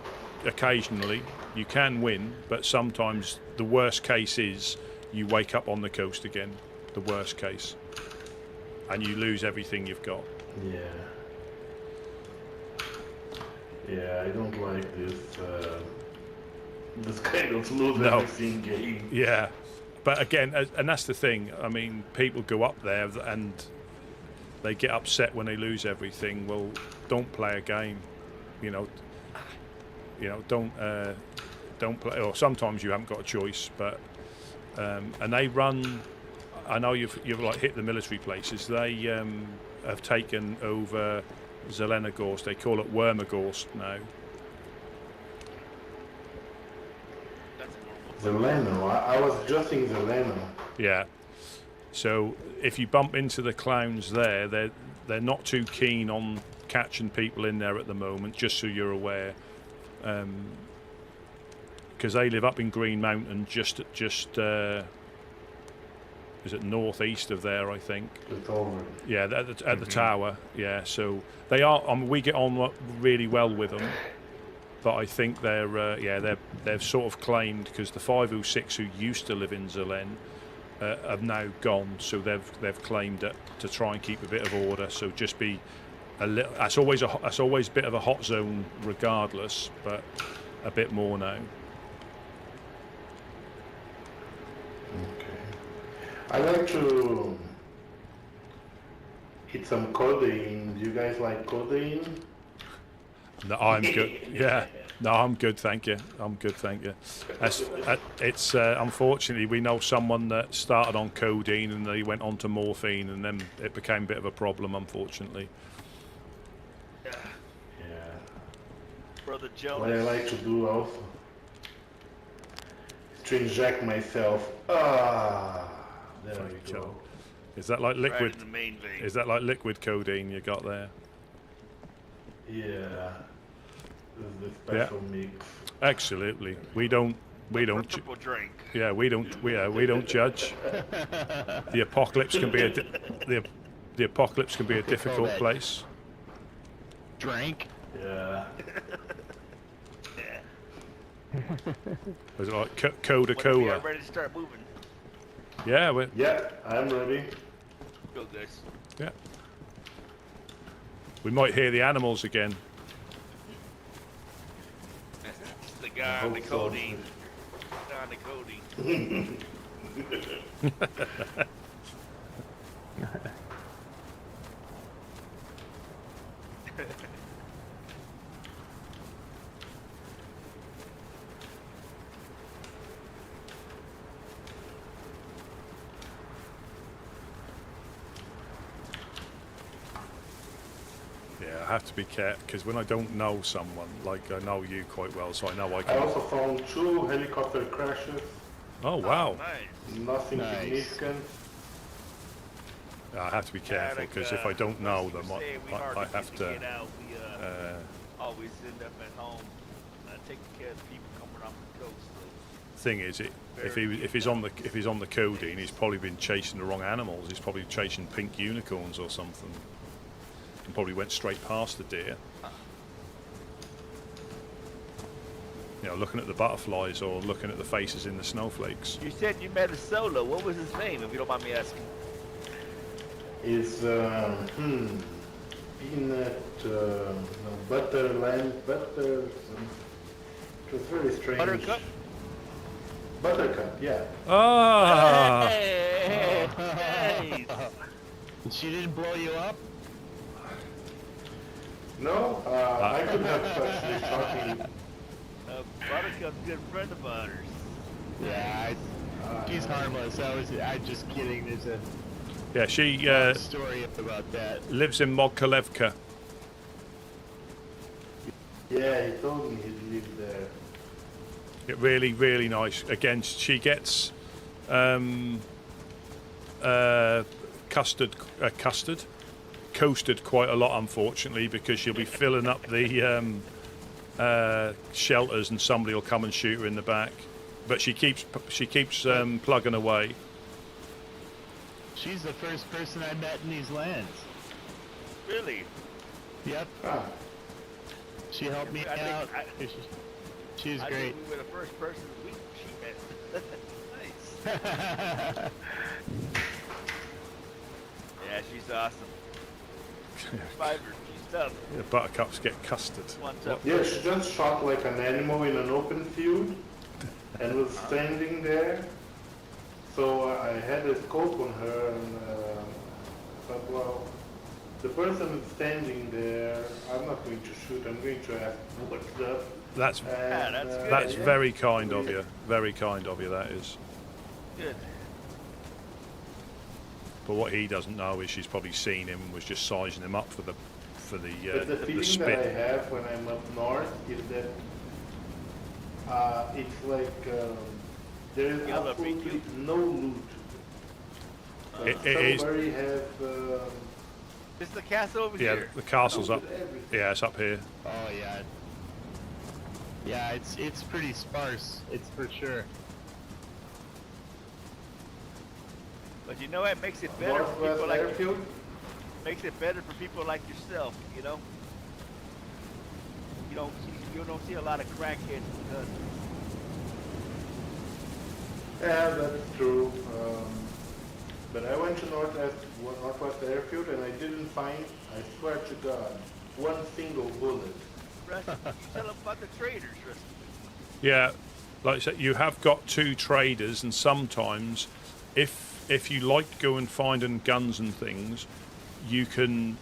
occasionally, you can win, but sometimes the worst case is you wake up on the coast again, the worst case, and you lose everything you've got. Yeah. Yeah, I don't like this kind of lose No. everything game. Yeah, but again, and that's the thing. I mean, people go up there and they get upset when they lose everything. Well, don't play a game. You know, don't play. Or sometimes you haven't got a choice. But and they run. I know you've like hit the military places. They have taken over Zelenogorsk. They call it Wormagorsk now. Zeleno. I was just in Zeleno. Yeah. So if you bump into the clowns there, they're not too keen on catching people in there at the moment. Just so you're aware, because they live up in Green Mountain, just is it northeast of there, I think. It's over. Yeah, at the tower. Yeah. So they are. We get on really well with them. But I think they've sort of claimed, because the 506 who used to live in Zelen have now gone, so they've claimed it to try and keep a bit of order. So just be a little. That's always a bit of a hot zone, regardless, but a bit more now. Okay. I like to eat some codeine. Do you guys like codeine? No, I'm good. Yeah. No, I'm good, thank you. I'm good, thank you. It's unfortunately, we know someone that started on codeine and they went on to morphine, and then it became a bit of a problem, unfortunately. Yeah. Brother Joe. What I like to do also is to inject myself. There we go. Is that like liquid? Right in the main vein. Is that like liquid codeine you got there? Yeah. This is the special mix. Absolutely. We don't. Triple drink. Yeah, we don't judge. The apocalypse can be the apocalypse can be a difficult place. Drink. Yeah. Was it like Whenever Coca-Cola? you're ready to start moving. Yeah, Yeah, I'm ready. Go, guys. yeah. We might hear the animals again. The guy on the hope so. codeine. The guy on the codeine. I have to be careful because when I don't know someone, like I know you quite well, so I know I I can. also found 2 helicopter crashes. Oh wow! Nice. Nothing Nice. significant. I have to be careful Like, because if I don't know Rusty them, was saying, we I hardly have get to. get out. We always end up at home taking care of the people coming off the coast. So. Thing is, if he's on the codeine, he's probably been chasing the wrong animals. He's probably chasing pink unicorns or something, and probably went straight past the deer. You know, looking at the butterflies or looking at the faces in the snowflakes. You said you met a solo. What was his name, if you don't mind me asking? Is peanut butter lamb butter. It was very strange. Buttercup? Buttercup, yeah. Ah! Hey, nice. She didn't blow you up? No, I could have actually talking. Buttercup's a good friend of ours. Yeah, she's harmless. I'm just kidding. There's a Yeah, she story about that. lives in Mogilevka. Yeah, he told me he'd live there. Really, really nice. Again, she gets coasted quite a lot, unfortunately, because she'll be filling up the shelters, and somebody will come and shoot her in the back. But she keeps plugging away. She's the first person I met in these lands. Really? Yep. Ah, She helped me I think out. She's I great. think we were the first person she met. Nice. Yeah, she's awesome. Fiber, she's tough. Yeah, buttercups get custard. What's up? yeah, she just shot like an animal in an open field and was standing there. So I had a scope on her and thought, well, the person is standing there. I'm not going to shoot. I'm going to ask what's up. That's And, that's good. that's yeah. very kind of you. Very kind of you. That is. Good. But what he doesn't know is she's probably seen him and was just sizing him up for the But the feeling that I spit. have when I'm up north is that it's like there is Yeah, but absolutely no loot. It is. Somebody have This is the castle over Yeah, here. the castle's up. everything. Yeah, it's up here. Oh yeah. Yeah, it's pretty sparse. It's for sure. But you know what makes it better for Northwest people like airfield. makes it better for people like yourself, you know? You don't see a lot of crackheads because Yeah, that's true. But I went to Northwest Airfield and I didn't find, I swear to God, one single bullet. Rusty, you tell them about the traders, Rusty. Yeah, like I said, you have got 2 traders, and sometimes, if you like going finding guns and things, you can.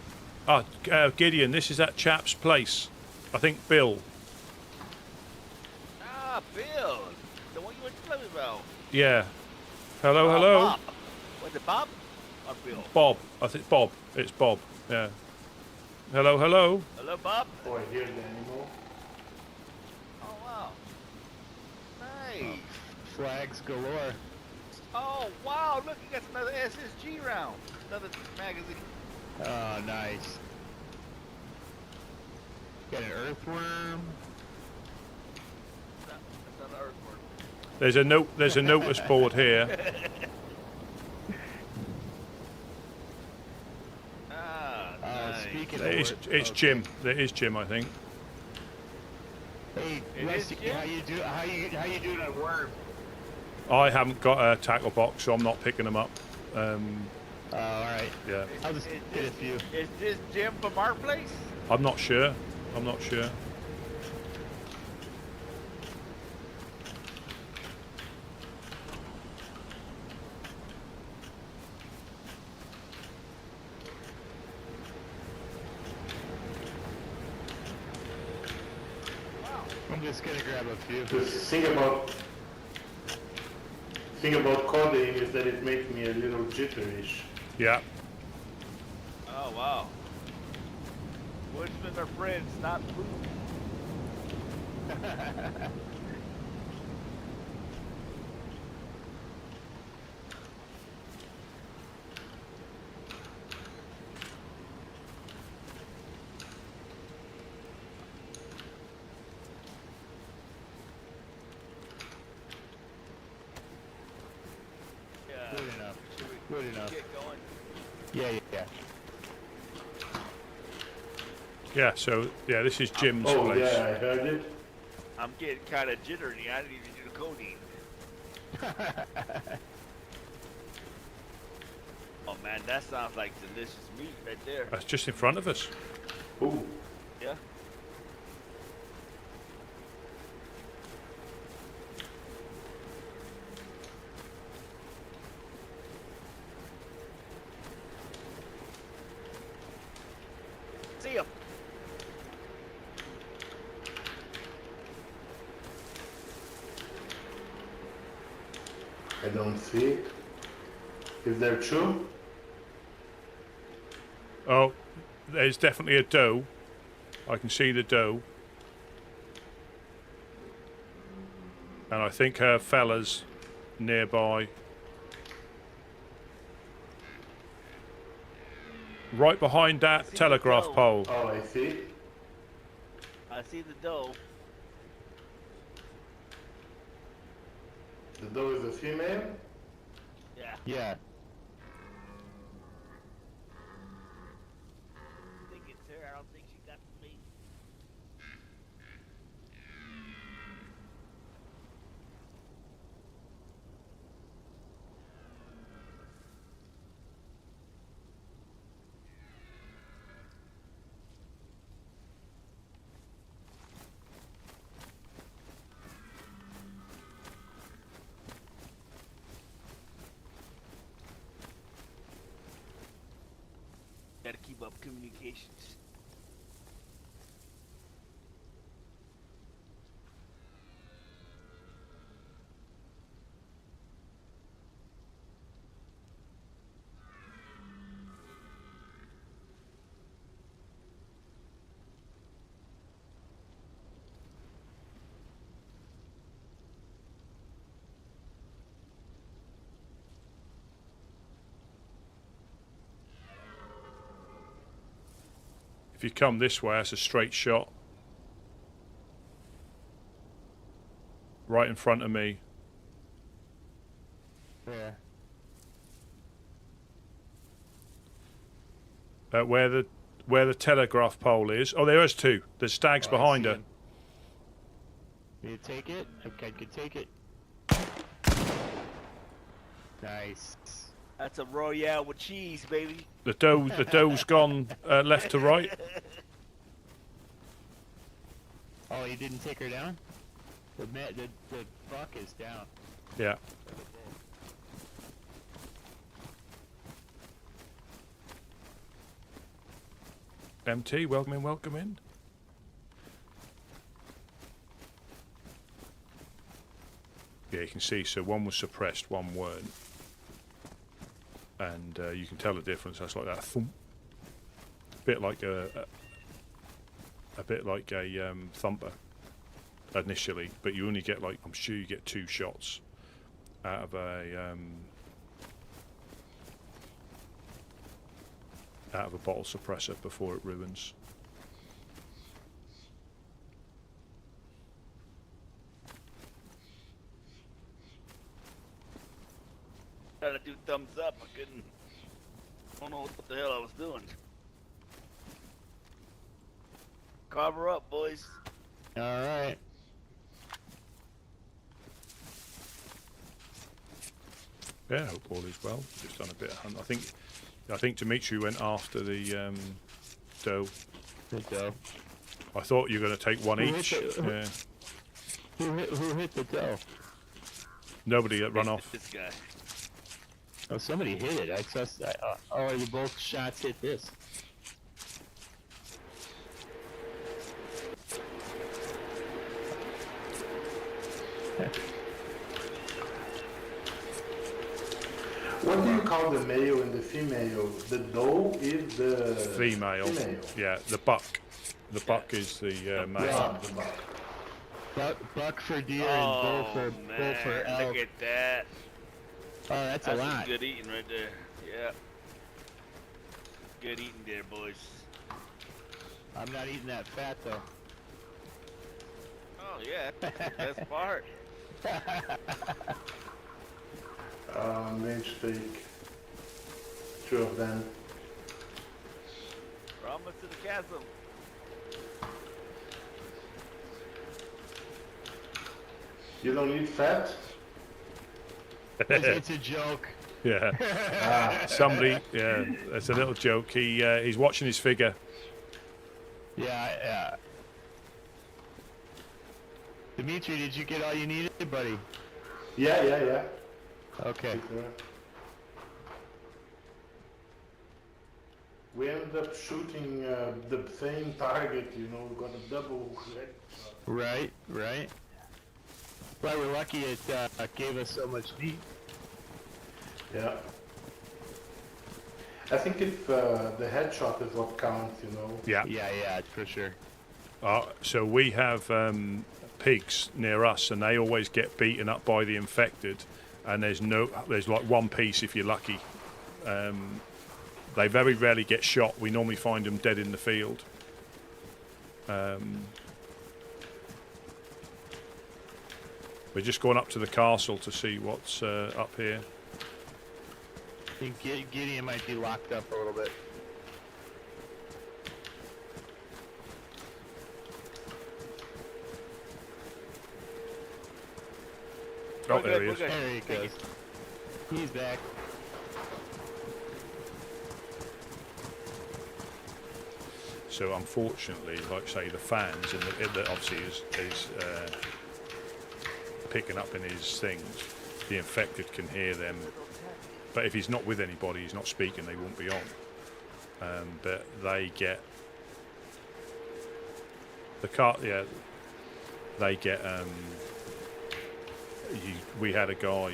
Gideon, this is that chap's place. I think Bill. Ah, Bill, the one you were telling me about. Yeah. Hello, hello. Bob. Was it Bob or Bill? Bob. I think Bob. It's Bob. Yeah. Hello, hello. Hello, Bob. Oh, I hear the animal. Oh wow. Nice. Flags galore. Oh wow, look, you got another SSG round. Another magazine. Oh, nice. Got an earthworm. That's not an earthworm. There's a notice board here. Ah, Oh, nice. speaking of It's okay. Jim. There is Jim, I think. Hey, It is Rusty, Jim? how you doing on worm? I haven't got a tackle box, so I'm not picking them up. Oh, all right. Yeah. I'll just get a few. Is this Jim from our place? I'm not sure. I'm not sure. I'm just gonna grab a few. The thing about codeine is that it makes me a little jitterish. Yeah. Oh wow. Woodsmen are friends, not food. Yeah. Good enough. Should we Good enough. get going? Yeah. Yeah, so, yeah, this is Jim's Oh place. yeah, I heard it. I'm getting kind of jittery. I need to do the codeine. Oh man, that sounds like delicious meat right there. That's just in front of us. Ooh. Yeah. See ya. I don't see it. Is there two? Oh, there's definitely a doe. I can see the doe. And I think her fella's nearby. Right behind that see telegraph the doe. pole. Oh, I see. I see the doe. The doe is a female. Yeah. Yeah. I think it's her. I don't think she got the meat. Gotta keep up communications. If you come this way, it's a straight shot. Right in front of me. Where? Where the telegraph pole is. Oh, there is two. There's stags Oh, I behind see her. him. You take it? Okay, I could take it. Nice. That's a Royale with cheese, baby. The doe's gone left to right. Oh, you didn't take her down? The buck is down. Yeah. MT, welcome in. Yeah, you can see, so one was suppressed, one weren't. And you can tell the difference. That's like that thump. Bit like a thumper initially, but you only get like, I'm sure you get 2 shots out of a bottle suppressor before it ruins. Tried to do thumbs up. I couldn't. Don't know what the hell I was doing. Cover up, boys. Alright. Yeah, I hope all is well. Just done a bit of hunt. I think Dimitri went after the doe. Good doe. I thought you were going to take one Who hit each. the- who- Yeah. Who hit the doe? Nobody that run off. This guy. Oh, somebody hit it. I trust. Oh, you both shots hit this. What do you call the male and the female? The doe is the Female. Yeah, the buck. The buck is the main. Yeah. The buck. Buck for deer and bull for elk. Look at that. Oh, that's a That's lot. some good eating right there. Yeah. Good eating there, boys. I'm not eating that fat though. Oh yeah, that's the best part. Mage steak. 2 of them. We're almost to the chasm. You don't eat fat? It's a joke. Yeah. Somebody, yeah, it's a little joke. He's watching his figure. Yeah. Dimitri, did you get all you needed, buddy? Yeah. Okay. We ended up shooting the same target, you know, got a double hit. Right. Well, we're lucky it gave us so much meat. Yeah. I think if the headshot is what counts, you know. Yeah, for sure. So we have pigs near us, and they always get beaten up by the infected. And there's like one piece if you're lucky. They very rarely get shot. We normally find them dead in the field. We're just going up to the castle to see what's up here. I think Gideon might be locked up a little bit. Oh, there he is. There he goes. He's back. So unfortunately, like say, the fans and the obviously is picking up in his things. The infected can hear them, but if he's not with anybody, he's not speaking. They won't be on. But they get the car. Yeah, they get. We had a guy.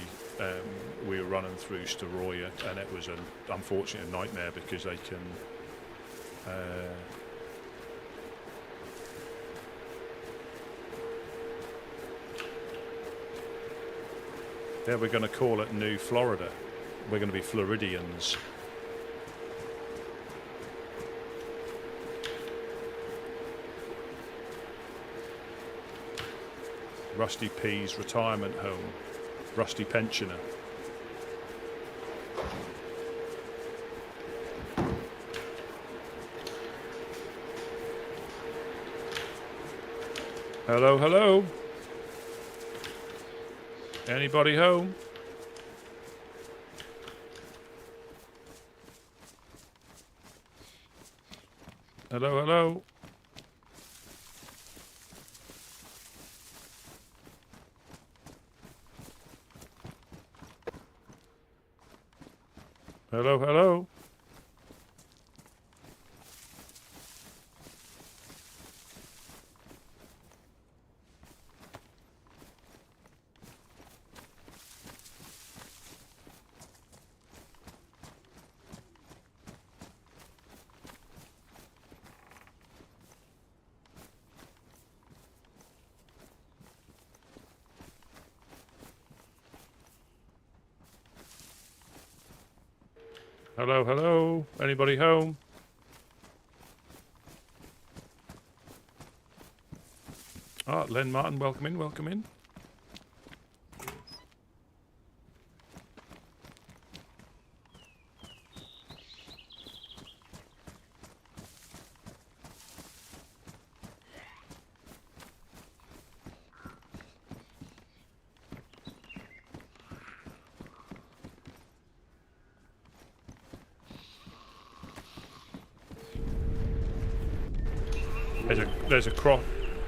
We were running through Staroya, and it was an unfortunate nightmare because they can. Yeah, we're going to call it New Florida. We're going to be Floridians. Rusty P's retirement home. Rusty pensioner. Hello, hello. Anybody home? Hello, hello. Hello, hello. Hello, hello. Anybody home? Ah, Len Martin, welcome in, welcome in.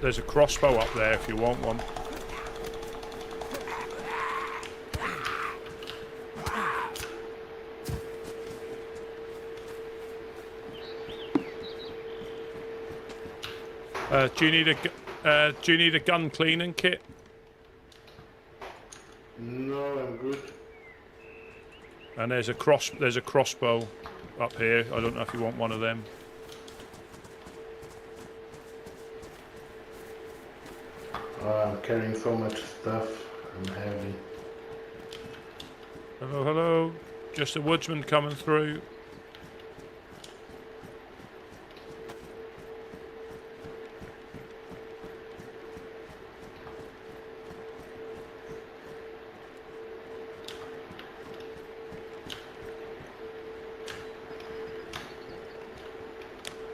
There's a crossbow up there if you want one. Do you need a gun cleaning kit? No, I'm good. And there's a crossbow up here. I don't know if you want one of them. I'm carrying so much stuff. I'm heavy. Hello, hello. Just a woodsman coming through.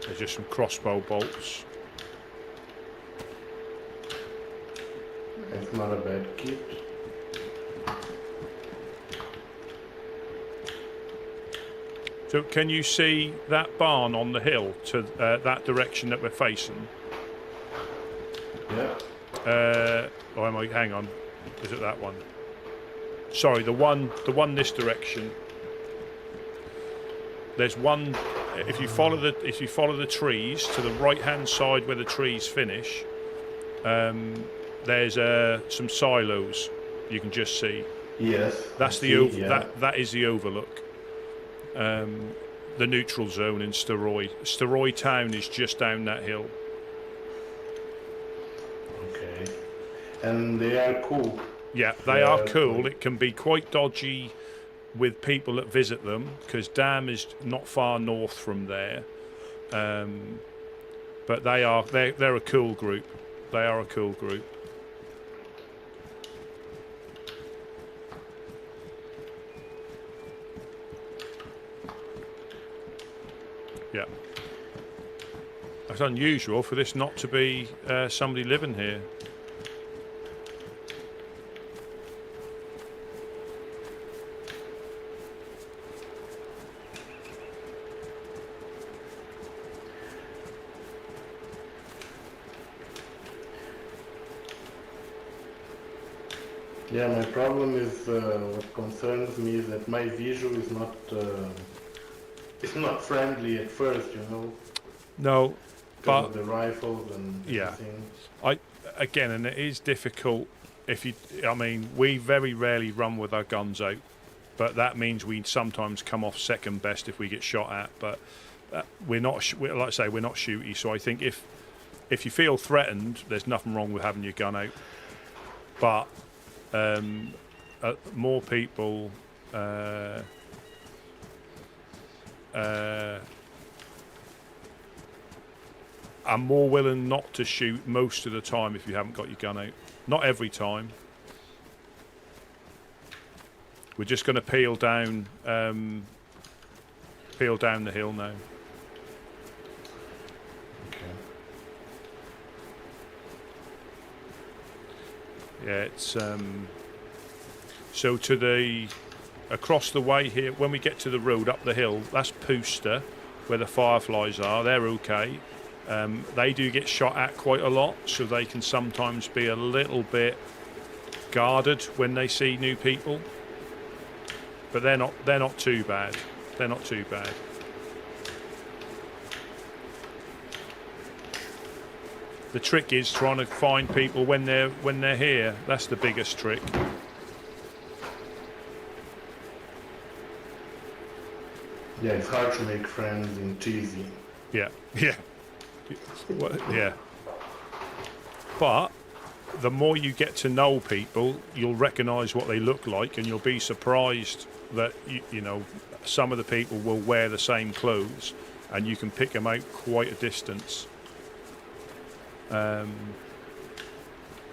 There's just some crossbow bolts. It's not a bad kit. So can you see that barn on the hill to that direction that we're facing? Yeah. Oh, am I? Hang on. Is it that one? Sorry, the one this direction. There's one. If you follow the trees to the right-hand side where the trees finish, there's some silos. You can just see. Yes. That's that is the overlook. The neutral zone in Steroy. Steroy town is just down that hill. Okay. And they are cool. Yeah, they are cool. It can be quite dodgy with people that visit them because Dam is not far north from there. But they're a cool group. They are a cool group. Yeah. That's unusual for this not to be somebody living here. Yeah, my problem is what concerns me is that my visual is not it's not friendly at first, you know. No, Because but of the rifles and yeah, everything. again, and it is difficult if you. I mean, we very rarely run with our guns out, but that means we sometimes come off second best if we get shot at. But we're not, like I say, we're not shooty. So I think if you feel threatened, there's nothing wrong with having your gun out. But more people. I'm more willing not to shoot most of the time if you haven't got your gun out. Not every time. We're just going to peel down the hill now. Okay. Yeah, it's so to the across the way here. When we get to the road up the hill, that's Pooster, where the fireflies are. They're okay. They do get shot at quite a lot, so they can sometimes be a little bit guarded when they see new people. But they're not too bad. They're not too bad. The trick is trying to find people when they're here. That's the biggest trick. Yeah, it's hard to make friends in cheesy. Yeah, yeah. Well, yeah. But the more you get to know people, you'll recognise what they look like, and you'll be surprised that you know some of the people will wear the same clothes, and you can pick them out quite a distance. Did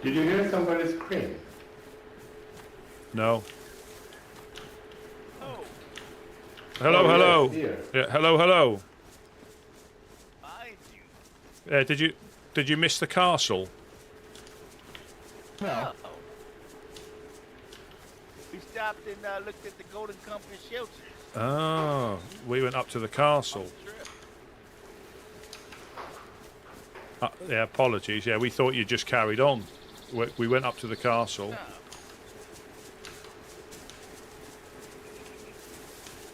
you hear somebody scream? No. Oh, Hello, Oh, hello. yes, here. Yeah, hello, hello. behind you. Did you miss the castle? No. Oh. We stopped and looked at the Golden Compass shelter. Oh, we went up to the castle. Yeah, apologies. Yeah, we thought you just carried on. We went up to the castle. No.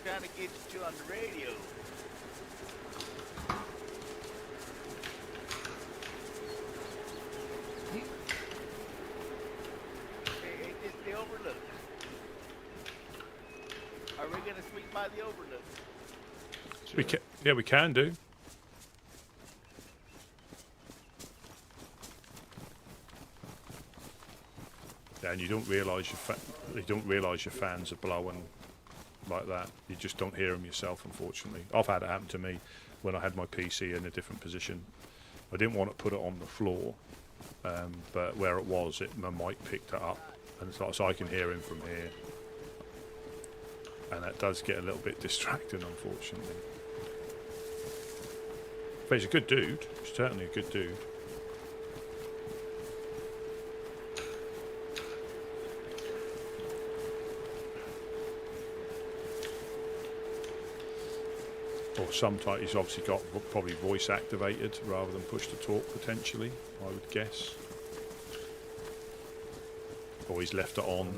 Trying to get you on the radio. Hey, just the overlook. Are we gonna swing by the overlook? Yeah, we can do. and you don't realise your fans are blowing like that. You just don't hear them yourself, unfortunately. I've had it happen to me when I had my PC in a different position. I didn't want to put it on the floor, but where it was, my mic picked it up, and so I can hear him from here. And that does get a little bit distracting, unfortunately. But he's a good dude. He's certainly a good dude. Or sometimes he's obviously got probably voice activated rather than push to talk, potentially, I would guess. Or he's left it on.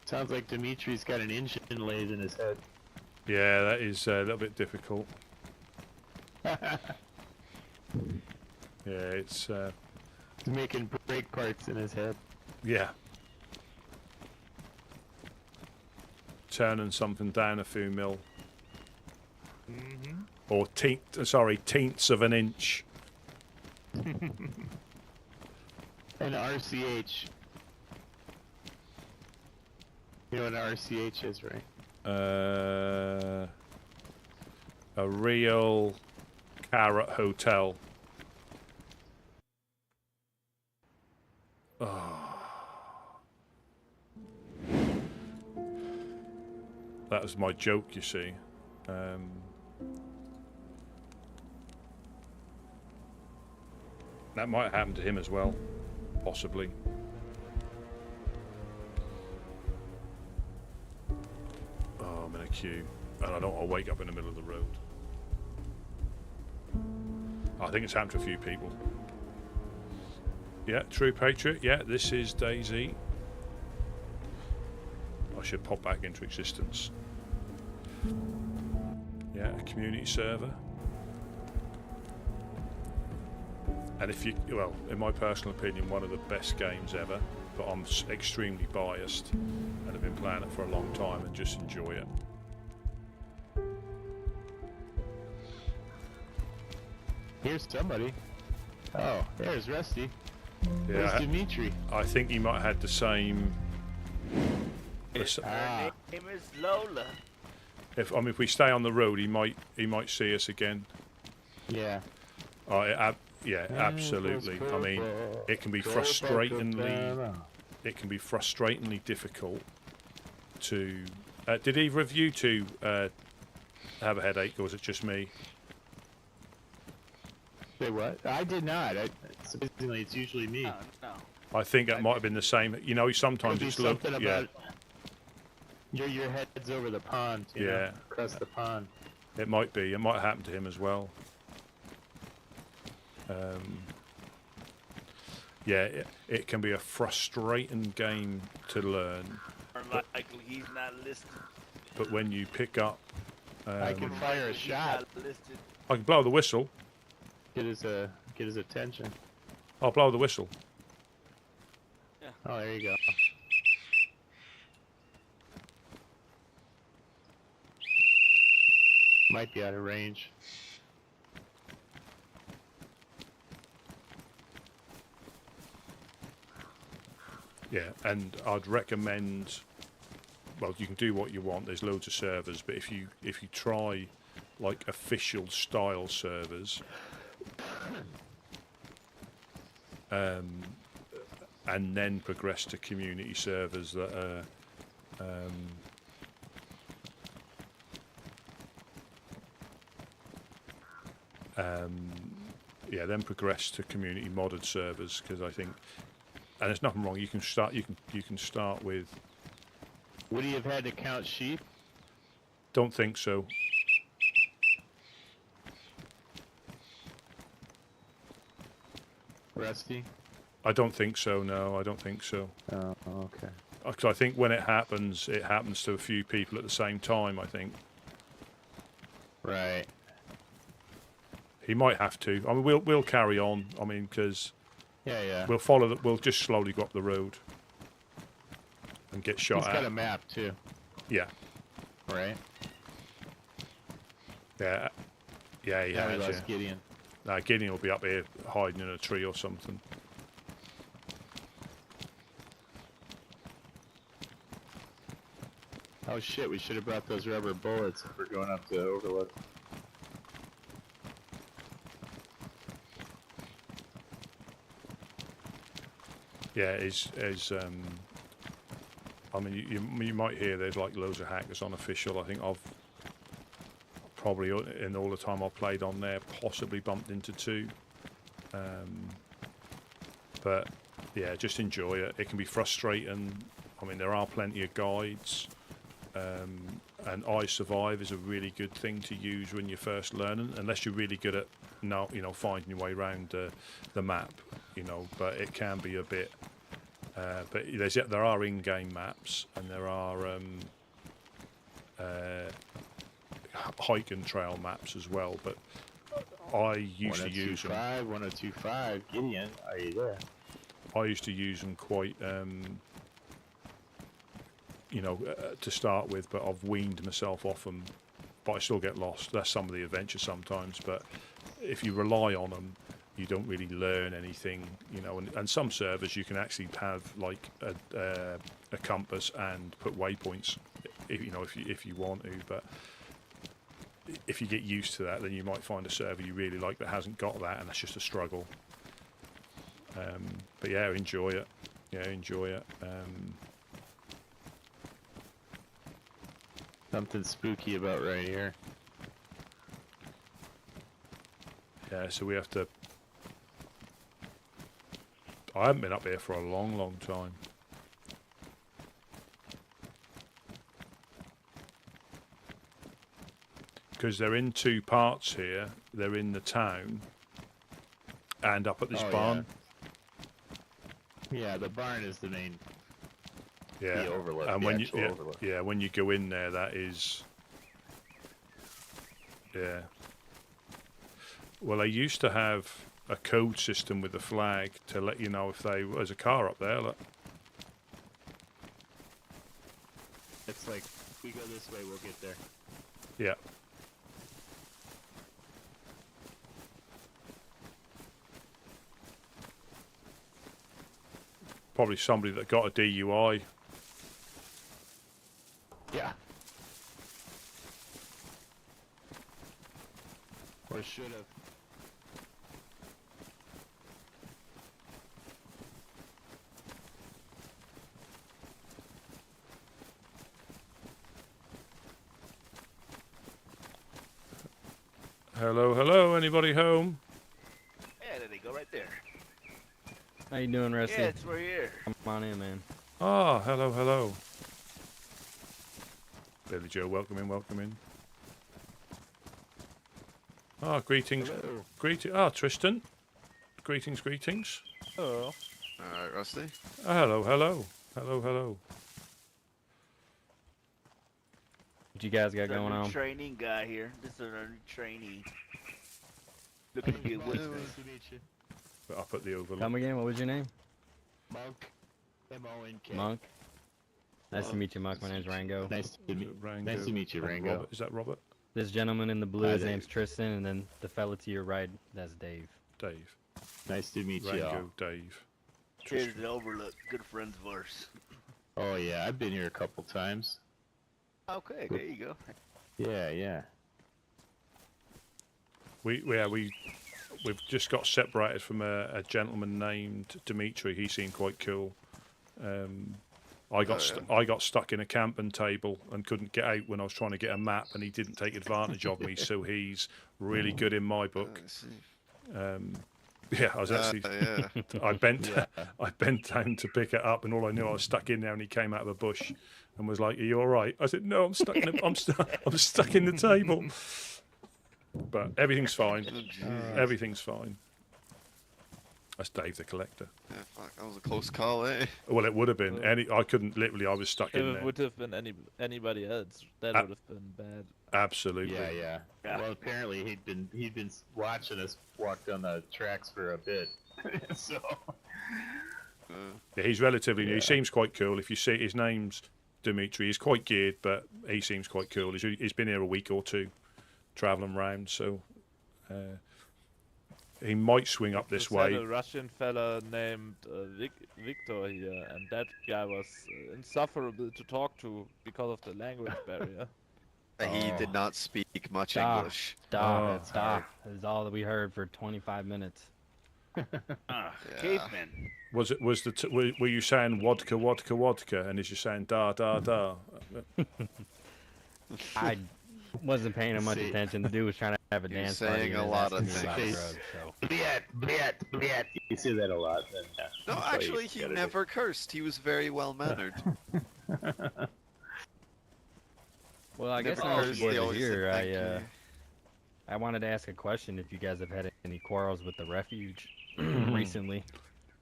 Sounds like Dimitri's got an engine lathe in his head. Yeah, that is a little bit difficult. Yeah, it's... He's making brake parts in his head. Yeah. Turning something down a few mil. Mm-hmm. Or tenths of an inch. An RCH. You know what an RCH is, right? A real carrot hotel. Oh. That was my joke, you see. That might happen to him as well, possibly. Oh, I'm in a queue, and I don't want to wake up in the middle of the road. I think it's happened to a few people. Yeah, True Patriot. Yeah, this is DayZ. I should pop back into existence. Yeah, a community server. And if you, well, in my personal opinion, one of the best games ever, but I'm extremely biased and have been playing it for a long time and just enjoy it. Here's somebody. Oh, there's Rusty. Yeah, There's Dimitri. I think he might have had the same. Ah. Her name is Lola. If we stay on the road, he might see us again. Yeah. Yeah, absolutely. I mean, it can be frustratingly difficult to. Did either of you two have a headache, or was it just me? Say what? I did not. Surprisingly, it's usually me. No, no. I think that might have been the same. You know, sometimes Could be it's something yeah. about your head's over the pond. You Yeah. know, across the pond. It might be. It might happen to him as well. Yeah, it can be a frustrating game to learn. Or likely he's not listed. But when you pick up, I can fire a shot. He's not listed. I can blow the whistle. Get his attention. I'll blow the whistle. Oh, there you go. Might be out of range. Yeah, and I'd recommend. Well, you can do what you want. There's loads of servers, but if you try like official style servers, and then progress to community servers that are. Yeah, then progress to community modded servers, because I think, and there's nothing wrong. You can start with. Would he have had to count sheep? Don't think so. Rusty? I don't think so. No, I don't think so. Oh, okay. Because I think when it happens to a few people at the same time. I think. Right. He might have to. I mean, we'll carry on. I mean, because Yeah. we'll follow. We'll just slowly go up the road and get shot He's at. got a map too, Yeah. right? Yeah. Yeah, he Yeah, we has. lost Gideon. Gideon will be up here hiding in a tree or something. Oh shit, we should have brought those rubber bullets if we're going up to Overlook. Yeah, I mean, you might hear there's like loads of hackers unofficial. I think I've probably, in all the time I've played on there, possibly bumped into 2. But yeah, just enjoy it. It can be frustrating. I mean, there are plenty of guides. And I Survive is a really good thing to use when you're first learning, unless you're really good at finding your way around the map, but it can be a bit but there are in-game maps, and there are hike and trail maps as well, but I used to use them. 1025, Gideon, are you there? I used to use them quite to start with, but I've weaned myself off them. But I still get lost. That's some of the adventure sometimes. But if you rely on them, you don't really learn anything. And some servers you can actually have like a compass and put waypoints, if you want to. But if you get used to that, then you might find a server you really like that hasn't got that, and that's just a struggle. But yeah, enjoy it. Something spooky about right here. Yeah, so we have to... I haven't been up here for a long, long time. Because they're in 2 parts here. They're in the town and up at this barn. Yeah, the barn is the main... Yeah, the overlook, and the when actual overlook. when you go in there, that is, yeah. Well, they used to have a code system with the flag to let you know if there's a car up there. Look. It's like, if we go this way, we'll get there. Yeah. Probably somebody that got a DUI. Yeah. Or should have. Hello, anybody home? Yeah, there they go, right there. How you doing, Rusty? Yeah, it's right here. Come on in, man. Ah, hello. Billy Joe, welcome in. Ah, greetings. Hello. Tristan. Greetings. Oh. Alright, Rusty. Hello. What you guys got This is our going new on? training guy here. This is our new trainee. Looking to be a woodsman. Nice to meet you. Up at the overlook. Come again, what was your name? Monk. M-O-N-K. Monk. Nice to meet you, Monk. My name's Rango. Nice to meet Rango. Nice to meet you, And Rango. Robert. Is that Robert? This gentleman in the blue, Hi, his Dave. name's Tristan, and then the fella to your right, that's Dave. Dave. Nice to meet you. Rango, Dave. Here's the overlook. Good friends of ours. Oh yeah, I've been here a couple times. Okay, there you go. Yeah. We've just got separated from a gentleman named Dimitri. He seemed quite cool. I got stuck in a camping table and couldn't get out when I was trying to get a map, and he didn't take advantage of me. So he's really good in my book. Yeah, I was actually. I bent down to pick it up, and all I knew I was stuck in there. And he came out of a bush and was like, "Are you all right?" I said, "No, I'm stuck in. I'm stuck in the table." But everything's fine. Everything's fine. That's Dave the Collector. Yeah, fuck, that was a close call, eh? Well, it would have been. I couldn't literally. I was stuck If in it there. would have been anybody else, that Uh, would have been bad. Absolutely. Yeah. Well, apparently he'd been watching us walk down the tracks for a bit, so. Yeah, he's relatively new. Yeah. He seems quite cool. If you see his name's Dimitri, he's quite geared, but he seems quite cool. He's been here a week or two, travelling around, so he might swing up this There's way. a Russian fella named Victor here, and that guy was insufferable to talk to because of the language barrier. He did not speak much Stop. English. Stop. That is all that we heard for 25 minutes. Caveman. Were you saying vodka, and is you saying da? I wasn't paying much attention. The dude was trying to have a You're dance saying party. a and lot asking of me about things. drugs, so. Bliat. You see that a lot. Then, yeah. No, That's why actually, you he gotta never cursed. He was very well mannered. Well, I guess Never now that cursed, you he boys are always said here, thank you. I wanted to ask a question. If you guys have had any quarrels with the refuge recently?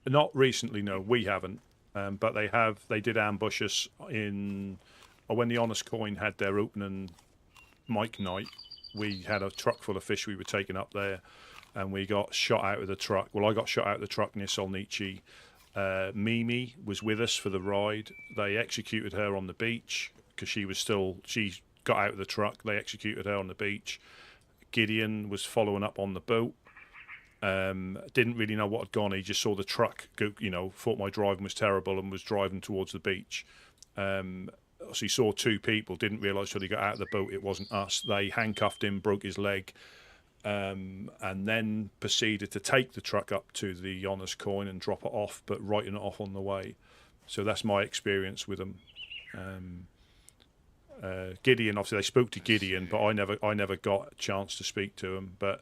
Not recently, no, we haven't. But they did ambush us when the Honest Coin had their opening mic night. We had a truck full of fish we were taking up there, and we got shot out of the truck. Well, I got shot out of the truck near Solnici. Mimi was with us for the ride. They executed her on the beach because she got out of the truck. They executed her on the beach. Gideon was following up on the boat. Didn't really know what had gone. He just saw the truck go, thought my driving was terrible and was driving towards the beach. So he saw two people, didn't realise till he got out of the boat it wasn't us. They handcuffed him, broke his leg, and then proceeded to take the truck up to the Honest Coin and drop it off, but writing it off on the way. So that's my experience with them. Gideon, obviously they spoke to Gideon, but I never got a chance to speak to him. But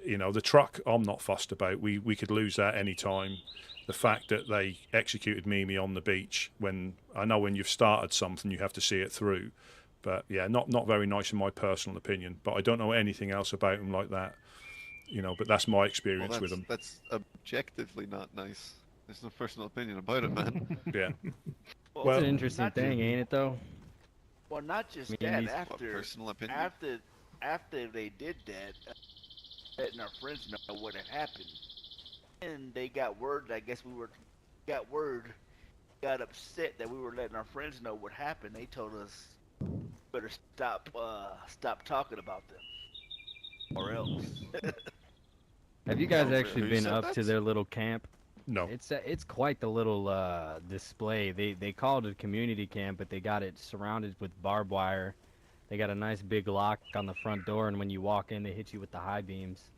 the truck I'm not fussed about. We could lose that any time. The fact that they executed Mimi on the beach, when you've started something you have to see it through. But yeah, not very nice in my personal opinion. But I don't know anything else about him like that. But that's my experience with him. That's objectively not nice. There's no personal opinion about it, man. Yeah. Well, it's an interesting thing, ain't it, though? Well, not just I mean, that. What personal opinion? After they did that, letting our friends know what had happened, and they got word. I guess got upset that we were letting our friends know what happened. They told us better stop talking about them, or else. Have you guys Who actually been said up that? to their little camp? No. It's quite the little display. They called it a community camp, but they got it surrounded with barbed wire. They got a nice big lock on the front door, and when you walk in, they hit you with the high beams.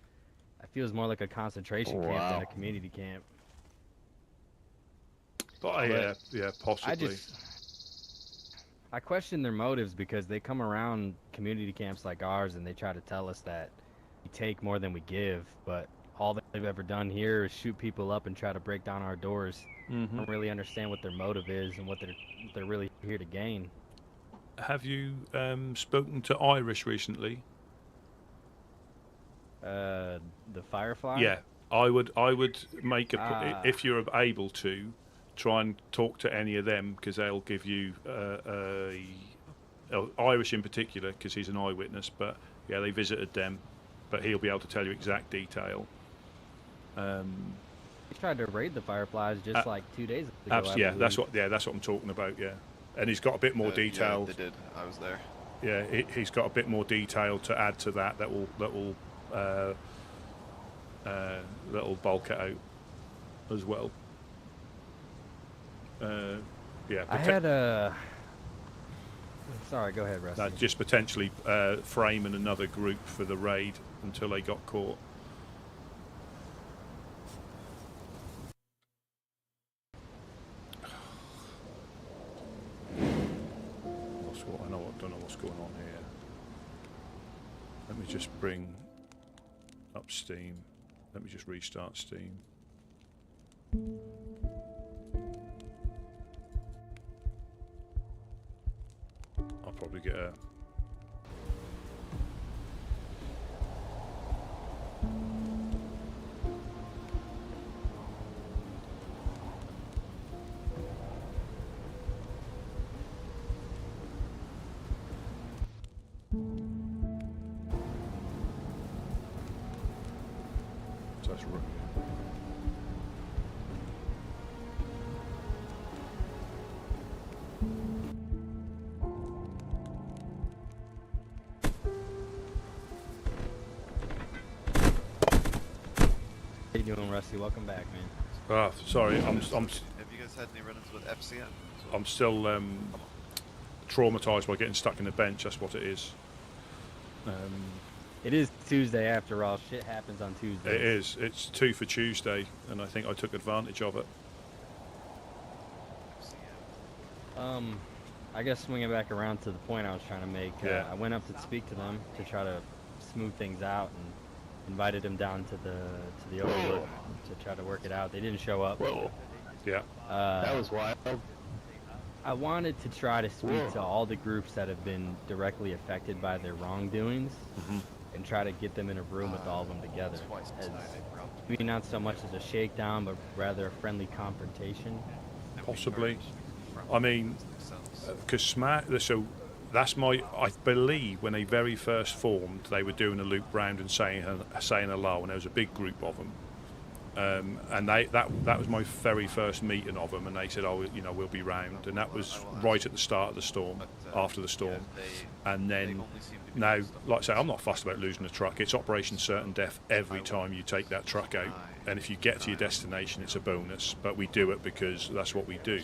It feels more like a concentration camp than a community camp. But yeah, possibly. I question their motives because they come around community camps like ours and they try to tell us that we take more than we give, but all they've ever done here is shoot people up and try to break down our doors. I don't really understand what their motive is and what they're really here to gain. Have you spoken to Irish recently? The Firefly? Yeah, I would make if you're able to try and talk to any of them, because they'll give you Irish in particular, because he's an eyewitness. But yeah, they visited them, but he'll be able to tell you exact detail. He tried to raid the Fireflies just like 2 days ago. Yeah, that's what I'm talking about. Yeah, and he's got a bit more detail. Yeah, they did. I was there. Yeah, he's got a bit more detail to add to that. That will bulk it out as well. Yeah. I had a. Sorry, go ahead, Rusty. Just potentially framing another group for the raid until they got caught. I don't know what's going on here. Let me just bring up Steam. Let me just restart Steam. I'll probably get a... Rusty. Welcome back, man. Ah, sorry, I'm Have you guys had any run-ins with FCN? I'm still traumatized by getting stuck in the bench. That's what it is. It is Tuesday after all. Shit happens on Tuesday. It is. It's 2 for Tuesday, and I think I took advantage of it. I guess swinging back around to the point I was trying to make, Yeah. I went up to speak to them to try to smooth things out and invited them down to the overlook to try to work it out. They didn't show up. Yeah. That was wild. I wanted to try to speak to all the groups that have been directly affected by their wrongdoings and try to get them in a room with all of them together. As, maybe not so much as a shakedown, but rather a friendly confrontation. Possibly. I mean, because so that's my. I believe when they very first formed, they were doing a loop round and saying hello, and there was a big group of them. And that was my very first meeting of them, and they said, "Oh, you know, we'll be round," and that was right at the start of the storm, after the storm. And then now, like I say, I'm not fussed about losing a truck. It's Operation Certain Death every time you take that truck out, and if you get to your destination, it's a bonus. But we do it because that's what we do.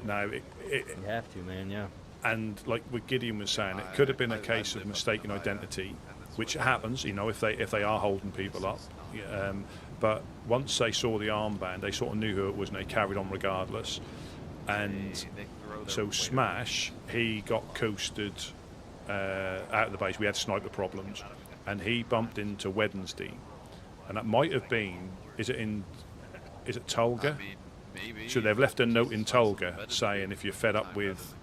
Now, You have to, man. Yeah. and like what Gideon was saying, it could have been a case of mistaken identity, which happens, you know, if they are holding people up. But once they saw the armband, they sort of knew who it was, and they carried on regardless. And so Smash, he got coasted out of the base. We had sniper problems, and he bumped into Wednesday, and that might have been. Is it Tolga? So they've left a note in Tolga saying if you're fed up with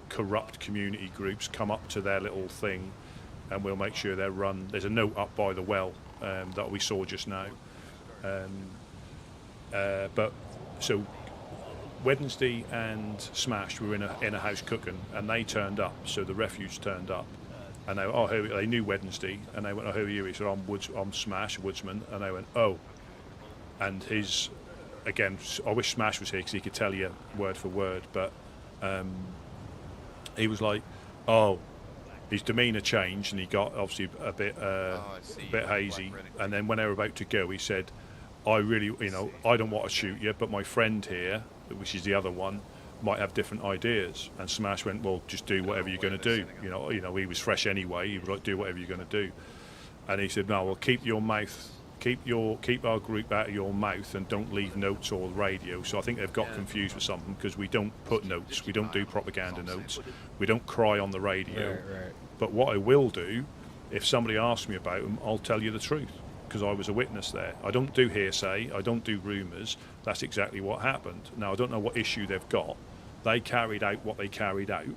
corrupt community groups, come up to their little thing and we'll make sure they're run. There's a note up by the well that we saw just now. But so Wednesday and Smash were in a house cooking, and they turned up. So the refuge turned up, and they knew Wednesday, and they went, "Oh, who are you?" He said, "I'm Smash, Woodsman," and they went, "Oh." And again, I wish Smash was here because he could tell you word for word, but he was like, "Oh," his demeanour changed, and he got obviously a bit hazy. And then when they were about to go, he said, "I really, I don't want to shoot you, but my friend here, which is the other one, might have different ideas." And Smash went, "Well, just do whatever you're going to do." He was fresh anyway. He was like, "Do whatever you're going to do." And he said, "No, well, keep our group out of your mouth and don't leave notes or radio." So I think they've got confused with something, because we don't put notes, we don't do propaganda notes, we don't cry on the radio. Right. But what I will do, if somebody asks me about them, I'll tell you the truth, because I was a witness there. I don't do hearsay, I don't do rumours. That's exactly what happened. Now, I don't know what issue they've got. They carried out what they carried out,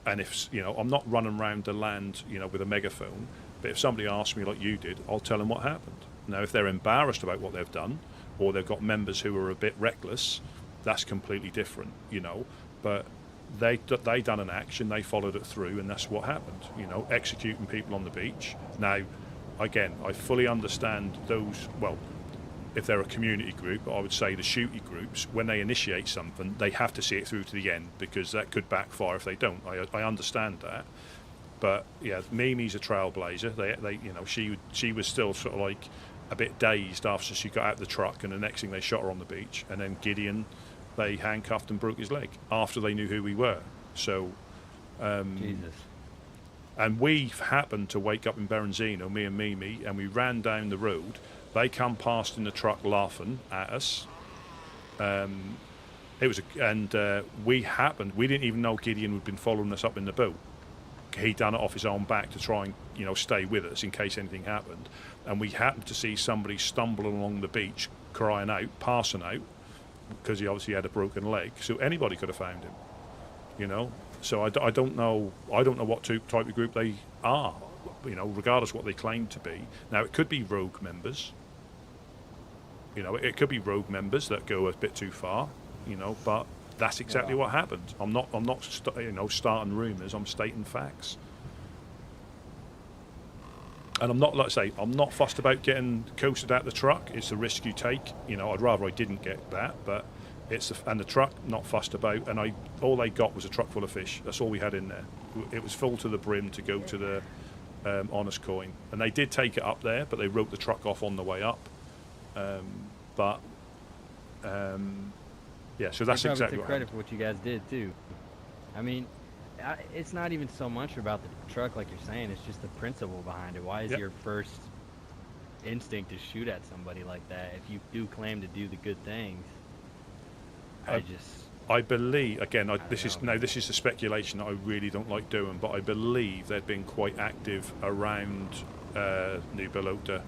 and if I'm not running around the land with a megaphone, but if somebody asks me like you did, I'll tell them what happened. Now, if they're embarrassed about what they've done, or they've got members who are a bit reckless, that's completely different, But they done an action, they followed it through, and that's what happened, executing people on the beach. Now, again, I fully understand those, well, if they're a community group, I would say the shooty groups, when they initiate something, they have to see it through to the end, because that could backfire if they don't. I understand that. But yeah, Mimi's a trailblazer. She was still sort of like a bit dazed after she got out of the truck, and the next thing they shot her on the beach. And then Gideon, they handcuffed and broke his leg after they knew who we were. So, Jesus. And we happened to wake up in Berenzino, me and Mimi, and we ran down the road. They come past in the truck laughing at us. We didn't even know Gideon had been following us up in the boat. He done it off his own back to try and stay with us in case anything happened. And we happened to see somebody stumbling along the beach, crying out, passing out, because he obviously had a broken leg. So anybody could have found him, So I don't know what type of group they are, regardless of what they claim to be. Now, it could be rogue members. It could be rogue members that go a bit too far, but that's exactly what happened. I'm not starting rumours. I'm stating facts. And I'm not, like I say, I'm not fussed about getting coasted out the truck. It's the risk you take. I'd rather I didn't get that, but and the truck, not fussed about. And all they got was a truck full of fish. That's all we had in there. It was full to the brim to go to honest coin, and they did take it up there, but they wrote the truck off on the way up. Yeah, so that's They probably exactly took what credit happened. for what you guys did too. I mean, it's not even so much about the truck, like you're saying. It's just the principle behind it. Why is Yep. your first instinct to shoot at somebody like that if you do claim to do the good things? I believe, again, this is know. this is the speculation that I really don't like doing, but I believe they've been quite active around New Balota,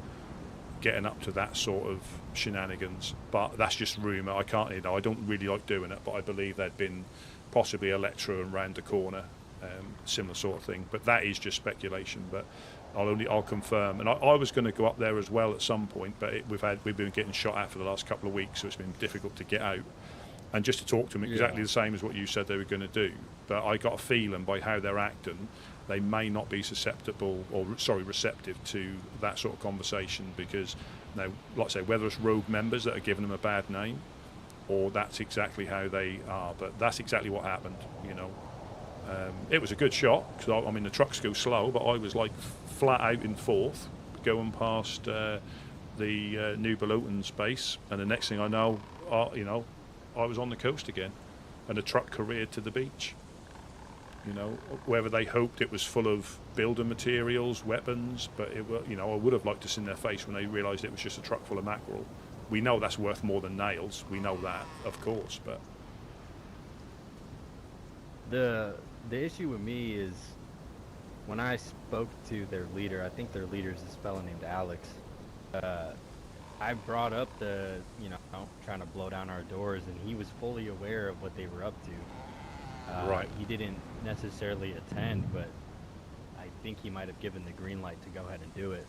getting up to that sort of shenanigans. But that's just rumour. I can't, I don't really like doing it, but I believe there'd been possibly Electro and round the corner, similar sort of thing. But that is just speculation. But I'll confirm. And I was going to go up there as well at some point, but we've been getting shot at for the last couple of weeks, so it's been difficult to get out. And just to talk to them exactly the same as what you said they were going to do. But I got a feeling by how they're acting, they may not be receptive to that sort of conversation, because, like I say, whether it's rogue members that are giving them a bad name, or that's exactly how they are. But that's exactly what happened, It was a good shot, because I mean the trucks go slow, but I was like flat out in fourth, going past the New Balotan space, and the next thing I know, I was on the coast again, and the truck careered to the beach. Whether they hoped it was full of building materials, weapons, but I would have liked to see their face when they realised it was just a truck full of mackerel. We know that's worth more than nails. We know that, of course, but The issue with me is when I spoke to their leader. I think their leader is this fellow named Alex. I brought up trying to blow down our doors, and he was fully aware of what they were up to. Right. He didn't necessarily attend, but I think he might have given the green light to go ahead and do it.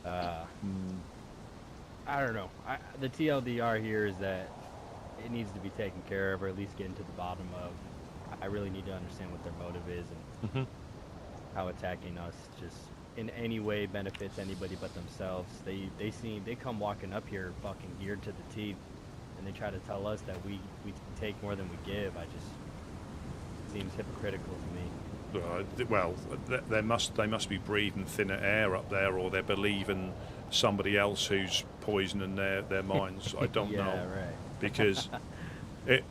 I don't know. The TLDR here is that it needs to be taken care of, or at least getting to the bottom of. I really need to understand what their motive is and how attacking us just in any way benefits anybody but themselves. They come walking up here fucking geared to the teeth, and they try to tell us that we take more than we give. It seems hypocritical to me. Well, they must be breathing thinner air up there, or they're believing somebody else who's poisoning their minds. I don't know, right. because it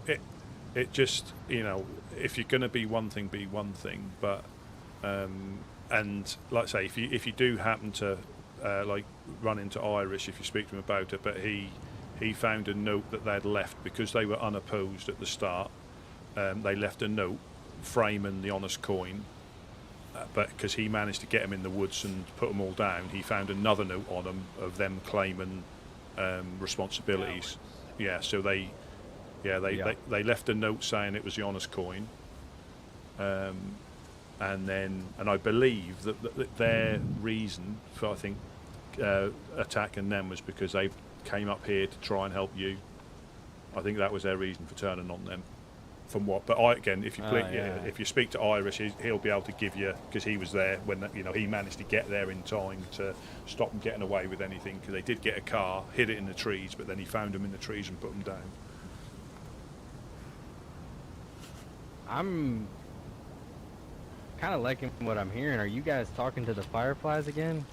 just, if you're going to be one thing, be one thing. But and like I say, if you do happen to run into Irish, if you speak to him about it, but he found a note that they'd left because they were unopposed at the start. They left a note framing the honest coin, but because he managed to get them in the woods and put them all down, he found another note on them of them claiming responsibilities. Yeah, so they left a note saying it was the honest coin, and I believe that their reason for attacking them was because they came up here to try and help you. I think that was their reason for turning on them. From what? But if you speak to Irish, he'll be able to give you, because he was there when he managed to get there in time to stop them getting away with anything. Because they did get a car, hid it in the trees, but then he found them in the trees and put them down. I'm kind of liking what I'm hearing. Are you guys talking to the Fireflies again?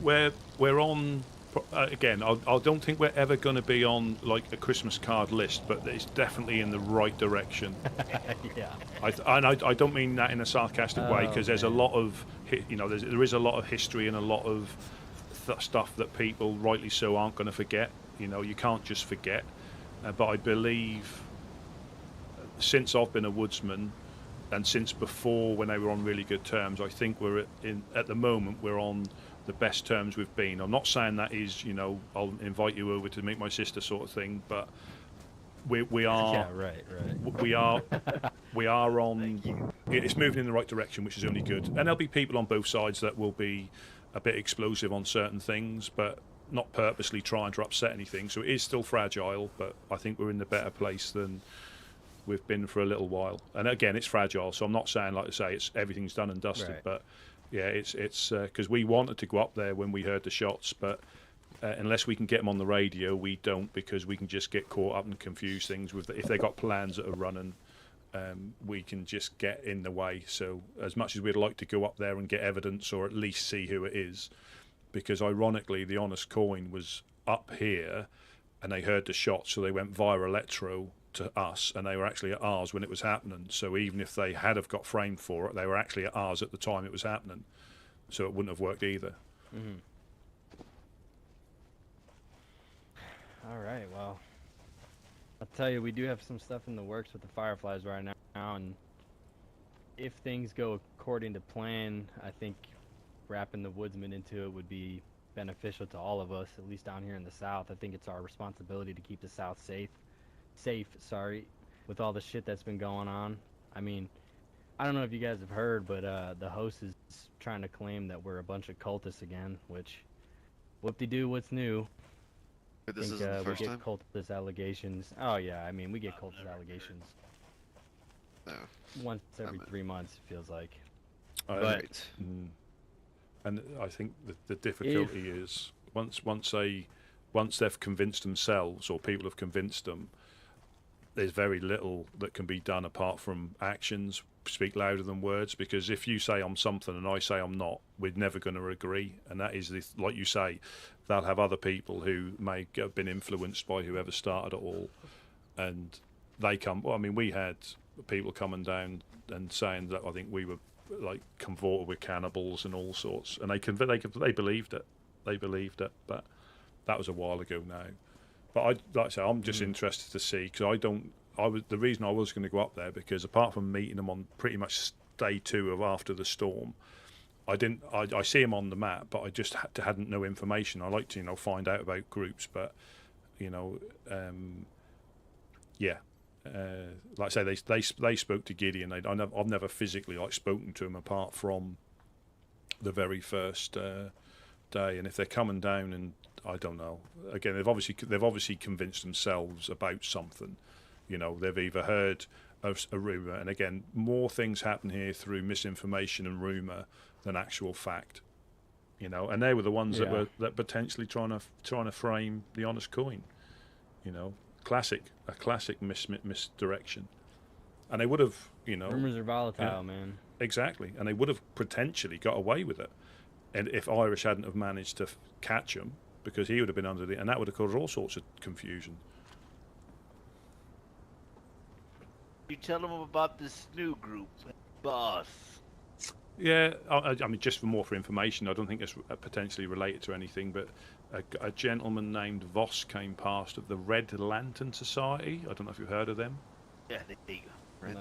We're on. Again, I don't think we're ever going to be on like a Christmas card list, but it's definitely in the right direction. Yeah. I don't mean that in a sarcastic way, because there's a lot of, there is a lot of history and a lot of stuff that people, rightly so, aren't going to forget. You can't just forget. But I believe, since I've been a woodsman, and since before when they were on really good terms, I think at the moment we're on the best terms we've been. I'm not saying that is, I'll invite you over to meet my sister sort of thing, but we are. Yeah, right. We are on. It's moving in the right direction, which is only good. And there'll be people on both sides that will be a bit explosive on certain things, but not purposely trying to upset anything. So it is still fragile, but I think we're in the better place than we've been for a little while. And again, it's fragile, so I'm not saying, like I say, everything's done and dusted, Right. but yeah, it's because we wanted to go up there when we heard the shots, but unless we can get them on the radio, we don't, because we can just get caught up and confuse things with if they got plans that are running. we can just get in the way. So as much as we'd like to go up there and get evidence or at least see who it is, because ironically the honest coin was up here and they heard the shot, so they went via electro to us, and they were actually at ours when it was happening. So even if they had have got framed for it, they were actually at ours at the time it was happening, so it wouldn't have worked either. All right, well, I'll tell you, we do have some stuff in the works with the Fireflies right now, and if things go according to plan, I think wrapping the Woodsman into it would be beneficial to all of us, at least down here in the South. I think it's our responsibility to keep the South safe, with all the shit that's been going on. I mean, I don't know if you guys have heard, but the host is trying to claim that we're a bunch of cultists again, which, whoop-de-doo, what's new? This isn't the first we time? get cultist allegations. Oh yeah, I mean, we get cultist allegations No. once every 3 months, it feels like. But Right. and I think the difficulty is once they've convinced themselves, or people have convinced them, there's very little that can be done apart from actions speak louder than words. Because if you say I'm something and I say I'm not, we're never going to agree. And that is, like you say, they'll have other people who may have been influenced by whoever started it all, and they come. Well, I mean, we had people coming down and saying that I think we were like convorted with cannibals and all sorts, and they believed it. They believed it, but that was a while ago now. But like I say, I'm just interested to see, because the reason I was going to go up there, because apart from meeting them on pretty much day 2 of after the storm, I see them on the map, but I just hadn't no information. I like to find out about groups, but like I say, they spoke to Gideon. I've never physically spoken to him apart from the very first day. And if they're coming down, and I don't know, again, they've obviously convinced themselves about something. They've either heard a rumor, and again, more things happen here through misinformation and rumor than actual fact. And they were the ones that were potentially trying to frame the honest coin. A classic misdirection, and they would have, rumors are volatile, man. Exactly, and they would have potentially got away with it, and if Irish hadn't have managed to catch him, because he would have been under and that would have caused all sorts of confusion. You tell them about this new group, boss. Yeah, I mean, just for information, I don't think it's potentially related to anything, but a gentleman named Voss came past of the Red Lantern Society. I don't know if you've heard of them. Yeah, there you go. Right.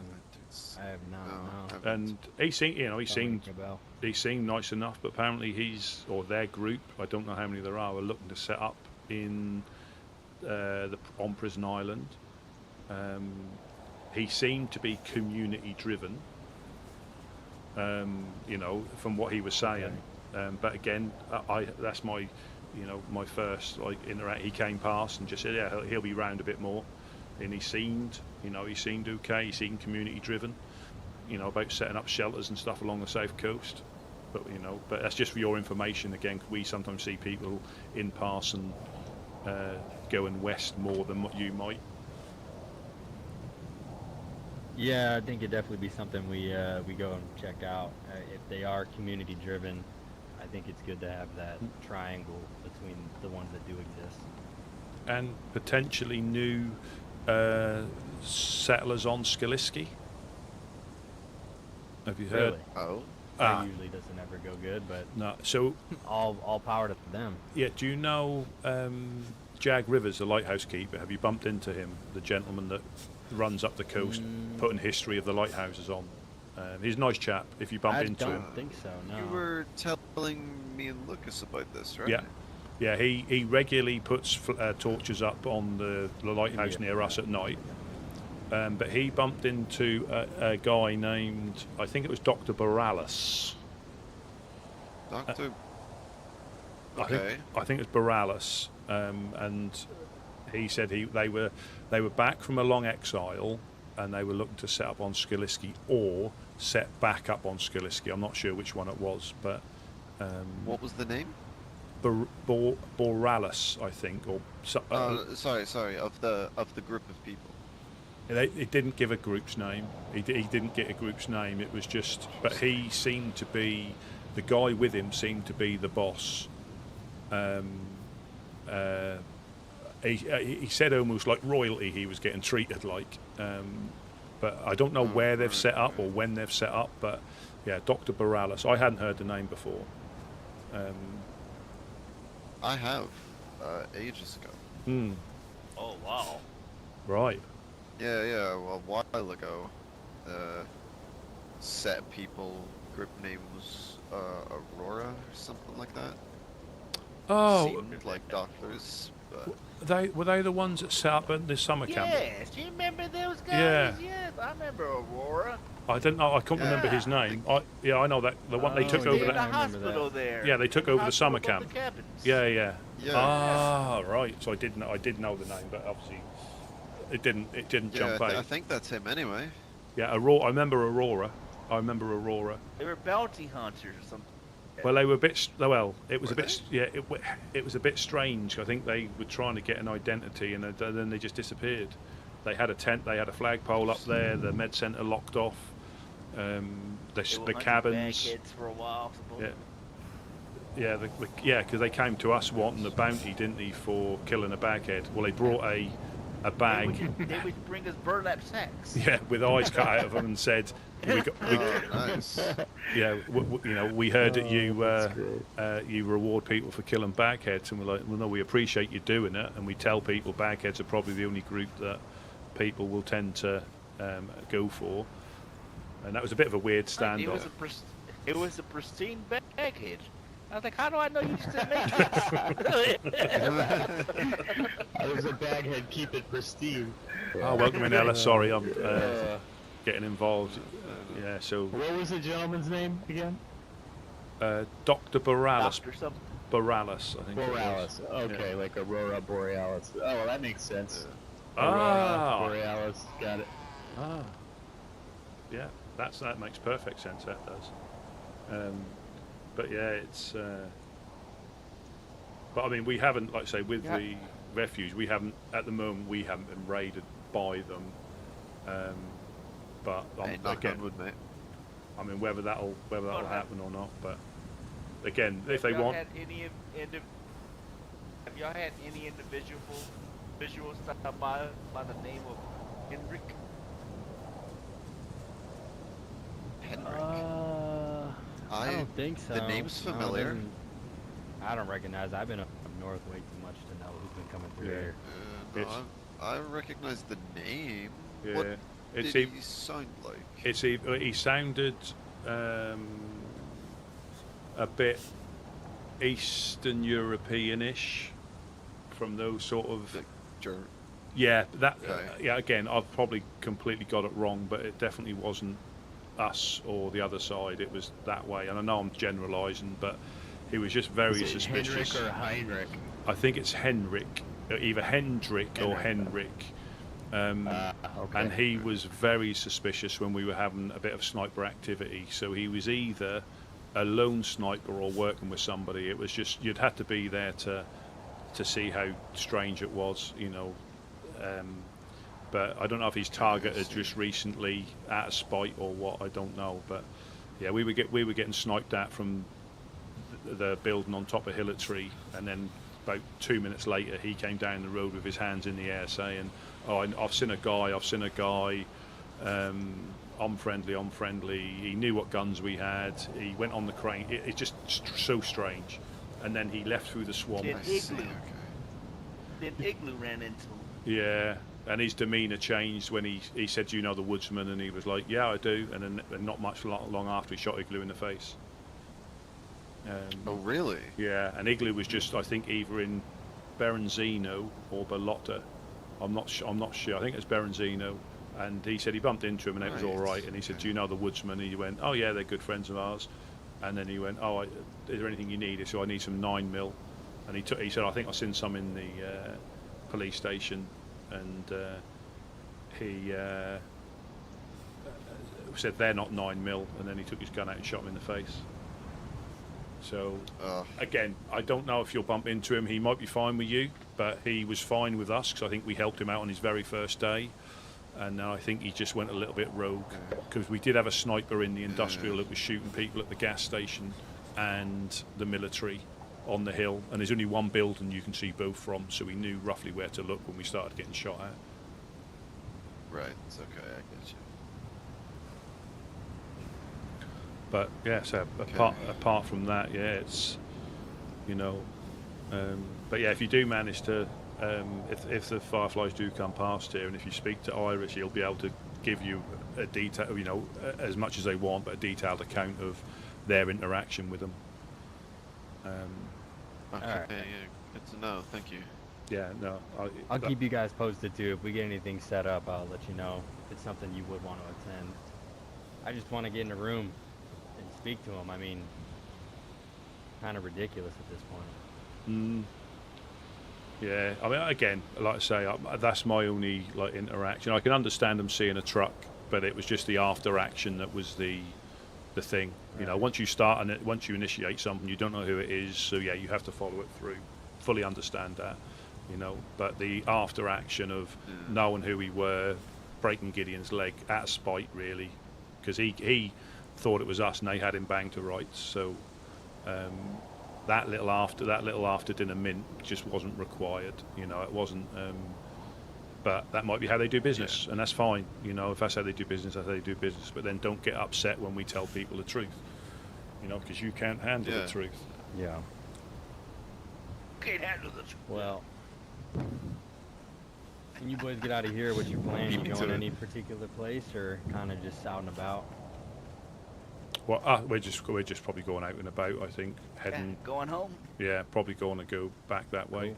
I have not. No. And he seemed nice enough, but apparently their group, I don't know how many there are looking to set up in on Prison Island. He seemed to be community driven. From what he was saying, but again, that's my first interact. He came past and just said, yeah, he'll be round a bit more, and he seemed okay. He seemed community driven, about setting up shelters and stuff along the south coast. But that's just for your information. Again, we sometimes see people in passing going west more than what you might. Yeah, I think it'd definitely be something we go and check out. If they are community driven, I think it's good to have that triangle between the ones that do exist. And potentially new settlers on Skaliski. Have you heard? Really? Oh. That usually doesn't ever go good, but No. So all power to them. yeah, do you know Jag Rivers, the lighthouse keeper? Have you bumped into him, the gentleman that runs up the coast, putting history of the lighthouses on? He's a nice chap. If you bump into him, I don't think so. No. You were telling me and Lucas about this, right? Yeah. He regularly puts torches up on the lighthouse near us at night. But he bumped into a guy named, I think it was Dr. Boralis. Doctor. Okay. I think it's Boralis, and he said they were back from a long exile, and they were looking to set up on Skaliski or set back up on Skaliski. I'm not sure which one it was, but What was the name? Boralis, I think, or Sorry, of the group of people. It didn't give a group's name. He didn't get a group's name. It was just, but he seemed to be, the guy with him seemed to be the boss. He said almost like royalty he was getting treated like. But I don't know where they've set up or when they've set up. But yeah, Dr. Boralis. I hadn't heard the name before. I have, ages ago. Hmm. Oh wow. Right. Yeah, well, a while ago, set people, group name was Aurora or something like that. Oh, Seemed like doctors, but were they the ones that set up at the summer camp? Yes, you remember those guys? Yeah. Yes, I remember Aurora. I didn't know. I couldn't remember his name. I know that the one they took Stayed over in the that. hospital there. Yeah, they took In over the hospital summer above camp. the cabins. Yeah. Yeah. Ah, right. So I did know the name, but obviously it didn't yeah, jump I out. think that's him anyway. Yeah, Aurora. I remember Aurora. They were bounty hunters or something. Well, they were a bit. Well, it was Were a bit. Yeah, it was a bit strange. I think they were trying to get an identity, and then they just disappeared. They had a tent. They had a flagpole up there. The med center locked off. They were The hunting cabins. bagheads for a while. Yeah. Yeah, because they came to us wanting the bounty, didn't they, for killing a baghead? Well, they brought a bag. They would bring us burlap sacks. Yeah, with eyes cut out of them, and said, Nice. "Yeah, we heard that you reward people for killing bagheads," and we're like, "Well, no, we appreciate you doing it," and we tell people bagheads are probably the only group that people will tend to go for, and that was a bit of a weird standoff. It was a pristine baghead. I was like, how do I know you just make it? I was a baghead, keep it pristine. Oh, welcome in, Ella. Sorry, I'm getting involved. Yeah, so What was the gentleman's name again? Dr. Boralis. Doctor something. Boralis, I think. it was. Borealis. Okay, Yeah. like Aurora Borealis. Oh, well, that makes sense. Ah. Aurora Borealis. Got it. Ah. Yeah, that makes perfect sense. That does. But yeah, it's. But I mean, we haven't, like I say, with the refuge, we haven't at the moment. We haven't been raided by them. But Hey, knock again, on wood, mate. I mean, whether that'll happen or not. But again, if they Have y'all want, had have y'all had any individuals stop by the name of Henrik? Henrik. I don't think so. The name's No, it familiar. doesn't- I don't recognize. I've been up north way too much to know who's been coming through Yeah. here. No, It's- I recognize the name. yeah, What it's did he sound like? he sounded a bit Eastern European-ish from those sort of. Like Yeah, that. Okay. Yeah, again, I've probably completely got it wrong, but it definitely wasn't us or the other side. It was that way, and I know I'm generalising, but he was just very Is it suspicious. Henrik or Heinrich? I think it's Henrik, either Hendrik or Henrik. Okay. And he was very suspicious when we were having a bit of sniper activity. So he was either a lone sniper or working with somebody. It was just, you'd have to be there to see how strange it was, you know. But I don't know if his target had just recently out of spite or what. I don't know. But yeah, we were getting sniped at from the building on top of Hillary, and then about 2 minutes later he came down the road with his hands in the air saying, "Oh, I've seen a guy. I'm friendly. He knew what guns we had. He went on the crane." It's just so strange. And then he left through the swamp. Then I see, Igloo. okay. Then Igloo ran into him. Yeah, and his demeanour changed when he said, "Do you know the Woodsman?" And he was like, "Yeah, I do." And then not much long after, he shot Igloo in the face. Oh, really? Yeah, and Igloo was just, I think, either in Berenzino or Bellotta. I'm not sure. I think it's Berenzino. And he said he bumped into him and it was all right. And he said, "Do you know the Woodsman?" And he went, "Oh yeah, they're good friends of ours." And then he went, "Oh, is there anything you need?" So I need some 9mm. And he said, "I think I've seen some in the police station." And he said they're not 9mm. And then he took his gun out and shot him in the face. So again, I don't know if you'll bump into him. He might be fine with you, but he was fine with us because I think we helped him out on his very first day. and I think he just went a little bit rogue, because we did have a sniper in the industrial that was shooting people at the gas station and the military on the hill, and there's only one building you can see both from, so we knew roughly where to look when we started getting shot at. Right, it's okay, I get you. But yeah, so apart from that, yeah, it's, you know, but yeah, if you do manage to, if the Fireflies do come past here, and if you speak to Iris, he'll be able to give you a detail, you know, as much as they want, but a detailed account of their interaction with them. Okay, Alright. yeah, good to know, thank you. Yeah, no, I'll keep you guys posted too. If we get anything set up, I'll let you know if it's something you would want to attend. I just want to get in a room and speak to him. I mean, kind of ridiculous at this point. Yeah, I mean, again, like I say, that's my only like interaction. I can understand them seeing a truck, but it was just the after action that was the thing. You know, once you start and once you initiate something, you don't know who it is, so yeah, you have to follow it through. Fully understand that, you know. But the after action of knowing who we were, breaking Gideon's leg out of spite, really, because he thought it was us and they had him banged to rights. So that little after dinner mint just wasn't required. You know, it wasn't. But that might be how they do business, and that's fine. You know, if that's how they do business, that's how they do business. But then don't get upset when we tell people the truth. You know, because you can't handle the truth. Yeah. Can't handle the truth. Well, when you boys get out of here, what's your plan? You going any particular place, or kind of just out and about? Well, we're just probably going out and about. I think heading. Going home? Yeah, probably going to go back that way. Cool.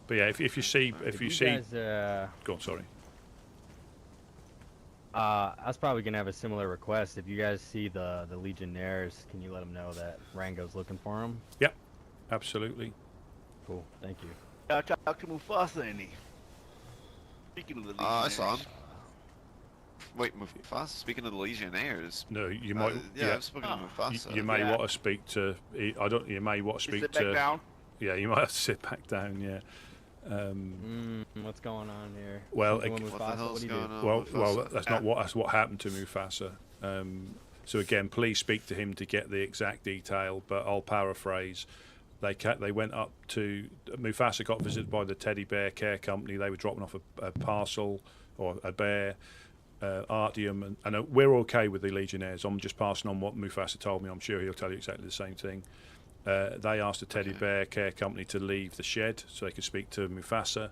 But yeah, if you see guys, go on, sorry. I was probably gonna have a similar request. If you guys see the Legionnaires, can you let them know that Rango's looking for them? Yep, absolutely. Cool, thank you. I talked to Mufasa, and he. Speaking of the I saw him. Wait, Mufasa? Speaking of the Legionnaires. No, you might. I've spoken to Mufasa. You may want to speak to. I don't. You may want to speak sit to. back down? Yeah, you might have to sit back down. Yeah. What's going on here? Well, Something with what the Mufasa? hell's What do you going do? on? well, that's what happened to Mufasa. So again, please speak to him to get the exact detail. But I'll paraphrase. They went up to Mufasa, got visited by the teddy bear care company. They were dropping off a parcel or a bear. Artyom and we're okay with the Legionnaires. I'm just passing on what Mufasa told me. I'm sure he'll tell you exactly the same thing. They asked the teddy bear care company to leave the shed so they could speak to Mufasa.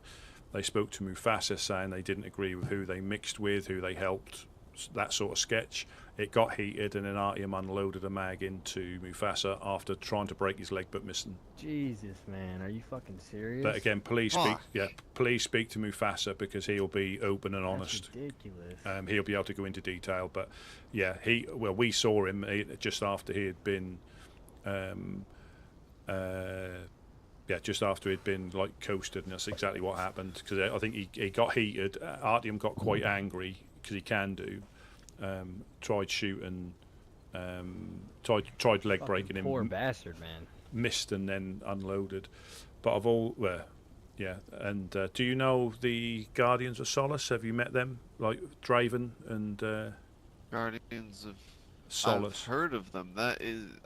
They spoke to Mufasa, saying they didn't agree with who they mixed with, who they helped, that sort of sketch. It got heated, and then Artyom unloaded a mag into Mufasa after trying to break his leg but missing. Jesus, man, are you fucking serious? But again, please speak to Mufasa, because he'll be open and honest. That's ridiculous. He'll be able to go into detail. But yeah, we saw him just after he had been. Just after he'd been like coasted, and that's exactly what happened. Because I think he got heated. Artyom got quite angry, because he can do. Tried shooting, tried leg Fucking breaking him. Poor bastard, man. Missed and then unloaded. But of all, yeah. And do you know the Guardians of Solace? Have you met them? Like Draven and Guardians of Solace. I've heard of them.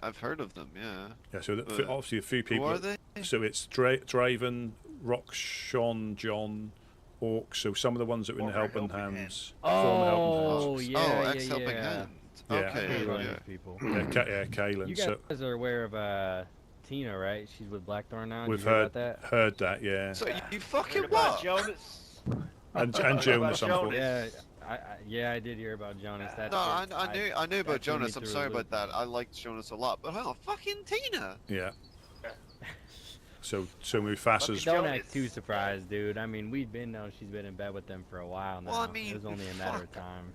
I've heard of them. Yeah. Yeah. So obviously a few people. Who are they? So it's Draven, Roxxon, John, Orc. So some of the ones that were in the Helping Hands. Oh, yeah, ex-Helping Hand. Okay. People. Yeah, Kaylin. You guys are aware of Tina, right? She's with Blackthorn now. We've Did you hear about heard that. Yeah. So you fucking About what? Jonas? And Jonas, Jonas. Yeah, I did hear about Jonas. That's No, I knew about that threw me Jonas. I'm through a sorry loop. about that. I liked Jonas a lot, but fucking Tina. Yeah. So Mufasa's. Don't act too surprised, dude. I mean, we've been known she's been in bed with them for a while now. Well, I mean, it was only a matter of time.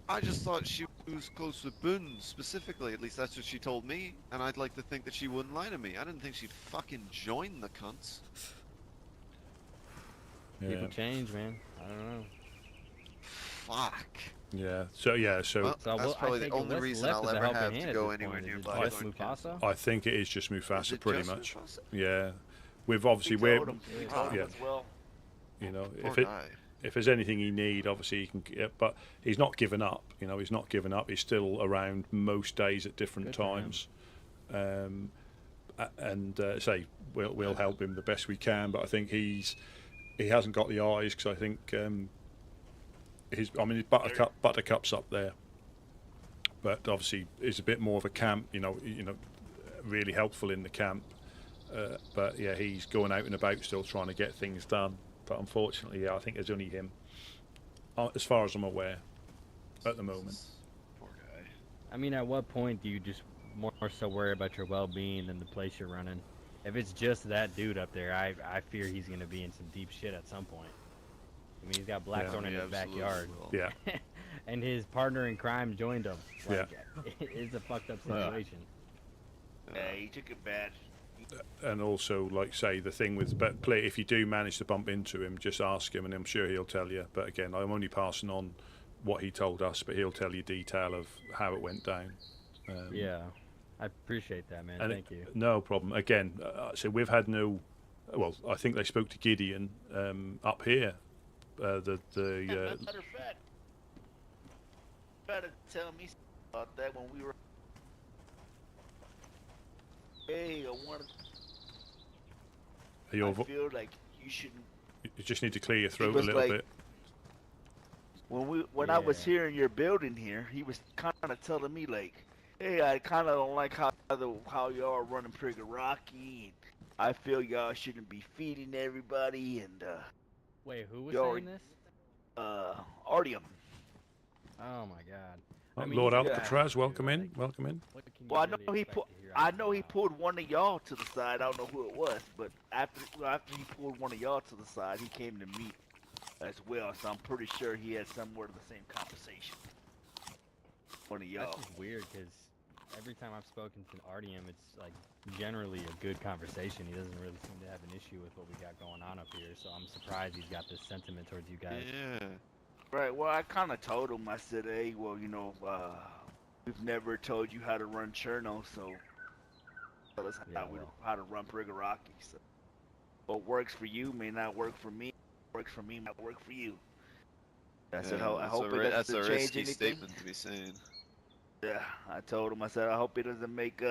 I just thought she was close with Boone specifically. At least that's what she told me, and I'd like to think that she wouldn't lie to me. I didn't think she'd fucking join the cunts. Yeah. People change, man. I don't know. Fuck. Yeah. So Well, So that's probably the only reason I'll ever have to go anywhere near Blackthorn. Mufasa? I think it is just Mufasa, Is it pretty just much. Mufasa? Yeah. We've obviously He told him as well. You know, Poor guy. if there's anything he need, obviously he can get, but he's not given up. You know, he's not given up. He's still around most days at different Good for him. times. And say we'll help him the best we can, but I think he hasn't got the eyes, because I think his Buttercup's up there, but obviously is a bit more of a camp. You know, really helpful in the camp. But yeah, he's going out and about still trying to get things done. But unfortunately, yeah, I think there's only him, as far as I'm aware, at the moment. Poor guy. I mean, at what point do you just more so worry about your well-being than the place you're running? If it's just that dude up there, I fear he's going to be in some deep shit at some point. I mean, he's got Blackthorn in his backyard. Yeah. And his partner in crime joined him. Like, Yeah. It's a fucked up situation. Yeah, he took it bad. And also, like say, the thing with play, if you do manage to bump into him, just ask him, and I'm sure he'll tell you. But again, I'm only passing on what he told us, but he'll tell you detail of how it went down. Yeah, I appreciate that, man. Thank you. No problem. Again, so we've had no. Well, I think they spoke to Gideon up here. Matter of fact, better tell me about that when we were. Hey, I feel like you shouldn't. You just need to clear your throat a was little like- bit. When I was here in your building here, he was kind of telling me like, "Hey, I kind of don't like how y'all are running Prigoraki, and I feel y'all shouldn't be feeding everybody." And Wait, who was y'all- saying this? Artyom. Oh my god. I mean, Lord he's- Alcatraz, welcome in. Welcome in. What can you Well, really expect to hear out I of know he him? pulled one of y'all to the side. I don't know who it was, but after he pulled one of y'all to the side, he came to me as well. So I'm pretty sure he had somewhat of the same conversation. One of y'all. That's just weird because every time I've spoken to Artyom, it's like generally a good conversation. He doesn't really seem to have an issue with what we got going on up here. So I'm surprised he's got this sentiment towards you guys. Yeah. Right. Well, I kind of told him. I said, "Hey, well, we've never told you how to run Cherno, so tell us how to run Prigoraki. So what works for you may not work for me. What works for me might work for you." I said, "I hope it that's doesn't a change risky anything." statement to be saying. Yeah, I told him. I said, "I hope it doesn't make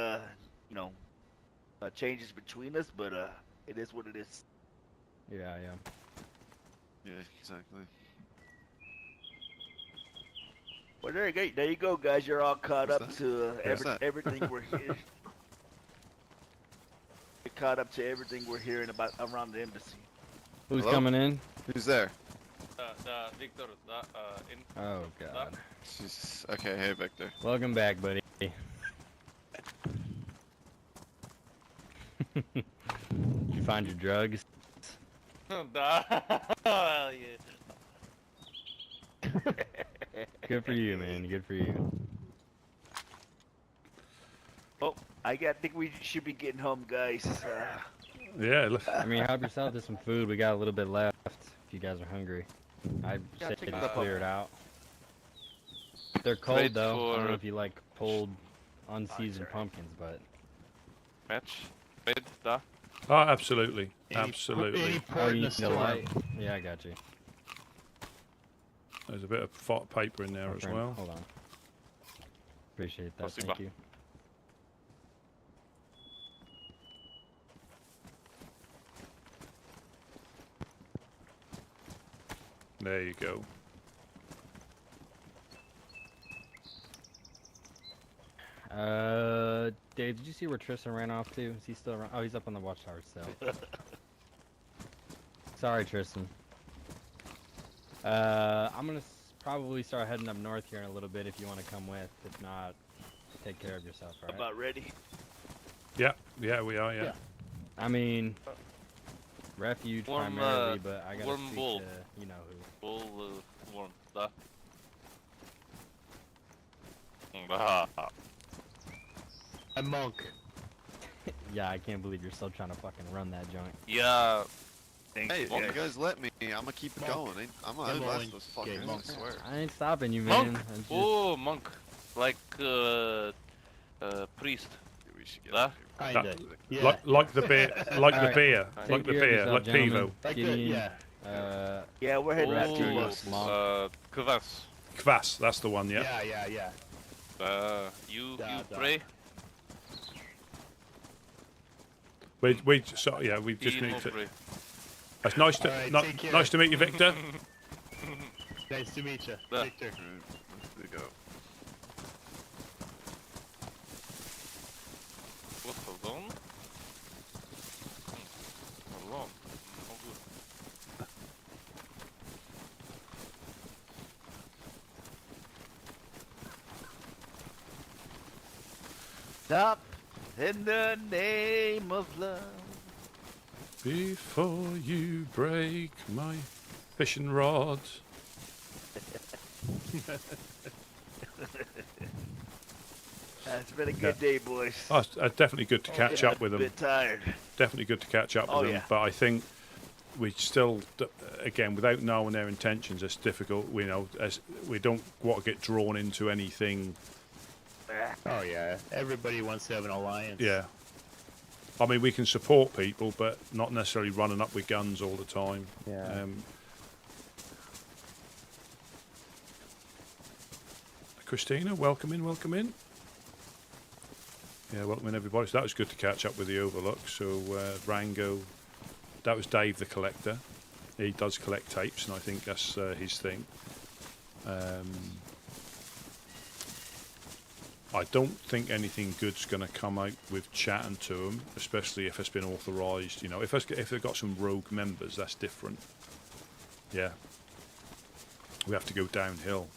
changes between us, but it is what it is." Yeah, yeah. Yeah, exactly. Well, there you go, guys. You're all caught What's up that? to What's that? everything we're here. You're caught up to everything we're hearing about around the embassy. Who's Hello? coming in? Who's there? Victor, Oh god. Jesus. Okay, hey Victor. Welcome back, buddy. Did you find your drugs? yeah. Good for you, man. Good for you. Oh, I think we should be getting home, guys. Yeah. I mean, help yourself to some food. We got a little bit left. If you guys are hungry, I'd say take just it up. clear it out. They're cold Wait though. I don't for- know if you like pulled, unseasoned pumpkins, but Match. Wait, da. Oh, absolutely. Absolutely. oh, Port you in need the a storm. light. Yeah, I got you. There's a bit of paper in there My as friend, well. Hold on. Appreciate that. Спасибо. Thank you. There you go. Dave, did you see where Tristan ran off to? Is he still around? Oh, he's up on the watchtower still. Sorry, Tristan. I'm gonna probably start heading up north here in a little bit if you want to come with. If not, take care of yourself, alright? About ready. Yeah, yeah, we are. Yeah. I mean, refuge Warm, primarily, but I gotta warm speak bull. to you know who. Full warm, da. Ah. A monk. Yeah, I can't believe you're still trying to fucking run that joint. Yeah. Thanks, Hey, if guys. you guys let me, I'm gonna keep it going. I'm not Come last on, those okay, fuckers, I monk. swear. I ain't stopping you, man. Monk. I'm just- Oh, monk. Like priest. We should get Da? out of here. Kinda. Yeah. Like the beer, like the Alright. beer, Take like the care of beer, yourself, like gentlemen. Pivo. Like Gideon, yeah. Yeah, we're heading out to Kvass. Kvass, that's the one, yeah. Yeah. You Da. pray. We just need to. Pray. It's nice to Alright, take care. nice to meet you, Victor. Nice to meet you, Da. Victor. There you go. What have done? Hold on. Oh, good. Stop in the name of love. Before you break my fishing rod. It's been a good day, boys. Oh, it's definitely good to catch up with I'm a them. bit tired. Definitely good to catch up with Oh, them. yeah. But I think we still, again, without knowing their intentions, it's difficult. We know as we don't want to get drawn into anything. Oh yeah, everybody wants to have an alliance. Yeah. I mean, we can support people, but not necessarily running up with guns all the time. Yeah. Christina, welcome in, welcome in. Yeah, welcome in everybody. So that was good to catch up with the Overlook. So Rango, that was Dave the Collector. He does collect tapes, and I think that's his thing. I don't think anything good's going to come out with chatting to them, especially if it's been authorised. You know, if they've got some rogue members, that's different. Yeah. We have to go downhill.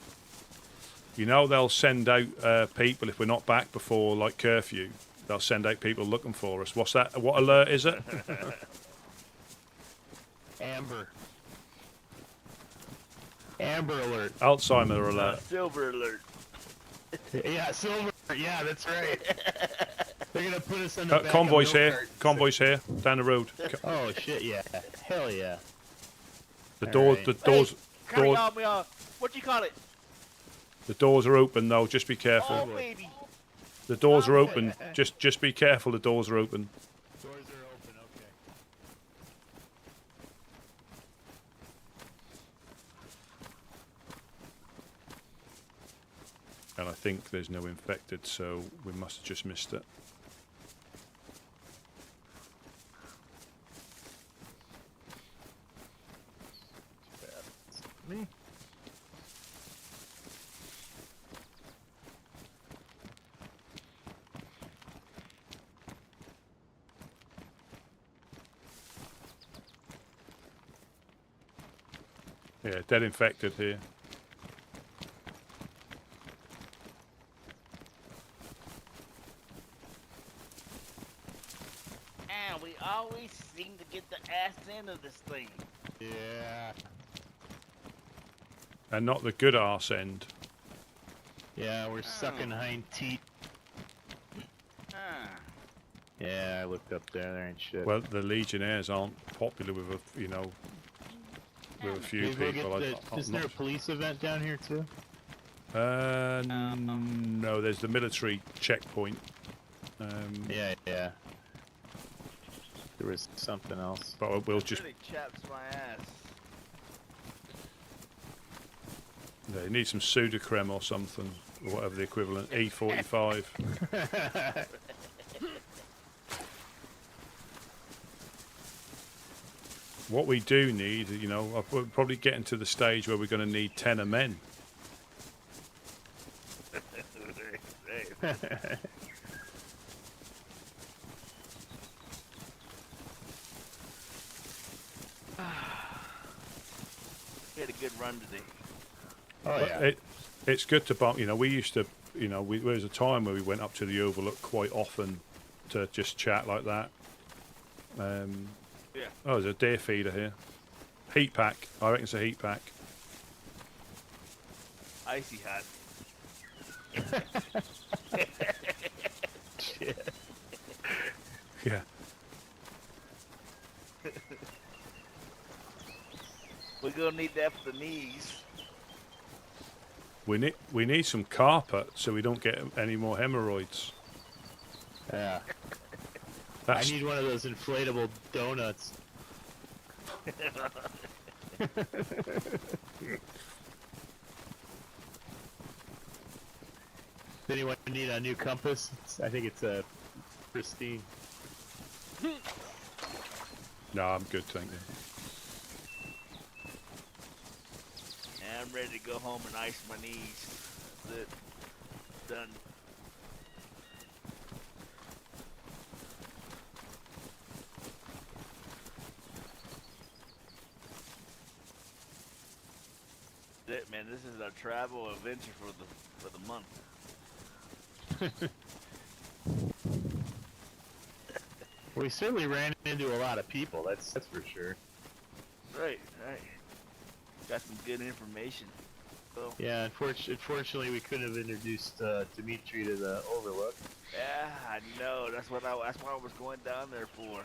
You know, they'll send out people if we're not back before, like, curfew. They'll send out people looking for us. What's that? What alert is it? Amber. Amber alert. Alzheimer alert. Silver alert. Yeah, silver. Yeah, that's right. They're gonna put us in the back Convoys of milk here. cartons. Convoys here. Down the road. Oh shit! Yeah. Hell yeah. The All doors. right. The doors. Carry Doors. on, what do you call it? The doors are open though. Just be careful. Oh, baby. The doors are open. Just be careful. The doors are open. Doors are open. Okay. And I think there's no infected, so we must have just missed it. Me. Yeah, dead infected here. And we always seem to get the ass end of this thing. Yeah. And not the good arse end. Yeah, we're sucking hind teat. Ah. Yeah, I looked up there. There ain't shit. Well, the Legionnaires aren't popular with with a few Can we go people. get I'm isn't there a not- police event down here too? No, there's the military checkpoint. Yeah. There was something else. But we'll just. Really chaps my ass. They need some Sudocrem or something, or whatever the equivalent. E45. What we do need, you know, we're probably getting to the stage where we're going to need 10 of men. We had a good run today. Oh But yeah. it's good to bump. You know, we used to. You know, there was a time where we went up to the Overlook quite often to just chat like that. Yeah. Oh, there's a deer feeder here. Heat pack. I reckon it's a heat pack. Icy hot. Shit. Yeah. We're gonna need that for the knees. We need some carpet so we don't get any more hemorrhoids. Yeah. That's I need one of those inflatable donuts. Does anyone need a new compass? I think it's a pristine. No, I'm good, thank you. Yeah, I'm ready to go home and ice my knees. That's it. Done. That's it, man. This is our travel adventure for the month. We certainly ran into a lot of people. That's for sure. Right. Got some good information. So, Yeah, unfortunately, we couldn't have introduced Dimitri to the Overlook. yeah, I know. That's why I was going down there for.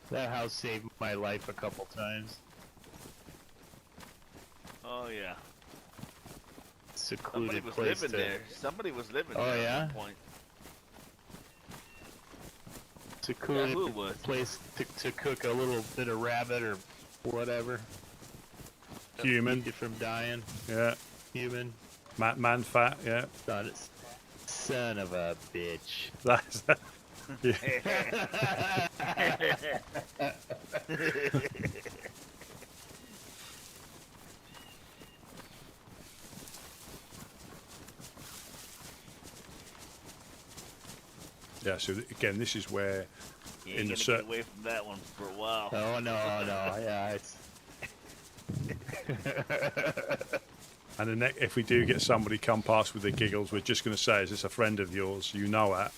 That house saved my life a couple times. Oh yeah. Secluded Somebody was place living to... there. Somebody was living Oh, there yeah? at one point. Secluded who it was? place to cook a little bit of rabbit or whatever. Human. Keep you from dying. Yeah. Human. Man fat, yeah. Son of a bitch. That's yeah. Yeah, so again, this is where You in ain't the gonna get away from that one for a while. Oh no, yeah, it's... and if we do get somebody come past with the giggles, we're just going to say, "Is this a friend of yours?" You know that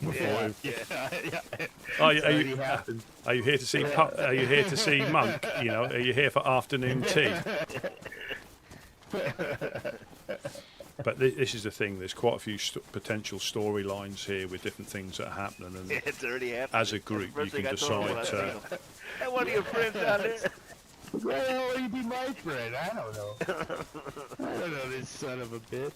before. Yeah. Are It's already you happened. are you here to see Are you here to see Monk? You know, are you here for afternoon tea? But this is the thing. There's quite a few potential storylines here with different things that are happening, and It's already happened. as a group, you can decide. Hey, one of your friends out there. Why the hell would he be my friend? I don't know. I don't know this son of a bitch.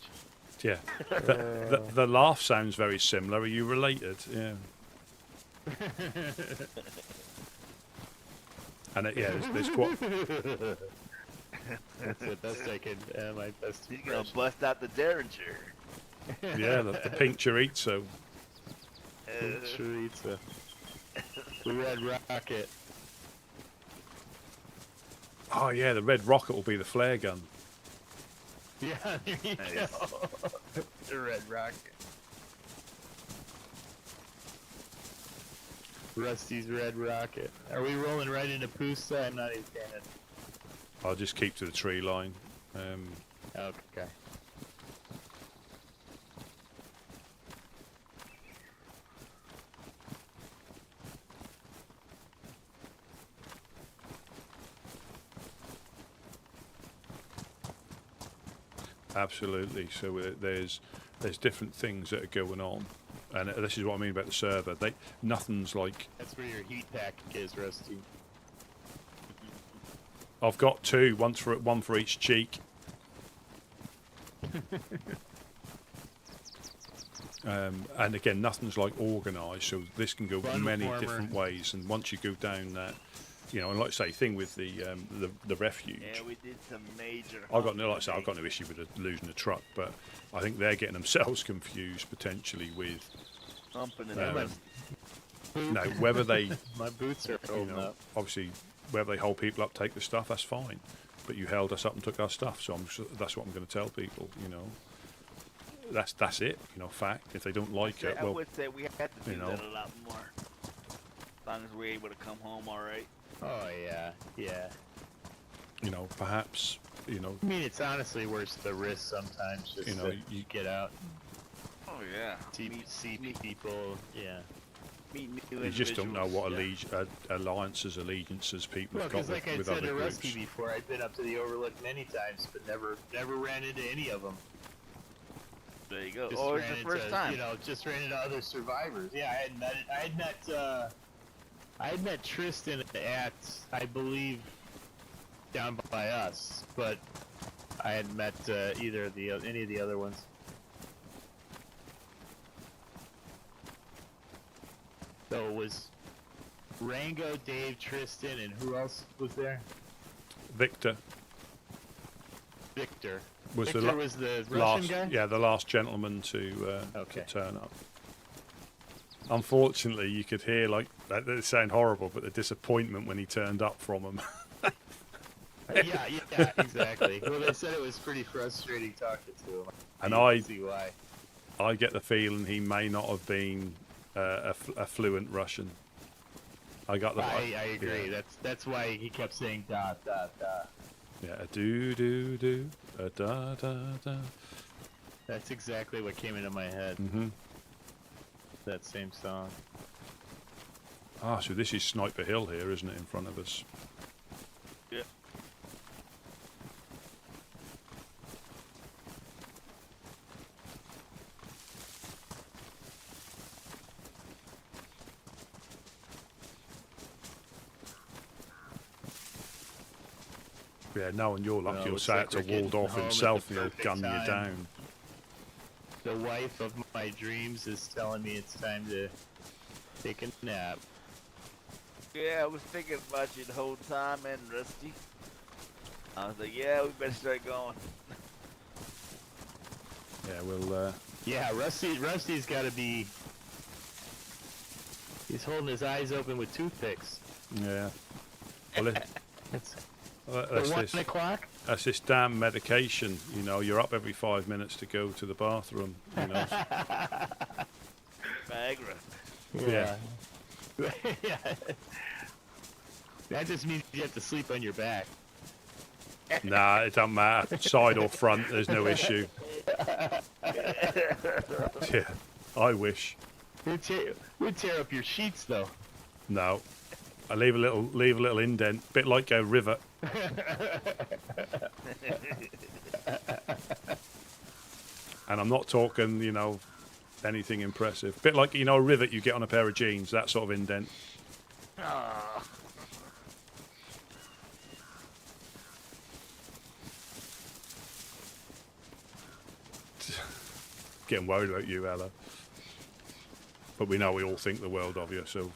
Yeah, the laugh sounds very similar. Are you related? Yeah. And there's quite. That's the best I can. My best. He's gonna bust out the Derringer. Yeah, the pink chorizo. Chorizo. The red rocket. Oh yeah, the red rocket will be the flare gun. Yeah, there you go. The red rocket. Rusty's red rocket. Are we rolling right into Pusa? I'm not even paying it. I'll just keep to the tree line. Okay. Absolutely. So there's different things that are going on, and this is what I mean about the server. Nothing's like. That's where your heat pack is, Rusty. I've got two, one for each cheek. And again, nothing's like organised, so this can go many different ways. And once you go down that, and like I say, thing with the refuge. Yeah, we did some major. I've got no issue with losing the truck, but I think they're getting themselves confused potentially with. Humping no, whether they. My boots are holding up. Obviously, whether they hold people up, take the stuff, that's fine. But you held us up and took our stuff, so that's what I'm going to tell people. That's it. Fact. If they don't like it, I well, would say we had to do that a lot more. As long as we're able to come home, all right. Oh yeah. Perhaps. I mean, it's honestly worth the risk sometimes. Just you get out. Oh yeah. See people. Yeah. You just don't know what alliances, allegiances people have got like with I other said to groups. Rusty before, I've been up to the Overlook many times, but never ran into any of them. There you go. Just It's the first time. Just ran into other survivors. Yeah, I had met Tristan at, I believe, down by us, but I hadn't met either of any of the other ones. So it was Rango, Dave, Tristan, and who else was there? Victor Victor. was Victor was the Russian last, guy? yeah, the last gentleman to turn up. Unfortunately, you could hear, like, that sound horrible, but the disappointment when he turned up from him. yeah, exactly. Well, they said it was pretty frustrating talking to him. And I see why. I get the feeling he may not have been a fluent Russian. I agree. Yeah. That's why he kept saying da da da. Yeah, a do do do, a da da da. That's exactly what came into my head. Mm-hmm. That same song. Ah, so this is Sniper Hill here, isn't it, in front of us? Yeah. Yeah, knowing your luck, Well, you'll looks say like it to we're getting ward off home at himself the and he'll perfect gun you time. down. The wife of my dreams is telling me it's time to take a nap. Yeah, I was thinking about you the whole time, and Rusty. I was like, yeah, we better start going. Yeah, we'll. Yeah, Rusty's got to be. He's holding his eyes open with toothpicks. Yeah. Well, It's that's 1 this. o'clock. That's this damn medication. You know, you're up every 5 minutes to go to the bathroom. You know. Viagra. Yeah. Yeah. That just means you have to sleep on your back. Nah, it doesn't matter. Side or front, there's no issue. Yeah, I wish. We'd tear up your sheets, though. No, I leave a little indent, bit like a rivet. And I'm not talking, you know, anything impressive. Bit like, you know, a rivet you get on a pair of jeans, that sort of indent. Getting worried about you, Ella. But we know we all think the world of you, so.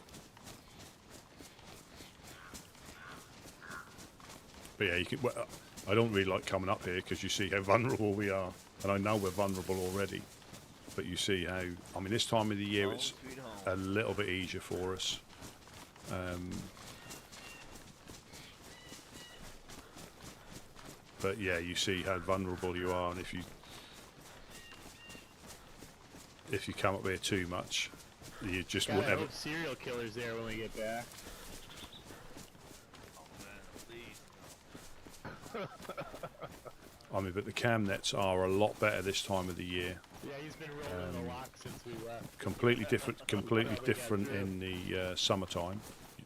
But yeah, you can, well, I don't really like coming up here because you see how vulnerable we are. And I know we're vulnerable already. But you see how, I mean, this time of the year it's a little bit easier for us. But yeah, you see how vulnerable you are, and if you come up here too much, you just God, won't I ever. hope serial killer's there when we get back. I mean, but the cam nets are a lot better this time of the year. Yeah, he's been rolling the lock since we left. Completely different in the summertime.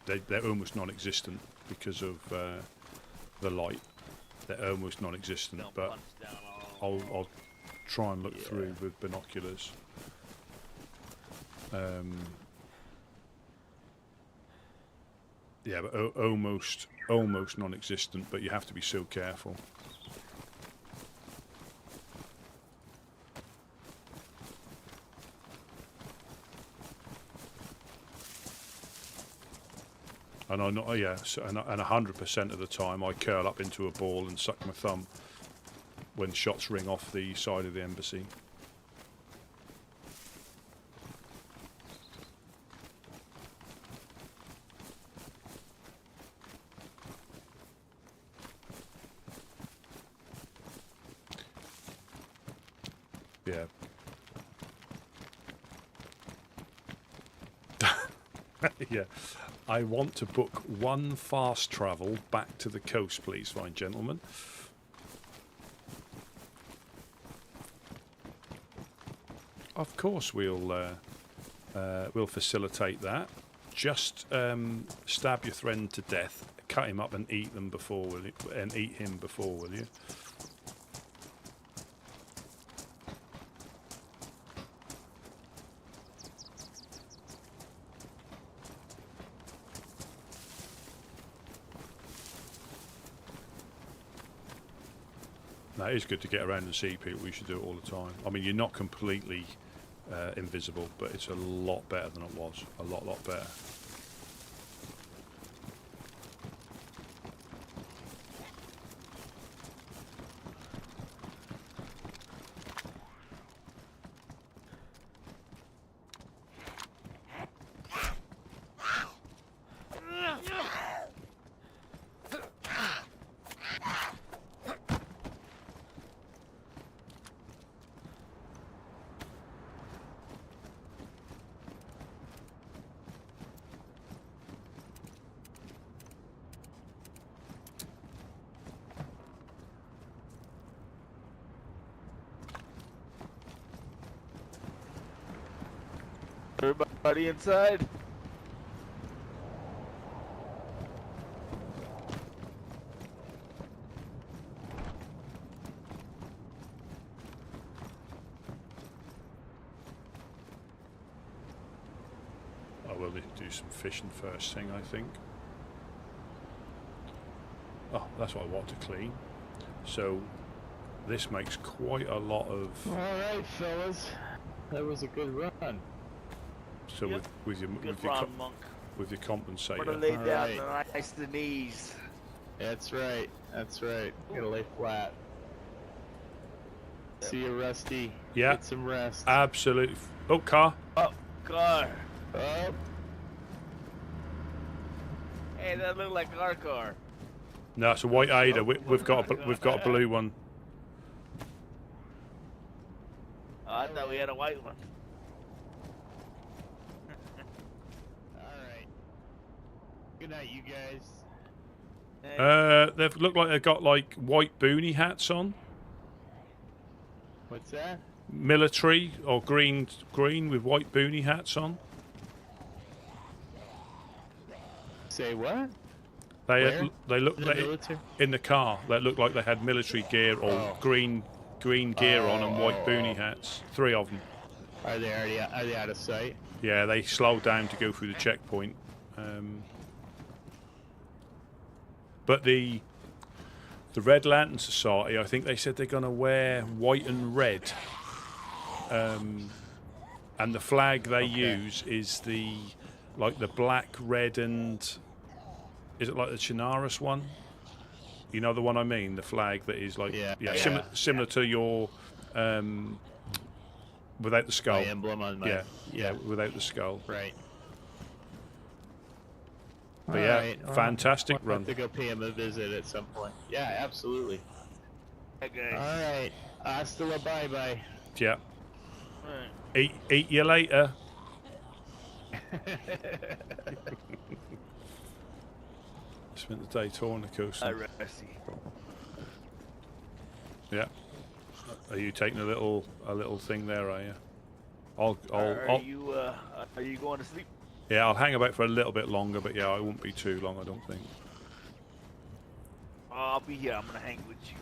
They're almost non-existent because of the light. They're almost non-existent, but I'll try and look through with binoculars. Yeah, but almost non-existent, but you have to be so careful. And I know, yeah, so, and 100% of the time I curl up into a ball and suck my thumb when shots ring off the side of the embassy. Yeah. Yeah. I want to book one fast travel back to the coast, please, fine gentlemen. Of course, we'll facilitate that. Just stab your friend to death, cut him up, and eat them before, will you? And eat him before, will you? No, it is good to get around and see people. We should do it all the time. I mean, you're not completely invisible, but it's a lot better than it was. A lot better. Everybody inside? I will do some fishing first thing, I think. Oh, that's what I want to clean. So this makes quite a lot of... Alright, fellas. That was a good run. So Yep. with your Good run, Monk. with your compensator. We're gonna lay down Alright. nice the knees. That's right. That's right. Gotta lay flat. See you, Rusty. Yeah. Get some rest. Absolutely. Oh, car. Oh, car. Oh, Hey, that looked like our car. No, it's a white Ada. We've got a blue one. Oh, I thought we had a white one. alright. Good night, you guys. Hey, They look like they've got like white boonie hats on. What's that? Military or green with white boonie hats on. Say what? They look The like military? in the car. They look like they had military gear or green gear on and white boonie hats. 3 of them. Are they out of sight? Yeah, they slowed down to go through the checkpoint. But the Red Lantern Society, I think they said they're going to wear white and red. And the flag they use is the black, red, and is it like the Chernarus one? You know the one I mean, the flag that is like similar to your without the skull. My emblem on my yeah, without the skull. Right. But yeah, fantastic We'll run. have to go pay him a visit at some point. Yeah, absolutely. hey guys. All right. Hasta la bye-bye. Yeah. Alright. Eat you later. Spent the day touring the coast. Hi, Rusty. Yeah. Are you taking a little thing there? Are you? Are you going to sleep? Yeah, I'll hang about for a little bit longer, but yeah, I won't be too long, I don't think. I'll be here. I'm gonna hang with you.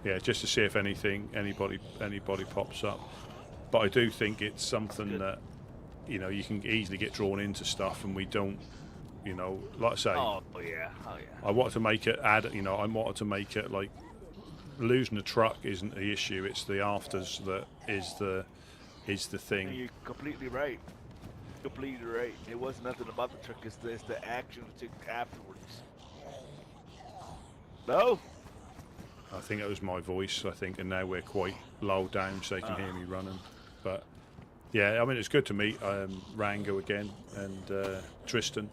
Yeah, just to see if anybody pops up. But I do think it's something that, you know, you can easily get drawn into stuff, and we don't, you know, like I say. Oh yeah. I wanted to make it I wanted to make it like losing the truck isn't the issue. It's the afters that is the thing. And you're completely right. Completely right. It was nothing about the truck. It's the action we took afterwards. No. I think it was my voice. I think, and now we're quite low down, so they can hear me running. But yeah, I mean, it's good to meet Rango again and Tristan.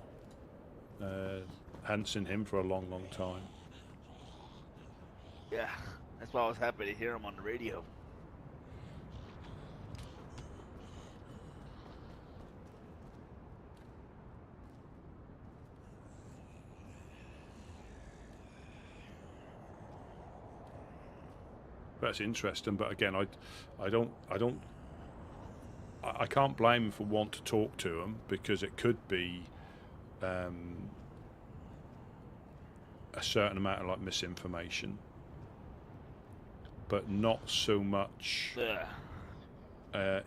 Hadn't seen him for a long time. Yeah, that's why I was happy to hear him on the radio. That's interesting, but again, I can't blame him for wanting to talk to him, because it could be a certain amount of like misinformation, but not so much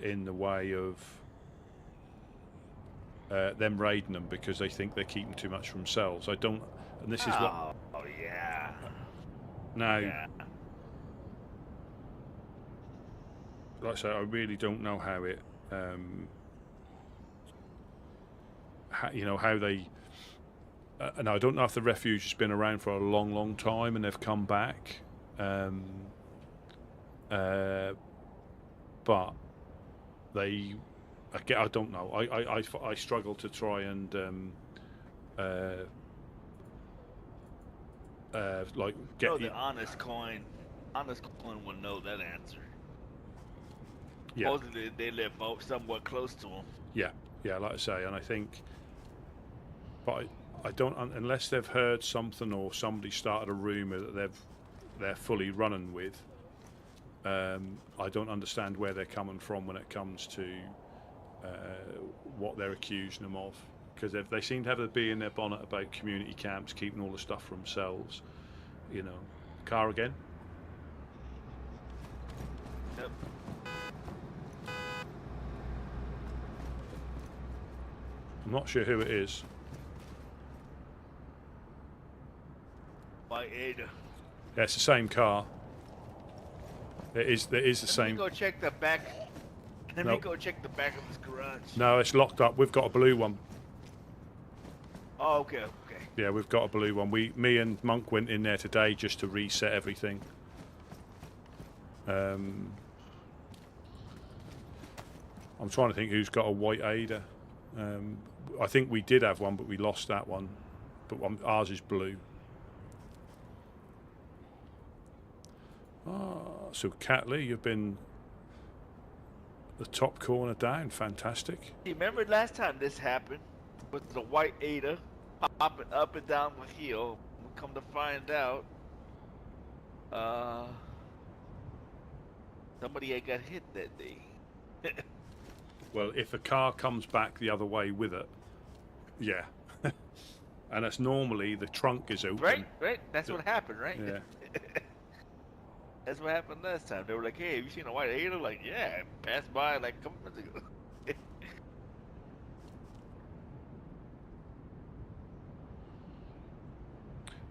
in the way of them raiding them because they think they're keeping too much for themselves. I And this is what. Oh yeah. Now, Yeah. like I say, I really don't know how it. How they. And I don't know if the refuge has been around for a long, long time and they've come back. But they. I don't know. I struggle to try and like get No, the honest coin will know that answer. yeah. Supposedly they live somewhat close to him. Yeah, like I say, and I think, but I don't unless they've heard something or somebody started a rumor that they're fully running with. I don't understand where they're coming from when it comes to what they're accusing them of, because they seem to have a bee in their bonnet about community camps keeping all the stuff for themselves. Car again. Yep. I'm not sure who it is. By Ada. Yeah, it's the same car. It is the same. Let me go check the back. Let me Nope. go check the back of his garage. No, it's locked up. We've got a blue one. Oh, okay. Yeah, we've got a blue one. Me and Monk went in there today just to reset everything. I'm trying to think who's got a white Ada. I think we did have one, but we lost that one. But ours is blue. So Catley, you've been the top corner down. Fantastic. You remember last time this happened with the white Ada popping up and down the hill? Come to find out, somebody had got hit that day. Well, if a car comes back the other way with it, yeah. And that's normally the trunk is open. Right. That's what happened, right? Yeah. That's what happened last time. They were like, "Hey, have you seen a white Ada?" Like, yeah, it passed by like a couple minutes ago.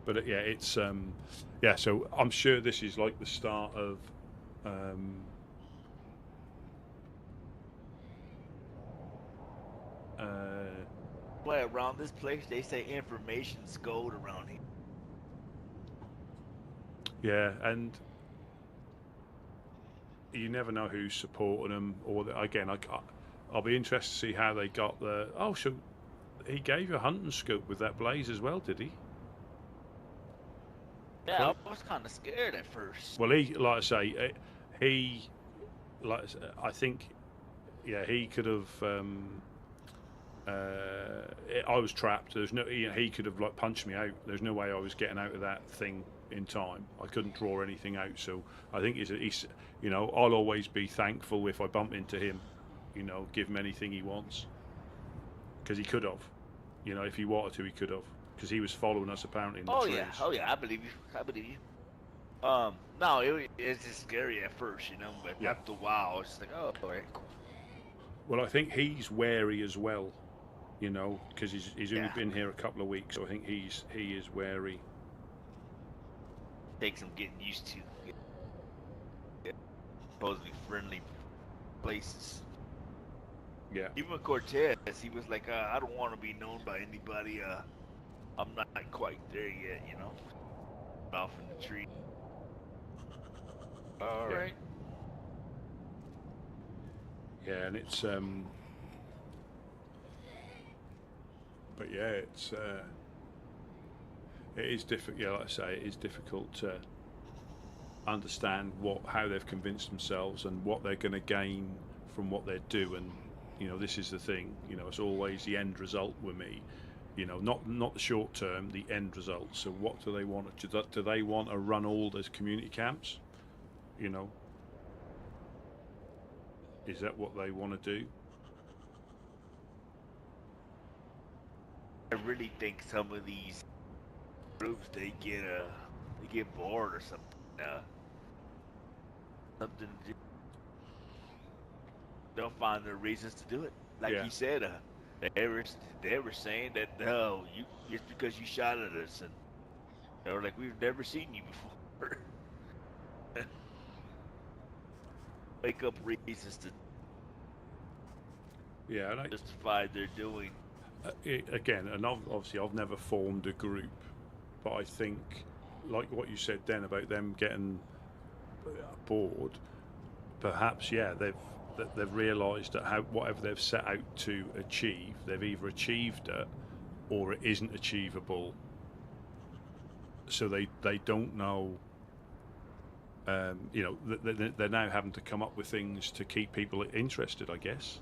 But yeah, it's So I'm sure this is like the start of. Well, around this place, they say information's gold around here. Yeah, and you never know who's supporting them. Or again, I'll be interested to see how they got the. Oh, so he gave you a hunting scope with that blaze as well, did he? Yeah, I was kind of scared at first. Well, he, like I say, I think, yeah, he could have. I was trapped. There's no. He could have like punched me out. There's no way I was getting out of that thing in time. I couldn't draw anything out. So I think he's. I'll always be thankful if I bump into him. Give him anything he wants. Because he could have. If he wanted to, he could have. Because he was following us apparently in the trees. Yeah, I believe you. No, it's just scary at first, but after a while, it's like, oh, all right, cool. Well, I think he's wary as well, because he's only been here a couple of weeks, so I think he is wary. Takes some getting used to. Supposedly friendly places. Yeah. Even Cortez, he was like, I don't want to be known by anybody. I'm not quite there yet, Off in the tree. All right. Yeah, and it's but yeah, it is difficult. Yeah, like I say, it is difficult to understand how they've convinced themselves and what they're going to gain from what they're doing. This is the thing. It's always the end result with me. Not the short term, the end result. So what do they want? Do they want to run all those community camps? Is that what they want to do? I really think some of these groups they get bored or something. Something to do. They'll find their reasons to do it. Like you said, they were saying that just because you shot at us and They were like, we've never seen you before. Wake up reasons to Yeah, and justify their doing. again, and obviously I've never formed a group, but I think, like what you said then about them getting bored, perhaps they've realised that whatever they've set out to achieve, they've either achieved it or it isn't achievable. So they don't know. They're now having to come up with things to keep people interested, I guess.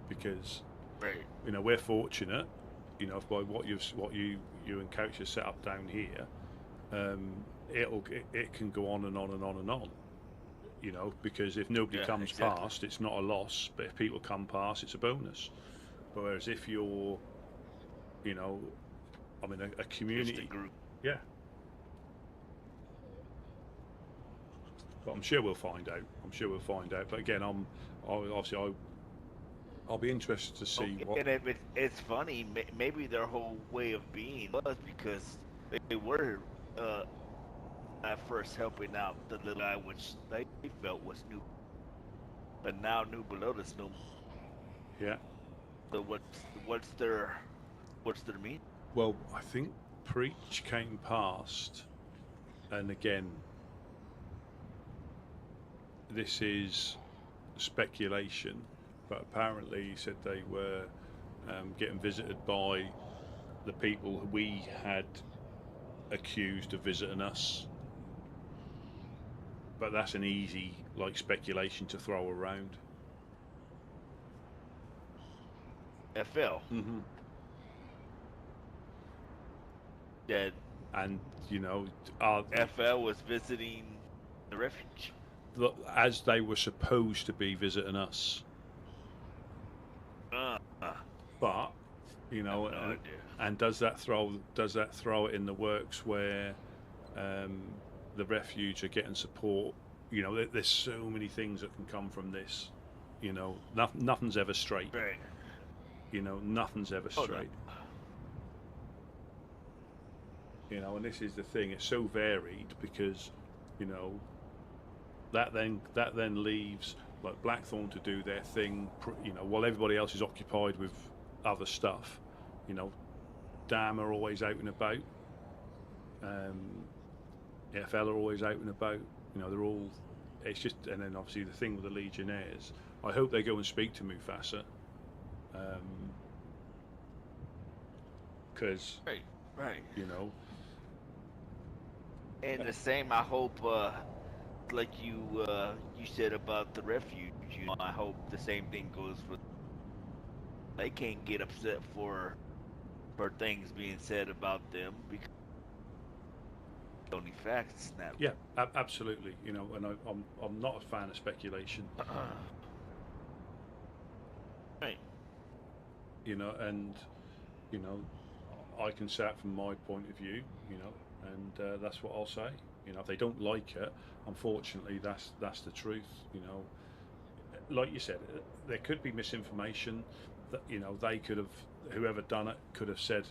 Because Right. we're fortunate, by what you and Couch have set up down here. It can go on and on and on and on. Because if nobody comes past, it's not a loss. But if people come past, it's a bonus. But whereas if you're, a community Just a group. Yeah. But I'm sure we'll find out. But again, I'll be interested to see what. And it's funny. Maybe their whole way of being was because they were at first helping out the little guy, which they felt was new, but now new below this new. Yeah. So what's their meaning? Well, I think Preach came past, and again, this is speculation, but apparently he said they were getting visited by the people who we had accused of visiting us. But that's an easy speculation to throw around. FL. Mm-hmm. That and FL was visiting the refuge as they were supposed to be visiting us. But and does that throw it in the works where the refuge are getting support? There's so many things that can come from this. Nothing's ever straight. Right. Nothing's ever straight. And this is the thing. It's so varied because, that then leaves Blackthorn to do their thing. While everybody else is occupied with other stuff. Dam are always out and about. FL are always out and about. They're all. It's just, and then obviously the thing with the Legionnaires. I hope they go and speak to Mufasa. Because right. And Yeah. the same, I hope, like you said about the refuge. I hope the same thing goes with. They can't get upset for things being said about them because only facts now. Yeah, absolutely. And I'm not a fan of speculation. Right. And I can say it from my point of view. And that's what I'll say. If they don't like it, unfortunately, that's the truth. Like you said, there could be misinformation. That they could have, whoever done it could have said,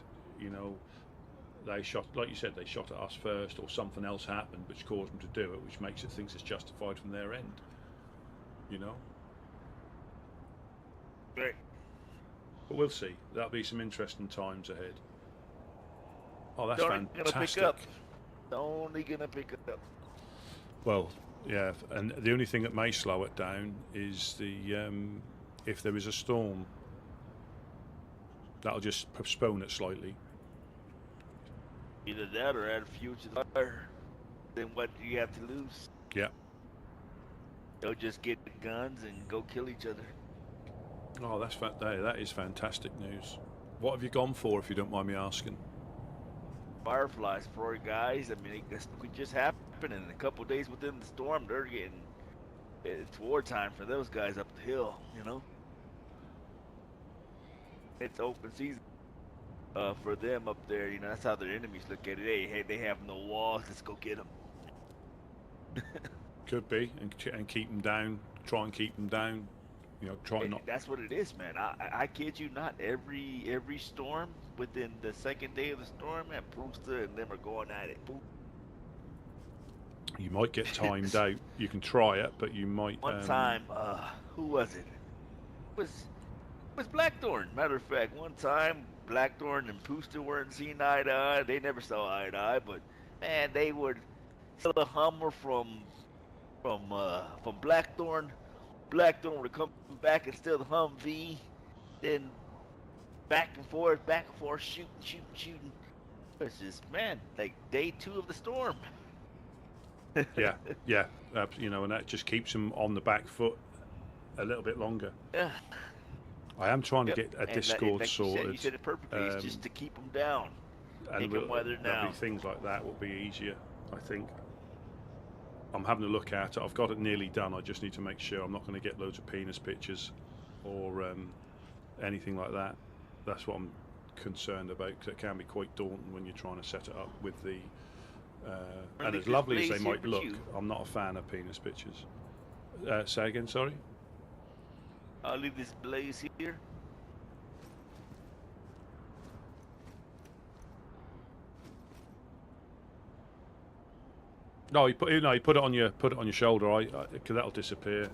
they shot, like you said, they shot at us first, or something else happened which caused them to do it, which makes it thinks it's justified from their end. Right. But we'll see. That'll be some interesting times ahead. Oh, that's Only fantastic. gonna pick up. Only gonna pick up. Well, yeah, and the only thing that may slow it down is the if there is a storm. That'll just postpone it slightly. Either that or add fuel to the fire. Then what do you have to lose? Yeah. They'll just get guns and go kill each other. Oh, that is fantastic news. What have you gone for, if you don't mind me asking? Fireflies, 4 guys. I mean, it could just happen in a couple of days within the storm. They're getting. It's wartime for those guys up the hill. It's open season for them up there. That's how their enemies look at it. Hey, they have no walls. Let's go get them. Could be, and keep them down. Try and keep them down. You know, try not. That's what it is, man. I kid you not. Every storm within the second day of the storm, and Brewster and them are going at it. Boom. You might get timed out. You can try it, but you might. One time, who was it? It was Blackthorn. Matter of fact, one time Blackthorn and Pooster weren't seeing eye to eye. They never saw eye to eye, but man, they would steal a Hummer from Blackthorn. Blackthorn would come back and steal the Humvee. Then back and forth, shooting. It's just, man, like day 2 of the storm. Yeah, you know, and that just keeps them on the back foot a little bit longer. Yeah. I am trying to get a And Discord like sorted. You said it perfectly. It's just to keep them down. And Make them weather now. things like that will be easier, I think. I'm having a look at it. I've got it nearly done. I just need to make sure I'm not going to get loads of penis pictures or anything like that. That's what I'm concerned about, because it can be quite daunting when you're trying to set it up with the. And as lovely as they might look, I'm not a fan of penis pictures. Say again, sorry? I'll leave this blaze here. No, you put it on your shoulder. Because that'll disappear.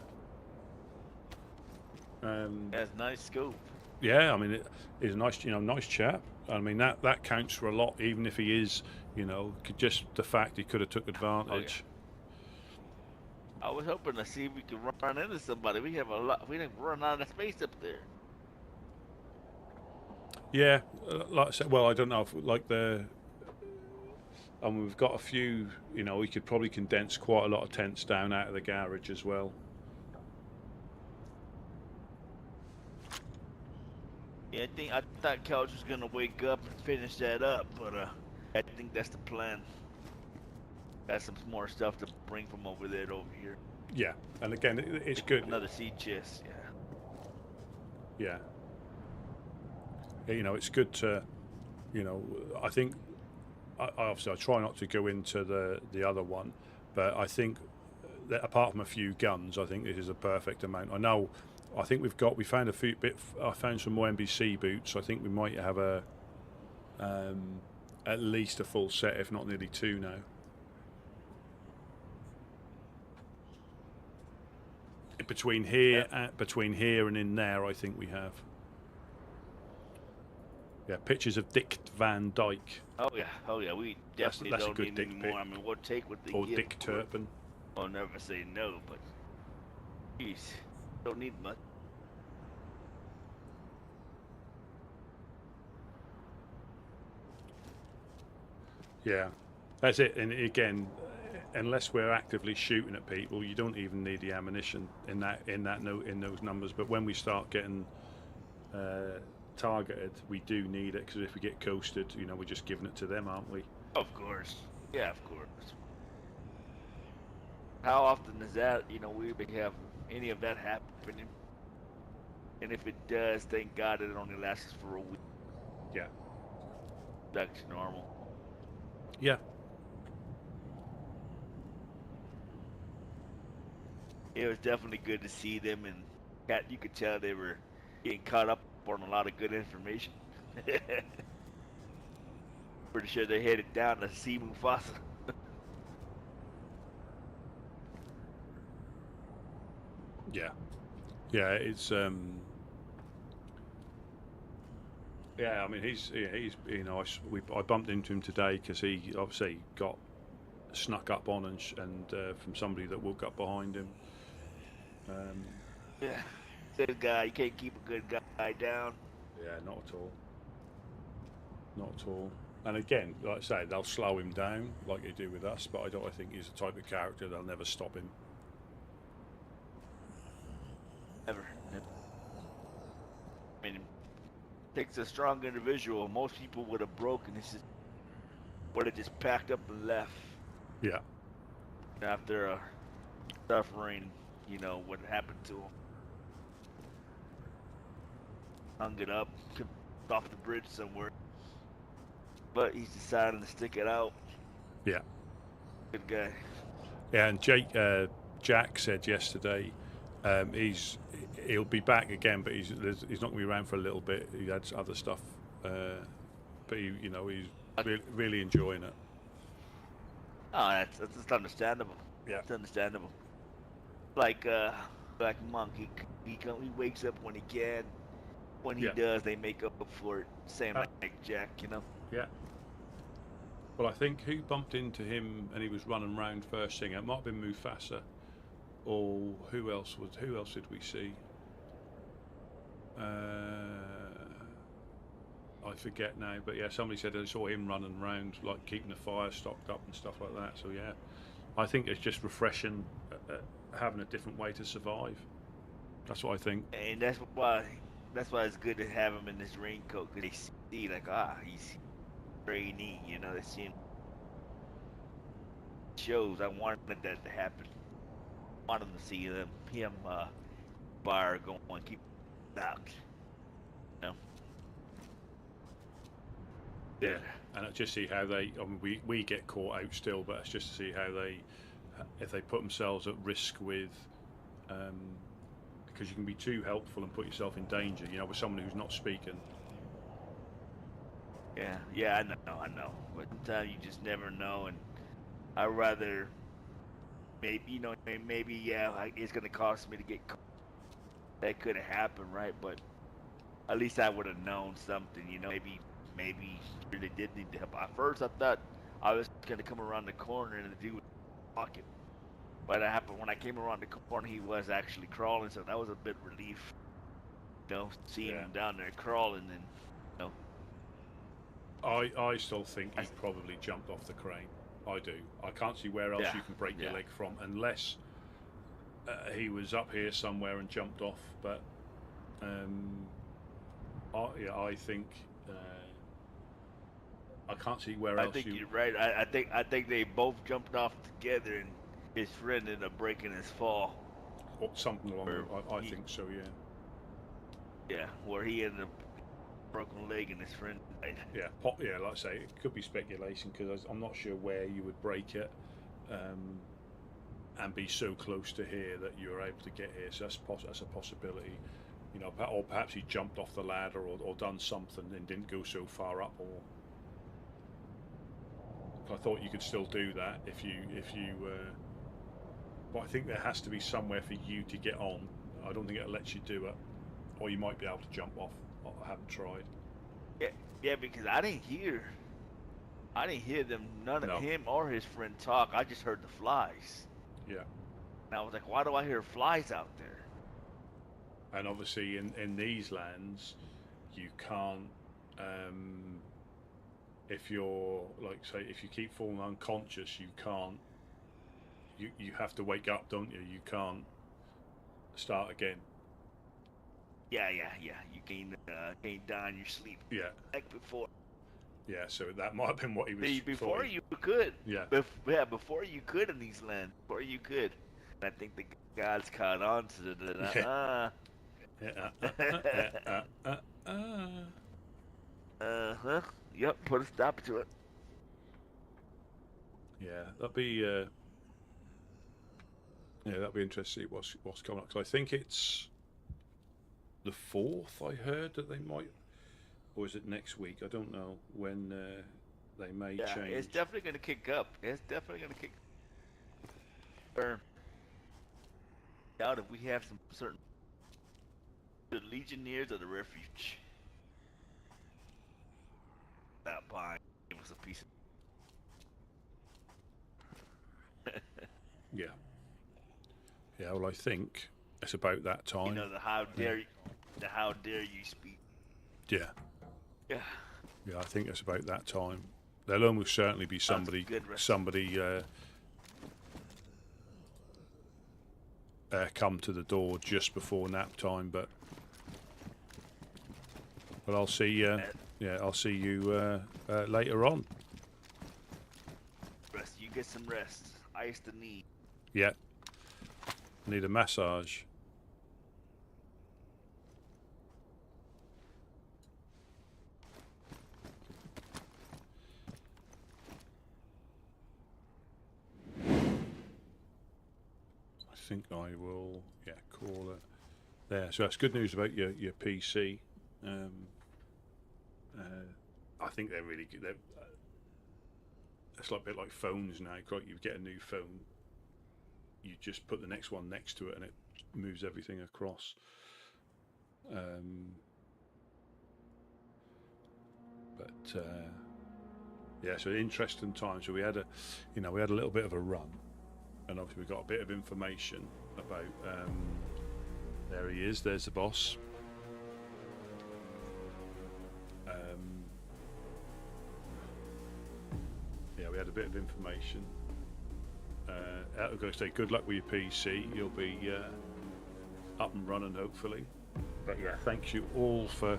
That's nice scope. Yeah, I mean, it is nice. You know, nice chap. I mean, that counts for a lot, even if he is. You know, just the fact he could have took advantage. I was hoping to see if we could run into somebody. We have a lot. We didn't run out of space up there. Yeah, like I said, well, I don't know if like and we've got a few. You know, we could probably condense quite a lot of tents down out of the garage as well. Yeah, I thought Couch was gonna wake up and finish that up, but I think that's the plan. Got some more stuff to bring from over there to over here. Yeah, and again, it's good. Another seed chest, yeah. Yeah. You know, it's good to, you know, I think, obviously I try not to go into the other one, but I think that apart from a few guns, I think this is a perfect amount. I think we found a few I found some more NBC boots. I think we might have at least a full set, if not nearly 2 now. Between here and in there, I think we have. Yeah, pictures of Dick Van Dyke. Oh yeah, we definitely that's don't a good need dick any pic. more. I mean, we'll take what they Or give. Dick Turpin. I'll never say no, but jeez, don't need much. Yeah, that's it. And again, unless we're actively shooting at people, you don't even need the ammunition in those numbers. But when we start getting targeted, we do need it, because if we get coasted, you know, we're just giving it to them, aren't we? Of course, yeah, of course. How often does that, you know, we have any of that happening? And if it does, thank God it only lasts for a week. Yeah. Back to normal. Yeah. It was definitely good to see them, and you could tell they were getting caught up on a lot of good information. Pretty sure they're headed down to see Mufasa. Yeah, it's yeah, I mean, he's you know, I bumped into him today because he obviously got snuck up on and from somebody that woke up behind him. Yeah, good guy. You can't keep a good guy down. Yeah, not at all. Not at all. And again, like I say, they'll slow him down like they do with us, but I think he's the type of character they'll never stop him. Never. I mean, it takes a strong individual. Most people would have broken. Would have just packed up and left. Yeah. After suffering, you know, what happened to him. Hung it up, off the bridge somewhere. But he's deciding to stick it out. Yeah. Good guy. Yeah, and Jack said yesterday, he'll be back again, but he's not going to be around for a little bit. He had other stuff, but he's really enjoying it. Oh, that's understandable. Yeah. It's understandable. Like Monk, he wakes up when he can. When he does, they make up for it. Same like Jack, you know. Yeah. Well, I think who bumped into him and he was running around first thing? It might have been Mufasa, or who else did we see? I forget now, but yeah, somebody said they saw him running around, like keeping the fire stocked up and stuff like that. So yeah, I think it's just refreshing, having a different way to survive. That's what I think. And that's why it's good to have him in this raincoat, because they see like, he's very neat, you know. They see him. Shows. I wanted that to happen. I wanted to see him fire going, keep out. You know. Yeah, and let's just see how they. I mean, we get caught out still, but it's just to see how if they put themselves at risk with, because you can be too helpful and put yourself in danger. You know, with someone who's not speaking. Yeah, I know. But sometimes you just never know, and I'd rather maybe it's gonna cost me to get caught. That could have happened, right? But at least I would have known something, you know. Maybe he really did need to help. At first, I thought I was gonna come around the corner and the dude was walking. But it happened when I came around the corner, he was actually crawling, so that was a bit relief. You know, seeing him down there crawling, and you know. I still think he probably jumped off the crane. I do. I can't see where else you can break your leg from, unless he was up here somewhere and jumped off. But I think I can't see where else. I think you're right. I think they both jumped off together, and his friend ended up breaking his fall. Or something along those. I think so. Yeah. Yeah, where he ended up broken leg and his friend died. Yeah, like I say, it could be speculation, because I'm not sure where you would break it and be so close to here that you're able to get here. So that's a possibility, you know. Or perhaps he jumped off the ladder or done something and didn't go so far up. Or I thought you could still do that if you. But I think there has to be somewhere for you to get on. I don't think it lets you do it, or you might be able to jump off. I haven't tried. Yeah, because I didn't hear them, none of him or his friend talk. I just heard the flies. Yeah. And I was like, why do I hear flies out there? And obviously in these lands, you can't, if you're, like, say, if you keep falling unconscious, you can't, you have to wake up, don't you? You can't start again. Yeah. You can't die in your sleep. Yeah. Like before. Yeah, so that might have been what he was. Before you could. Yeah. Before you could in these lands. Before you could. And I think the gods caught on to the. Yep. Put a stop to it. Yeah, that'd be. That'd be interesting to see what's coming up, because I think it's the 4th. I heard that they might, or is it next week? I don't know when they may change. It's definitely going to kick up. It's definitely going to kick. Doubt if we have some certain the Legionnaires of the Refuge. That pine give us a piece of. Yeah. Yeah, well, I think it's about that time. You know, the how dare you speak. Yeah. Yeah. Yeah, I think it's about that time. There'll almost certainly be somebody come to the door just before nap time, but I'll see. I'll see you later on. Rest. You get some rest. Ice the knee. Yeah. Need a massage. I think I will, call it there. So that's good news about your PC. I think they're really good. It's like a bit like phones now. You get a new phone, you just put the next one next to it, and it moves everything across. Yeah, so interesting time. So we had a little bit of a run, and obviously we got a bit of information about. There he is. There's the boss. Yeah, we had a bit of information. I'm going to say good luck with your PC. You'll be up and running hopefully. But yeah, thank you all for.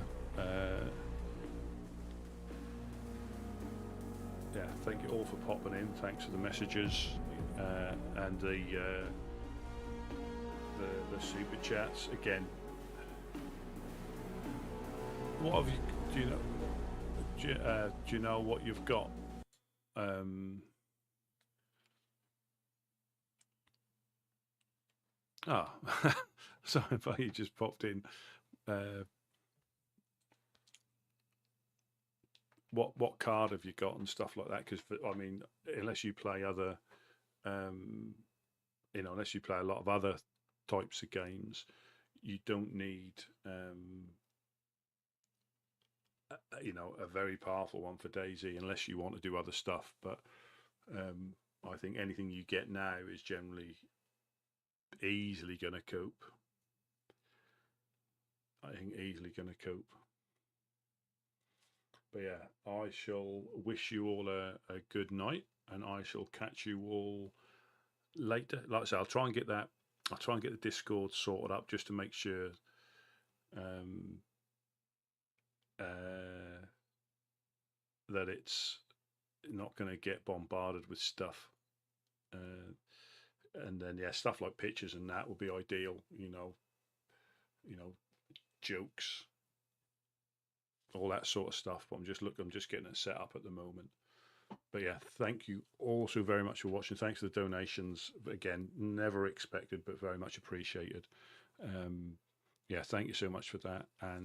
Thank you all for popping in. Thanks for the messages and the super chats again. What have you? Do you know? Do you know what you've got? Sorry, but you just popped in. What card have you got and stuff like that? Because I mean, unless you play other, unless you play a lot of other types of games, you don't need, a very powerful one for DayZ unless you want to do other stuff. But I think anything you get now is generally easily going to cope. But yeah, I shall wish you all a good night, and I shall catch you all later. Like I say, I'll try and get the Discord sorted up just to make sure that it's not going to get bombarded with stuff. And then stuff like pictures and that will be ideal. Jokes, all that sort of stuff. But I'm just getting it set up at the moment. But yeah, thank you all so very much for watching. Thanks for the donations. Again, never expected, but very much appreciated. Thank you so much for that. And